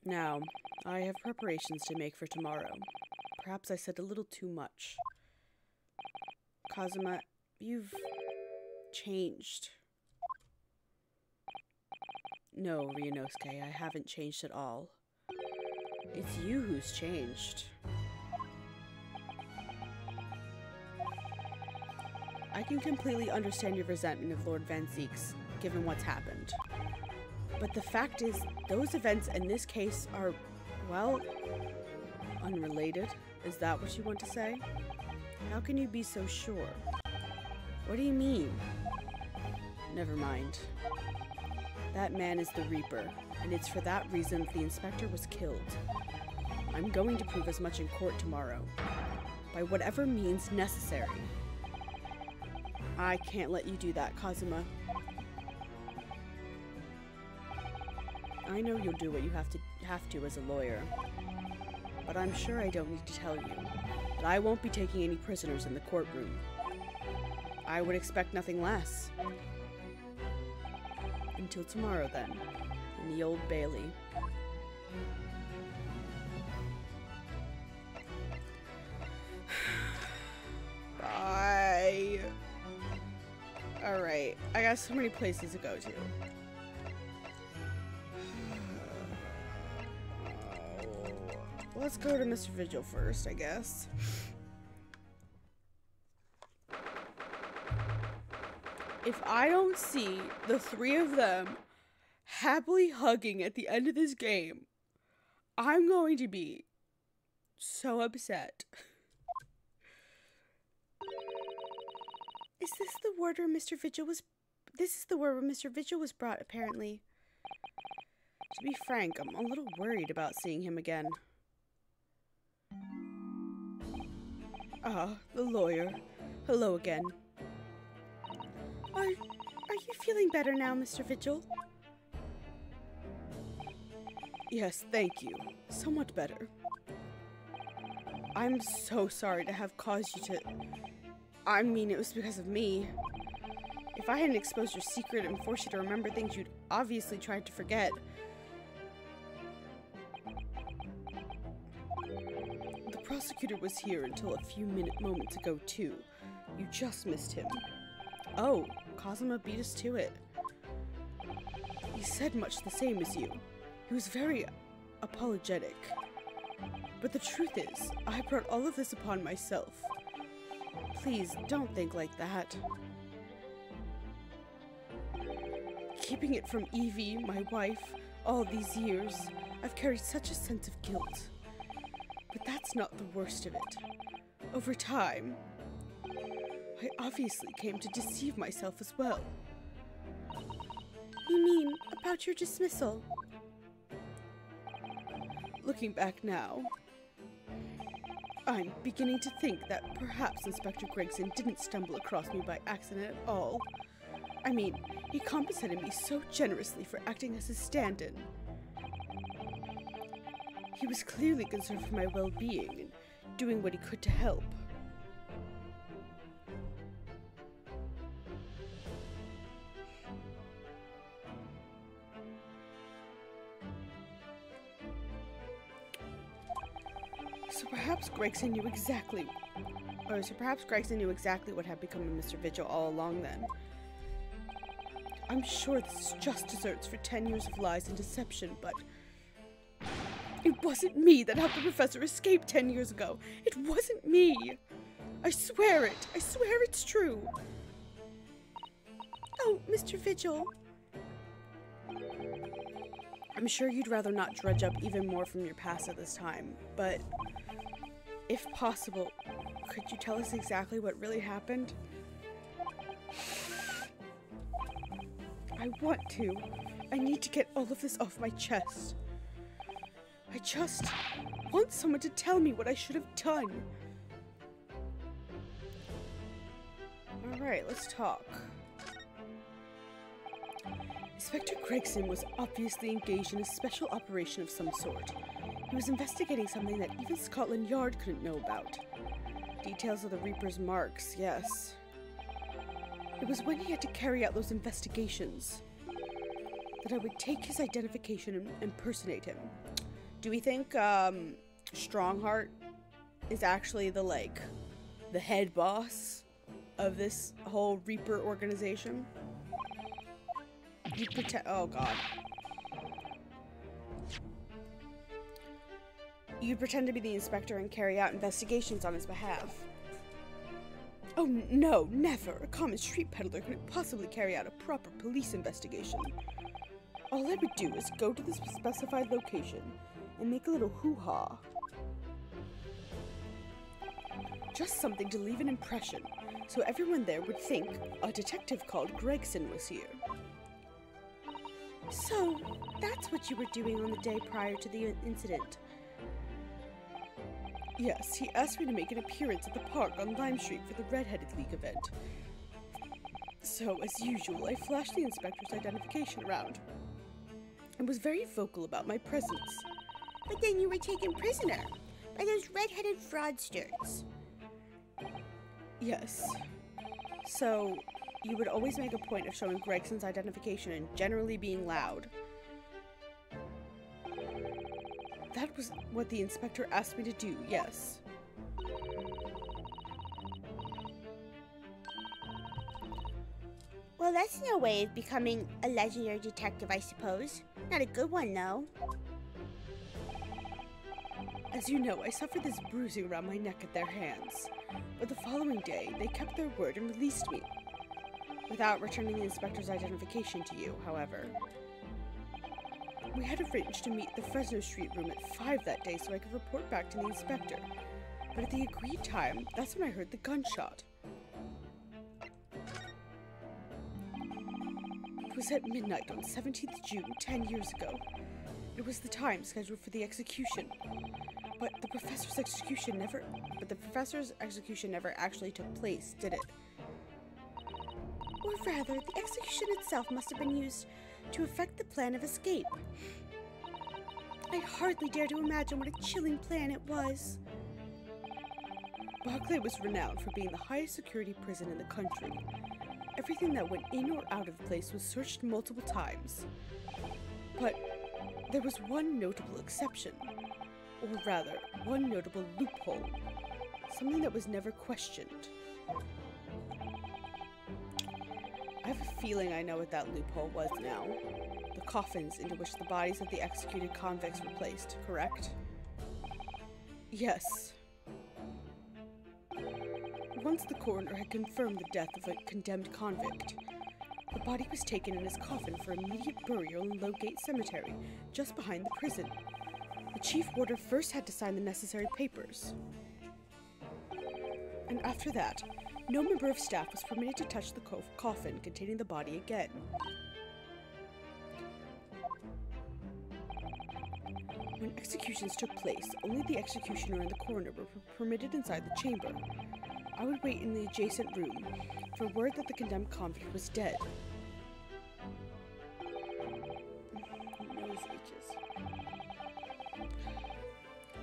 Now, I have preparations to make for tomorrow. Perhaps I said a little too much. Kazuma, you've changed. No, Ryunosuke, I haven't changed at all. It's you who's changed. I can completely understand your resentment of Lord Van Zieks, given what's happened. But the fact is, those events in this case are, well, unrelated. Is that what you want to say? How can you be so sure? What do you mean? Never mind. That man is the Reaper, and it's for that reason the inspector was killed. I'm going to prove as much in court tomorrow, by whatever means necessary. I can't let you do that, Kazuma. I know you'll do what you have to as a lawyer, but I'm sure I don't need to tell you that I won't be taking any prisoners in the courtroom. I would expect nothing less. Until tomorrow, then, in the Old Bailey. Bye. Alright, I got so many places to go to. Let's go to Mr. Vigil first, I guess. If I don't see the three of them happily hugging at the end of this game, I'm going to be so upset. Is this the ward where Mr. Vigil was... This is the ward where Mr. Vigil was brought, apparently. To be frank, I'm a little worried about seeing him again. Ah, the lawyer. Hello again. Are you feeling better now, Mr. Vigil? Yes, thank you. Somewhat better. I'm so sorry to have caused you to... I mean, it was because of me. If I hadn't exposed your secret and forced you to remember things you'd obviously tried to forget... The prosecutor was here until a few moments ago, too. You just missed him. Oh, Kazuma beat us to it. He said much the same as you. He was very apologetic. But the truth is, I brought all of this upon myself. Please, don't think like that. Keeping it from Evie, my wife, all these years, I've carried such a sense of guilt. But that's not the worst of it. Over time, I obviously came to deceive myself as well. You mean about your dismissal? Looking back now, I'm beginning to think that perhaps Inspector Gregson didn't stumble across me by accident at all. I mean, he compensated me so generously for acting as his stand-in. He was clearly concerned for my well-being and doing what he could to help. So perhaps Gregson knew exactly what had become of Mr. Vigil all along then. I'm sure this just deserts for 10 years of lies and deception, but it wasn't me that helped the professor escape 10 years ago. It wasn't me. I swear it. I swear it's true. Oh, Mr. Vigil. I'm sure you'd rather not dredge up even more from your past at this time, but if possible, could you tell us exactly what really happened? I want to. I need to get all of this off my chest. I just want someone to tell me what I should have done. Alright, let's talk. Inspector Gregson was obviously engaged in a special operation of some sort. He was investigating something that even Scotland Yard couldn't know about. Details of the Reaper's marks, yes. It was when he had to carry out those investigations that I would take his identification and impersonate him. Do we think Strongheart is actually the head boss of this whole Reaper organization? You'd pretend— oh god. You'd pretend to be the inspector and carry out investigations on his behalf. Oh no, never. A common street peddler couldn't possibly carry out a proper police investigation. All I would do is go to the specified location and make a little hoo-ha. Just something to leave an impression, so everyone there would think a detective called Gregson was here. So, that's what you were doing on the day prior to the incident. Yes, he asked me to make an appearance at the park on Lime Street for the Red-Headed League event. So, as usual, I flashed the inspector's identification around and was very vocal about my presence. But then you were taken prisoner by those red-headed fraudsters. Yes. So, you would always make a point of showing Gregson's identification and generally being loud. That was what the inspector asked me to do, yes. Well, that's no way of becoming a legendary detective, I suppose. Not a good one, though. As you know, I suffered this bruising around my neck at their hands. But the following day, they kept their word and released me. Without returning the inspector's identification to you, however. We had arranged to meet at the Fresno Street room at 5 that day so I could report back to the inspector. But at the agreed time, that's when I heard the gunshot. It was at midnight on 17th June, 10 years ago. It was the time scheduled for the execution. But the professor's execution never actually took place, did it? Or rather, the execution itself must have been used to effect the plan of escape. I hardly dare to imagine what a chilling plan it was. Barclay was renowned for being the highest security prison in the country. Everything that went in or out of the place was searched multiple times. But there was one notable exception. Or rather, one notable loophole. Something that was never questioned. I have a feeling I know what that loophole was now. The coffins into which the bodies of the executed convicts were placed, correct? Yes. Once the coroner had confirmed the death of a condemned convict, the body was taken in his coffin for immediate burial in Lowgate Cemetery, just behind the prison. The chief warder first had to sign the necessary papers. And after that, no member of staff was permitted to touch the coffin containing the body again. When executions took place, only the executioner and the coroner were permitted inside the chamber. I would wait in the adjacent room for word that the condemned convict was dead. Nose itches.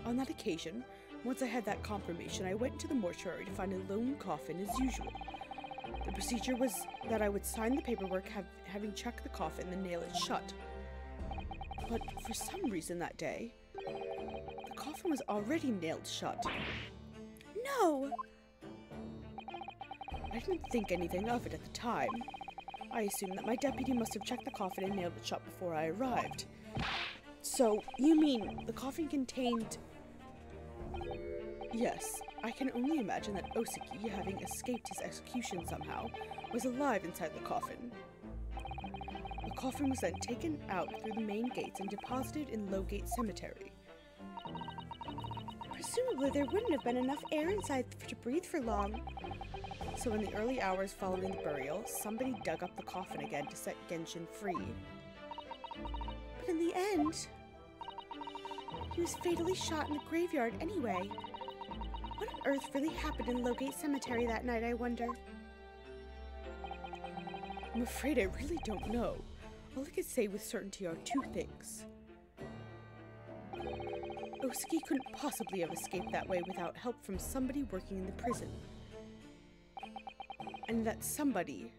On that occasion, once I had that confirmation, I went into the mortuary to find a lone coffin as usual. The procedure was that I would sign the paperwork having checked the coffin and nail it shut. But for some reason that day, the coffin was already nailed shut. No! I didn't think anything of it at the time. I assumed that my deputy must have checked the coffin and nailed it shut before I arrived. So, you mean the coffin contained... Yes, I can only imagine that Oseki, having escaped his execution somehow, was alive inside the coffin. The coffin was then taken out through the main gates and deposited in Lowgate Cemetery. Presumably there wouldn't have been enough air inside to breathe for long. So in the early hours following the burial, somebody dug up the coffin again to set Genshin free. But in the end, he was fatally shot in the graveyard anyway. What on earth really happened in Lowgate Cemetery that night, I wonder? I'm afraid I really don't know. All I can say with certainty are two things. Oseki couldn't possibly have escaped that way without help from somebody working in the prison. And that somebody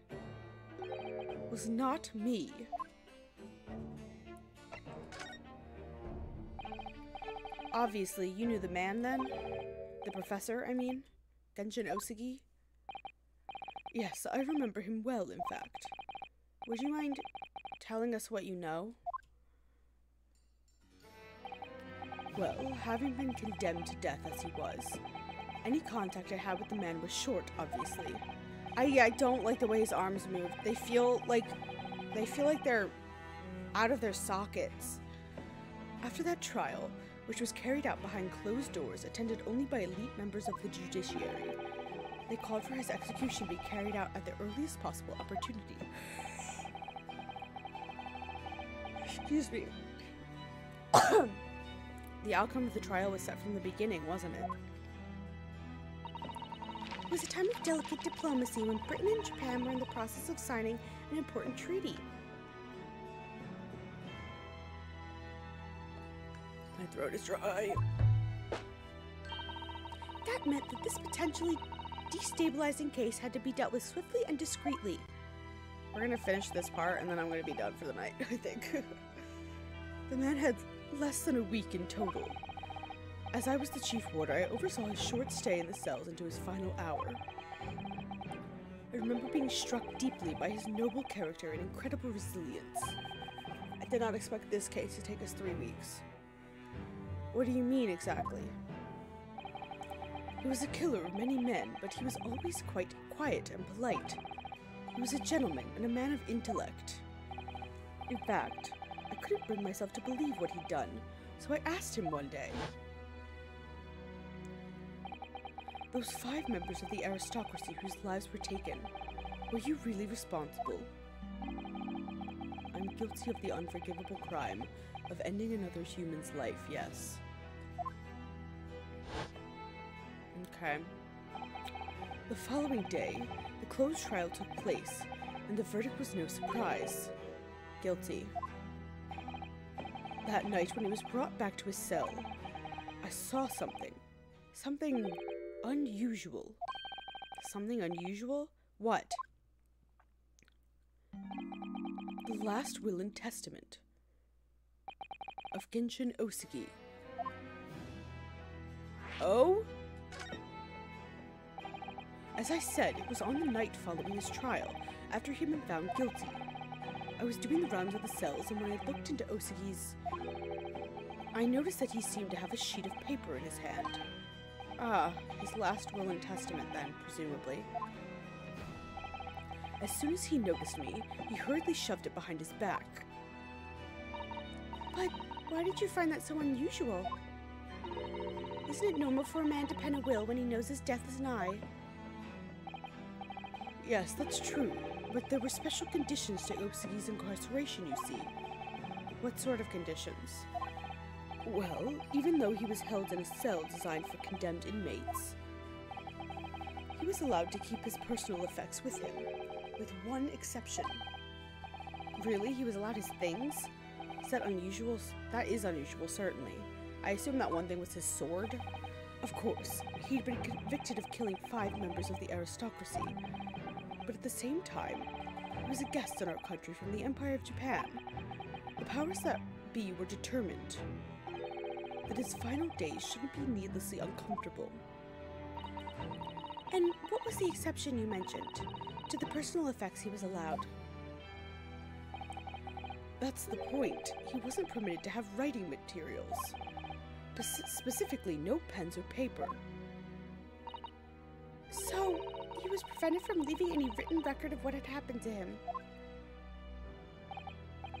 was not me. Obviously, you knew the man then? The professor, I mean? Genshin Oseki? Yes, I remember him well, in fact. Would you mind telling us what you know? Well, having been condemned to death as he was, any contact I had with the man was short, obviously. I don't like the way his arms move. They feel like they're out of their sockets. After that trial, which was carried out behind closed doors, attended only by elite members of the judiciary, they called for his execution to be carried out at the earliest possible opportunity. Excuse me. The outcome of the trial was set from the beginning, wasn't it? It was a time of delicate diplomacy when Britain and Japan were in the process of signing an important treaty. My throat is dry. That meant that this potentially destabilizing case had to be dealt with swiftly and discreetly. We're gonna finish this part and then I'm gonna be done for the night, I think. The man had less than a week in total. As I was the chief warder, I oversaw his short stay in the cells into his final hour. I remember being struck deeply by his noble character and incredible resilience. I did not expect this case to take us 3 weeks. What do you mean, exactly? He was a killer of many men, but he was always quite quiet and polite. He was a gentleman and a man of intellect. In fact, I couldn't bring myself to believe what he'd done, so I asked him one day. Those 5 members of the aristocracy whose lives were taken, were you really responsible? I'm guilty of the unforgivable crime of ending another human's life, yes. Okay. The following day, the closed trial took place, and the verdict was no surprise. Guilty. That night, when he was brought back to his cell, I saw something. Something unusual. Something unusual? What? The last will and testament of Genshin Osugi. Oh? As I said, it was on the night following his trial, after he had been found guilty. I was doing the rounds of the cells, and when I looked into Osugi's, I noticed that he seemed to have a sheet of paper in his hand. Ah, his last will and testament then, presumably. As soon as he noticed me, he hurriedly shoved it behind his back. But why did you find that so unusual? Isn't it normal for a man to pen a will when he knows his death is nigh? Yes, that's true, but there were special conditions to Osugi's incarceration, you see. What sort of conditions? Well, even though he was held in a cell designed for condemned inmates, he was allowed to keep his personal effects with him, with one exception. Really? He was allowed his things? Is that unusual? That is unusual, certainly. I assume that one thing was his sword? Of course, he'd been convicted of killing 5 members of the aristocracy, but at the same time, he was a guest in our country from the Empire of Japan. The powers that be were determined that his final days shouldn't be needlessly uncomfortable. And what was the exception you mentioned to the personal effects he was allowed? That's the point. He wasn't permitted to have writing materials. Specifically, no pens or paper. So, he was prevented from leaving any written record of what had happened to him.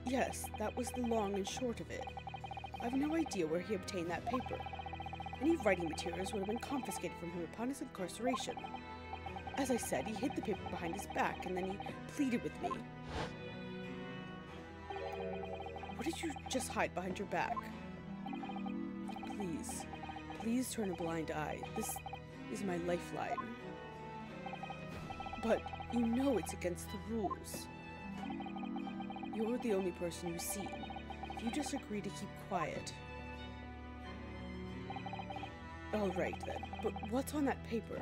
Yes, that was the long and short of it. I have no idea where he obtained that paper. Any writing materials would have been confiscated from him upon his incarceration. As I said, he hid the paper behind his back, and then he pleaded with me. What did you just hide behind your back? Please, please turn a blind eye. This is my lifeline. But you know it's against the rules. You're the only person you've seen. If you just agree to keep quiet. Alright then, but what's on that paper?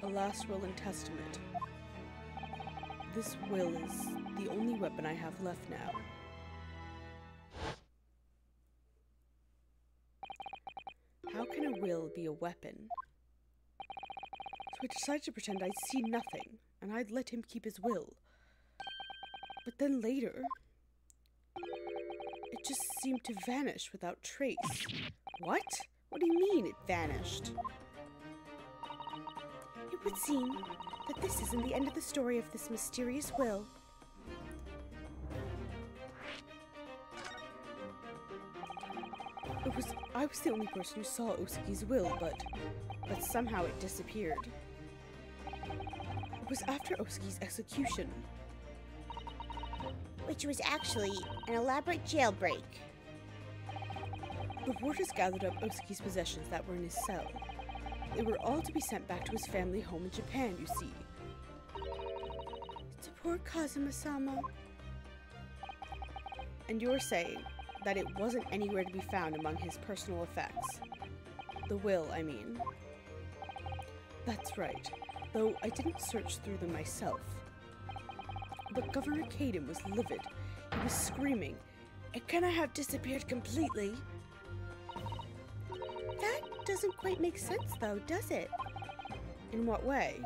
A last will and testament. This will is the only weapon I have left now. How can a will be a weapon? So I decided to pretend I'd seen nothing, and I'd let him keep his will. But then later, it just seemed to vanish without trace. What? What do you mean it vanished? It would seem that this isn't the end of the story of this mysterious will. I was the only person who saw Osugi's will, but somehow it disappeared. It was after Osugi's execution. Which was actually an elaborate jailbreak. The warders gathered up Osugi's possessions that were in his cell. They were all to be sent back to his family home in Japan, you see. To poor Kazuma-sama. And you're saying that it wasn't anywhere to be found among his personal effects. The will, I mean. That's right, though I didn't search through them myself. But Governor Caden was livid. He was screaming, "It cannot have disappeared completely." That doesn't quite make sense, though, does it? In what way?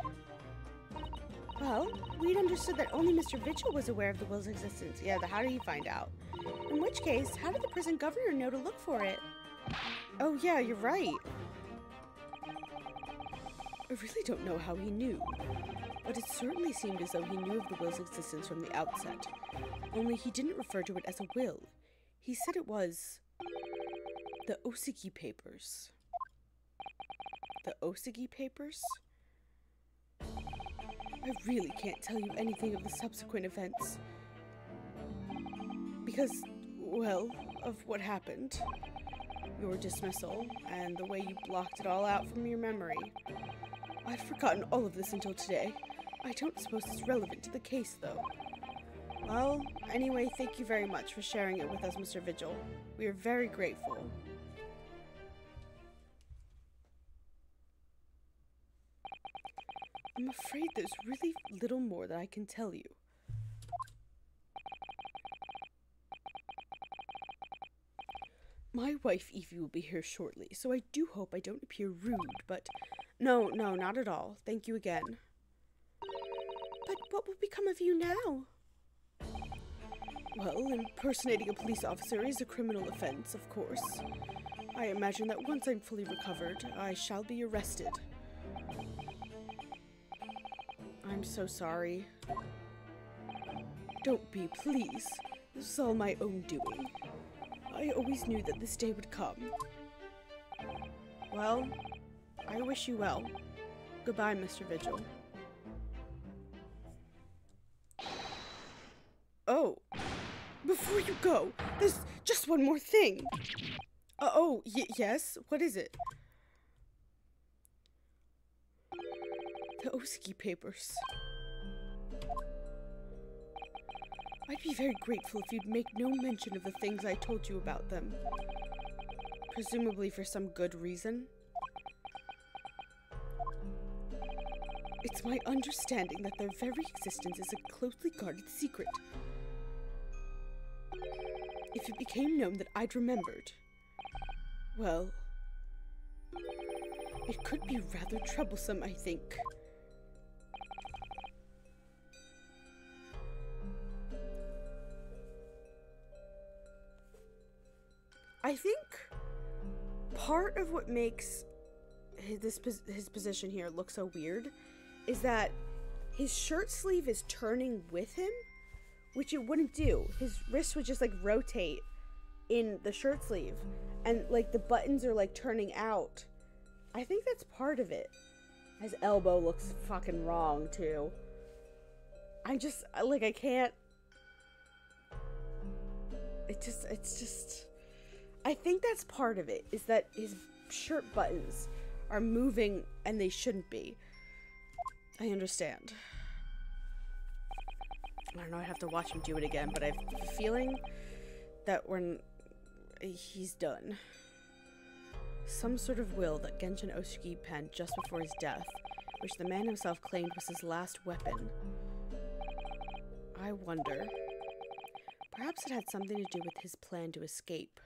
Well, we'd understood that only Mr. Vigil was aware of the will's existence. Yeah, how did he find out? In which case, how did the prison governor know to look for it? Oh yeah, you're right. I really don't know how he knew, but it certainly seemed as though he knew of the will's existence from the outset. Only he didn't refer to it as a will. He said it was the Osugi Papers. The Osugi Papers? I really can't tell you anything of the subsequent events. Because, well, of what happened. your dismissal and the way you blocked it all out from your memory. I'd forgotten all of this until today. I don't suppose it's relevant to the case, though. Well, anyway, thank you very much for sharing it with us, Mr. Vigil. We are very grateful. I'm afraid there's really little more that I can tell you. My wife Evie will be here shortly, so I do hope I don't appear rude, but... No, not at all. Thank you again. But what will become of you now? Well, impersonating a police officer is a criminal offense, of course. I imagine that once I'm fully recovered, I shall be arrested. I'm so sorry. Don't be, please. This is all my own doing. I always knew that this day would come. Well, I wish you well. Goodbye, Mr. Vigil. Oh, before you go, there's just one more thing. Yes? What is it? The Osuki papers. I'd be very grateful if you'd make no mention of the things I told you about them. Presumably for some good reason. It's my understanding that their very existence is a closely guarded secret. If it became known that I'd remembered, well, it could be rather troublesome, I think. I think part of what makes his position here look so weird is that his shirt sleeve is turning with him, which it wouldn't do. His wrist would just like rotate in the shirt sleeve, and like the buttons are like turning out. I think that's part of it. His elbow looks fucking wrong too. I can't. It's just. I think that's part of it, is that his shirt buttons are moving and they shouldn't be. I understand. I don't know, I'd have to watch him do it again, but I have a feeling that when he's done. Some sort of will that Genshin Osuki penned just before his death, which the man himself claimed was his last weapon. I wonder. Perhaps it had something to do with his plan to escape.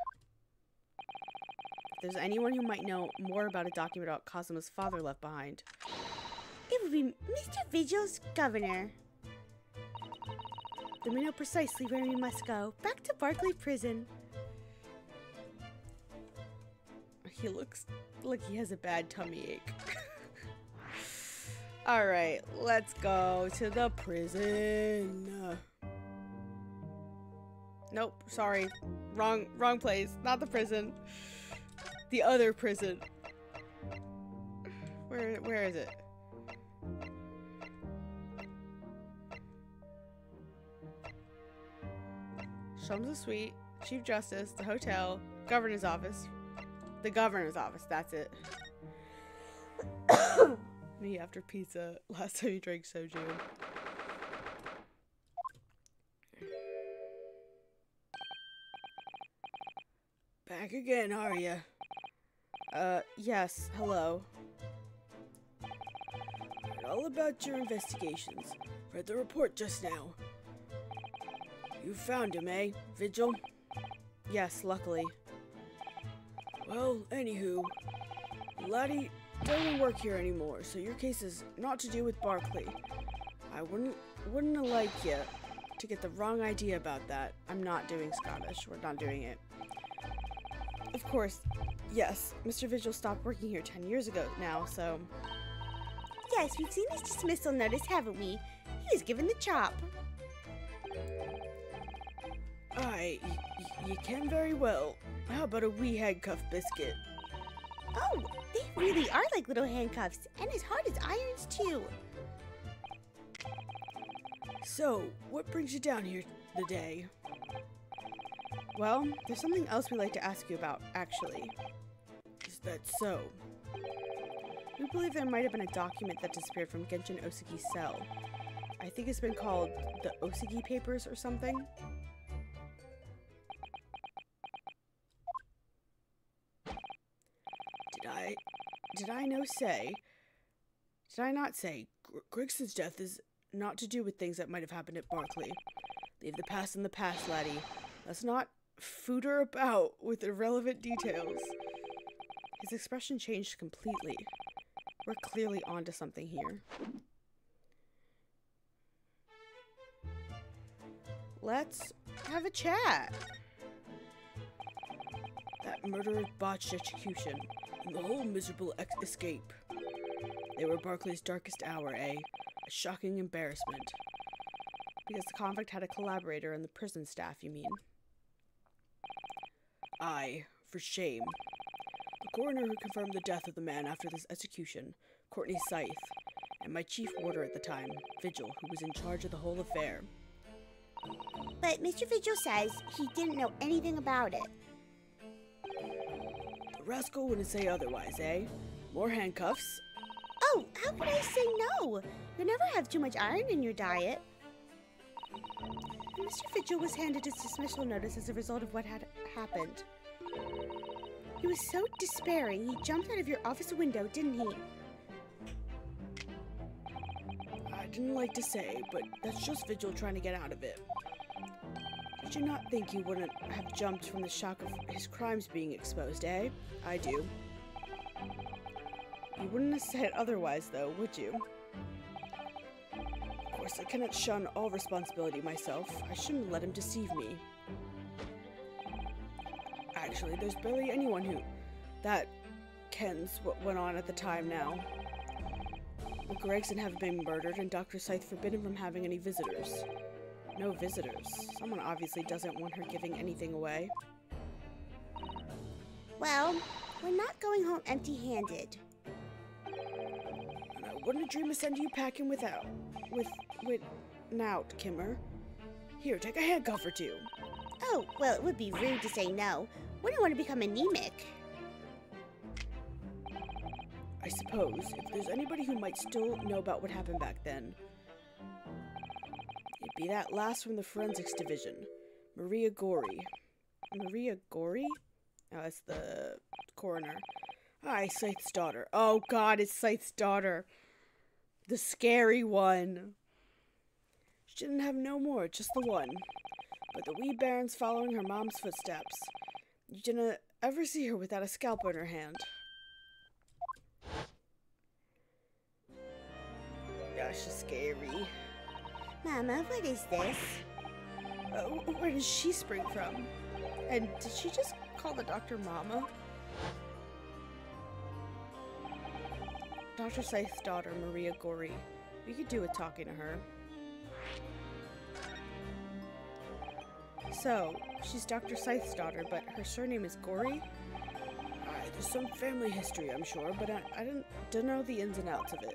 If there's anyone who might know more about a document about Kazuma's father left behind, It would be Mr. Vigil's governor. Then we know precisely where we must go. Back to Barclay Prison. he looks like he has a bad tummy ache. Alright, let's go to the prison. Nope, sorry. Wrong place. Not the prison. The other prison. Where is it? Shamsa Suite, Chief Justice, the hotel, Governor's office. The Governor's office, that's it. Me after pizza. Last time you drank soju. Back again, are ya? Yes, hello. Heard all about your investigations. Read the report just now. You found him, eh, Vigil? Yes, luckily. Well, anywho, laddie doesn't work here anymore, so your case is not to do with Barclay. I wouldn't have liked you to get the wrong idea about that. I'm not doing Scottish. We're not doing it. Of course, yes, Mr. Vigil stopped working here 10 years ago now, so... Yes, we've seen his dismissal notice, haven't we? He was given the chop. Aye, you can very well. How about a wee handcuff biscuit? Oh, they really are like little handcuffs, and as hard as irons, too. So, what brings you down here today? Well, there's something else we'd like to ask you about, actually. Is that so? We believe there might have been a document that disappeared from Genshin Osagi's cell. I think it's been called the Osagi Papers or something. Did I not say Grigson's death is not to do with things that might have happened at Barkley? Leave the past in the past, laddie. Let's not footer about with irrelevant details. His expression changed completely. We're clearly onto something here. Let's have a chat. That murderous botched execution and the whole miserable escape. They were Barkley's darkest hour, eh? A shocking embarrassment. Because the convict had a collaborator in the prison staff, you mean? Aye, for shame. The coroner who confirmed the death of the man after this execution, Courtney Scythe, and my chief warder at the time, Vigil, who was in charge of the whole affair. But Mr. Vigil says he didn't know anything about it. The rascal wouldn't say otherwise, eh? More handcuffs? Oh, how could I say no? You never have too much iron in your diet. And Mr. Vigil was handed his dismissal notice as a result of what had happened. He was so despairing, he jumped out of your office window, didn't he? I didn't like to say, but that's just Vigil trying to get out of it. Did you not think he wouldn't have jumped from the shock of his crimes being exposed, eh? I do. You wouldn't have said otherwise, though, would you? Of course, I cannot shun all responsibility myself. I shouldn't let him deceive me. Actually, there's barely anyone that kens what went on at the time now. The Gregson have been murdered, and Dr. Scythe forbidden from having any visitors. No visitors. Someone obviously doesn't want her giving anything away. Well, we're not going home empty-handed. And I wouldn't dream of sending you packing without Kimmer. Here, take a handcuff or two. Oh, well, it would be rude to say no. Wouldn't want to become anemic. I suppose, if there's anybody who might still know about what happened back then, it'd be that last from the forensics division, Maria Gorey. Maria Gorey? Oh, that's the coroner. Aye, Scythe's daughter. Oh god, it's Scythe's daughter. The scary one. She didn't have no more, just the one. But the wee bairn's following her mom's footsteps. You didn't ever see her without a scalpel in her hand. Gosh, she's scary. Mama, what is this? Where did she spring from? And did she just call the doctor Mama? Dr. Scythe's daughter, Maria Gorey. We could do with talking to her. So, she's Dr. Scythe's daughter, but her surname is Gorey? Aye, there's some family history, I'm sure, but I didn't know the ins and outs of it.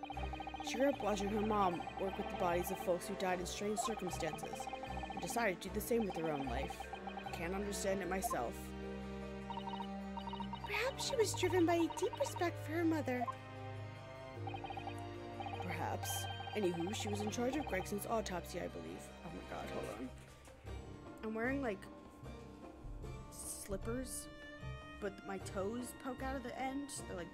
She grew up watching her mom work with the bodies of folks who died in strange circumstances, and decided to do the same with her own life. Can't understand it myself. Perhaps she was driven by a deep respect for her mother. Perhaps. Anywho, she was in charge of Gregson's autopsy, I believe. Oh my god, hold on. I'm wearing, like, slippers, but my toes poke out of the end. They're, like,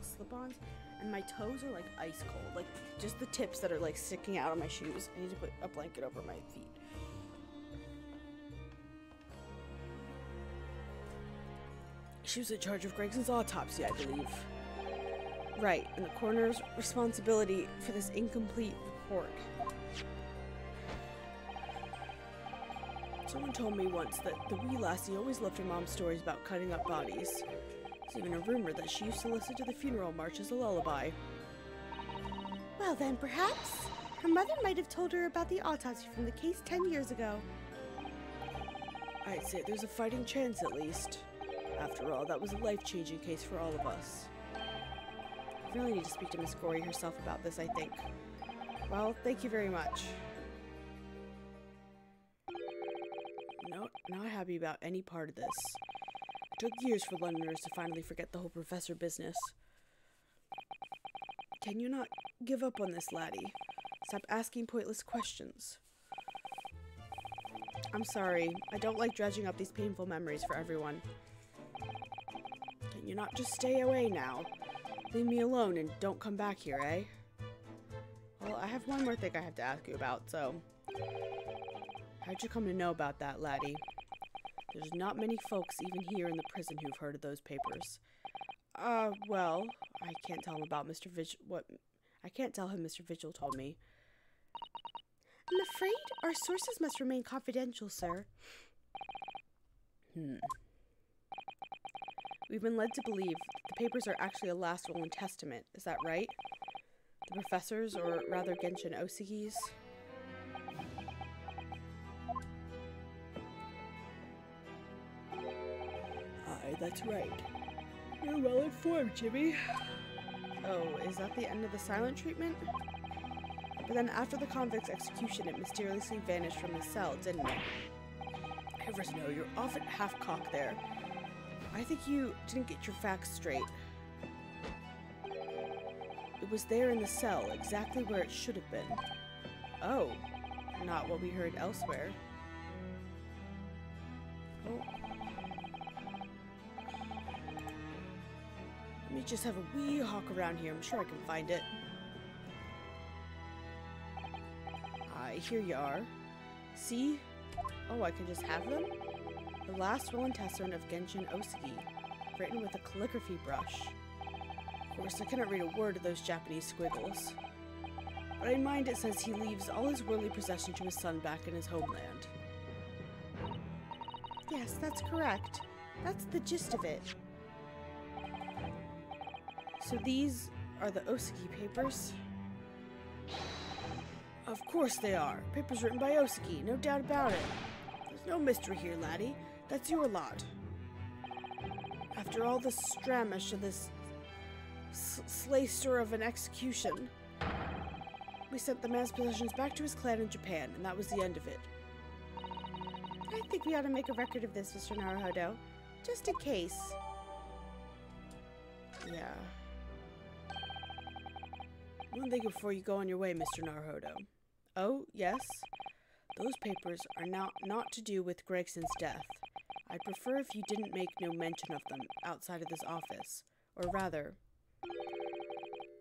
slip-ons. And my toes are, like, ice cold. Like, just the tips that are, like, sticking out of my shoes. I need to put a blanket over my feet. She was in charge of Gregson's autopsy, I believe. Right, and the coroner's responsibility for this incomplete report. Someone told me once that the wee lassie always loved her mom's stories about cutting up bodies. There's even a rumor that she used to listen to the funeral march as a lullaby. Well then, perhaps her mother might have told her about the autopsy from the case 10 years ago. I'd say there's a fighting chance at least. After all, that was a life-changing case for all of us. I really need to speak to Miss Gorey herself about this, I think. Well, thank you very much. not happy about any part of this. It took years for Londoners to finally forget the whole professor business. Can you not give up on this, laddie? Stop asking pointless questions. I'm sorry. I don't like dredging up these painful memories for everyone. Can you not just stay away now? Leave me alone and don't come back here, eh? Well, I have one more thing I have to ask you about, so... How'd you come to know about that, laddie? There's not many folks even here in the prison who've heard of those papers. Well, I can't tell him about Mr. Vigil... I can't tell him Mr. Vigil told me. I'm afraid our sources must remain confidential, sir. We've been led to believe that the papers are actually a last will and testament. Is that right? The professors, or rather Genshin Osugi's? Aye, that's right. You're well informed, Jimmy. Oh, is that the end of the silent treatment? But then after the convict's execution, it mysteriously vanished from his cell, didn't it? Eversno, you're often half-cocked there. I think you didn't get your facts straight. It was there in the cell, exactly where it should have been. Oh, not what we heard elsewhere. Oh. Let me just have a wee hawk around here. I'm sure I can find it. Here you are. See? Oh, I can just have them? The last will and testament of Genshin Osugi, written with a calligraphy brush. Of course, I cannot read a word of those Japanese squiggles. But in mind it says he leaves all his worldly possessions to his son back in his homeland. Yes, that's correct. That's the gist of it. So these are the Osugi papers? Of course they are. Papers written by Osugi, no doubt about it. There's no mystery here, laddie. That's your lot. After all the stramish of this slayster of an execution, we sent the man's possessions back to his clan in Japan, and that was the end of it. I think we ought to make a record of this, Mr. Naruhodo. Just in case. Yeah. One thing before you go on your way, Mr. Naruhodo. Oh, yes? Those papers are not to do with Gregson's death. I'd prefer if you didn't make no mention of them outside of this office. Or rather,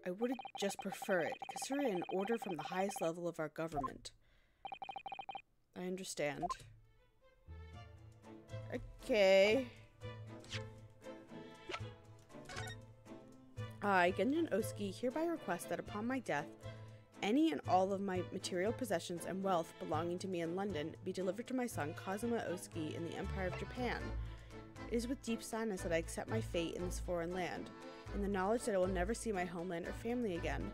I would just prefer it, consider it an order from the highest level of our government. I understand. Okay. I, Genshin Osugi, hereby request that upon my death, any and all of my material possessions and wealth belonging to me in London be delivered to my son Kazuma Osugi in the Empire of Japan. It is with deep sadness that I accept my fate in this foreign land, in the knowledge that I will never see my homeland or family again,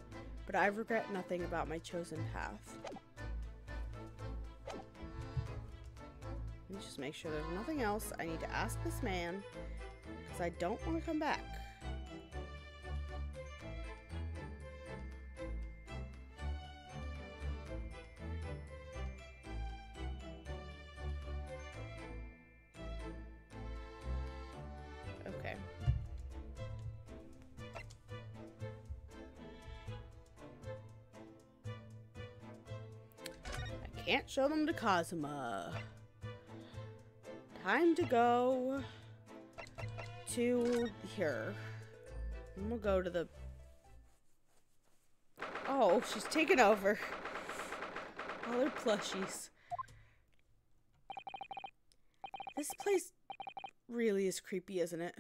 but I regret nothing about my chosen path. Let me just make sure there's nothing else I need to ask this man, because I don't want to come back. Okay. I can't show them to Kazuma. Time to go to here. I'm gonna go to the... Oh, she's taking over. All her plushies. This place really is creepy, isn't it?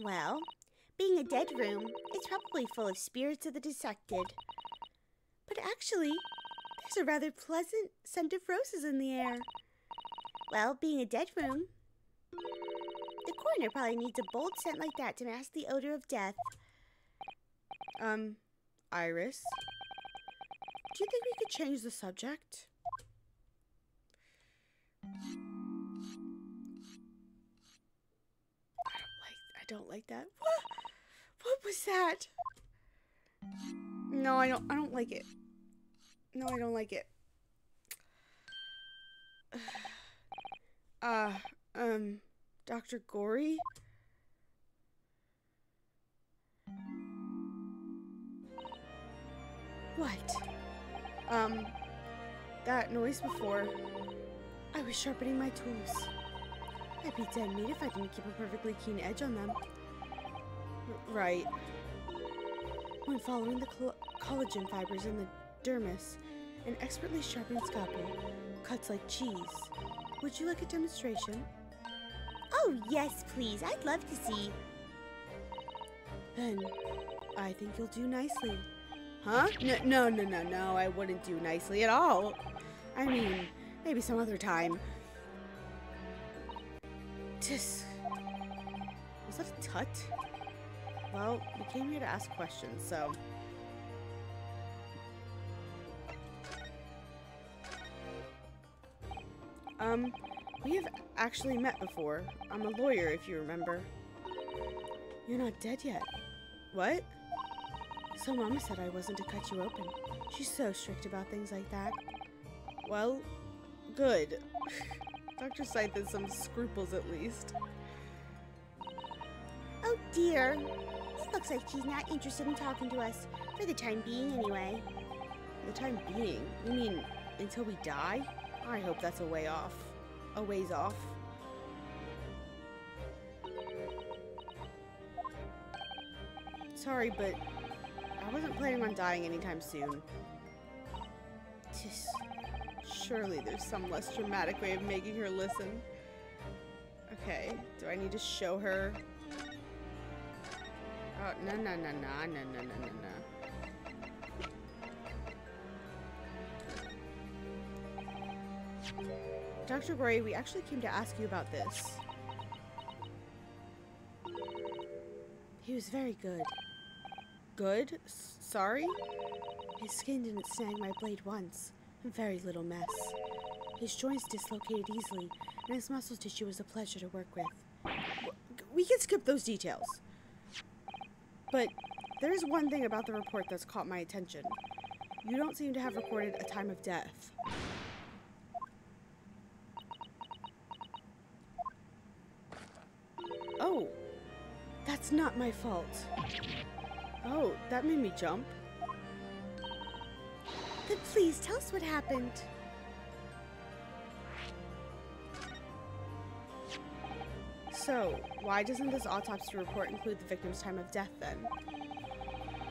Well, being a dead room, it's probably full of spirits of the dissected. But actually, there's a rather pleasant scent of roses in the air. Well, being a dead room, the coroner probably needs a bold scent like that to mask the odor of death. Iris, do you think we could change the subject? I don't like that. What was that? No, I don't like it. No, I don't like it. Dr. Gory? What? That noise before. I was sharpening my tools. I'd be dead meat if I didn't keep a perfectly keen edge on them. Right. When following the collagen fibers in the dermis, an expertly sharpened scalpel cuts like cheese. Would you like a demonstration? Oh, yes, please. I'd love to see. Then, I think you'll do nicely. Huh? No, I wouldn't do nicely at all. I mean, maybe some other time. Was that a tut? Well, we came here to ask questions, so... We have actually met before. I'm a lawyer, if you remember. You're not dead yet. What? So Mama said I wasn't to cut you open. She's so strict about things like that. Well, good. Dr. Scythe has some scruples at least. Oh dear. It looks like she's not interested in talking to us. For the time being, anyway. For the time being? You mean until we die? I hope that's a way off. A ways off. Sorry, but I wasn't planning on dying anytime soon. Surely there's some less dramatic way of making her listen. Okay, do I need to show her? Oh, no. Dr. Gory, we actually came to ask you about this. He was very good. Good? Sorry? His skin didn't snag my blade once. Very little mess. His joints dislocated easily, and his muscle tissue was a pleasure to work with. We can skip those details. But there is one thing about the report that's caught my attention. You don't seem to have recorded a time of death. Oh, that's not my fault. Oh, that made me jump. Then please tell us what happened. So, why doesn't this autopsy report include the victim's time of death then?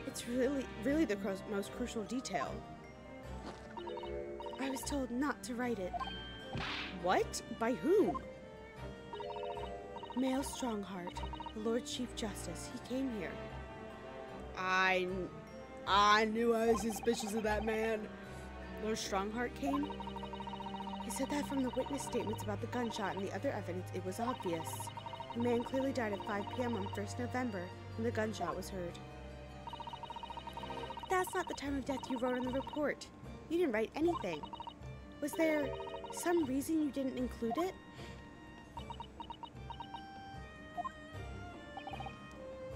It's really the most crucial detail. I was told not to write it. What? By whom? Mael Strongheart, the Lord Chief Justice. He came here. I knew I was suspicious of that man. Lord Strongheart came? He said that from the witness statements about the gunshot and the other evidence, it was obvious. The man clearly died at 5 p.m. on 1st November, when the gunshot was heard. That's not the time of death you wrote in the report. You didn't write anything. Was there some reason you didn't include it?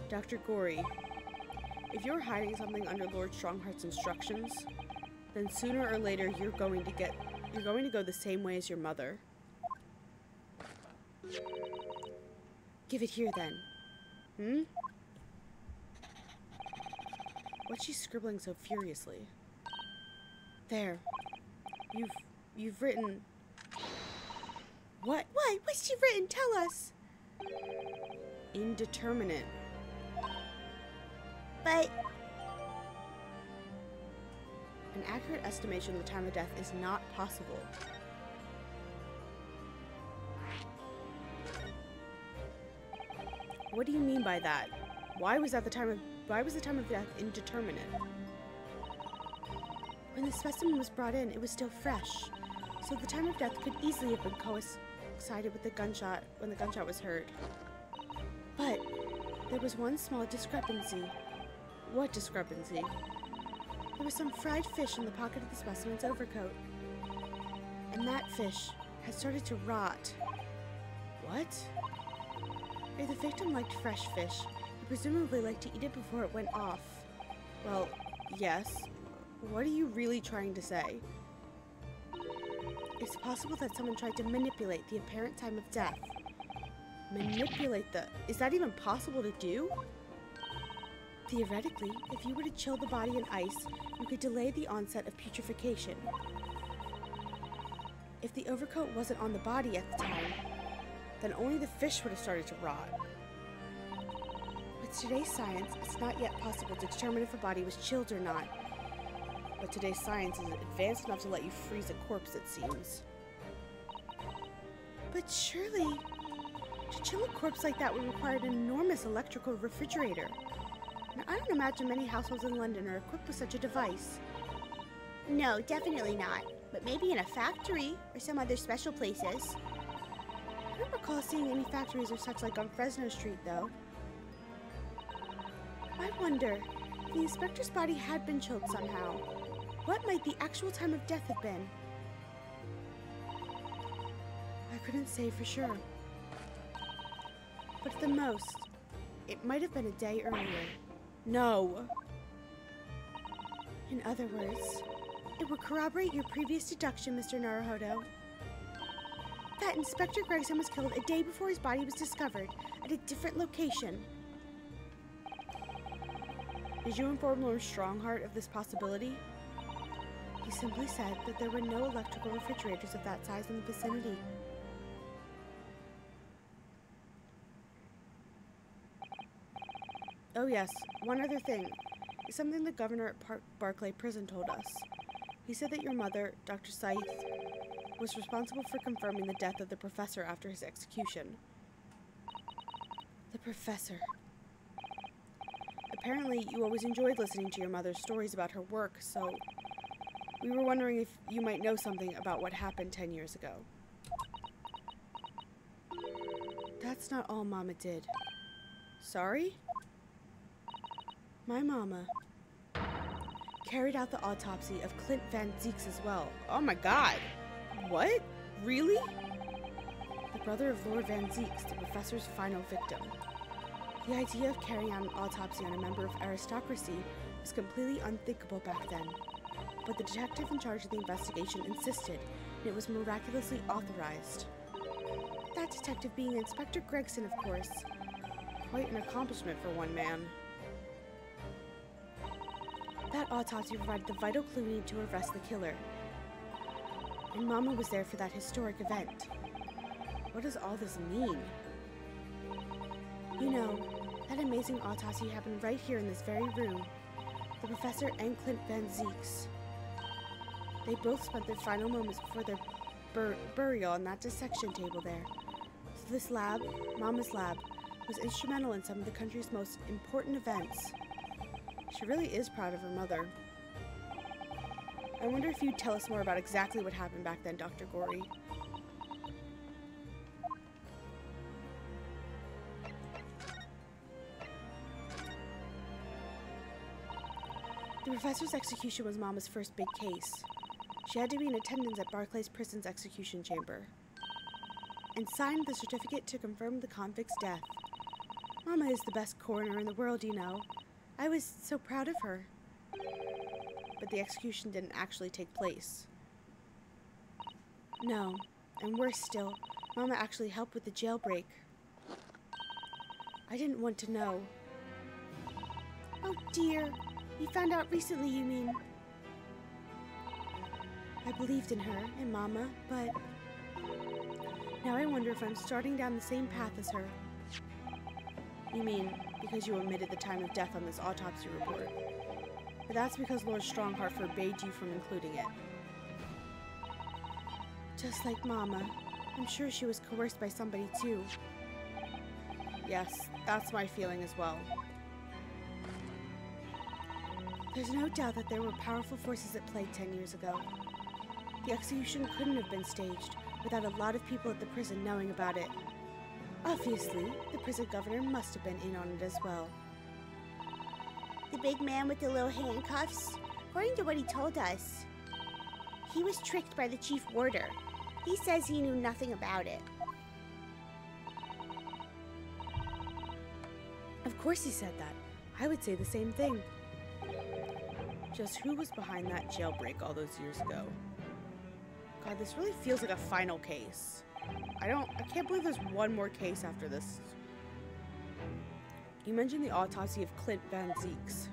Dr. Gory, if you're hiding something under Lord Strongheart's instructions, then sooner or later you're going to go the same way as your mother. Give it here then. What's she scribbling so furiously? There. You've written... What? What? What's she written? Tell us. Indeterminate. But... An accurate estimation of the time of death is not possible. What do you mean by that? Why was the time of death indeterminate? When the specimen was brought in, it was still fresh, so the time of death could easily have been coincided with the gunshot when the gunshot was heard. But there was one small discrepancy. What discrepancy? There was some fried fish in the pocket of the specimen's overcoat, and that fish had started to rot. What? If the victim liked fresh fish, he presumably liked to eat it before it went off. Well, yes. What are you really trying to say? It's possible that someone tried to manipulate the apparent time of death. Manipulate the... Is that even possible to do? Theoretically, if you were to chill the body in ice, you could delay the onset of putrefaction. If the overcoat wasn't on the body at the time, then only the fish would have started to rot. With today's science, it's not yet possible to determine if a body was chilled or not. But today's science is advanced enough to let you freeze a corpse, it seems. But surely, to chill a corpse like that would require an enormous electrical refrigerator. Now, I don't imagine many households in London are equipped with such a device. No, definitely not. But maybe in a factory or some other special places. I don't recall seeing any factories or such like on Fresno Street, though. I wonder, if the inspector's body had been chilled somehow, what might the actual time of death have been? I couldn't say for sure. But at the most, it might have been a day earlier. No! In other words, it would corroborate your previous deduction, Mr. Naruhodo. That Inspector Gregson was killed a day before his body was discovered at a different location. Did you inform Lord Strongheart of this possibility? He simply said that there were no electrical refrigerators of that size in the vicinity. Oh yes, one other thing. It's something the governor at Barclay Prison told us. He said that your mother, Dr. Scythe, was responsible for confirming the death of the professor after his execution. The professor. Apparently, you always enjoyed listening to your mother's stories about her work, so we were wondering if you might know something about what happened 10 years ago. That's not all Mama did. Sorry? My mama carried out the autopsy of Clint Van Zieks as well. Oh my god! What? Really? The brother of Lord Van Zieks, the professor's final victim. The idea of carrying out an autopsy on a member of aristocracy was completely unthinkable back then. But the detective in charge of the investigation insisted, and it was miraculously authorized. That detective being Inspector Gregson, of course. Quite an accomplishment for one man. That autopsy provided the vital clue needed to arrest the killer. And Mama was there for that historic event. What does all this mean? You know, that amazing autopsy happened right here in this very room. The professor and Clint Van Zieks. They both spent their final moments before their burial on that dissection table there. So this lab, Mama's lab, was instrumental in some of the country's most important events. She really is proud of her mother. I wonder if you'd tell us more about exactly what happened back then, Dr. Gorey. The professor's execution was Mama's first big case. She had to be in attendance at Barclay's Prison's execution chamber and signed the certificate to confirm the convict's death. Mama is the best coroner in the world, you know. I was so proud of her. But the execution didn't actually take place. No, and worse still, Mama actually helped with the jailbreak. I didn't want to know. Oh dear, you found out recently, you mean? I believed in her and Mama, but now I wonder if I'm starting down the same path as her. You mean, because you omitted the time of death on this autopsy report. But that's because Lord Strongheart forbade you from including it. Just like Mama, I'm sure she was coerced by somebody too. Yes, that's my feeling as well. There's no doubt that there were powerful forces at play 10 years ago. The execution couldn't have been staged without a lot of people at the prison knowing about it. Obviously, the prison governor must have been in on it as well. The big man with the little handcuffs? According to what he told us, he was tricked by the chief warder. He says he knew nothing about it. Of course he said that. I would say the same thing. Just who was behind that jailbreak all those years ago? God, this really feels like a final case. I can't believe there's one more case after this. You mentioned the autopsy of Clint Van Zieks.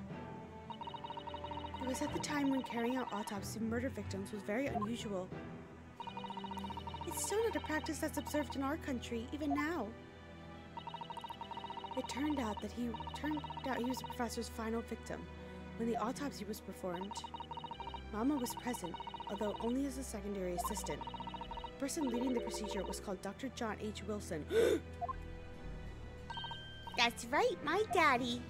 It was at the time when carrying out autopsies of murder victims was very unusual. It's still not a practice that's observed in our country, even now. It turned out he was the professor's final victim when the autopsy was performed. Mama was present, although only as a secondary assistant. The person leading the procedure was called Dr. John H. Wilson. That's right, my daddy.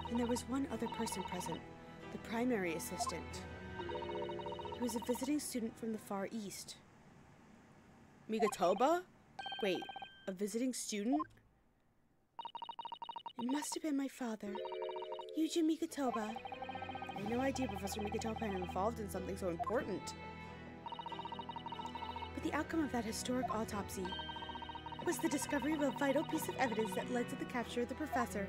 And there was one other person present, the primary assistant. He was a visiting student from the Far East. Migatoba? Wait, a visiting student? It must have been my father, Yuji Migatoba. I had no idea Professor Migatoba had been involved in something so important. But the outcome of that historic autopsy was the discovery of a vital piece of evidence that led to the capture of the professor.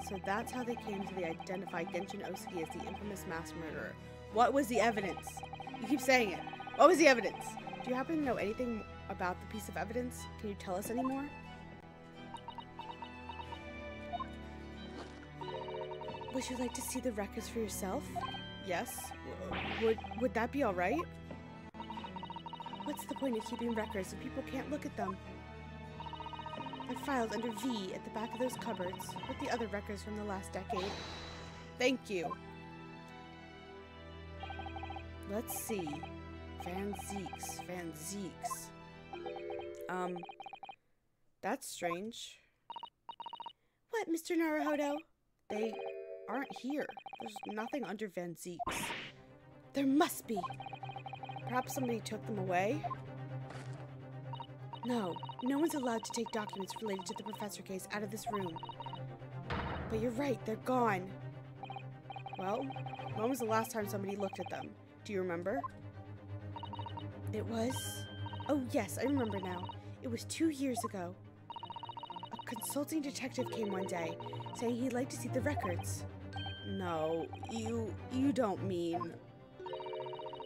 So that's how they came to identify Genshin Osugi as the infamous mass murderer. What was the evidence? You keep saying it. What was the evidence? Do you happen to know anything about the piece of evidence? Can you tell us any more? Would you like to see the records for yourself? Yes. Would that be alright? What's the point of keeping records if people can't look at them? They're filed under V at the back of those cupboards with the other records from the last decade. Thank you. Let's see. Van Zieks. That's strange. What, Mr. Naruhodo? They aren't here. There's nothing under Van Zieks. There must be. Perhaps somebody took them away? No one's allowed to take documents related to the professor case out of this room. But you're right, they're gone. Well, when was the last time somebody looked at them? Do you remember? It was... Oh yes, I remember now. It was 2 years ago. A consulting detective came one day, saying he'd like to see the records. No, you don't mean...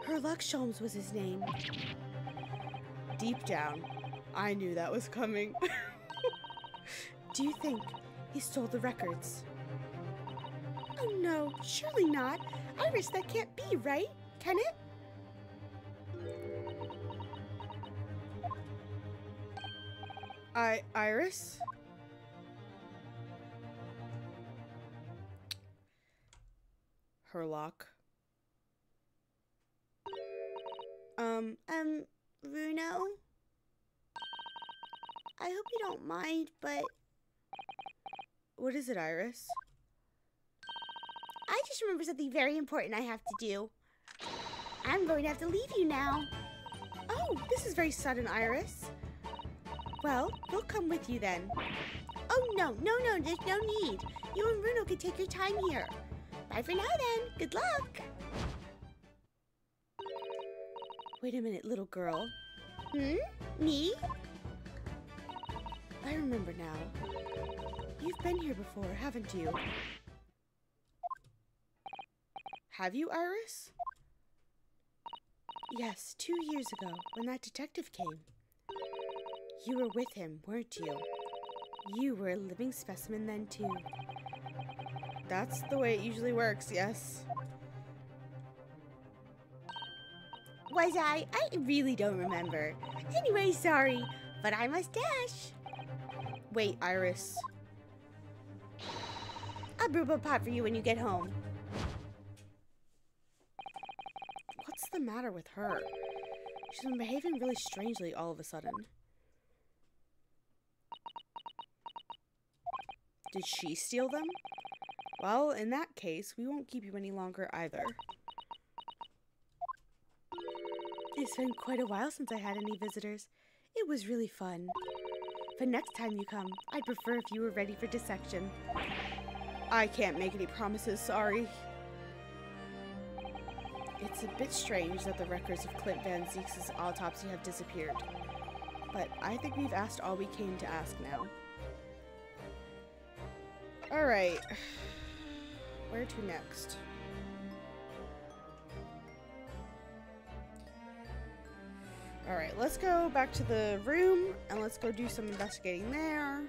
Herlock Sholmes was his name. Deep down, I knew that was coming. Do you think he stole the records? Oh no, surely not. Iris, that can't be, right? Can it? Iris? Herlock. Runo? I hope you don't mind, but... What is it, Iris? I just remember something very important I have to do. I'm going to have to leave you now. Oh, this is very sudden, Iris. Well, we'll come with you then. Oh, no, there's no need. You and Runo can take your time here. Bye for now then. Good luck. Wait a minute, little girl. Me? I remember now. You've been here before, haven't you? Have you, Iris? Yes, 2 years ago, when that detective came. You were with him, weren't you? You were a living specimen then, too. That's the way it usually works, yes. Was I? I really don't remember. Anyway, sorry, but I must dash. Wait, Iris. I'll brew a pot for you when you get home. What's the matter with her? She's been behaving really strangely all of a sudden. Did she steal them? Well, in that case, we won't keep you any longer either. It's been quite a while since I had any visitors. It was really fun. But next time you come, I'd prefer if you were ready for dissection. I can't make any promises, sorry. It's a bit strange that the records of Clint Van Zieks' autopsy have disappeared. But I think we've asked all we came to ask now. Alright. Where to next? Alright, let's go back to the room and let's go do some investigating there.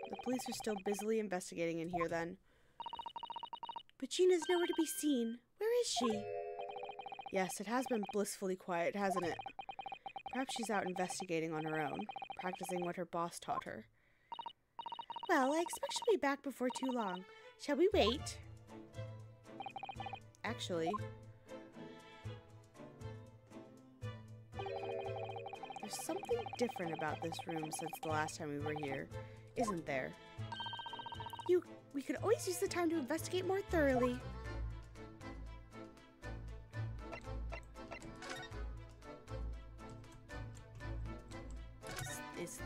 The police are still busily investigating in here then. But Gina's nowhere to be seen. Where is she? Yes, it has been blissfully quiet, hasn't it? Perhaps she's out investigating on her own, practicing what her boss taught her. Well, I expect she'll be back before too long. Shall we wait? Actually, there's something different about this room since the last time we were here, isn't there? We could always use the time to investigate more thoroughly. Is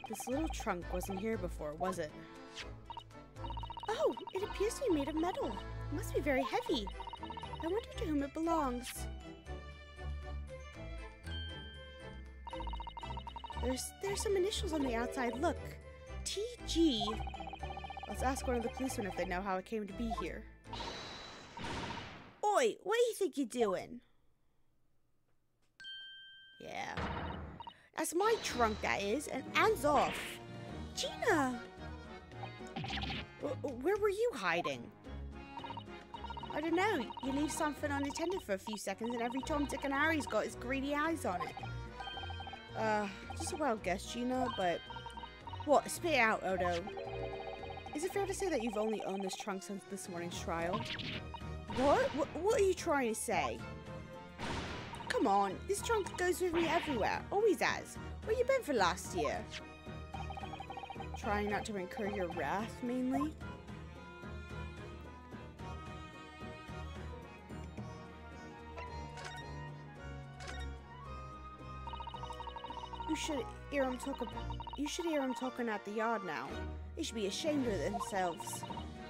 this little trunk wasn't here before, was it? Oh, it appears to be made of metal. It must be very heavy. I wonder to whom it belongs. There's some initials on the outside. Look. TG. Let's ask one of the policemen if they know how it came to be here. Oi, what do you think you're doing? Yeah. That's my trunk, that is, and hands off. Gina! Where were you hiding? I don't know. You leave something unattended for a few seconds and every Tom, Dick, and Harry's got his greedy eyes on it. Just a wild guess, Gina, but... What? Spit it out, Odo. Is it fair to say that you've only owned this trunk since this morning's trial? What? What are you trying to say? Come on, this trunk goes with me everywhere. Always has. Where you been for last year? Trying not to incur your wrath, mainly? You should hear him talking at the yard now. They should be ashamed of themselves.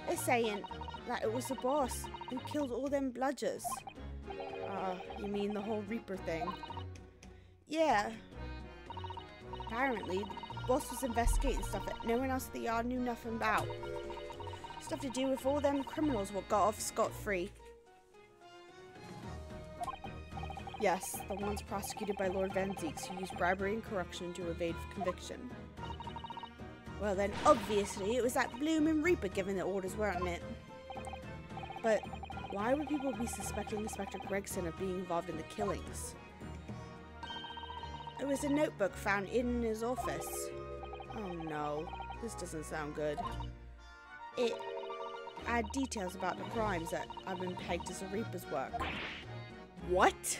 They're saying that it was the boss who killed all them bludgers. You mean the whole Reaper thing? Yeah. Apparently, the boss was investigating stuff that no one else at the yard knew nothing about. Stuff to do with all them criminals what got off scot-free. Yes, the ones prosecuted by Lord Van Zeeks who used bribery and corruption to evade conviction. Well then, obviously, it was that bloomin' Reaper giving the orders, weren't it? But why would people be suspecting Inspector Gregson of being involved in the killings? There was a notebook found in his office. Oh no, this doesn't sound good. It had details about the crimes that have been pegged as the Reaper's work. What?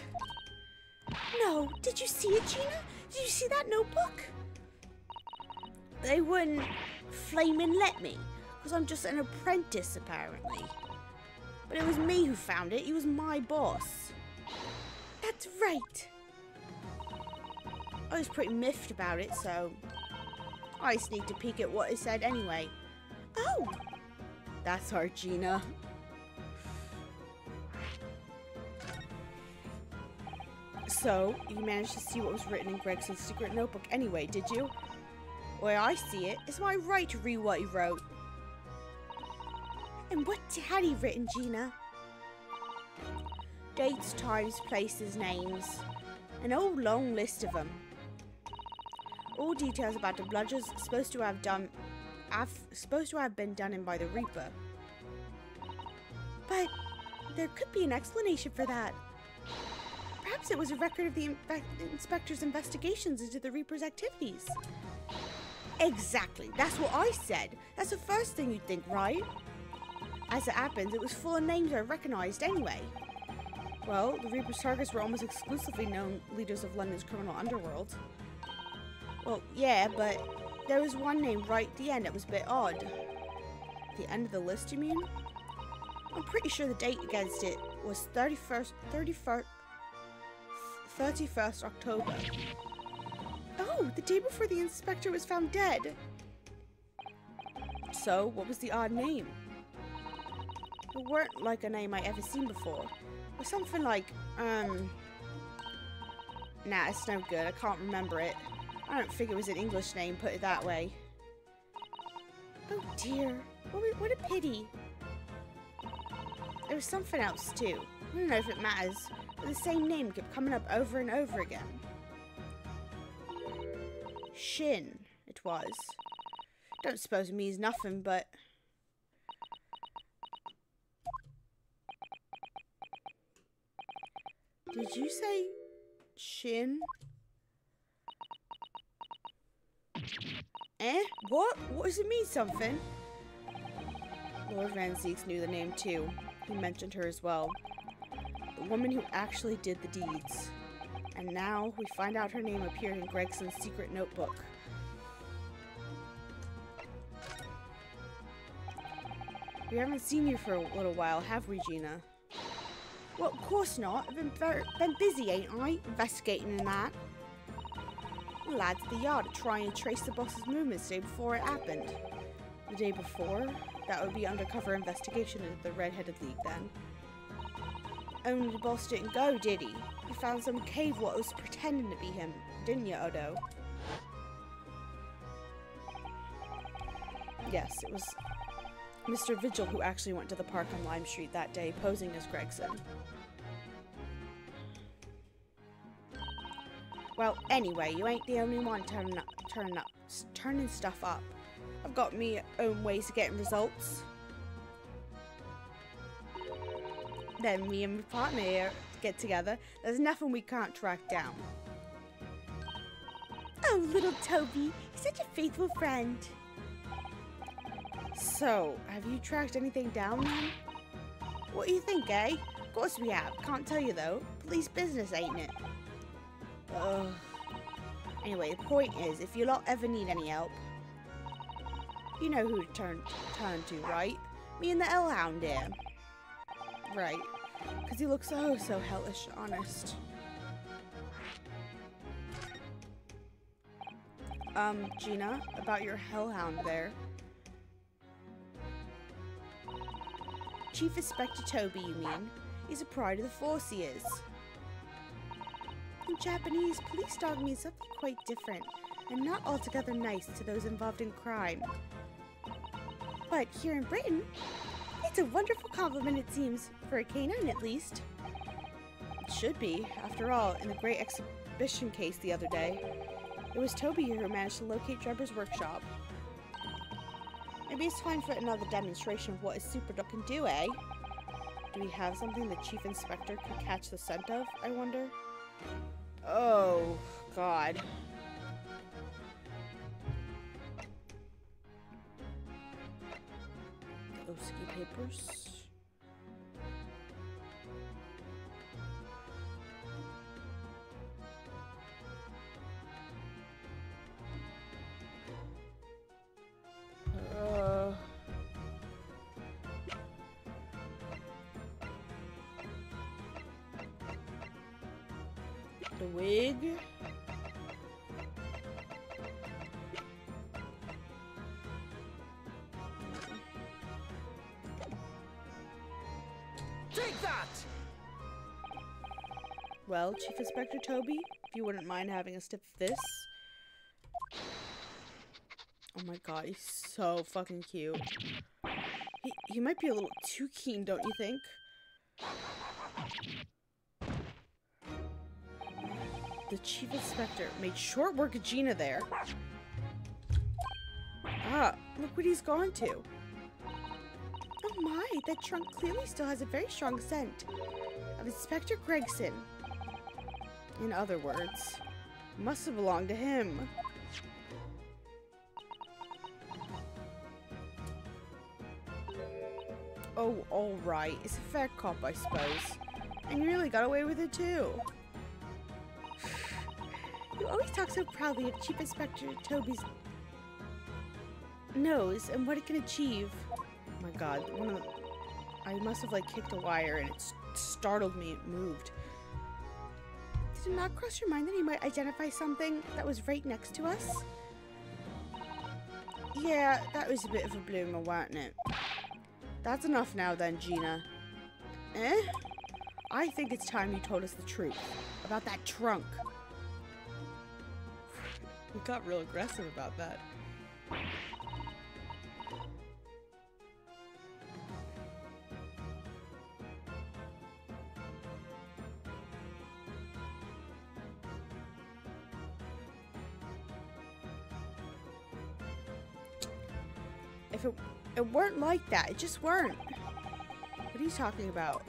No, did you see it, Gina? Did you see that notebook? They wouldn't flamin' let me, because I'm just an apprentice, apparently. But it was me who found it. He was my boss. That's right. I was pretty miffed about it, so I sneaked a peek at what it said anyway. Oh! That's our Gina. So, you managed to see what was written in Gregson's secret notebook anyway, did you? The way I see it, it's my right to read what he wrote. And what had he written, Gina? Dates, times, places, names. An old long list of them. All details about the bludgers supposed to have been done in by the Reaper. But there could be an explanation for that. Perhaps it was a record of the inspector's investigations into the Reaper's activities. Exactly, that's what I said. That's the first thing you'd think, right? As it happens, it was full of names I recognized anyway. Well, the Reaper's targets were almost exclusively known leaders of London's criminal underworld. Well, yeah, but there was one name right at the end that was a bit odd. The end of the list, you mean? I'm pretty sure the date against it was 31st October. Oh, the day before the inspector was found dead. So, what was the odd name? It weren't like a name I ever seen before. It was something like Nah, it's no good. I can't remember it. I don't think it was an English name, put it that way. Oh dear. What a pity. There was something else too. I don't know if it matters, but the same name kept coming up over and over again. Shin, it was. Don't suppose it means nothing, but... Did you say Shin? Eh? What? What does it mean, something? Lord Van Zieks knew the name too. He mentioned her as well. The woman who actually did the deeds. And now we find out her name appeared in Gregson's secret notebook. We haven't seen you for a little while, have we, Gina? Well, of course not. I've been busy, ain't I? Investigating and that. The lads at the yard are trying to trace the boss's movements the day before it happened. The day before? That would be undercover investigation into the Red-Headed League then. Only the boss didn't go, did he? You found some cave what was pretending to be him, didn't you, Odo? Yes, it was Mr. Vigil who actually went to the park on Lime Street that day, posing as Gregson. Well, anyway, you ain't the only one turning stuff up. I've got me own ways of getting results. Then me and my partner here get together. There's nothing we can't track down. Oh, little Toby, he's such a faithful friend. So, have you tracked anything down then? What do you think, eh? Of course we have. Can't tell you though. Police business, ain't it? Ugh. Anyway, the point is, if you lot ever need any help, you know who to turn to, right? Me and the L-Hound here. Right. Because he looks so hellish, honest. Gina, about your Hellhound there. Chief Inspector Toby, you mean? He's a pride of the force, he is. In Japanese, police dog means something quite different, and not altogether nice to those involved in crime. But here in Britain, it's a wonderful compliment, it seems, for a canine at least. It should be. After all, in the great exhibition case the other day, it was Toby here who managed to locate Drebber's workshop. Maybe it's time for another demonstration of what a super dog can do, eh? Do we have something the Chief Inspector could catch the scent of, I wonder? Oh, God. The Oski papers. The wig. Take that! Well, Chief Inspector Toby, if you wouldn't mind having a sip of this. Oh my god, he's so fucking cute. He might be a little too keen, don't you think? The Chief Inspector made short work of Gina there. Ah, look what he's gone to. Oh my, that trunk clearly still has a very strong scent Of Inspector Gregson. In other words, must have belonged to him. Oh, alright. It's a fair cop, I suppose. And you really got away with it, too. You always talk so proudly of Chief Inspector Toby's nose and what it can achieve. Oh my god. I must have, like, kicked a wire and it startled me. It moved. Did it not cross your mind that he might identify something that was right next to us? Yeah, that was a bit of a bloomer, wasn't it? That's enough now then, Gina. Eh? I think it's time you told us the truth about that trunk. We got real aggressive about that. If it weren't like that, it just weren't. What are you talking about?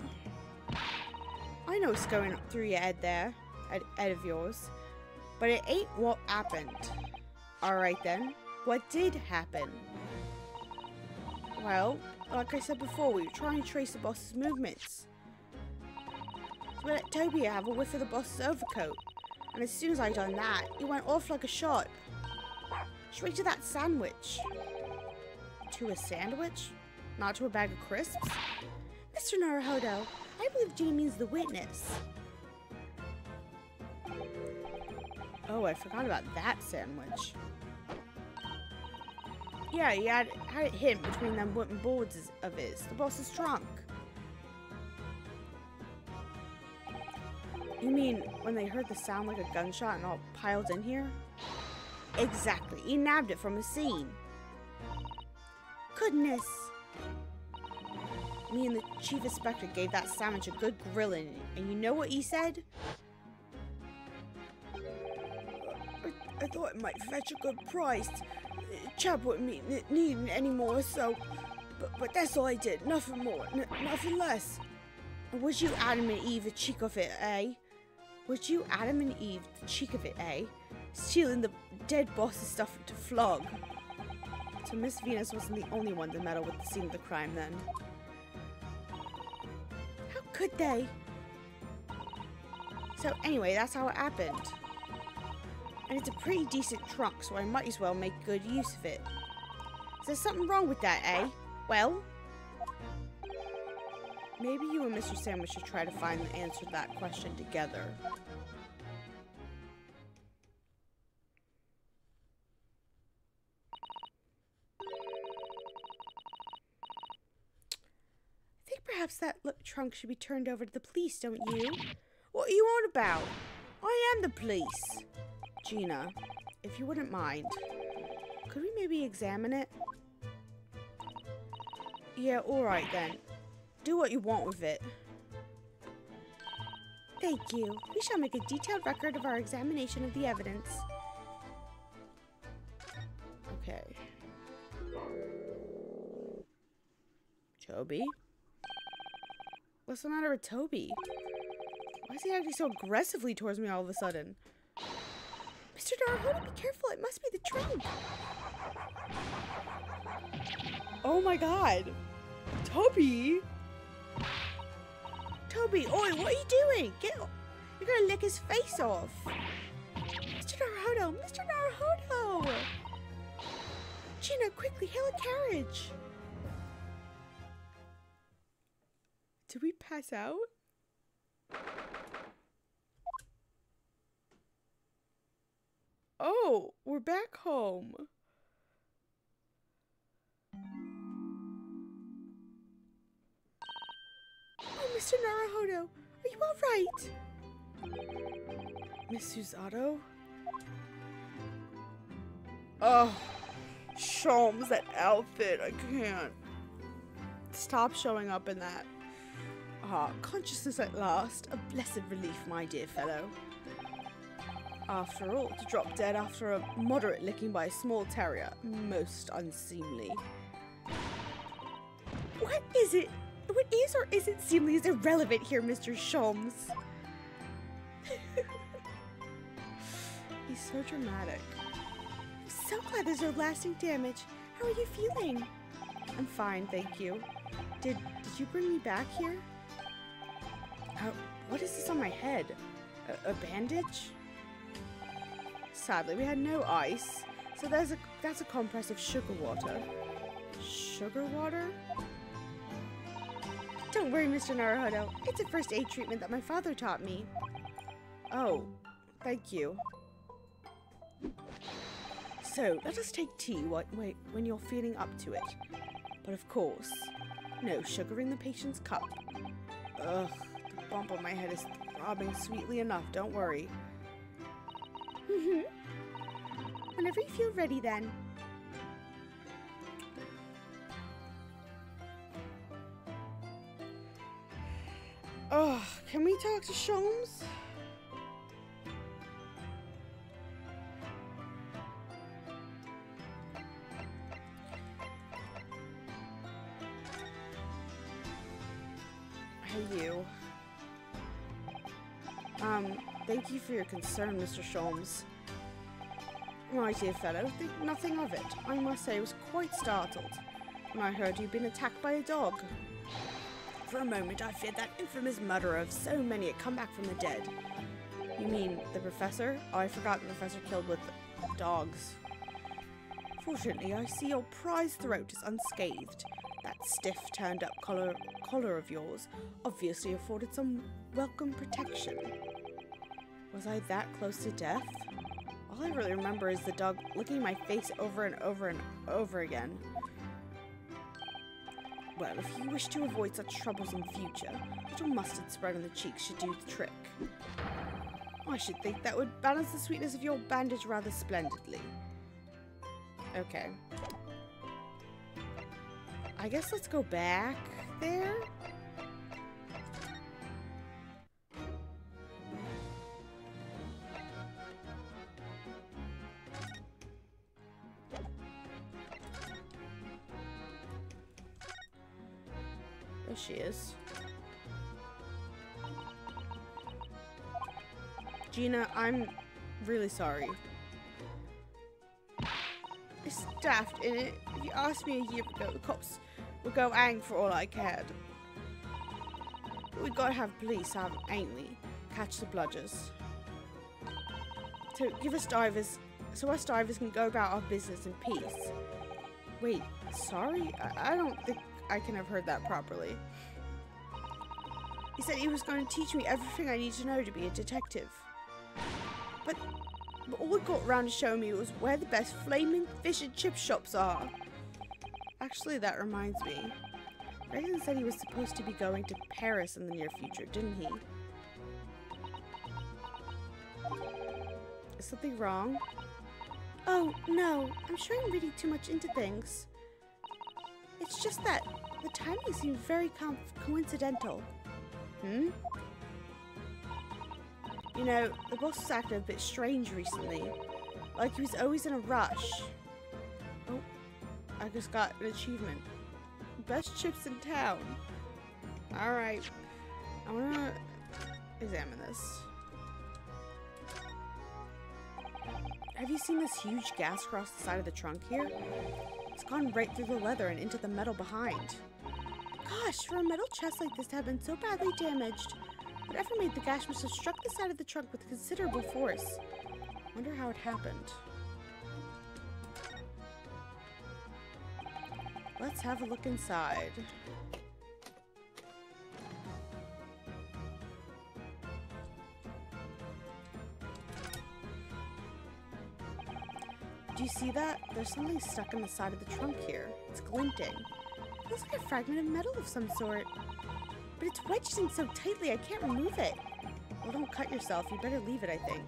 I know what's going through your head there, head of yours, but it ain't what happened. Alright then, what did happen? Well, like I said before, we were trying to trace the boss's movements. So we let Toby have a whiff of the boss's overcoat, and as soon as I done that, he went off like a shot. Straight to that sandwich. To a sandwich? Not to a bag of crisps? Mr. Naruhodo, I believe Gina means the witness. Oh, I forgot about that sandwich. Yeah, he had it hidden between them wooden boards of his, the boss's trunk. You mean when they heard the sound like a gunshot and all piled in here? Exactly, he nabbed it from the scene. Goodness. Me and the chief inspector gave that sandwich a good grilling, and you know what he said? I thought it might fetch a good price. Chap wouldn't need any more, so... But that's all I did. Nothing more. Nothing less. Was you Adam and Eve the cheek of it, eh? Was you Adam and Eve the cheek of it, eh? Stealing the dead boss's stuff to flog. So Miss Venus wasn't the only one to meddle with the scene of the crime then. How could they? So anyway, that's how it happened. And it's a pretty decent trunk, so I might as well make good use of it. Is there something wrong with that, eh? Well? Maybe you and Mr. Sandwich should try to find the answer to that question together. I think perhaps that trunk should be turned over to the police, don't you? What are you on about? I am the police. Gina, if you wouldn't mind, could we maybe examine it? Yeah, alright then. Do what you want with it. Thank you. We shall make a detailed record of our examination of the evidence. Okay. Toby? What's the matter with Toby? Why is he acting so aggressively towards me all of a sudden? Mr. Naruhodo, be careful. It must be the trunk. Oh my god. Toby! Toby, oi, what are you doing? You're gonna lick his face off. Mr. Naruhodo! Mr. Naruhodo! Gina, quickly, hail a carriage. Did we pass out? Oh, we're back home. Oh, Mr. Naruhodo, are you all right? Miss Susato? Oh, Sholmes, that outfit, I can't. Stop showing up in that. Ah, consciousness at last. A blessed relief, my dear fellow. After all, to drop dead after a moderate licking by a small terrier. Most unseemly. What is it? What is or isn't seemly is irrelevant here, Mr. Sholmes. He's so dramatic. I'm so glad there's no lasting damage. How are you feeling? I'm fine, thank you. Did you bring me back here? What is this on my head? A bandage? Sadly, we had no ice, so that's a compress of sugar water. Sugar water? Don't worry, Mr. Naruhodo. It's a first aid treatment that my father taught me. Oh, thank you. So, let us take tea when you're feeling up to it. But of course, no sugar in the patient's cup. Ugh, the bump on my head is throbbing sweetly enough, don't worry. Whenever you feel ready, then. Oh, can we talk to Sholmes? Hey, you. Thank you for your concern, Mr. Sholmes. My dear fellow, think nothing of it. I must say I was quite startled when I heard you'd been attacked by a dog. For a moment, I feared that infamous murderer of so many had come back from the dead. You mean the professor? Oh, I forgot the professor killed with dogs. Fortunately, I see your prize throat is unscathed. That stiff, turned-up collar of yours obviously afforded some welcome protection. Was I that close to death? All I really remember is the dog licking my face over and over and over again. Well, if you wish to avoid such troubles in future, a little mustard spread on the cheeks should do the trick. I should think that would balance the sweetness of your bandage rather splendidly. Okay. I guess let's go back there. There she is. Gina, I'm really sorry. It's daft, innit? If you asked me a year ago, the cops would go hang for all I cared. But we gotta have police, ain't we? Catch the bludgers. So give us divers, so us divers can go about our business in peace. Wait, sorry? I don't think I can have heard that properly. He said he was going to teach me everything I need to know to be a detective. But all he got around to show me was where the best flaming fish and chip shops are. Actually, that reminds me. Gregson said he was supposed to be going to Paris in the near future, didn't he? Is something wrong? Oh, no. I'm sure I'm reading too much into things. It's just that the timing seemed very coincidental. Hmm? You know, the boss was acting a bit strange recently. Like he was always in a rush. Oh, I just got an achievement. Best chips in town. Alright. I wanna examine this. Have you seen this huge gas across the side of the trunk here? It's gone right through the leather and into the metal behind. Gosh, for a metal chest like this to have been so badly damaged. Whatever made the gash must have struck the side of the trunk with considerable force. Wonder how it happened. Let's have a look inside. Do you see that? There's something stuck in the side of the trunk here. It's glinting. It looks like a fragment of metal of some sort. But it's wedged in so tightly I can't remove it. Well, don't cut yourself. You better leave it, I think.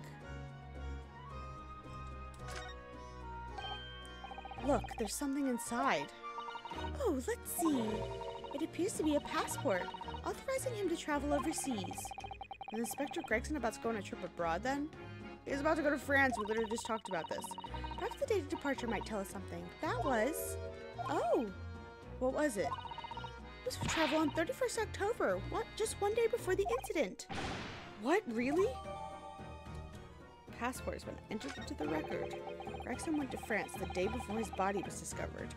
Look, there's something inside. Oh, let's see. It appears to be a passport, authorizing him to travel overseas. Is Inspector Gregson about to go on a trip abroad, then? He was about to go to France. We literally just talked about this. Perhaps the date of departure might tell us something. That was... Oh! What was it? It was for travel on 31st October, just one day before the incident. What? Really? Passport has been entered into the record. Gregson went to France the day before his body was discovered.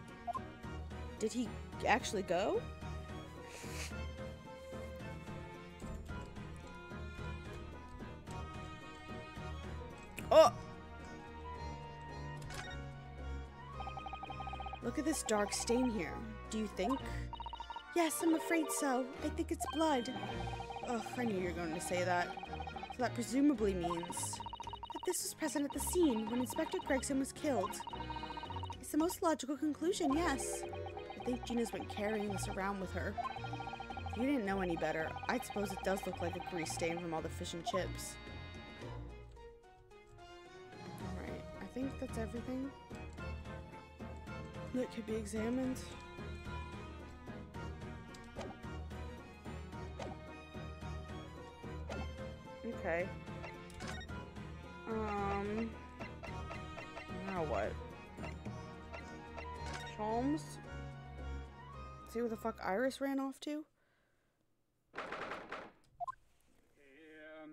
Did he actually go? Oh! Look at this dark stain here. Do you think? Yes, I'm afraid so. I think it's blood. Ugh, I knew you were going to say that. So that presumably means that this was present at the scene when Inspector Gregson was killed. It's the most logical conclusion, yes. I think Gina's been carrying this around with her. If you didn't know any better, I'd suppose it does look like a grease stain from all the fish and chips. Alright, I think that's everything that could be examined. Okay. Now what? Sholmes? See where the fuck Iris ran off to?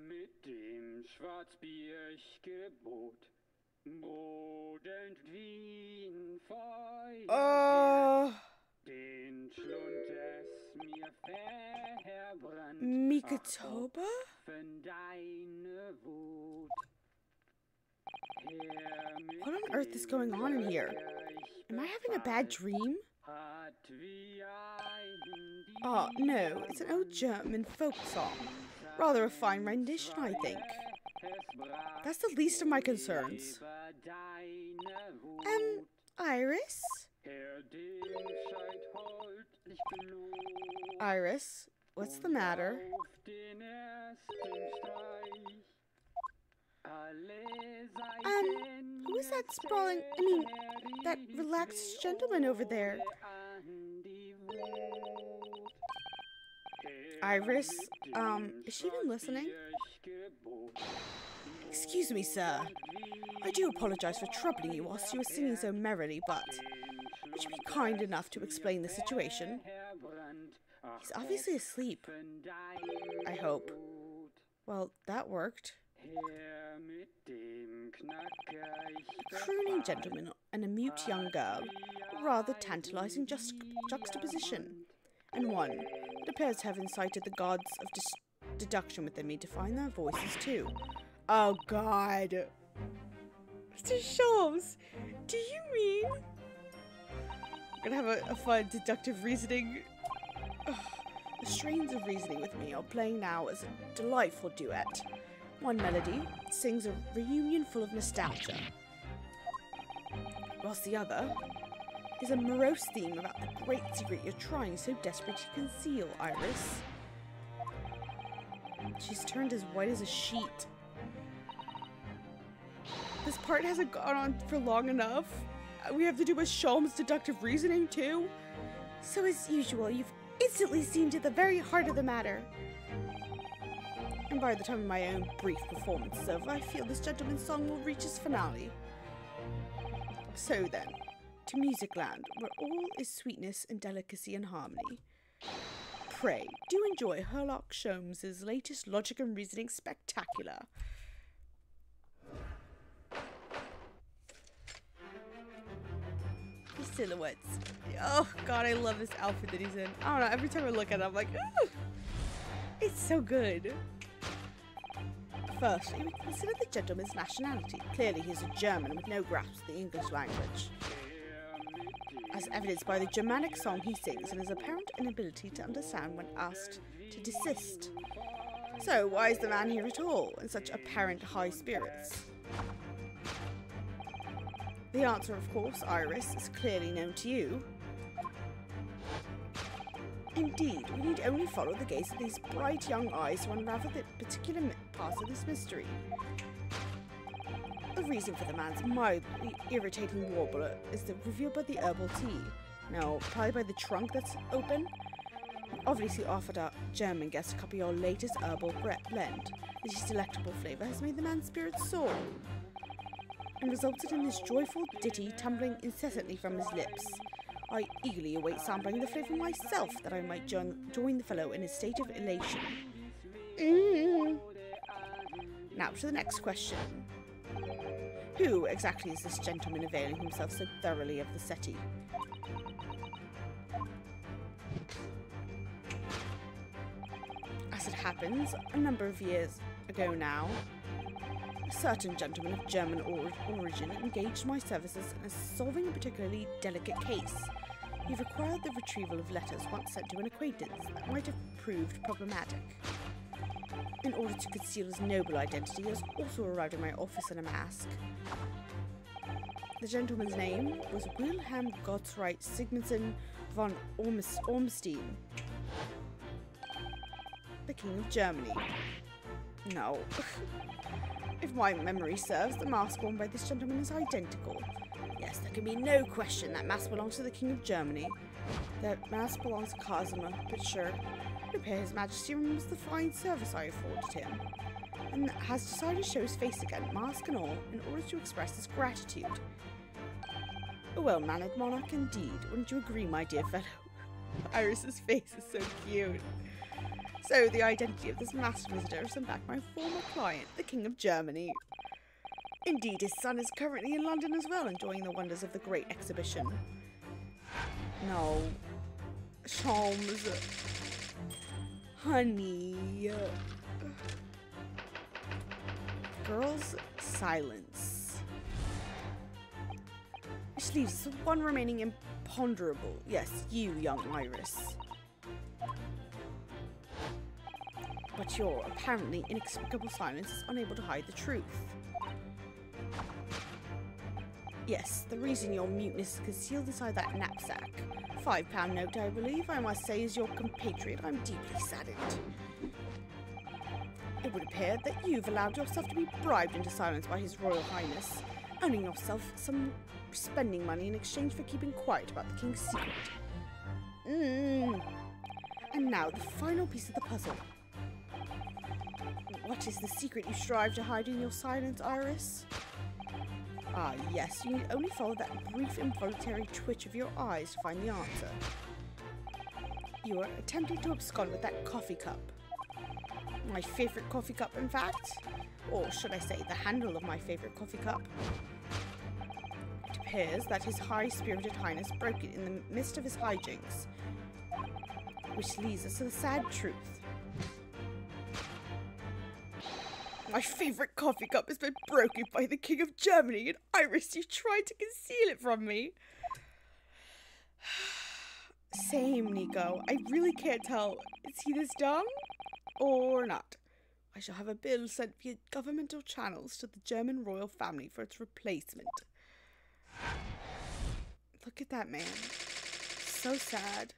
Mit dem Schwarzbiergebot brodelt Wien Feuer. Den Schlund es mir verbrannt. Mikatoba? Deine Wut. What on earth is going on in here? Am I having a bad dream? Oh, no, it's an old German folk song. Rather a fine rendition, I think. That's the least of my concerns. Iris? Iris, what's the matter? Who is that sprawling, that relaxed gentleman over there? Iris, is she even listening? Excuse me, sir. I do apologize for troubling you whilst you were singing so merrily, but would you be kind enough to explain the situation? He's obviously asleep. I hope. Well, that worked. A crooning gentleman and a mute young girl. A rather tantalizing juxtaposition. And one that appears to have incited the gods of deduction within me to find their voices too. Oh god. Mr. Sholmes, do you mean? I'm gonna have a fun deductive reasoning. Ugh. The strains of reasoning with me are playing now as a delightful duet. One melody sings a reunion full of nostalgia, whilst the other is a morose theme about the great secret you're trying so desperately to conceal, Iris. She's turned as white as a sheet. This part hasn't gone on for long enough. We have to do a Sholmes deductive reasoning too. So as usual, you've instantly seen to the very heart of the matter. And by the time my own brief performance is over, I feel this gentleman's song will reach its finale. So then, to Musicland, where all is sweetness and delicacy and harmony. Pray, do enjoy Herlock Sholmes' latest logic and reasoning spectacular. The silhouettes. Oh god, I love this outfit that he's in. I don't know, every time I look at it, I'm like, ooh, it's so good. Firstly, we consider the gentleman's nationality. Clearly he's a German with no grasp of the English language, as evidenced by the Germanic song he sings and his apparent inability to understand when asked to desist. So why is the man here at all, in such apparent high spirits? The answer, of course, Iris, is clearly known to you. Indeed, we need only follow the gaze of these bright young eyes to unravel the particular parts of this mystery. The reason for the man's mildly irritating warble is revealed by the herbal tea. No, probably by the trunk that's open. We obviously offered our German guest a copy of our latest herbal blend. This delectable flavour has made the man's spirits soar, and resulted in this joyful ditty tumbling incessantly from his lips. I eagerly await sampling the flavour myself, that I might join the fellow in a state of elation. Now to the next question. Who exactly is this gentleman availing himself so thoroughly of the settee? As it happens, a number of years ago now, a certain gentleman of German origin engaged my services in solving a particularly delicate case. He required the retrieval of letters once sent to an acquaintance that might have proved problematic. In order to conceal his noble identity, he has also arrived in my office in a mask. The gentleman's name was Wilhelm Gottsreich Sigmundson von Ormstein. the King of Germany. No. If my memory serves, the mask worn by this gentleman is identical. Yes, there can be no question that mask belongs to the King of Germany. That mask belongs to Kazuma, but sure, it appears His Majesty remembers the fine service I afforded him, and has decided to show his face again, mask and all, in order to express his gratitude. A well-mannered monarch indeed, wouldn't you agree, my dear fellow? Iris's face is so cute. So, the identity of this masked visitor is in fact my former client, the King of Germany. Indeed, his son is currently in London as well, enjoying the wonders of the Great Exhibition. No. Sholmes. Honey. Girls, silence. Which leaves us with one remaining imponderable. Yes, you, young Iris. But your apparently inexplicable silence is unable to hide the truth. Yes, the reason your muteness is concealed inside that knapsack. £5 note, I believe, I must say, is your compatriot. I'm deeply saddened. It would appear that you've allowed yourself to be bribed into silence by His Royal Highness, earning yourself some spending money in exchange for keeping quiet about the King's secret. And now, the final piece of the puzzle. What is the secret you strive to hide in your silence, Iris? Ah, yes, you need only follow that brief involuntary twitch of your eyes to find the answer. You are attempting to abscond with that coffee cup. My favourite coffee cup, in fact. Or should I say, the handle of my favourite coffee cup. It appears that His High-Spirited Highness broke it in the midst of his hijinks. Which leads us to the sad truth. My favourite coffee cup has been broken by the King of Germany, and Iris, you tried to conceal it from me. Same, Nico. I really can't tell. Is he this dumb? Or not? I shall have a bill sent via governmental channels to the German royal family for its replacement. Look at that man. So sad.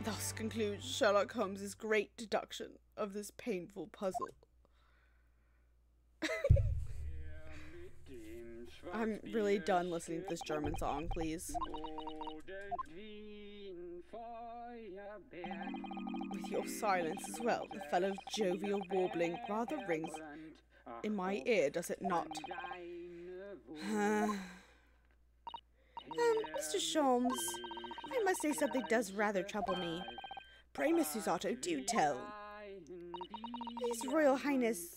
Thus concludes Sherlock Holmes' great deduction of this painful puzzle. I'm really done listening to this German song, please. With your silence as well, the fellow's jovial warbling rather rings in my ear, does it not? Mr. Sholmes, I must say something does rather trouble me. Pray, Miss Susato, do tell. His Royal Highness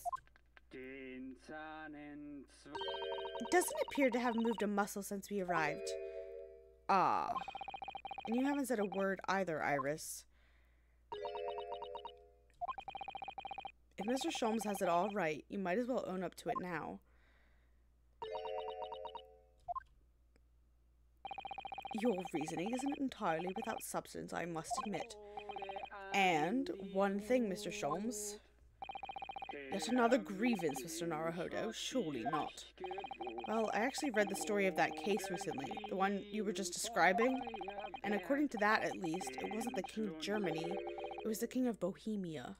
doesn't appear to have moved a muscle since we arrived. Ah. And you haven't said a word either, Iris. If Mr. Sholmes has it all right, you might as well own up to it now. Your reasoning isn't entirely without substance, I must admit. And one thing, Mr. Sholmes. Yet another grievance, Mr. Naruhodo. Surely not. Well, I actually read the story of that case recently, the one you were just describing, and according to that, at least, it wasn't the King of Germany, it was the King of Bohemia.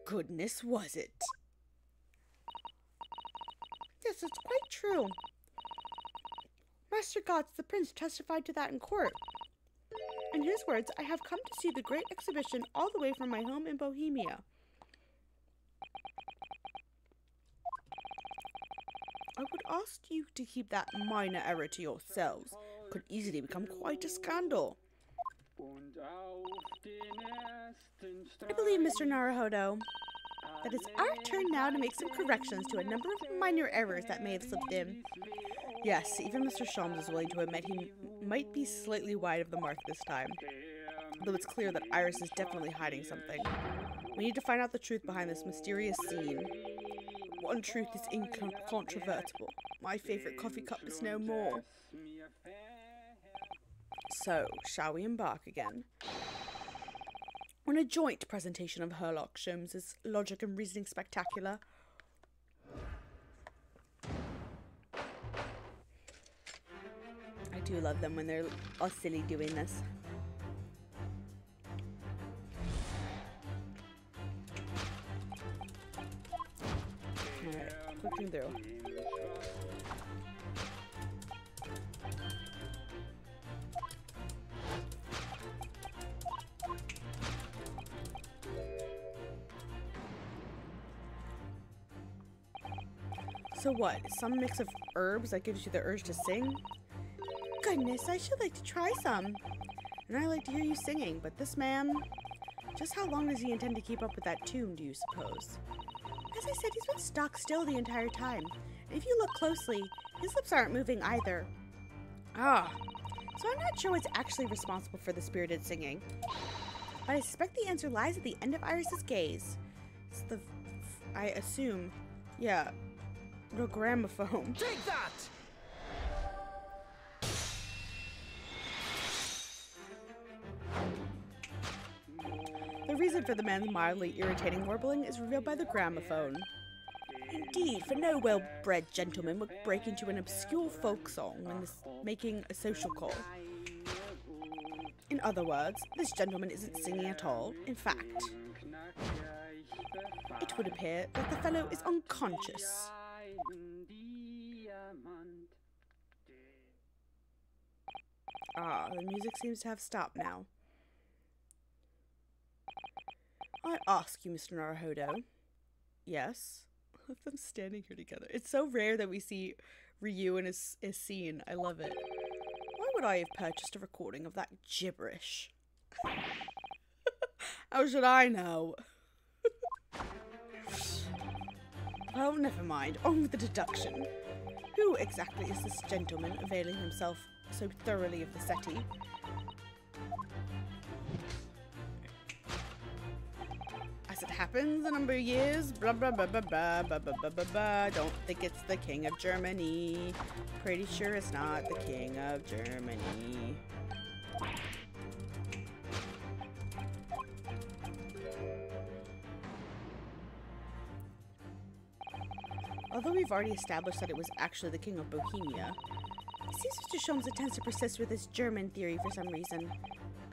Goodness, was it? Yes, it's quite true. Master Gotz, the prince, testified to that in court. In his words, I have come to see the great exhibition all the way from my home in Bohemia. I would ask you to keep that minor error to yourselves. It could easily become quite a scandal. I believe, Mr. Naruhodo, that it's our turn now to make some corrections to a number of minor errors that may have slipped in. Yes, even Mr. Sholmes is willing to admit he might be slightly wide of the mark this time. Though it's clear that Iris is definitely hiding something. We need to find out the truth behind this mysterious scene. One truth is incontrovertible. My favorite coffee cup is no more. So, shall we embark again? On a joint presentation of Sherlock Holmes' logic and reasoning spectacular. do love them when they're all silly doing this. Alright, clicking through. So what? Some mix of herbs that gives you the urge to sing? Goodness, I should like to try some. And I like to hear you singing, but this man... Just how long does he intend to keep up with that tune, do you suppose? As I said, he's been stock still the entire time. And if you look closely, his lips aren't moving either. Ah, so I'm not sure what's actually responsible for the spirited singing. But I suspect the answer lies at the end of Iris's gaze. It's the... I assume... Yeah... The gramophone. Take that! The reason for the man's mildly irritating warbling is revealed by the gramophone. Indeed, for no well-bred gentleman would break into an obscure folk song when making a social call. In other words, this gentleman isn't singing at all. In fact, it would appear that the fellow is unconscious. Ah, the music seems to have stopped now. I ask you, Mr. Naruhodo. Yes? Them standing here together. It's so rare that we see Ryu in his scene. I love it. Why would I have purchased a recording of that gibberish? How should I know? Well, never mind. On with the deduction. Who exactly is this gentleman availing himself so thoroughly of the settee? As it happens, a number of years, blah blah blah blah blah blah blah blah blah blah. Don't think it's the King of Germany. Pretty sure it's not the King of Germany. Although we've already established that it was actually the King of Bohemia, it seems Mr. Sholmes intends to persist with his German theory for some reason.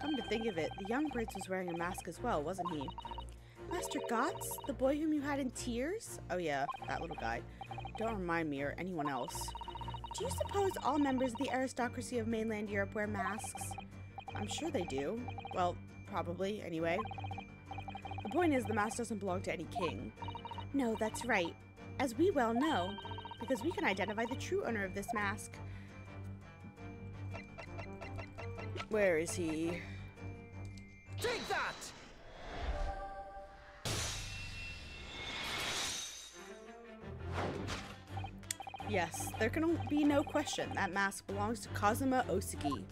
Come to think of it, the young prince was wearing a mask as well, wasn't he? Master Gotz? The boy whom you had in tears? Oh yeah, that little guy. Don't remind me or anyone else. Do you suppose all members of the aristocracy of mainland Europe wear masks? I'm sure they do. Well, probably, anyway. The point is, the mask doesn't belong to any king. No, that's right. As we well know, because we can identify the true owner of this mask. Where is he? Take that! Yes, there can be no question that mask belongs to Kazuma Osugi.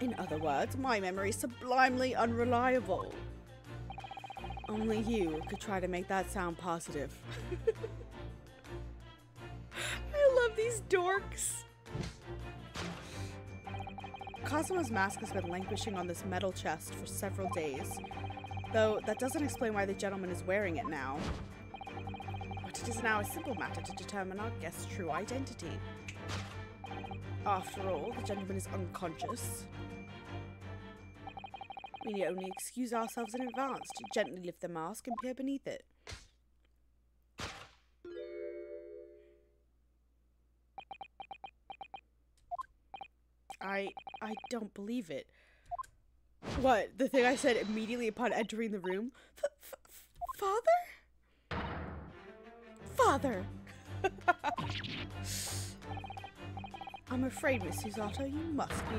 In other words, my memory is sublimely unreliable. Only you could try to make that sound positive. I love these dorks. Kazuma's mask has been languishing on this metal chest for several days, though that doesn't explain why the gentleman is wearing it now. But it is now a simple matter to determine our guest's true identity. After all, the gentleman is unconscious. We need only excuse ourselves in advance to gently lift the mask and peer beneath it. I don't believe it. What? The thing I said immediately upon entering the room? Father? Father! I'm afraid, Miss Susato, you must be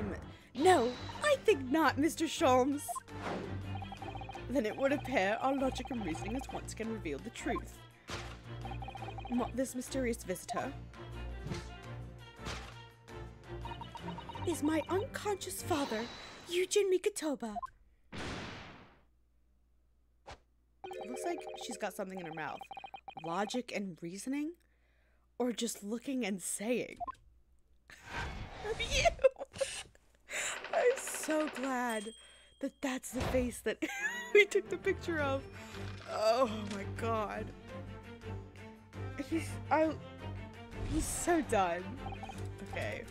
No, I think not, Mr. Sholmes. Then it would appear our logic and reasoning has once again revealed the truth. This mysterious visitor is my unconscious father, Yujin Mikotoba. It looks like she's got something in her mouth. Logic and reasoning? Or just looking and saying? You! I'm so glad that that's the face that we took the picture of. Oh my god. He's so done. Okay.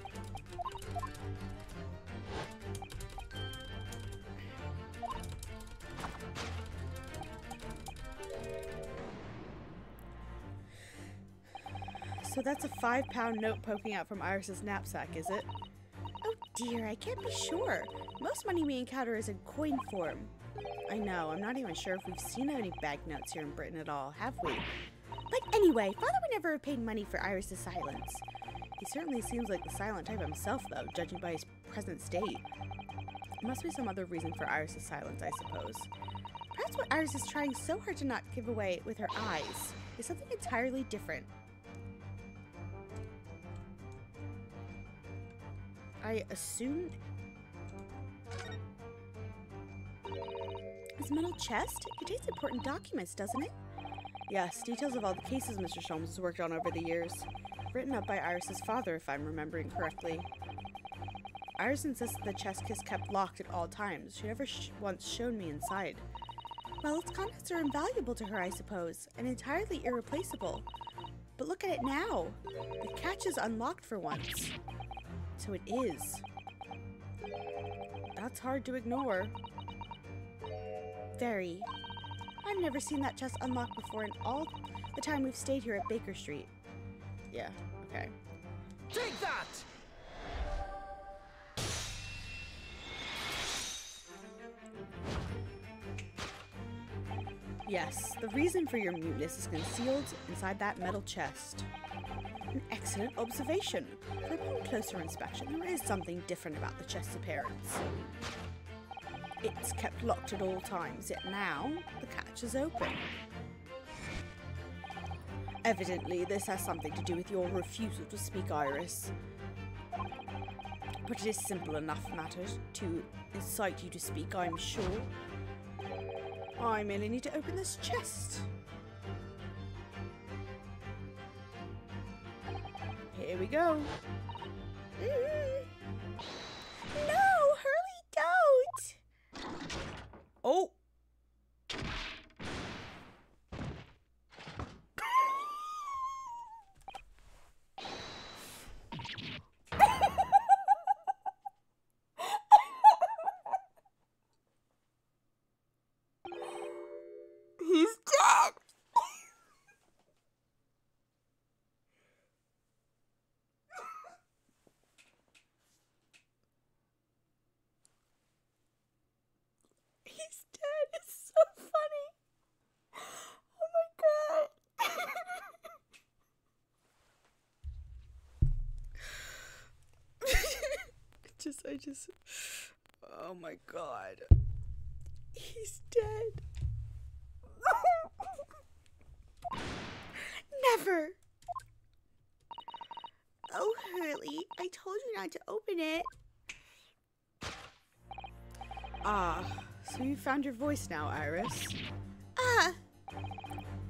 So that's a 5-pound note poking out from Iris's knapsack, is it? Oh dear, I can't be sure. Most money we encounter is in coin form. I know, I'm not even sure if we've seen any banknotes here in Britain at all, have we? But anyway, Father would never have paid money for Iris's silence. He certainly seems like the silent type himself, though, judging by his present state. There must be some other reason for Iris's silence, I suppose. Perhaps what Iris is trying so hard to not give away with her eyes is something entirely different. I assume... This metal chest contains important documents, doesn't it? Yes, details of all the cases Mr. Sholmes has worked on over the years. Written up by Iris's father, if I'm remembering correctly. Iris insists the chest is kept locked at all times. She never once shown me inside. Well, its contents are invaluable to her, I suppose, and entirely irreplaceable. But look at it now. The catch is unlocked for once. So it is. That's hard to ignore. Very. I've never seen that chest unlocked before in all the time we've stayed here at Baker Street. Yeah, okay. Take that! Yes, the reason for your muteness is concealed inside that metal chest. An excellent observation. For upon closer inspection, there is something different about the chest's appearance. It's kept locked at all times, yet now the catch is open. Evidently, this has something to do with your refusal to speak, Iris. But it is simple enough matter to incite you to speak, I'm sure. I merely need to open this chest. Here we go. No, Hurley, don't! Oh! He's dead! He's dead. It's so funny. Oh my god. Oh my god. He's dead. Never. Oh, Hurley, I told you not to open it. Ah, so you found your voice now, Iris. Ah,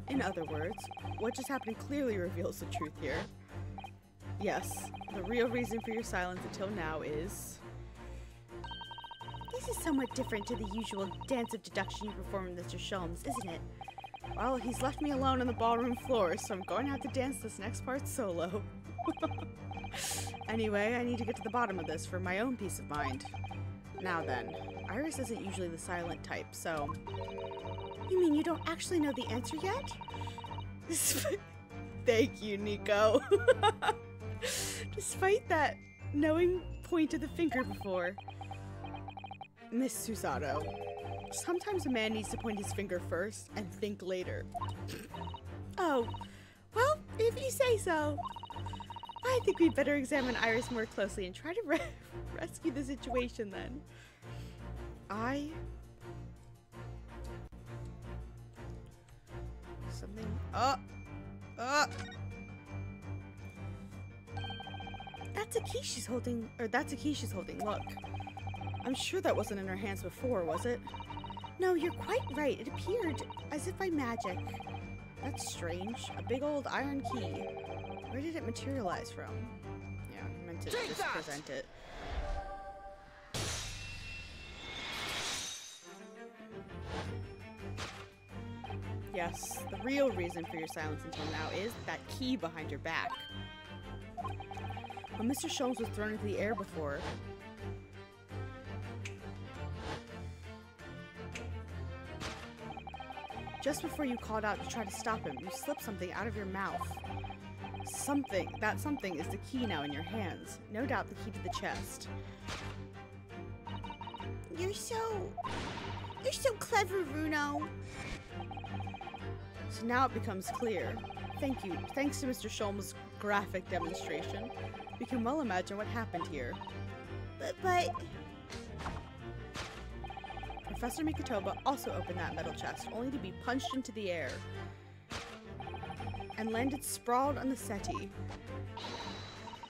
In other words, what just happened clearly reveals the truth here. Yes, the real reason for your silence until now is... this is somewhat different to the usual dance of deduction you perform with Mr. Sholmes, isn't it? Well, he's left me alone on the ballroom floor, so I'm going to have to dance this next part solo. Anyway, I need to get to the bottom of this for my own peace of mind. Now then, Iris isn't usually the silent type, so... You mean you don't actually know the answer yet? Thank you, Nico. Despite that knowing point of the finger before. Miss Susato, sometimes a man needs to point his finger first and think later. Oh, well, if you say so. I think we'd better examine Iris more closely and try to rescue the situation then. Something... That's a key she's holding. That's a key she's holding, look. I'm sure that wasn't in her hands before, was it? No, you're quite right. It appeared as if by magic. That's strange. A big old iron key. Where did it materialize from? Yeah, I meant to just present it. Yes, the real reason for your silence until now is that key behind your back. When Mr. Sholmes was thrown into the air before, just before you called out to try to stop him, you slipped something out of your mouth. That something is the key now in your hands. No doubt the key to the chest. You're so clever, Runo. So now it becomes clear. Thank you. Thanks to Mr. Sholm's graphic demonstration, we can well imagine what happened here. But Professor Mikotoba also opened that metal chest, only to be punched into the air and landed sprawled on the settee.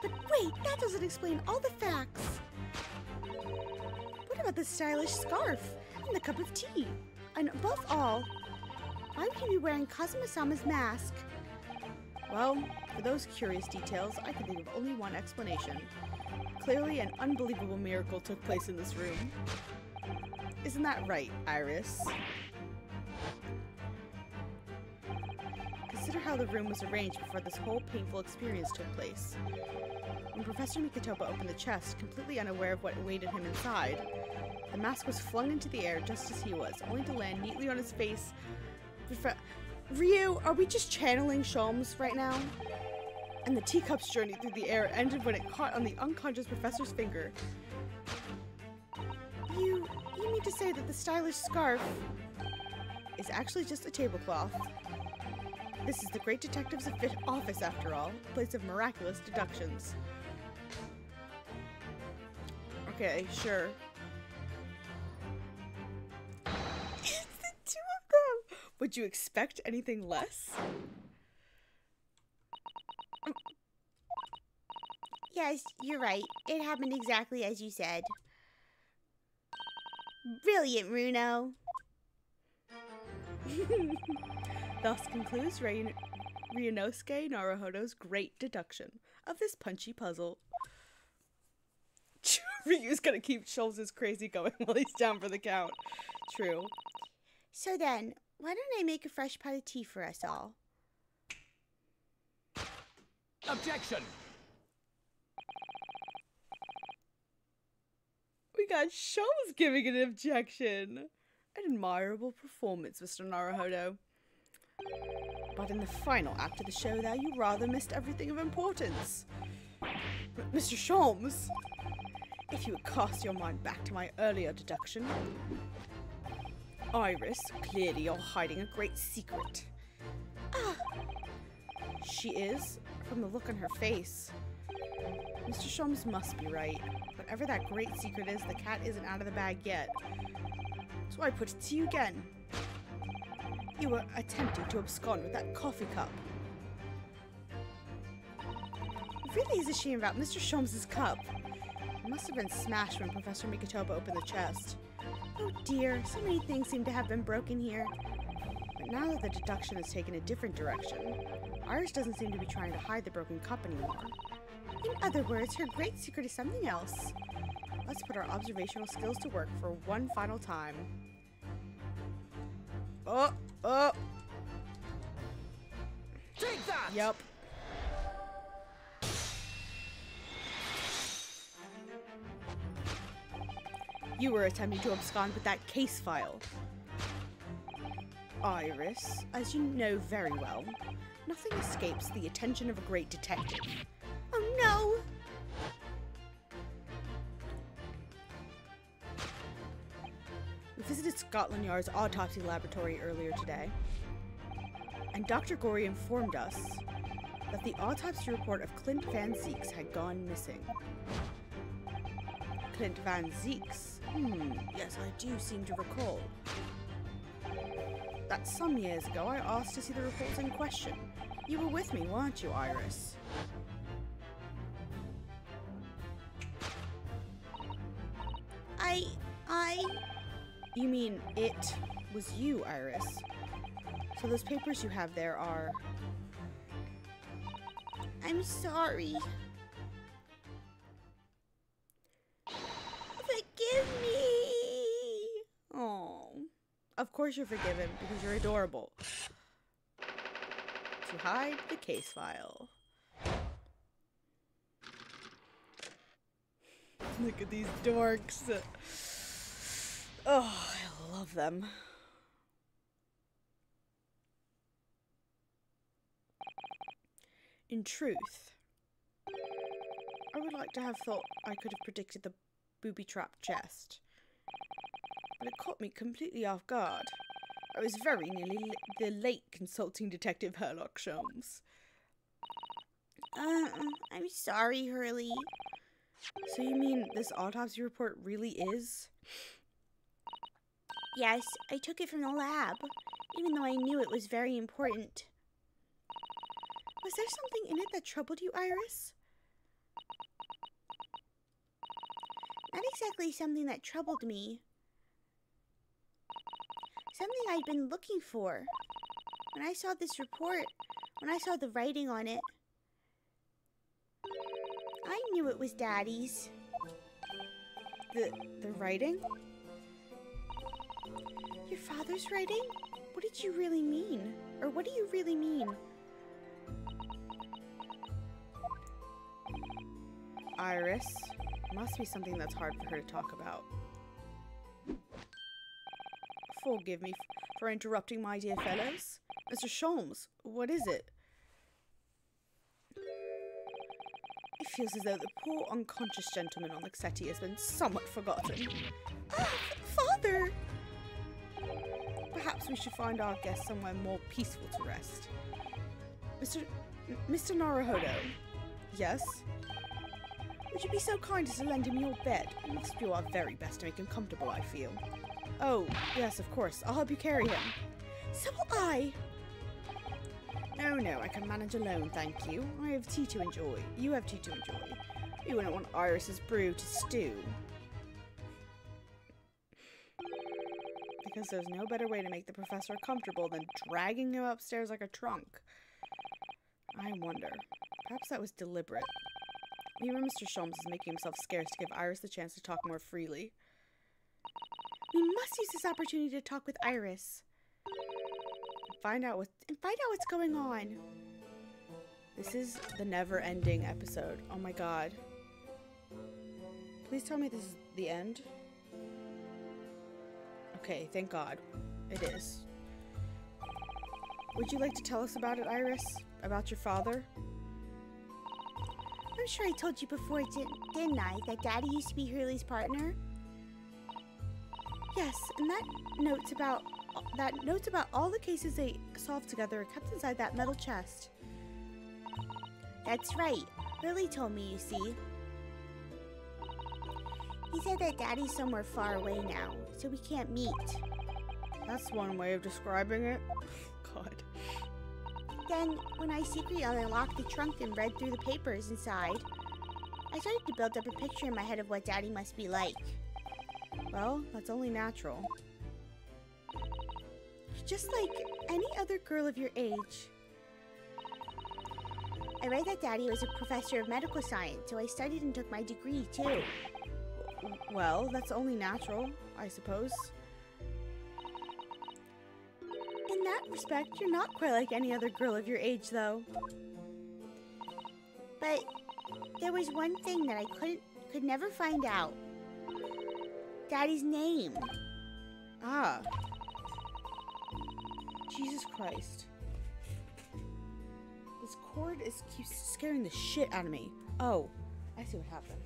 But wait, that doesn't explain all the facts. What about the stylish scarf and the cup of tea? And above all, why would he be wearing Kazuma-sama's mask? Well, for those curious details, I can think of only one explanation. Clearly, an unbelievable miracle took place in this room. Isn't that right, Iris? Consider how the room was arranged before this whole painful experience took place. When Professor Mikotoba opened the chest, completely unaware of what awaited him inside, the mask was flung into the air just as he was, only to land neatly on his face. Ryu, are we just channeling Sholmes right now? And the teacup's journey through the air ended when it caught on the unconscious professor's finger. You mean to say that the stylish scarf is actually just a tablecloth? This is the great detective's office, after all, a place of miraculous deductions. Okay, sure. It's the two of them! Would you expect anything less? Yes, you're right. It happened exactly as you said. Brilliant, Runo. Thus concludes Ryunosuke Naruhodo's great deduction of this punchy puzzle. Ryu's gonna keep Sholmes' crazy going while he's down for the count. True. So then, why don't I make a fresh pot of tea for us all? Objection! We got Sholmes giving an objection. An admirable performance, Mr. Naruhodo. But in the final act of the show there, you rather missed everything of importance. Mr. Sholmes, if you would cast your mind back to my earlier deduction. Iris, clearly you're hiding a great secret. Ah, she is, from the look on her face. Mr. Sholmes must be right. Whatever that great secret is, the cat isn't out of the bag yet. So I put it to you again. You were attempting to abscond with that coffee cup. It really is a shame about Mr. Sholmes' cup. It must have been smashed when Professor Mikotoba opened the chest. Oh dear, so many things seem to have been broken here. But now that the deduction has taken a different direction, Iris doesn't seem to be trying to hide the broken cup anymore. In other words, her great secret is something else. Let's put our observational skills to work for one final time. Oh! Take that! Yup. You were attempting to abscond with that case file. Iris, as you know very well, nothing escapes the attention of a great detective. Oh no! We visited Scotland Yard's autopsy laboratory earlier today, and Dr. Gorey informed us that the autopsy report of Clint Van Zieks had gone missing. Clint Van Zieks? Yes, I do seem to recall. That some years ago I asked to see the reports in question. You were with me, weren't you, Iris? You mean it was you, Iris. So those papers you have there are... I'm sorry. Forgive me! Oh, of course you're forgiven because you're adorable. To hide the case file. Look at these dorks. Oh, I love them. In truth, I would like to have thought I could have predicted the booby-trapped chest, but it caught me completely off guard. I was very nearly the late consulting detective Herlock Sholmes. I'm sorry, Hurley. So you mean this autopsy report really is? Yes, I took it from the lab, even though I knew it was very important. Was there something in it that troubled you, Iris? Not exactly something that troubled me. Something I'd been looking for. When I saw this report, when I saw the writing on it, I knew it was Daddy's. The writing? Your father's writing? What did you really mean? Or what do you really mean? Iris, must be something that's hard for her to talk about. Forgive me for interrupting, my dear fellows. Mr. Sholmes, what is it? It feels as though the poor unconscious gentleman on the settee has been somewhat forgotten. Ah, Father! Perhaps we should find our guest somewhere more peaceful to rest. Mr. Naruhodo. Yes? Would you be so kind as to lend him your bed? We must do our very best to make him comfortable, I feel. Oh, yes, of course. I'll help you carry him. So will I. No, I can manage alone, thank you. I have tea to enjoy. You have tea to enjoy. We wouldn't want Iris's brew to stew. Because there's no better way to make the professor comfortable than dragging him upstairs like a trunk. I wonder. Perhaps that was deliberate. Maybe Mr. Sholmes is making himself scarce to give Iris the chance to talk more freely. We must use this opportunity to talk with Iris. Find out what's going on. This is the never-ending episode. Oh my god. Please tell me this is the end. Okay, thank God. It is. Would you like to tell us about it, Iris? About your father? I'm sure I told you before, didn't I, that Daddy used to be Hurley's partner? Yes, and that notes about all the cases they solved together are kept inside that metal chest. That's right. Hurley told me, you see. He said that Daddy's somewhere far away now, so we can't meet. That's one way of describing it. God. Then, when I secretly unlocked the trunk and read through the papers inside, I started to build up a picture in my head of what Daddy must be like. Well, that's only natural. You're just like any other girl of your age. I read that Daddy was a professor of medical science, so I studied and took my degree, too. Well, that's only natural, I suppose. In that respect, you're not quite like any other girl of your age, though. But there was one thing that I could never find out. Daddy's name. Ah. Jesus Christ. This cord keeps scaring the shit out of me. Oh, I see what happened.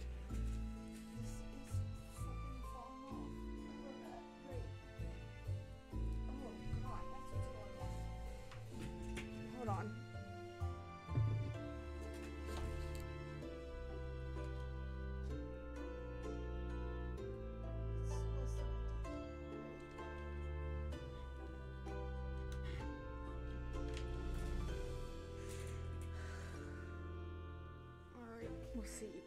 Hold on. Alright, we'll see.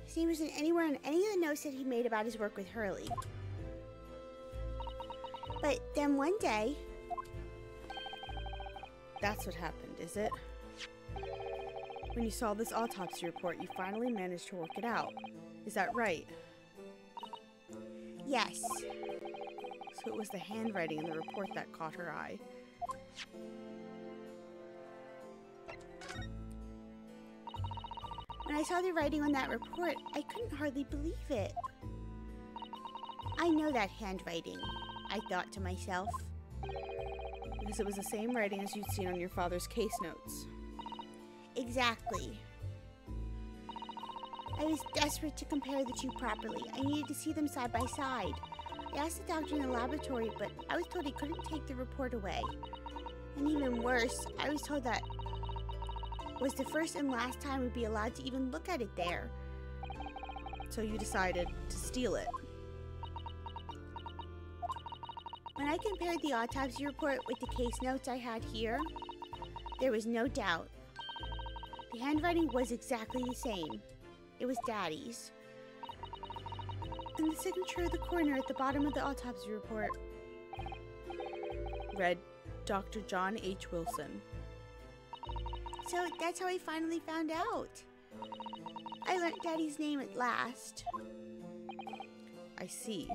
His name wasn't anywhere on any of the notes that he made about his work with Hurley. But then one day... That's what happened, is it? When you saw this autopsy report, you finally managed to work it out. Is that right? Yes. So it was the handwriting in the report that caught her eye. When I saw the writing on that report, I couldn't hardly believe it. I know that handwriting. I thought to myself. Because it was the same writing as you'd seen on your father's case notes. Exactly. I was desperate to compare the two properly. I needed to see them side by side. I asked the doctor in the laboratory, but I was told he couldn't take the report away. And even worse, I was told that was the first and last time we'd be allowed to even look at it there. So you decided to steal it. When I compared the autopsy report with the case notes I had here, there was no doubt. The handwriting was exactly the same. It was Daddy's. And the signature of the coroner at the bottom of the autopsy report read Dr. John H. Wilson. So that's how I finally found out. I learned Daddy's name at last. I see.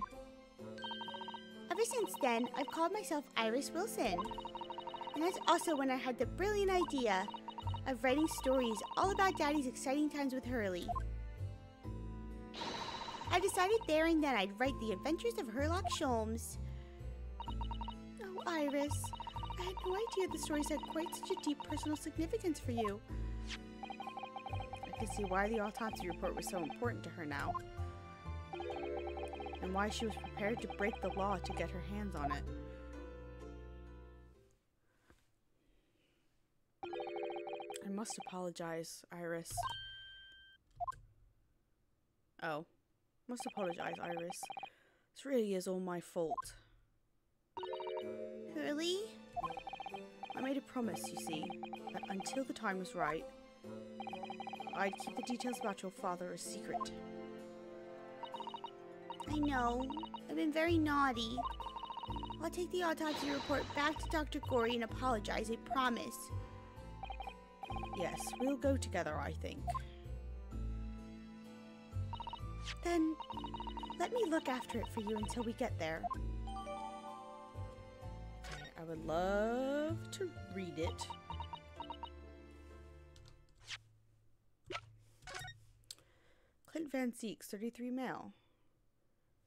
Ever since then, I've called myself Iris Wilson. And that's also when I had the brilliant idea of writing stories all about Daddy's exciting times with Hurley. I decided there and then I'd write the adventures of Herlock Sholmes. Oh, Iris, I had no idea the stories had quite such a deep personal significance for you. I can see why the autopsy report was so important to her now. And why she was prepared to break the law to get her hands on it. I must apologize, Iris. Oh. Must apologize, Iris. This really is all my fault. Hurley? I made a promise, you see, that until the time was right, I'd keep the details about your father a secret. I know. I've been very naughty. I'll take the autopsy report back to Dr. Gorey and apologize, I promise. Yes, we'll go together, I think. Then, let me look after it for you until we get there. I would love to read it. Clint Van Zeeks, 33 male.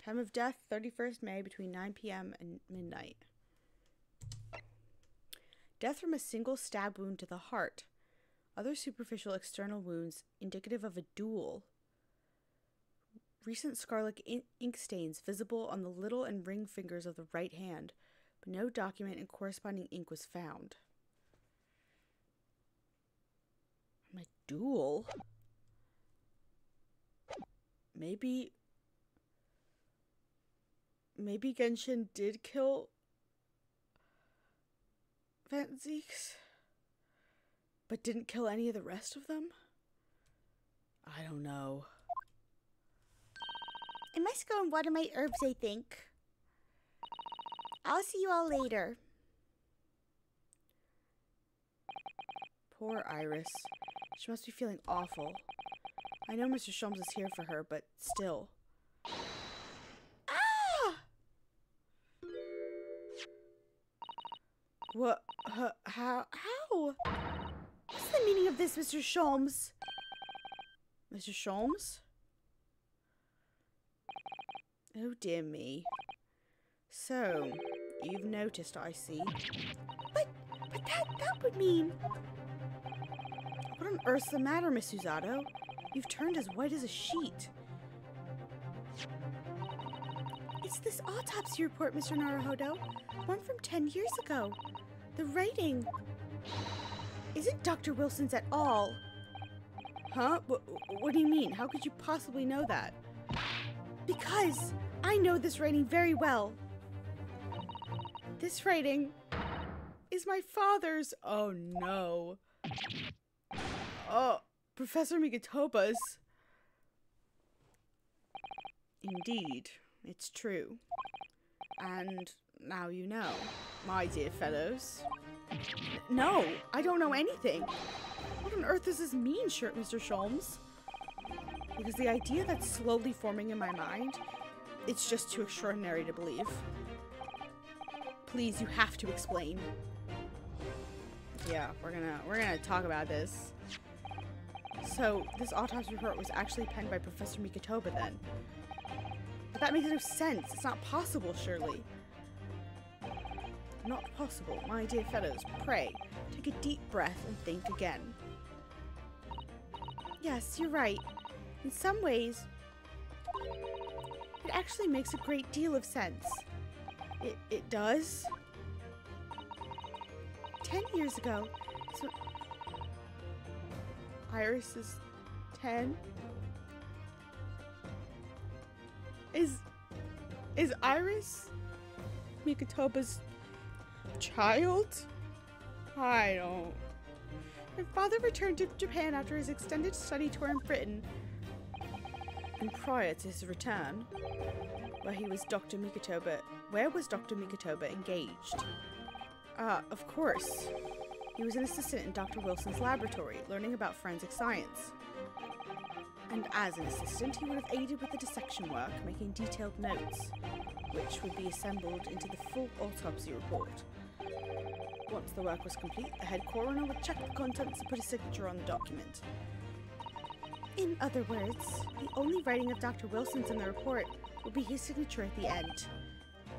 Time of death, 31st May, between 9 p.m. and midnight. Death from a single stab wound to the heart. Other superficial external wounds indicative of a duel. Recent scarlet ink stains visible on the little and ring fingers of the right hand, but no document and corresponding ink was found. My duel? Maybe Genshin did kill Van Zeeks, but didn't kill any of the rest of them? I don't know. I must go and water my herbs, I think. I'll see you all later. Poor Iris. She must be feeling awful. I know Mr. Sholmes is here for her, but still. Ah! What? How? What's the meaning of this, Mr. Sholmes? Mr. Sholmes? Oh dear me. So, you've noticed, I see. But that would mean... What on earth's the matter, Miss Susato? You've turned as white as a sheet. It's this autopsy report, Mr. Naruhodo. One from 10 years ago. The writing isn't Dr. Wilson's at all. Huh? What do you mean? How could you possibly know that? Because I know this writing very well. This writing is my father's. Oh no. Oh, Professor Migatoba's. Indeed, it's true. And now you know, my dear fellows. No, I don't know anything. What on earth does this mean, Mr. Sholmes? Because the idea that's slowly forming in my mind, it's just too extraordinary to believe. Please, you have to explain. Yeah, we're gonna talk about this. So, this autopsy report was actually penned by Professor Migatoba then. But that makes no sense. It's not possible, surely. not possible. My dear fellows, pray, take a deep breath and think again. Yes, you're right. In some ways, it actually makes a great deal of sense. It does? 10 years ago, so Iris is 10? Is Iris Mikotoba's child? I don't. Her father returned to Japan after his extended study tour in Britain. And prior to his return, where was Dr. Mikotoba engaged? Of course. He was an assistant in Dr. Wilson's laboratory, learning about forensic science. And as an assistant, he would have aided with the dissection work, making detailed notes, which would be assembled into the full autopsy report. Once the work was complete, the head coroner would check the contents and put a signature on the document. In other words, the only writing of Dr. Wilson's in the report would be his signature at the end.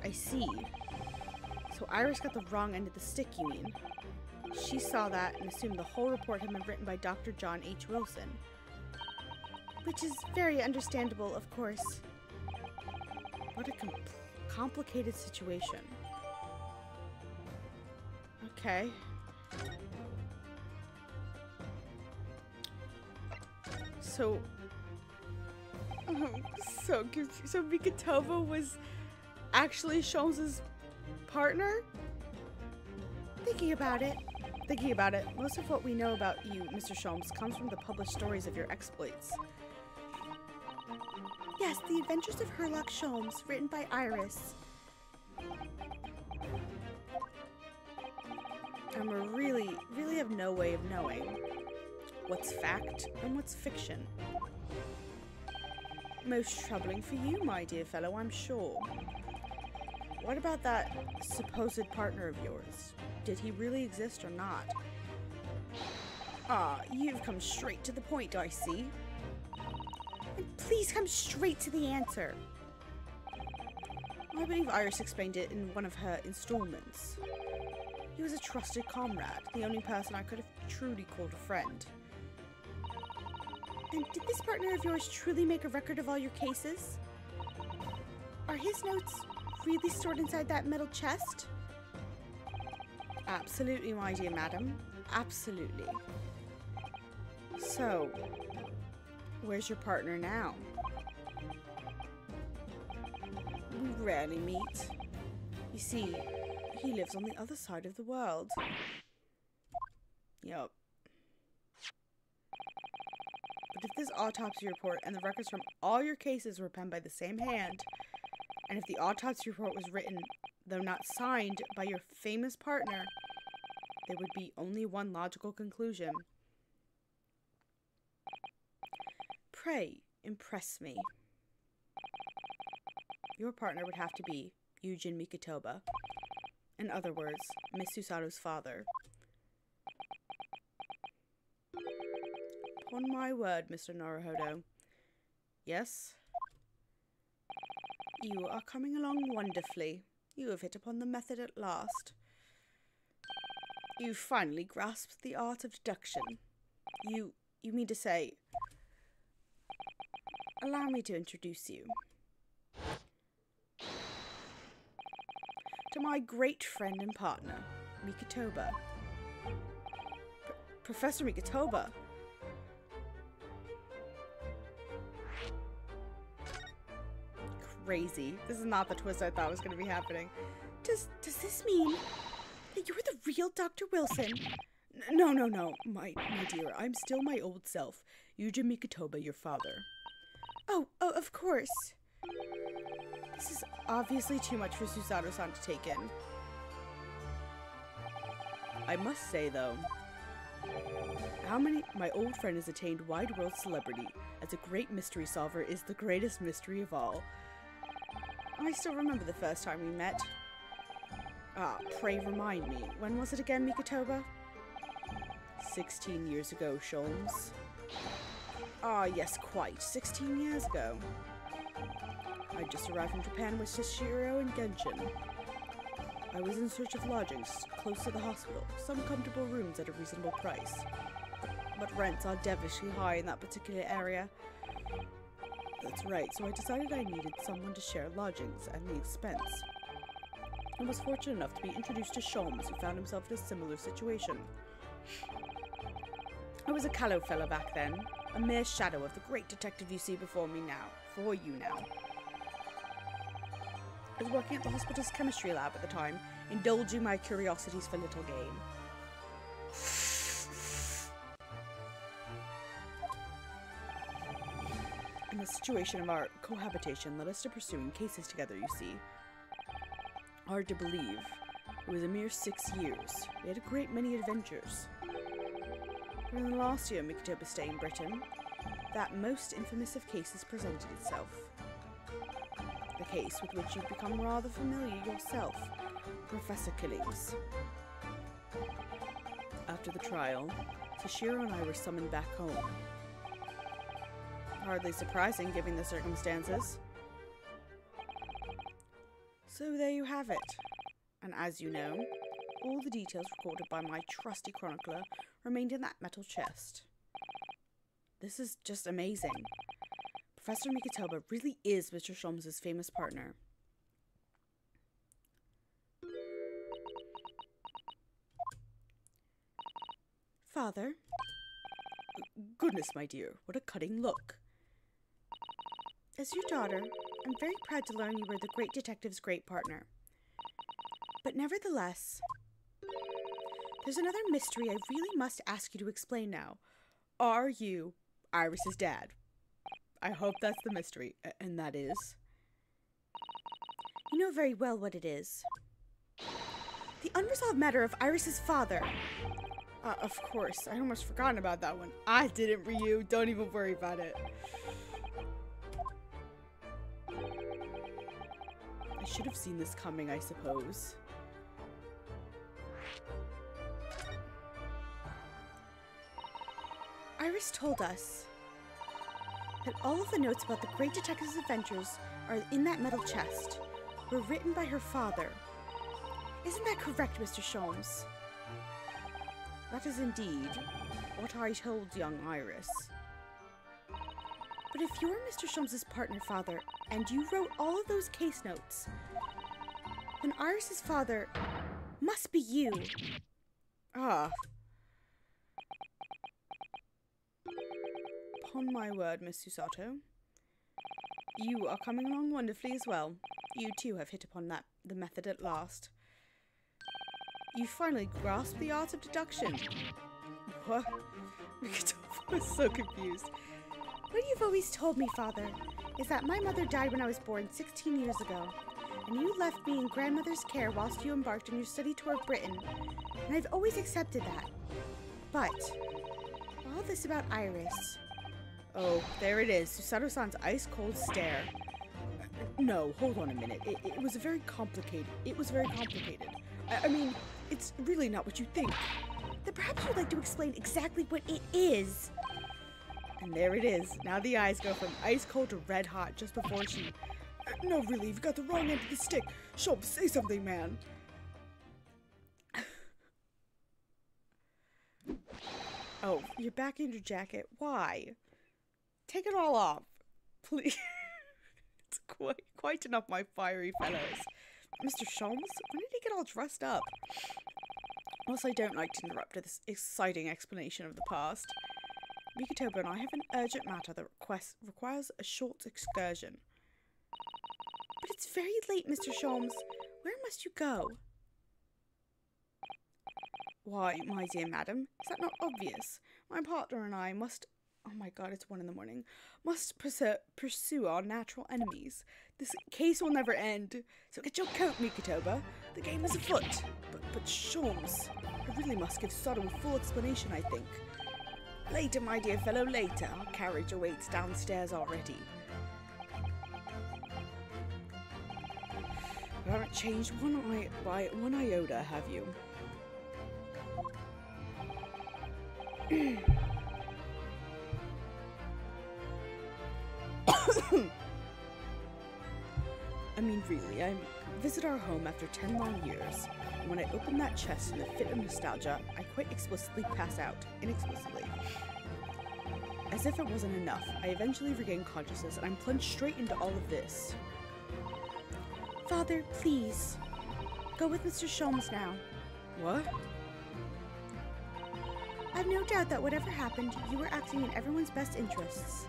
I see. So Iris got the wrong end of the stick, you mean? She saw that and assumed the whole report had been written by Dr. John H. Wilson. Which is very understandable, of course. What a complicated situation. Okay. So Mikotoba was actually Sholmes' partner? Thinking about it, most of what we know about you, Mr. Sholmes, comes from the published stories of your exploits. Yes, The Adventures of Herlock Sholmes, written by Iris. And we really have no way of knowing what's fact and what's fiction. Most troubling for you, my dear fellow, I'm sure. What about that supposed partner of yours? Did he really exist or not? Ah, you've come straight to the point, I see. And please come straight to the answer. I believe Iris explained it in one of her installments. He was a trusted comrade, the only person I could have truly called a friend. And did this partner of yours truly make a record of all your cases? Are his notes really stored inside that metal chest? Absolutely, my dear madam. Absolutely. So, where's your partner now? We rarely meet. You see, he lives on the other side of the world. Yup. But if this autopsy report and the records from all your cases were penned by the same hand, and if the autopsy report was written, though not signed, by your famous partner, there would be only one logical conclusion. Pray, impress me. Your partner would have to be Yujin Mikotoba. In other words, Miss Susato's father. Upon my word, Mr. Naruhodo. Yes? You are coming along wonderfully. You have hit upon the method at last. You finally grasped the art of deduction. You mean to say... Allow me to introduce you to my great friend and partner, Mikotoba. Professor Mikotoba? Crazy. This is not the twist I thought was going to be happening. Does this mean that you were the real Dr. Wilson? No. My dear, I'm still my old self. Yujin Mikotoba, your father. Oh, of course. This is obviously too much for Susato-san to take in. I must say, though, my old friend has attained wide world celebrity as a great mystery solver is the greatest mystery of all. I still remember the first time we met. Ah, pray remind me, when was it again, Mikotoba? 16 years ago, Sholmes. Ah, yes, quite. 16 years ago. I just arrived from Japan with Shishiro and Genshin. I was in search of lodgings close to the hospital, some comfortable rooms at a reasonable price. But rents are devilishly high in that particular area. That's right, so I decided I needed someone to share lodgings and the expense. I was fortunate enough to be introduced to Sholmes, who found himself in a similar situation. I was a callow fellow back then, a mere shadow of the great detective you see before you now. I was working at the hospital's chemistry lab at the time, indulging my curiosities for little gain. And the situation of our cohabitation led us to pursuing cases together, you see. Hard to believe. It was a mere 6 years. We had a great many adventures. In the last year Mikotoba's stay in Britain, that most infamous of cases presented itself. The case with which you've become rather familiar yourself, Professor Killings. After the trial, Toshiro and I were summoned back home. Hardly surprising given the circumstances. So there you have it. And as you know, all the details recorded by my trusty chronicler remained in that metal chest. This is just amazing. Professor Mikotoba really is Mr. Sholmes' famous partner. Father? Goodness, my dear, what a cutting look. As your daughter, I'm very proud to learn you were the great detective's great partner. But nevertheless, there's another mystery I really must ask you to explain now. Are you Iris's dad? I hope that's the mystery, and that is? You know very well what it is. The unresolved matter of Iris's father. Of course, I'd almost forgotten about that one. I didn't, Ryu. Don't even worry about it. I should have seen this coming, I suppose. Iris told us that all of the notes about the great detective's adventures are in that metal chest were written by her father. Isn't that correct, Mr. Sholmes? That is indeed what I told young Iris. But if you're Mr. Sholmes' partner, father, and you wrote all of those case notes, then Iris's father must be you. Ah. Upon my word, Miss Susato, you are coming along wonderfully as well. You too have hit upon the method at last. You finally grasped the art of deduction. What? Mikotoba was so confused. What you've always told me, father, is that my mother died when I was born 16 years ago, and you left me in grandmother's care whilst you embarked on your study tour of Britain, and I've always accepted that. But all this about Iris. Oh, there it is. Susato-san's ice-cold stare. No, hold on a minute. It was very complicated. It was very complicated. I mean, it's really not what you think. Then perhaps you'd like to explain exactly what it is. And there it is. Now the eyes go from ice-cold to red-hot just before she... No, really, you've got the wrong end of the stick. Sholmes, say something, man. Oh, you're back in your jacket. Why? Take it all off. Please. It's quite enough, my fiery fellows. Mr. Sholmes, when did he get all dressed up? Also, I don't like to interrupt this exciting explanation of the past. Mikotoba and I have an urgent matter that requires a short excursion. But it's very late, Mr. Sholmes. Where must you go? Why, my dear madam, is that not obvious? My partner and I must... Oh my god, it's 1 in-the-morning. Must pursue our natural enemies. This case will never end. So get your coat, Mikotoba. The game is afoot. But Sholmes, I really must give Sato a full explanation, I think. Later, my dear fellow, later. Our carriage awaits downstairs already. You haven't changed by one iota, have you? I mean, Ryu, really, I visit our home after 10 long years, and when I open that chest in a fit of nostalgia, I quite explicitly pass out, inexplicably. As if it wasn't enough, I eventually regain consciousness, and I'm plunged straight into all of this. Father, please. Go with Mr. Sholmes now. What? I've no doubt that whatever happened, you were acting in everyone's best interests.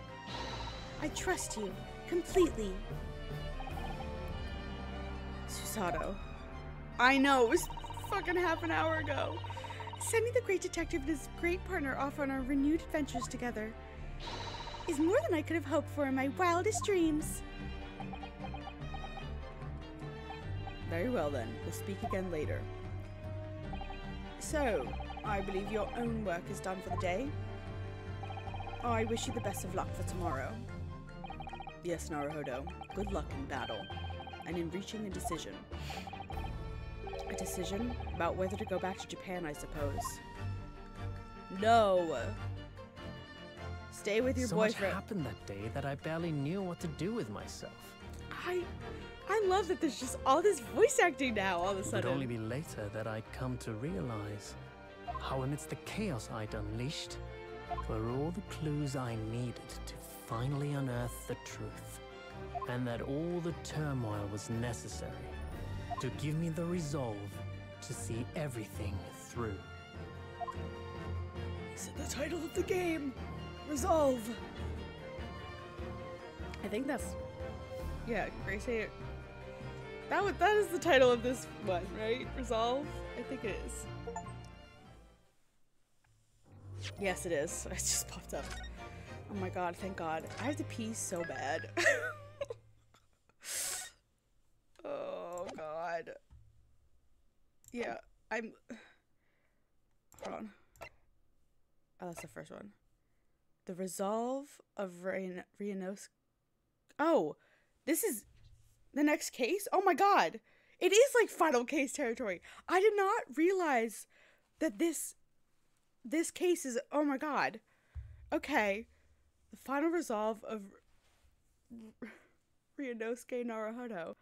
I trust you, completely. Susato. I know, it was fucking half an hour ago. Sending the great detective and his great partner off on our renewed adventures together is more than I could have hoped for in my wildest dreams. Very well then, we'll speak again later. So, I believe your own work is done for the day. I wish you the best of luck for tomorrow. Yes, Naruhodo, good luck in battle, and in reaching a decision. A decision about whether to go back to Japan, I suppose. No! Stay with your boyfriend. So much happened that day that I barely knew what to do with myself. I love that there's just all this voice acting now all of a It would sudden. only be later that I'd come to realize how amidst the chaos I'd unleashed were all the clues I needed to finally unearth the truth, and that all the turmoil was necessary to give me the resolve to see everything through. Is it the title of the game? Resolve. I think that's... Yeah, Grace it. That is the title of this one, right? Resolve? I think it is. Yes, it is. It just popped up. Oh my god, thank god. I have to pee so bad. Oh god. Yeah, I'm... Hold on. Oh, that's the first one. The Resolve of Ryunosuke. Oh, this is the next case? Oh my god. It is like final case territory. I did not realize that this case is... Oh my god. Okay. The final resolve of Ryunosuke Naruhodo.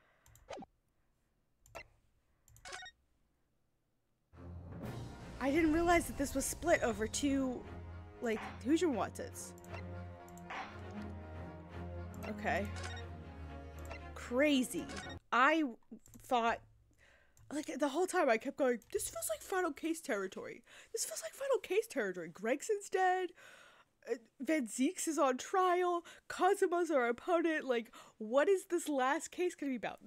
I didn't realize that this was split over two, like, Hujinwatas. Okay. Crazy. I thought, like, the whole time I kept going, this feels like final case territory. This feels like final case territory. Gregson's dead. Van Zeeks is on trial. Kazuma's our opponent. Like, what is this last case gonna be about?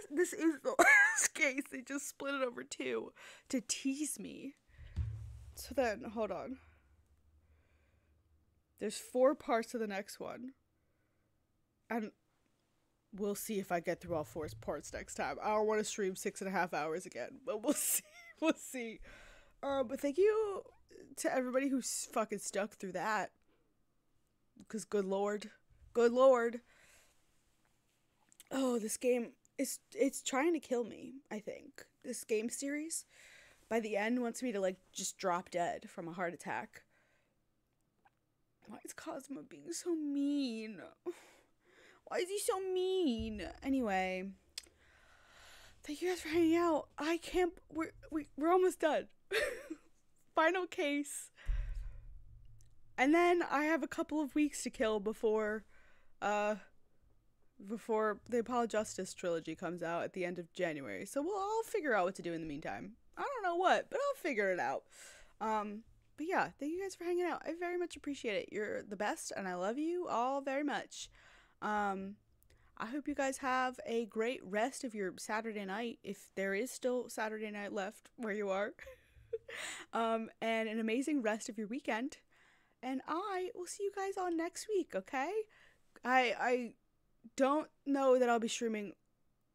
This is the last case. They just split it over two to tease me. So then, hold on. There's 4 parts to the next one. And we'll see if I get through all 4 parts next time. I don't want to stream 6.5 hours again, but we'll see. We'll see. But thank you to everybody who's fucking stuck through that. Because good lord. Good lord. Oh, this game it's trying to kill me, I think. This game series by the end wants me to like just drop dead from a heart attack. Why is Cosmo being so mean? Why is he so mean? Anyway, thank you guys for hanging out. I can't. We're almost done. Final case, and then I have a couple of weeks to kill before the Apollo Justice trilogy comes out at the end of January. So I'll figure out what to do in the meantime. I don't know what, but I'll figure it out. But yeah, thank you guys for hanging out. I very much appreciate it. You're the best, and I love you all very much. I hope you guys have a great rest of your Saturday night, if there is still Saturday night left where you are. And an amazing rest of your weekend. And I will see you guys all next week, okay? I don't know that I'll be streaming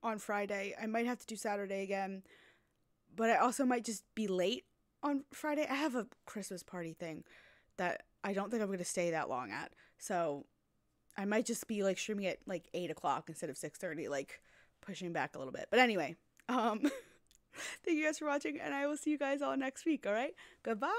on Friday. I might have to do Saturday again. But I also might just be late on Friday. I have a Christmas party thing that I don't think I'm going to stay that long at. So I might just be like streaming at like 8 o'clock instead of 6:30, like pushing back a little bit. But anyway, thank you guys for watching, and I will see you guys all next week, all right? Goodbye!